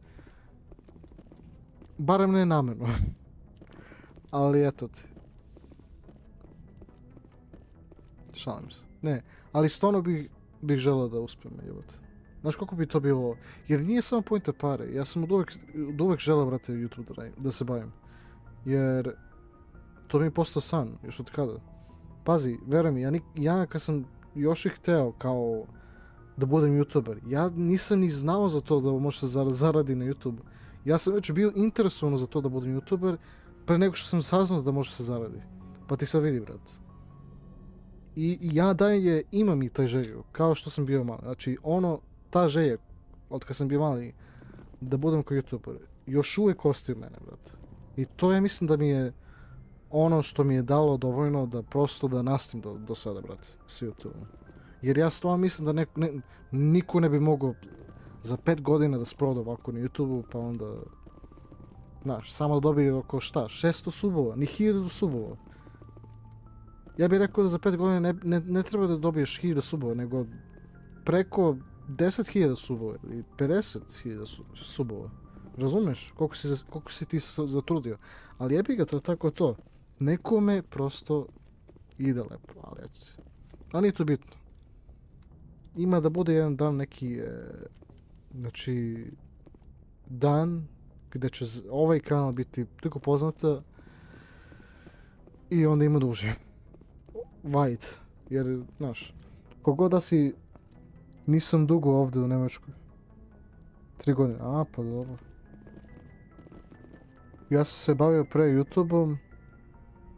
barem ne namjerno, ali eto ti. Šalim se, ne, ali stvarno bih želeo da uspijem, jebote. Znaš kako bi to bilo, jer nije samo pojenta pare, ja sam od uvek želeo, brate, YouTube da se bavim, jer to mi je postao san, još od kada. Pazi, veruj mi, ja kad sam još i hteo kao da budem YouTuber, ja nisam ni znao za to da može se zaradi na YouTube. Ja sam već bio interesovan za to da budem YouTuber pre nego što sam saznao da može se zaradi. Pa ti sad vidi, brat. I ja dalje imam i taj želju, kao što sam bio mali. Znači, ta želja, od kad sam bio mali, da budem kao YouTuber, još uvijek ostaje u mene, brat. I to ja mislim da mi je ono što mi je dalo dovoljno da prosto da nastavim do sada, brate, s YouTube-om. Jer ja stvarno mislim da niko ne bi mogao za 5 godina da sproda ovako na YouTube-u, pa onda, znaš, samo da dobije oko šta, 600 subova, ni 1000 subova. Ja bih rekao da za 5 godina ne treba da dobiješ 1000 subova, nego preko 10.000 subova ili 50.000 subova. Razumeš koliko si ti zatrudio? Ali jebi ga, to je tako to. Nekome prosto ide lepo, ali eto. Ali nije to bitno. Ima da bude jedan dan neki, znači, dan gdje će ovaj kanal biti tako poznata i onda ima da užijem. Wide, jer, znaš, kogod da si, nisam dugo ovdje u Nemačkoj. 3 godine, pa dobro. Ja sam se bavio pre YouTube-om,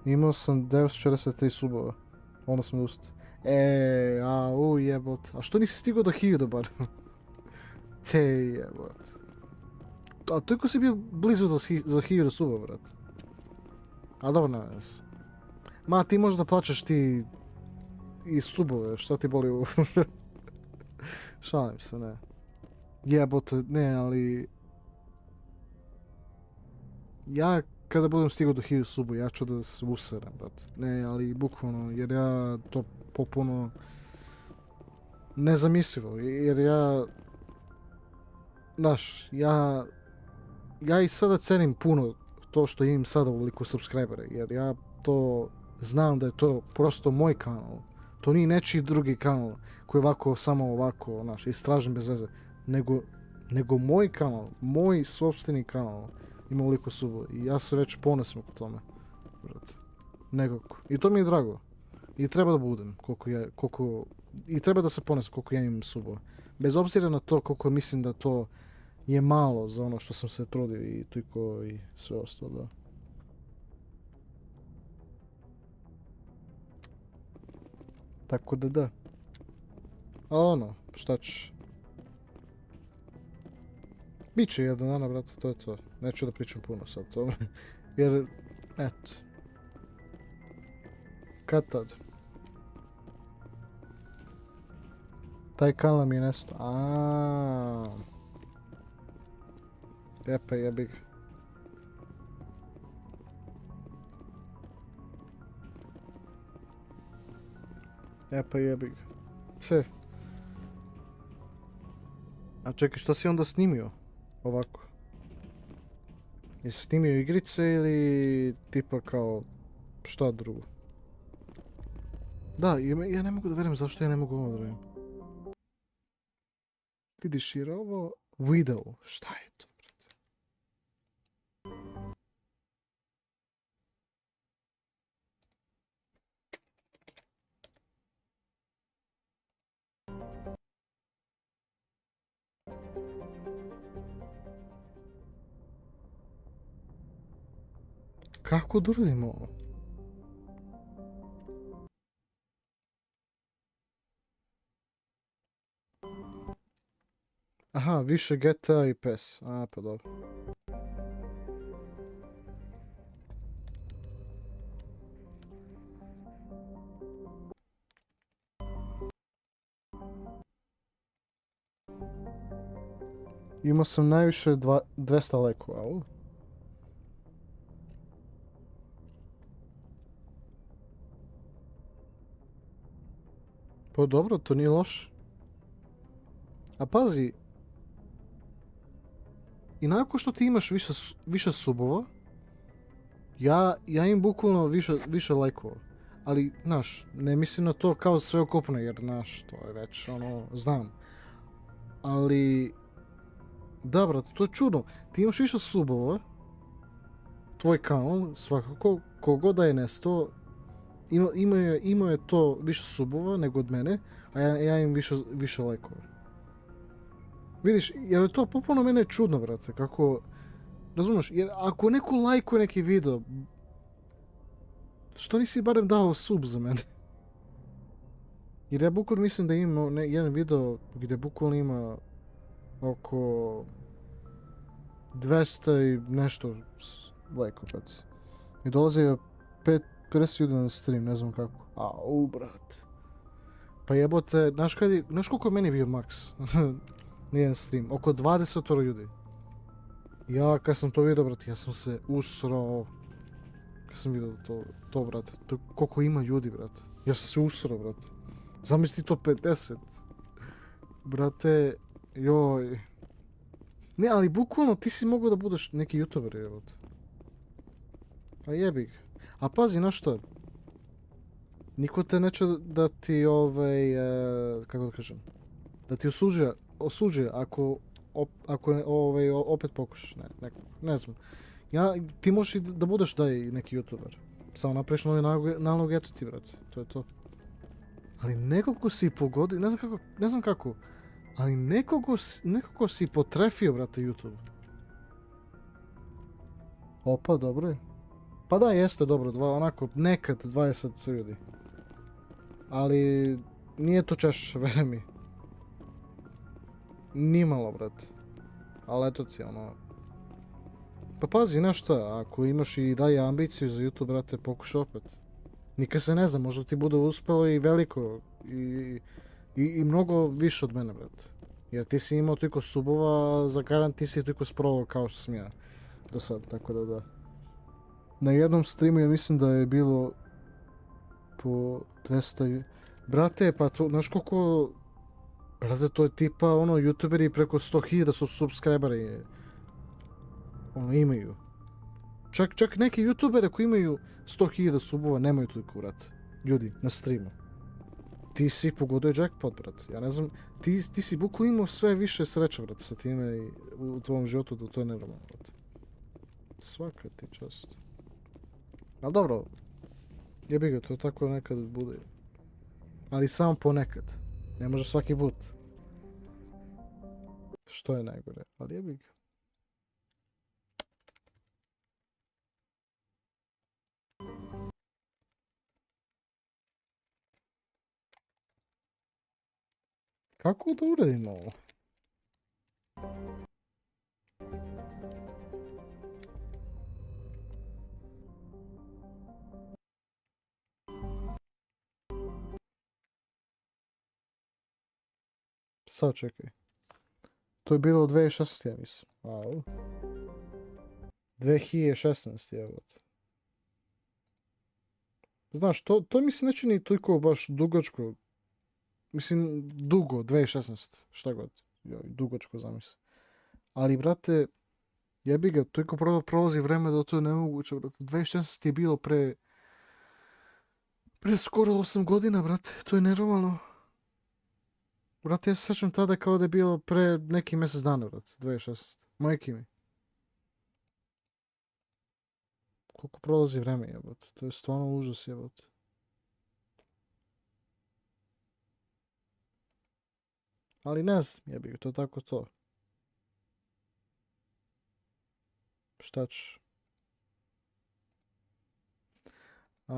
imao sam 943 subova, onda sam ustao. Jebot, a što nisi stigao do 1000 bar? Te jebot. A toliko si bio blizu za 1000 subova, brat. A dobro, ne znam. Ma, ti možda plaćaš ti i subove, šta ti boli u... Šalim se, ne. Jebote, ne, ali... Ja, kada budem stigao do 1000 subu, ja ću da se userem, brate. Ne, ali bukvalno, jer ja to popuno... nezamislivo, jer ja... Znaš, ja i sada cenim puno to što imam sada ovoliko subscribere, jer ja to znam da je to prosto moj kanal. To nije nečiji drugi kanal koji ovako, samo ovako, znaš, istražen bez veze, nego moj kanal, moj sopstveni kanal ima ovoliko subova i ja se već ponosim oko tome, brate. Nekako. I to mi je drago. I treba da budem, i treba da se ponosim koliko ja imam subova. Bez obzira na to koliko mislim da to je malo za ono što sam se trudio i toliko i sve ostalo, da. Tako da da. A ono, šta ćeš? Biće jedan dana, brate, to je to. Neću da pričam puno sad o tome. Jer, eto. Kad tad? Taj kanal mi je nestao. Aaaa. Epa jebi ga. Epa jebi ga. Sve. A čekaj, što si onda snimio? Ovako. Jesi snimio igrice ili tipa kao šta drugo? Da, ja ne mogu da verujem zašto ja ne mogu ovo da verujem. Vidiš, jer ovo video, šta je to? Kako da uradimo ovo? Aha, više GTA i PES. A, pa dobro. Imao sam najviše 200 lajkova, au? Pa dobro, to nije loše. A pazi, i nakon što ti imaš više subova, ja im bukvalno više lajkova. Ali, znaš, ne mislim na to kao sve okupno, jer, znaš, to je već, ono, znam. Ali, da, brate, to je čudno. Ti imaš više subova, tvoj kanal, svakako, kogod da je nestao, imao je to više subova nego od mene, a ja im više lajkova. Vidiš, jer je to popuno mene čudno, brate, kako... Razumiješ, jer ako neko lajkuje neki video, što nisi barem dao sub za mene? Jer ja bukvalno mislim da ima jedan video gdje bukvalno ima oko 200 i nešto lajkova, brate. I dolazi 50 ljudi na stream, ne znam kako. Au, brate. Pa jebote, znaš koliko je meni bio maks? Nijedan stream, oko 20 ljudi. Ja, kad sam to vidio, brate, ja sam se usrao. Kad sam vidio to, brate, to koliko ima ljudi, brate. Ja sam se usrao, brate. Zamisli to 50. Brate, joj. Ne, ali bukvalno ti si mogao da budeš neki youtuber, jebote. A jebi ga. A pazi, znaš šta? Niko te neće da ti, kako da kažem, da ti osuđuje ako opet pokušaš, ne znam. Ti možeš i da budeš neki youtuber. Samo napraviš novi nalog, eto ti, brate, to je to. Ali nekako si pogodio, ne znam kako, ali nekako si potrefio, brate, YouTube. Opa, dobro je. Pa da, jeste dobro, onako, nekad 20 ljudi. Ali nije to češće, veruj mi. Nimalo, brate. Ali eto ti, ono... Pa pazi, znaš šta, ako imaš i dalje ambiciju za YouTube, brate, pokušaj opet. Nikad se ne zna, možda ti bude uspelo i veliko i mnogo više od mene, brate. Jer ti si imao toliko subova, za garant ti si toliko sprovao kao što sam ja do sad, tako da da. Na jednom streamu ja mislim da je bilo po 200... Brate, pa to, znaš koliko... Brate, to je tipa, ono, youtuberi preko 100.000 su subscriberi. Ono, imaju. Čak neki youtuberi koji imaju 100.000 subova nemaju toliko, brate. Ljudi, na streamu. Ti si pogodio jackpot, brate. Ja ne znam, ti si bukvalno imao sve više sreće, brate, sa time i u tvojom životu, da to je nenormalno, brate. Svaka ti čast. Ali dobro, jebi ga, to tako nekad bude. Ali samo ponekad. Ne može svaki put. Što je najgore, ali jebi ga. Kako da uradimo ovo? Sad čekaj. To je bilo 2016, ja mislim. Au. 2016, evo. Znaš, to mi se neće ni toliko baš dugačko. Mislim, dugo, 2016, šta god. Dugačko, zamisli. Ali, brate, jebi ga, toliko prolazi vreme da to je nemoguće, brate. 2016 je bilo pre skoro 8 godina, brate. To je nenormalno. Brate, ja se sjećam tada kao da je bilo pre neki mjesec dana, brate. 2016. Majke mi. Koliko prolazi vreme, jebote. To je stvarno užas, jebote. Ali ne znam, jebi ga, to je tako to. Šta ćeš? A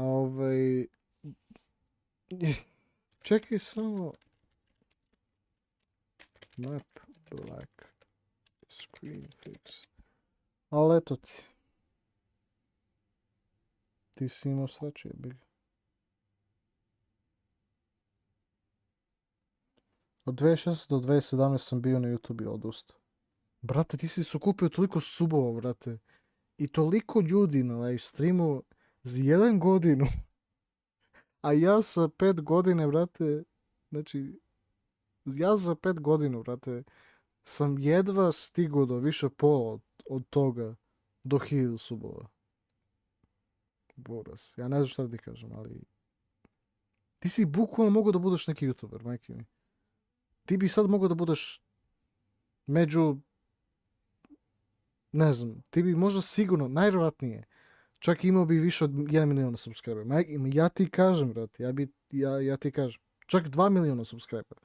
čekaj samo... Map black screen fix. Ali eto ti. Ti si imao sreće, jebi ga. Od 2016 do 2017 sam bio na YouTube i odustao. Brate, ti si sakupio toliko subova, brate. I toliko ljudi na live streamu za 1 godinu. A ja sa 5 godine, brate, znači, ja za 5 godinu, brate, sam jedva stigao do više pola od toga do 1000 subova. Boras, ja ne znam šta da ti kažem, ali... Ti si bukvalno mogao da budeš neki youtuber, majke mi. Ti bi sad mogao da budeš među... Ne znam, ti bi možda sigurno, najvjerojatnije, čak imao bi više od 1 miliona subscribera. Ja ti kažem, brate, ja ti kažem. Čak 2 miliona subscribera.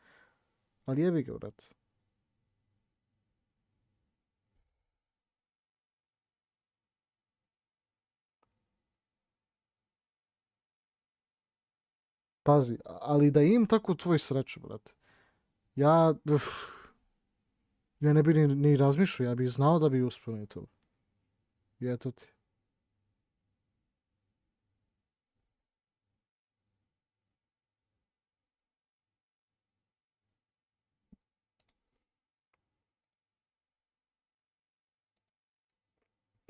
Ali jebi ga, brate. Pazi, ali da imam tako tvoj sreću, brate. Ja ne bi ni razmišljao, ja bih znao da bi uspio na YouTube. I eto ti.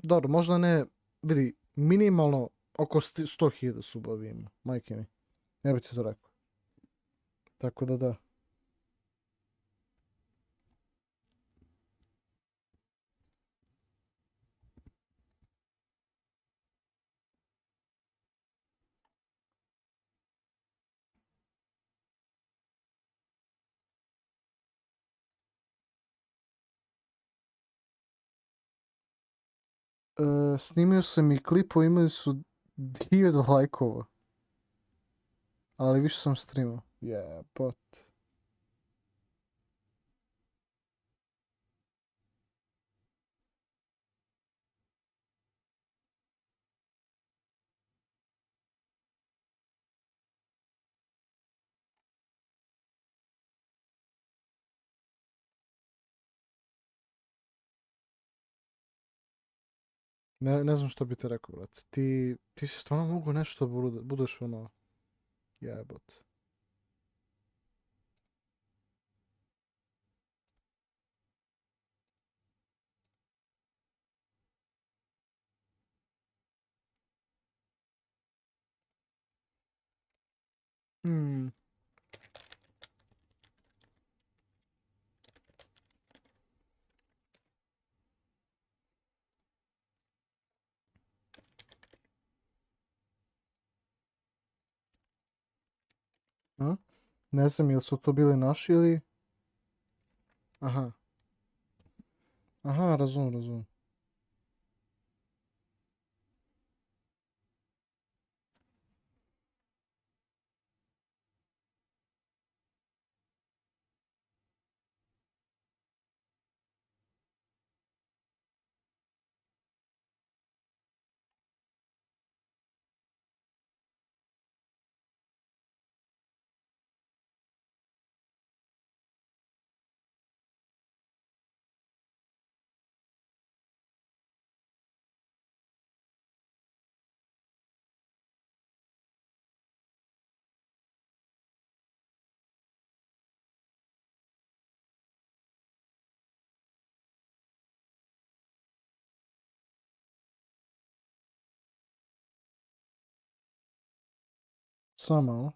Dobro, možda ne, vidi, minimalno oko 100.000 subovi ima, majke mi. Ne bih ti to rekao. Tako da da. Snimio sam i klipu, imali su 1000 lajkova. Ali više sam streamao. Jebot. Ne znam što bi te rekao, brate. Ti si stvarno mogu nešto budeš ono... Jebot. A? Ne znam, jel su to bili naši ili... Aha. Aha, razumem. Samo malo.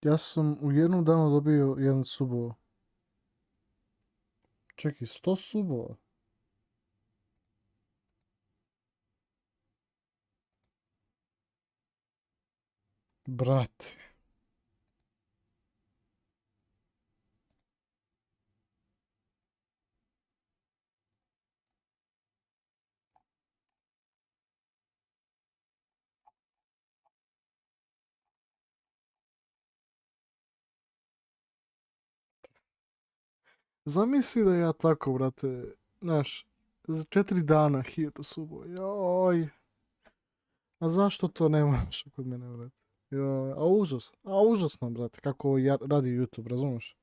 Ja sam u jednom danu dobio jedan subova. Čekaj, 100 subova? Brate. Zamisli da ja tako, brate, znaš, za 4 dana 1000 subova. Joj. A zašto to ne možeš kod mene, brate? Joj, užasno, brate, kako radi YouTube, razumiješ?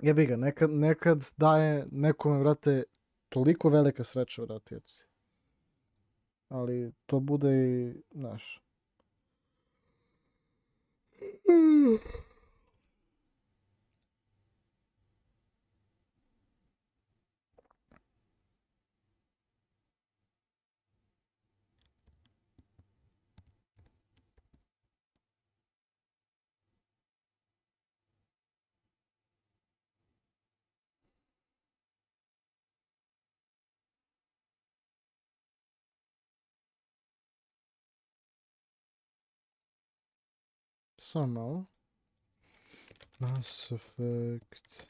Jebi ga, nekad daje nekome, brate, toliko velika sreća, brate, ali to bude i, znaš... Samo malo. Mass Effect...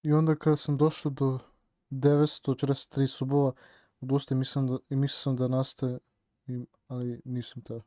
I onda kada sam došao do 943 subova, odustajem, mislio sam da nastaje, ali nisam teo.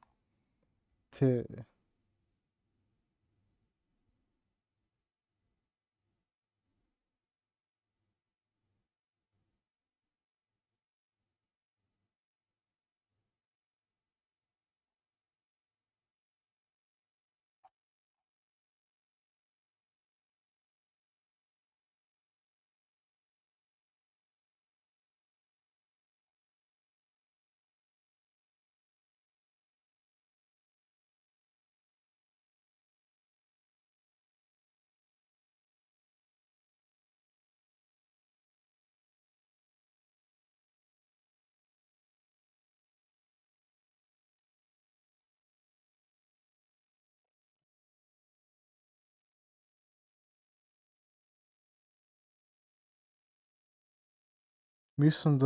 Mislim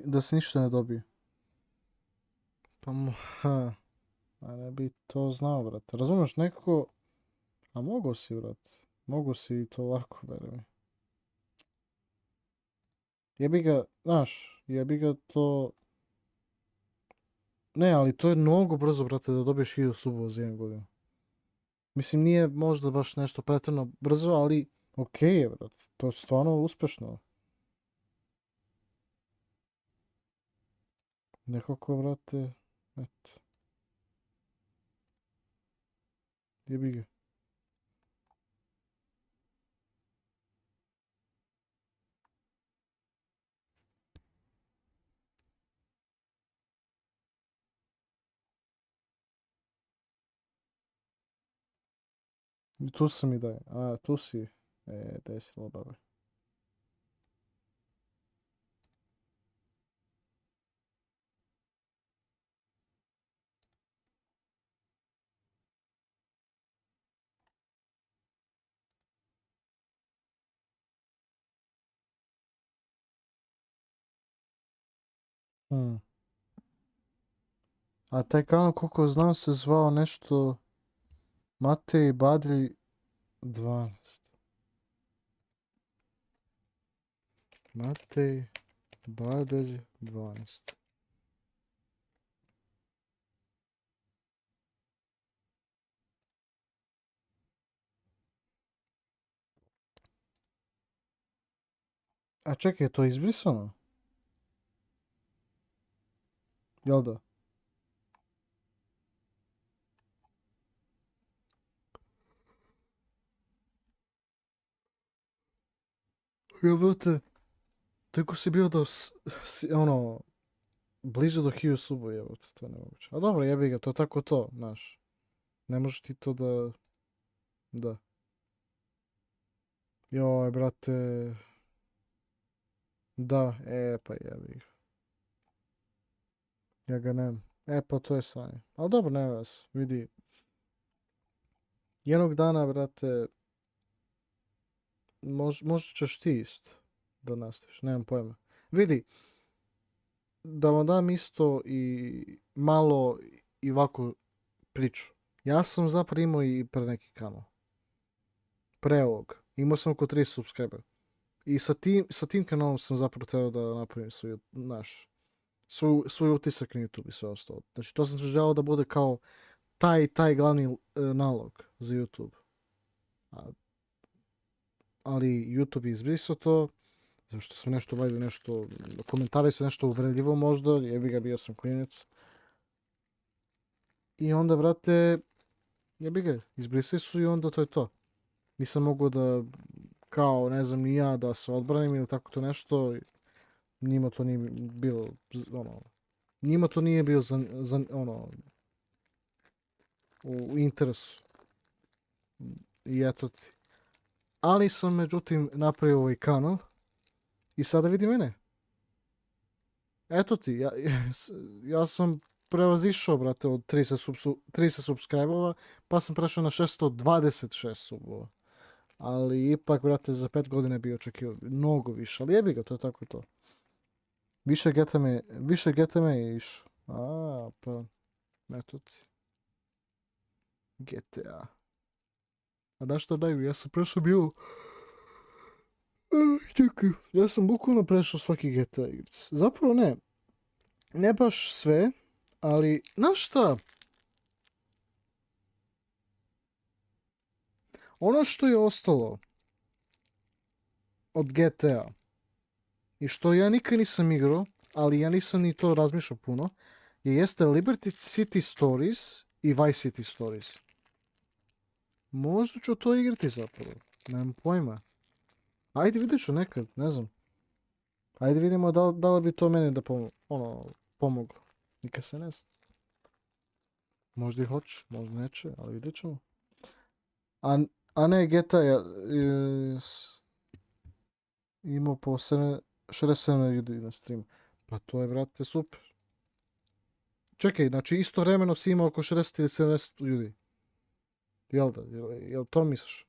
da se ništa ne dobije. Pa a ne bi to znao, brate. Razumeš, nekako... A mogo si, brate. Mogo si i to lako, veruj mi. Jebi ga, znaš, jebi ga to... Ne, ali to je mnogo brzo, brate, da dobiješ 1000 subova za 1 godinu. Mislim, nije možda baš nešto pretjerano brzo, ali okej je, brate. To je stvarno uspješno. Nekako, brate, eto. Jebi ga. I tu sam i daj. A, tu si. Daj si lobave. A taj kanal, koliko znam, se zvao nešto Matej Badilj 12. Matej Badilj 12. A čekaj, to je izbrisano? Jel da? Jebote, tako si bio do, ono, blizu do 1000 subova, jebote, to je nemoguće. A dobro, jebi ga, to je tako to, znaš. Ne možeš ti to da... Da. Joj, brate... Da, pa jebi ga. Ja ga nemam. Pa to je sanje. Ali dobro, nema vas, vidi. Jednog dana, brate, možda ćeš ti isto da nastaviš, nemam pojma. Vidi, da vam dam isto i malo i ovako priču. Ja sam zapravo imao i pre neki kanal. Pre ovog. Imao sam oko 3 subscribera. I sa tim kanalom sam zapravo trebao da napravim svoj utisak na YouTube i sve ostalo. Znači, to sam želeo da bude kao taj glavni nalog za YouTube. Ali YouTube je izbrisao to, zato što sam nešto valjda nešto, komentari se nešto uvredljivo možda, jebi ga, bio sam klinac. I onda, brate, jebi ga, izbrisali su i onda to je to. Nisam mogao da, kao, ne znam, ni ja da se odbranim ili tako to nešto. Njima to nije bilo, ono, njima to nije bio ono, u interesu. I eto ti. Ali sam, međutim, napravio ovaj kanal i sada vidi mene. Eto ti, ja sam prevazišao, brate, od 30 subscribe-ova, pa sam prešao na 626 subova. Ali ipak, brate, za 5 godina bi očekivao mnogo više, ali jebi ga, to je tako to. Više geta me je išao. Pa, eto ti. GTA. A da što daju, ja sam prešao bio... Čekaj, ja sam bukvalno prešao svaki GTA igric. Zapravo ne. Ne baš sve, ali, znaš šta? Ono što je ostalo od GTA i što ja nikad nisam igrao, ali ja nisam ni to razmišljao puno, jeste Liberty City Stories i Vice City Stories. Možda ću to igrati zapravo. Nemam pojma. Ajde vidjet ću nekad, ne znam. Ajde vidimo da li bi to mene da pomoglo. Nikad se ne zna. Možda i hoće, možda neće, ali vidjet ćemo. A ne, GTA imao po 67 ljudi na streamu. Pa to je, brate, super. Čekaj, znači istovremeno si imao oko 60 ili 70 ljudi. Jel da? Jel to misliš?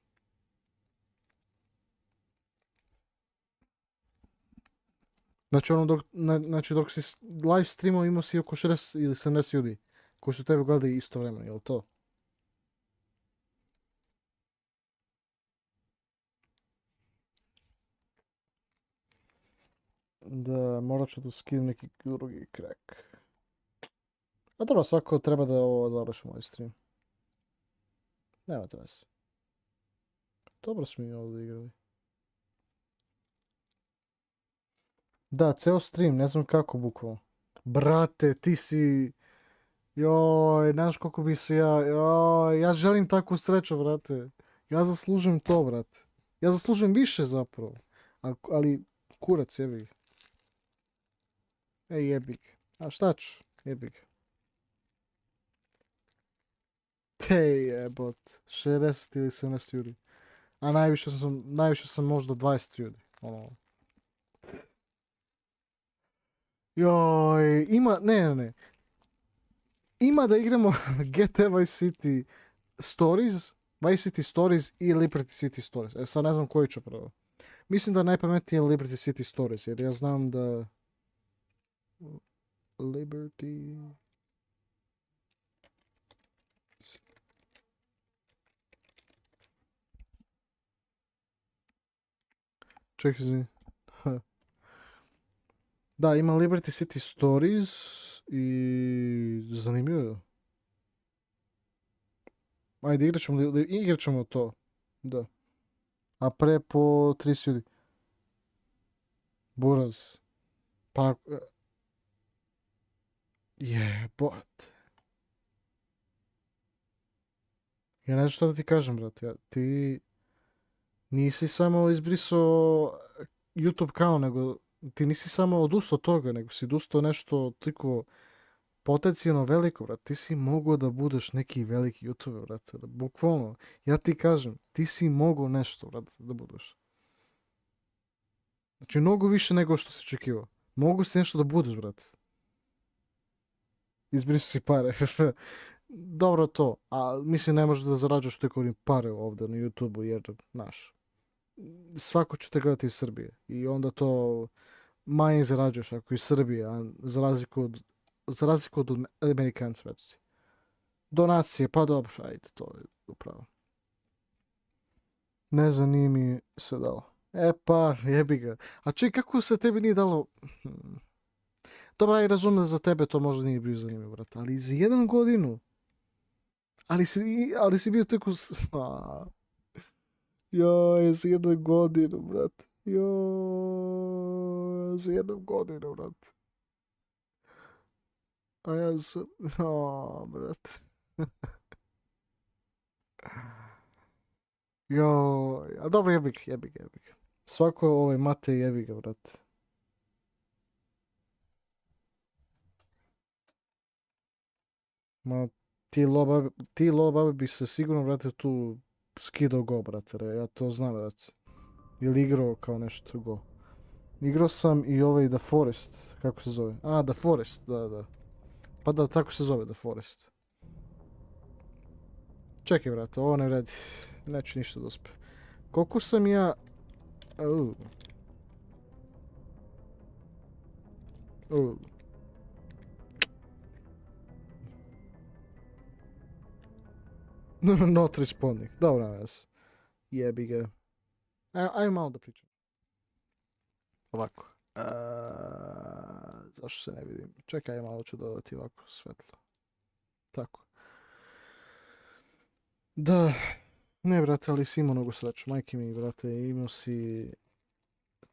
Znači ono znači dok si live streamao imao si oko 60 ili 70 ljudi koji su tebe gledali istovremeno, jel to? Da, morat ću da skinem neki drugi crack. A dobro, svako treba da ovo završimo ovaj stream. Nema trese. Dobro smo mi ovdje igrali. Da, ceo stream, ne znam kako bukvalno. Brate, ti si... Joj, znaš koliko bi se ja želim takvu sreću, brate. Ja zaslužujem to, brate. Ja zaslužujem više zapravo. Ali, kurac jebi ga. Ej, jebi ga. A šta ću? Jebi ga. Tej jebot. 60 ili 70 ljudi. A najviše sam možda 20 ljudi. Ono. Joj, ima, ne. Ima da igramo GTA Vice City Stories, Vice City Stories i Liberty City Stories. Sad ne znam koji ću pravo. Mislim da je najpametnije Liberty City Stories, jer ja znam da... Liberty... Čekaj, izvini. Da, ima Liberty City Stories i zanimljivo je. Ajde, igrat ćemo to. Da. A pre po 30 ljudi. Buraz. Pa... Jebot. Ja ne znam što da ti kažem, brate. Ti nisi samo izbrisao YouTube kanal, nego ti nisi samo odustao od toga, nego si odustao nešto toliko potencijalno veliko, brate. Ti si mogao da budeš neki veliki YouTuber, brate. Bukvalno. Ja ti kažem, ti si mogao nešto, brate, da budeš. Znači, mnogo više nego što si očekivao. Mogu si nešto da budeš, brate. Izbrisao si pare. Dobro to. A mislim, ne možeš da zarađaš toliko ni pare ovdje na YouTubeu, jer, znaš, svako će te gledati iz Srbije. I onda to manje zarađuješ ako iz Srbije, a za razliku od Amerikanca. Donacije, pa dobro, ajde, to je upravo. Ne znam, nije mi se dalo. E pa, jebi ga. A čekaj, kako se tebi nije dalo... Dobra, i razumijem da za tebe to možda nije bio zanimljivo, brate, ali za 1 godinu... Ali si bio tako... Joj, za 1 godinu, brate. Joj, za 1 godinu, brate. A ja sam... brate. Joj, a dobro, jebi ga. Svako mate jebi ga, brate. Ma, ti lobabe bi se sigurno, brate, tu skidao go, brate, ja to znam, brate. Ili igrao kao nešto go. Igrao sam i The Forest, kako se zove? A, The Forest, da. Pa da, tako se zove, The Forest. Čekaj, brate, ovo ne vredi. Neću ništa da uspe. Koliko sam ja... Not responding. Dobro, nas. Jebi ga. Ajmo malo da pričam. Ovako. Zašto se ne vidim? Čekaj, malo ću dodati ovako svetlo. Tako. Da. Ne, brate, ali si imao mnogo sreću. Majke mi, brate, imao si...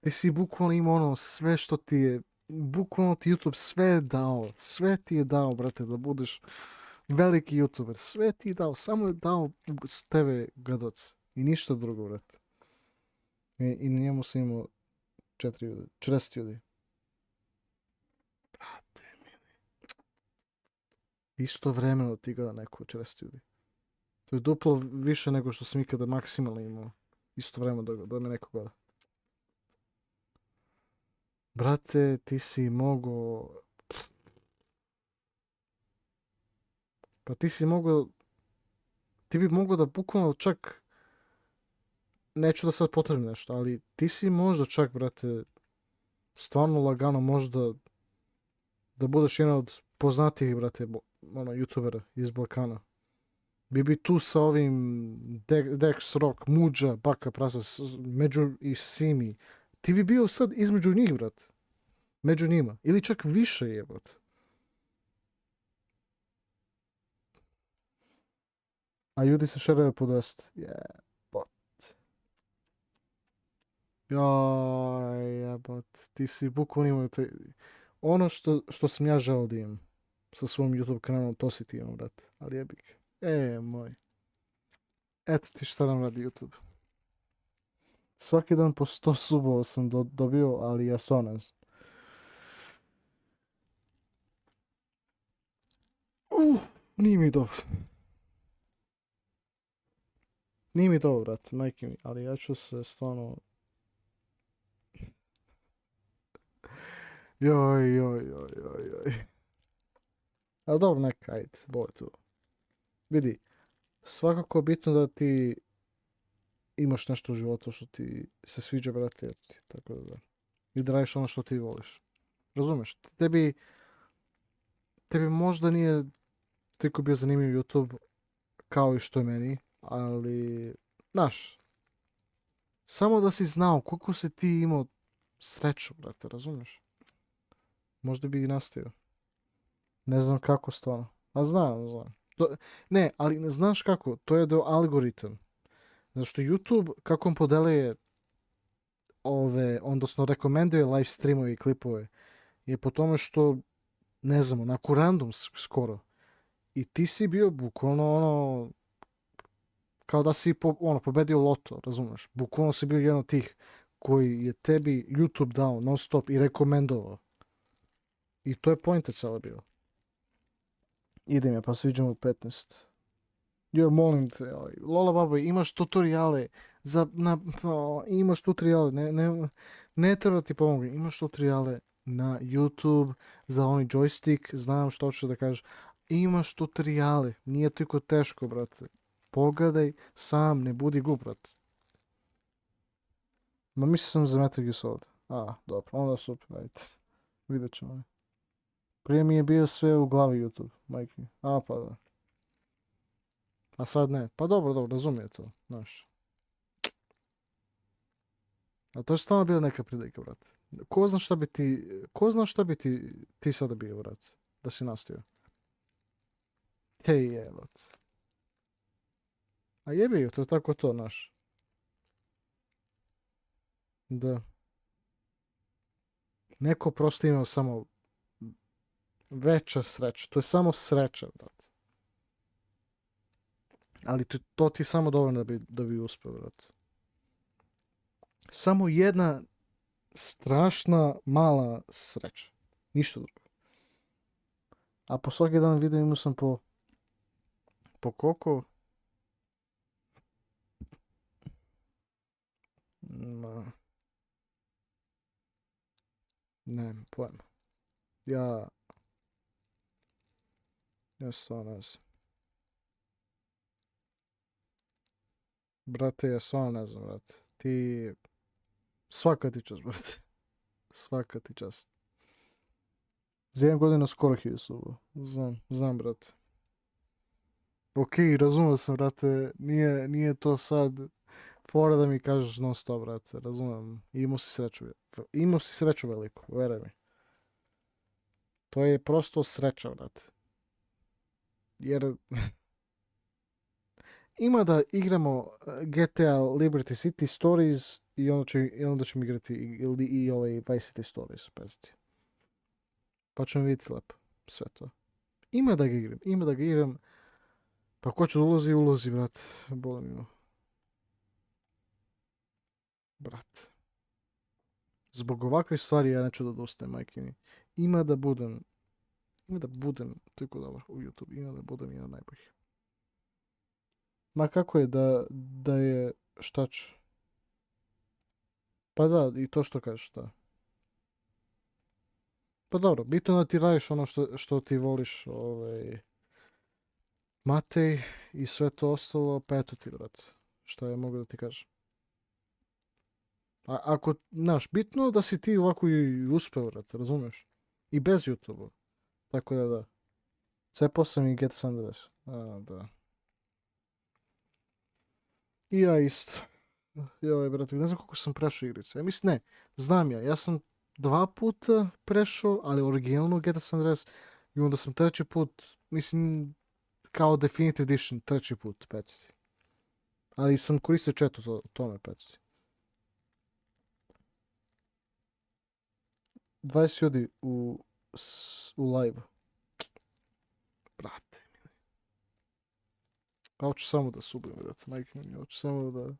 Ti si bukvalno imao ono sve što ti je... Bukvalno ti YouTube sve dao. Sve ti je dao, brate, da budeš veliki YouTuber. Sve ti je dao. Samo je dao s tebe gadoc. I ništa drugo, brate. I na njemu sam imao 40 ljudi. Brate, mili. Istovremeno ti gleda neko 40 ljudi. To je duplo više nego što sam ikada maksimalno imao. Istovremeno da me neko gleda. Brate, ti si mogao... Pa ti si mogao... Ti bi mogao da bukvalno čak... Neću da sad potrebim nešto, ali ti si možda čak, brate... stvarno lagano možda da budeš jedan od poznatijih, brate, youtubera iz Balkana. Bi tu sa ovim Dex, Rock, Muđa, Baka, Prasa, među i Simi. Ti bi bio sad između njih, brate. Među njima. Ili čak više je, brate. A ljudi se šeraju po 10. Jebot. Jebot. Ti si bukvalno imao ono što sam ja želeo da imam sa svojim YouTube kanalom, to si ti imao, brate. Ali jebik. Moj. Eto ti šta nam radi YouTube. Svaki dan po 100 subova sam dobio, ali ja stvarno ne znam. Nije mi dobro. Nije mi dobro, brate, majke mi, ali ja ću se stvarno... Joj. Ali dobro, neka, ajde, bolje tu. Vidi, svakako je bitno da ti imaš nešto u životu što ti se sviđa, brate, tako da. I da radiš ono što ti voliš. Razumeš? Tebi možda nije toliko bio zanimljiv YouTube kao i što je meni, ali, znaš, samo da si znao koliko si ti imao sreću, brate, razumeš? Možda bi i nastavio. Ne znam kako stvarno. A znam. Ne, ali ne znaš kako, to je do algoritam. Zato što YouTube, kako on podeluje odnosno rekomenduje live streamove i klipove, je po tome što, ne znam, onako random skoro. I ti si bio bukvalno kao da si pobedio loto, razumeš? Bukvalno si bio jedan od tih koji je tebi YouTube dao non stop i rekomendovao. I to je pointa cijela bila. Idem ja, pa se vidimo u 15. Jo, molim te, Lola babo, imaš tutoriale imaš tutoriale, ne treba ti pomoći, imaš tutoriale na YouTube za onaj joystick, znam što ću da kažeš, imaš tutoriale, nije toliko teško, brate. Pogledaj sam, ne budi glup, brate. Ma mislio sam za Metal Gear Solid. Dobro, onda super, ajde. Vidjet ćemo. Prije mi je bio sve u glavi YouTube, majke. Pa da. A sad ne. Pa dobro, razumije to, znaš. A to je stvarno bila neka prilika, brate. Ko zna šta bi ti sada bio, brate, da si nastavio. Brate. A jebi, to je tako to, znaš. Da. Neko prosto imao samo veća sreća. To je samo sreća, brate. Ali to ti je samo dovoljno da bi uspio, brate. Samo jedna strašna mala sreća. Ništa drugo. A po svaki dan video imao sam po koliko? Ne, pojma. Ja stvarno ne znam. Brate, ja stvarno ne znam, brate. Ti... Svaka ti čast, brate. Svaka ti čast. Za 1 godinu skoro 1000 subova. Znam, brate. Okej, razumio sam, brate. Nije to sad fora da mi kažeš non stop, brate. Razumijem. Imao si sreću veliku, veruj mi. To je prosto sreća, brate. Jer... Ima da igramo GTA Liberty City Stories i onda ćemo igrati i ovaj Vice City Stories. Pazite. Pa ćemo vidjeti lepo sve to. Ima da ga igram. Pa ko će da ulazi, brate. Boli mi. Brate. Zbog ovakve stvari ja neću da odustajem, majke mi. Ima da budem toliko dobar u YouTube. Ima da budem jedan najboljih. Ma kako je da je šta ću? Pa da, i to što kažeš, da. Pa dobro, bitno da ti radiš ono što ti voliš, Matej i sve to ostalo, pa eto ti, brat. Što je mogu da ti kažem. Ako, znaš, bitno da si ti ovako i uspeo, brate, razumiješ? I bez YouTube-a. Tako da. Cepao sam i Get Sanders. Da. I ja isto. Joj, brate, ne znam koliko sam prešao igrice. Ja mislim, ne, znam ja. Ja sam 2 puta prešao, ali originalno Get Sanders. I onda sam 3. put, mislim, kao Definitive Edition, 3. put, petiti. Ali sam koristio četu tome, petiti. 20 ljudi u live. Brate. Ja hoću samo da subim, brate. Majke mi, hoću samo da...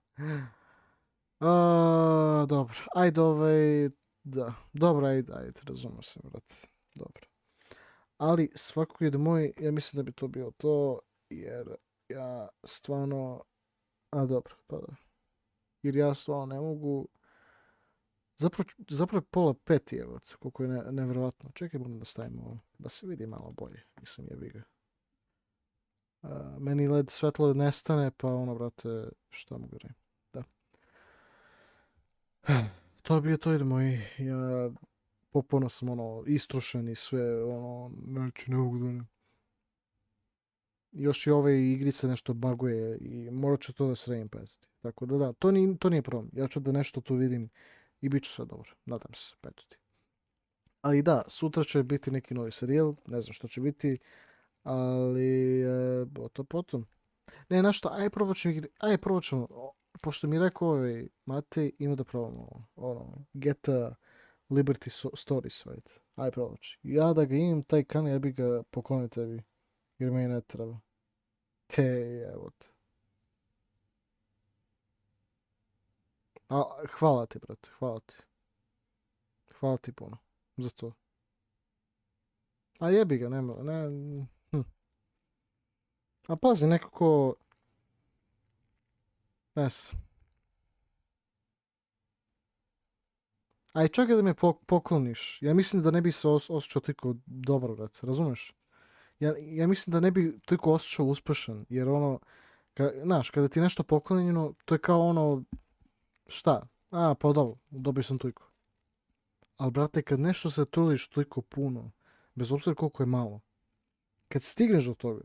Dobro. Ajde da. Dobro, ajde. Razumio sam, brate. Dobro. Ali, svakako je moj, ja mislim da bi to bilo to, jer ja stvarno... dobro, pa da. Jer ja stvarno ne mogu... Zapravo je 4:30, evo, koliko je nevjerovatno. Čekaj, moram da stavimo ovo, da se vidi malo bolje. Mislim, jebi ga. Meni LED svetlo nestane, pa ono, brate, šta mogu reći. Da. To bi to ide moji. Ja popuno sam ono istrušen i sve, ono, znači ne mogu da ne. Još i ove igrice nešto baguje i morat ću to da sredim petiti. Tako da, to nije problem. Ja ću da nešto tu vidim i bit će sve dobro. Nadam se, petiti. Ali da, sutra će biti neki novi serijal, ne znam što će biti, ali to potom. Ne, znaš šta, ajde probat ćemo, pošto mi je rekao Matej, ima da probamo ono, Geta Liberty Stories, right? Ajde probat ću. Ja da ga imam, taj kan, ja bi ga poklonio tebi, jer meni ne treba. Evo te. Hvala ti, brate, hvala ti. Hvala ti puno za to. A jebi ga, nema, ne... A pazi, nekako... Nes. Aj, čekaj da me pokloniš. Ja mislim da ne bi se osjećao toliko dobro, brate, razumeš? Ja mislim da ne bi toliko osjećao uspešan, jer ono... Znaš, kada ti nešto poklonjeno, to je kao ono... Šta? Pa dobro, dobio sam toliko. Ali, brate, kad nešto se trudiš toliko puno, bez obzira koliko je malo, kad stigneš do toga,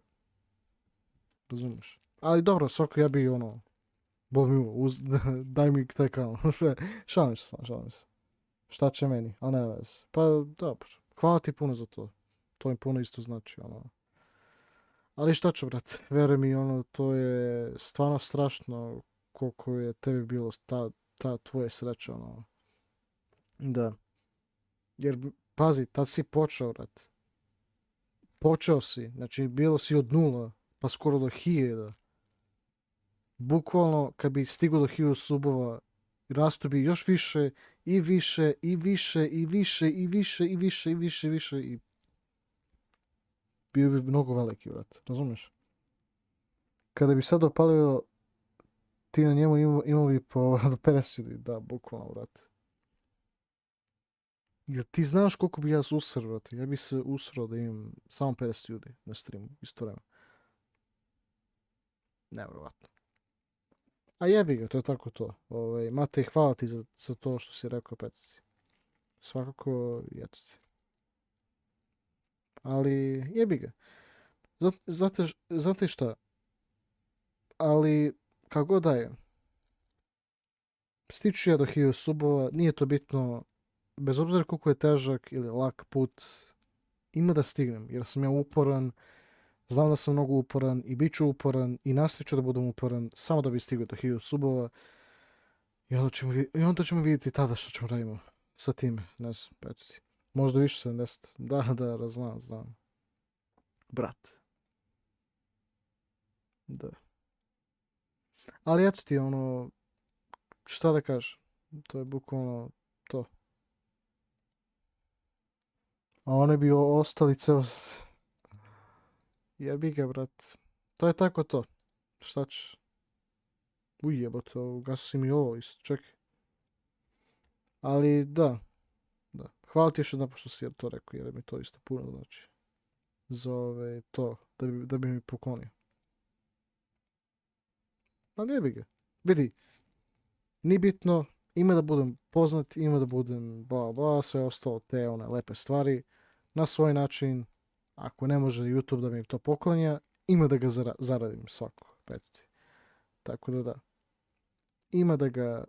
razumiješ? Ali dobro, svako ja bi ono, bol mi daj mi taj kanal. Šalim se. Šta će meni, ali ne veze. Pa dobro, hvala ti puno za to. To mi puno isto znači, ono. Ali šta ću, brate, veruj mi, ono, to je stvarno strašno koliko je tebi bilo ta tvoja sreća, ono. Da. Jer, pazi, tad si počeo, brate. Počeo si, znači bilo si od 0, pa skoro do 1000. Bukvalno, kad bi stigao do 1000 subova, rastu bi još više, i više, i više, i više, i više, i više, i više, i više, i bio bi mnogo veliki, brate, razumiješ? Kada bi sad opalio, ti na njemu imao bi po 50 ljudi, da, bukvalno, brate. Jer ti znaš koliko bi ja se usrao, brate. Ja bi se usrao da imam samo 50 ljudi na streamu, isto vreme. Nevjerovatno. A jebi ga, to je tako to. Matej, hvala ti za to što si rekao petici. Svakako, eto ti. Ali, jebi ga. Znate šta? Ali, kako god da je, stiću ja do 1000 subova, nije to bitno, bez obzira koliko je težak ili lak put, ima da stignem, jer sam ja uporan, znam da sam mnogo uporan i bit ću uporan i nastavit ću da budem uporan, samo da bi stigao do 1000 subova i onda ćemo vidjeti tada što ćemo radimo sa time, ne znam, petiti. Možda više 70, da, znam. Brat. Da. Ali eto ti, ono, šta da kažem, to je bukvalno to. A oni bi ostali ceo... Jebi ga, brat. To je tako to. Šta ćeš? Jebote, ugasio si mi ovo isto, čekaj. Ali da. Hvala ti još jedan što si to rekao, jer mi to isto puno znači. Za to, da bi mi poklonio. Ali jebi ga. Vidi, ni bitno, Ima da budem poznat, ima da budem bla bla, sve ostalo te one lepe stvari. Na svoj način, ako ne može YouTube da mi to poklanja, ima da ga zaradim svako. Eto. Tako da da. Ima da ga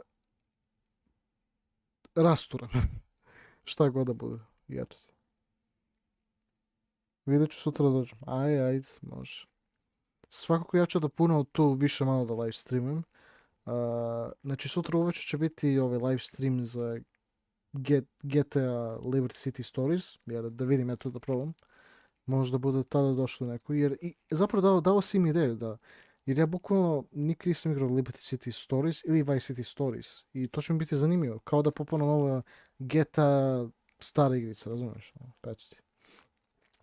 rasturam. Šta god da bude. I eto. Vidjet ću sutra da dođem. Ajde, može. Svakako ja ću da puno tu više malo da live streamim. Znači sutra uveče će biti ovaj live stream za GTA Liberty City Stories, jer da vidim, eto da probam. Možda bude tada došlo neko, jer zapravo dao si mi ideju da, jer ja bukvalno nikad nisam igrao Liberty City Stories ili Vice City Stories i to će mi biti zanimljivo, kao da popuna nova GTA stara igrica, razumiješ?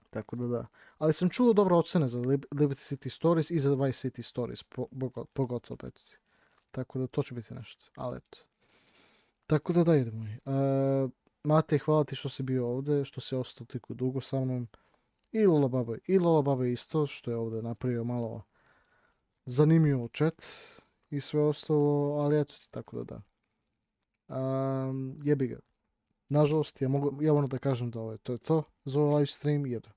Tako da da. Ali sam čuo dobre ocene za Liberty City Stories i za Vice City Stories, pogotovo, eto. Tako da to će biti nešto, ali eto. Tako da da, idemo. Matej, hvala ti što si bio ovdje, što si ostao tako dugo sa mnom. I Lola Baba isto, što je ovdje napravio malo zanimljivo chat i sve ostalo, ali eto ti, tako da da. Jebi ga. Nažalost, ja moram da kažem da to je to za ovaj live stream, jer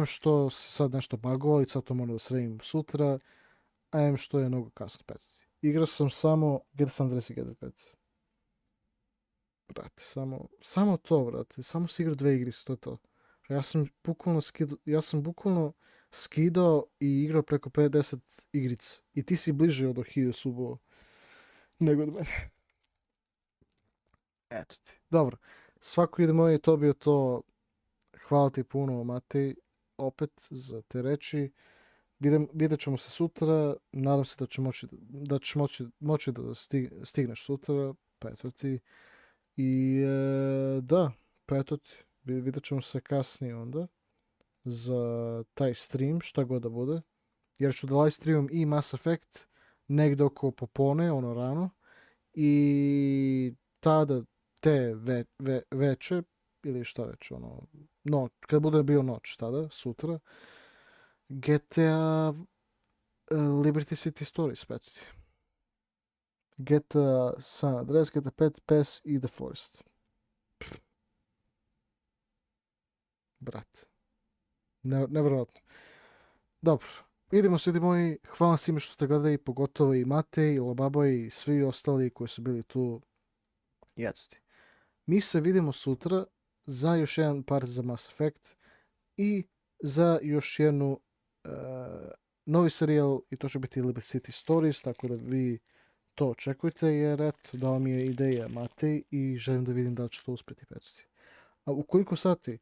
što se sad nešto bagovalo i sad to moram da sredim sutra, a što je mnogo kasno petiti. Igrao sam samo GTA San Andreas i GTA 5. Brate, samo to, brate. Samo si igrao 2 igrice, to je to. Ja sam bukvalno skidao i igrao preko 50 igrica. I ti si bliže od 1000 subova nego od mene. Eto ti. Dobro. Svako ide moje, to bio to. Hvala ti puno, Matej, opet za te reči. Vidjet ćemo se sutra. Nadam se da ćeš moći da stigneš sutra. Pa eto ti. I da, pa eto ti. Vidjet ćemo se kasnije onda za taj stream, šta god da bude. Jer ću da live streamam i Mass Effect negdje oko popone, ono rano. I tada te veče, ili šta već, ono, kad bude bio noć tada, sutra, GTA Liberty City Stories, petiti. GTA San Andreas, GTA 5, PES i The Forest. Brat. Nevjerojatno. Dobro. Vidimo se, ljudi moji. Hvala svima što ste gledali, pogotovo i Matej, i Lobaboj, i svi ostali koji su bili tu. I eto ti. Mi se vidimo sutra za još jedan part za Mass Effect i za još jednu novi serijal, i to će biti Liberty City Stories, tako da vi to očekujte, jer eto, dao mi je ideja Matej i želim da vidim da ću to uspjeti petiti. A u koliko sati?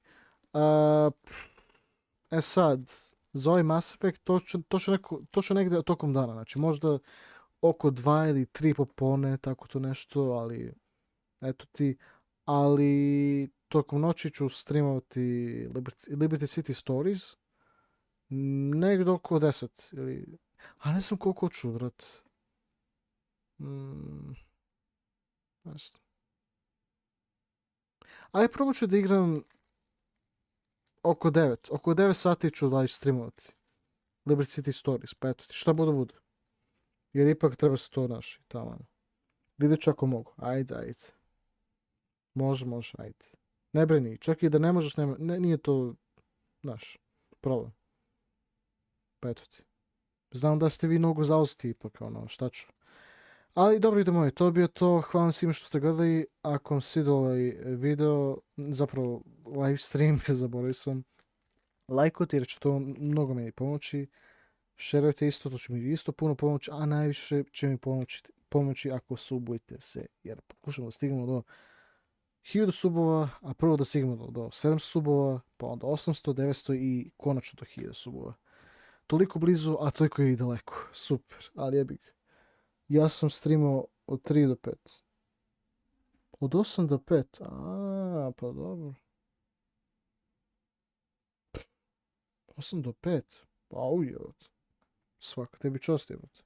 Sad, za ovaj Mass Effect to ću negdje tokom dana, znači možda oko 2 ili 3 popone, tako to nešto, ali eto ti, ali tokom noći ću streamovati Liberty City Stories, negdje oko 10, ili, a ne znam koliko ću, brat. Ajde, probat ću da igram oko 9. Oko 9 sati ću live streamovati Liberty City Stories, pa eto ti, šta bude. Jer ipak treba se to naši, tamo. Vidjet ću ako mogu. Ajde. Može, ajde. Ne brini, čak i da ne možeš, nije to naš problem. Pa eto ti. Znam da ste vi mnogo zauzeti ipak, ono, šta ću. Ali dobro, idemo, to je bio to. Hvala svima što ste gledali. Ako vam se vidio ovaj video, zapravo live stream, zaboravio sam, lajkujte jer će to mnogo meni pomoći. Sharujte isto, to će mi isto puno pomoći, a najviše će mi pomoći ako subujte se, jer pokušamo da stignemo do 1000 subova, a prvo da stignemo do 700 subova, pa onda 800, 900 i konačno do 1000 subova. Toliko blizu, a toliko je i daleko. Super, ali jebik. Ja sam streamao od 3 do 5. Od 8 do 5? Pa dobro. 8 do 5? Pa ujevot. Svaka tebi čast jebot.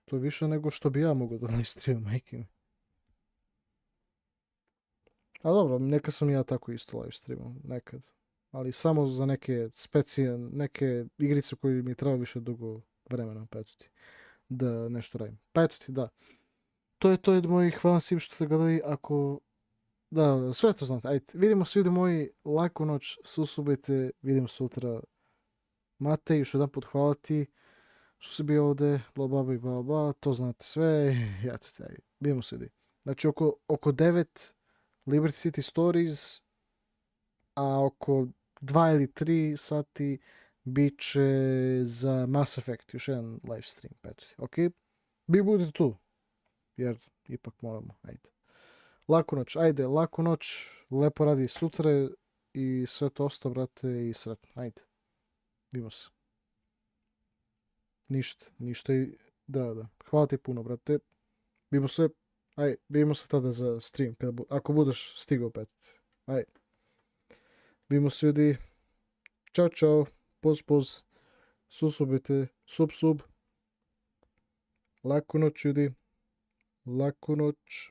To je više nego što bi ja mogao da live streamam, majke mi. A dobro, neka sam ja tako isto live streamao, nekad. Ali samo za neke igrice koje mi treba više dugo vremena petiti. da nešto radim. Pa eto ti, da. To je to od mojih, hvala svim što ste gledali, ako... Da, sve to znate, ajde, vidimo se ljudi moji, laku noć, susubite, vidimo sutra. Matej, još jedan put hvala ti što si bio ovdje, bla bla bla, to znate sve, ja to te, vidimo se ljudi. Znači oko 9 Liberty City Stories, a oko 2 ili 3 sati bit će za Mass Effect, još jedan live stream, eto, ok? Vi budete tu, jer ipak moramo, ajde. Laku noć, ajde, laku noć, lepo radi sutra i sve to ostalo, brate, i sretno, ajde. Vidimo se. Ništa i... Da. Hvala ti puno, brate. Vidimo se tada za stream, ako budeš stigao opet. Aj. Vidimo se ljudi. Ćao. Poz. Susubite. Sub. Laku noć ljudi. Laku noć.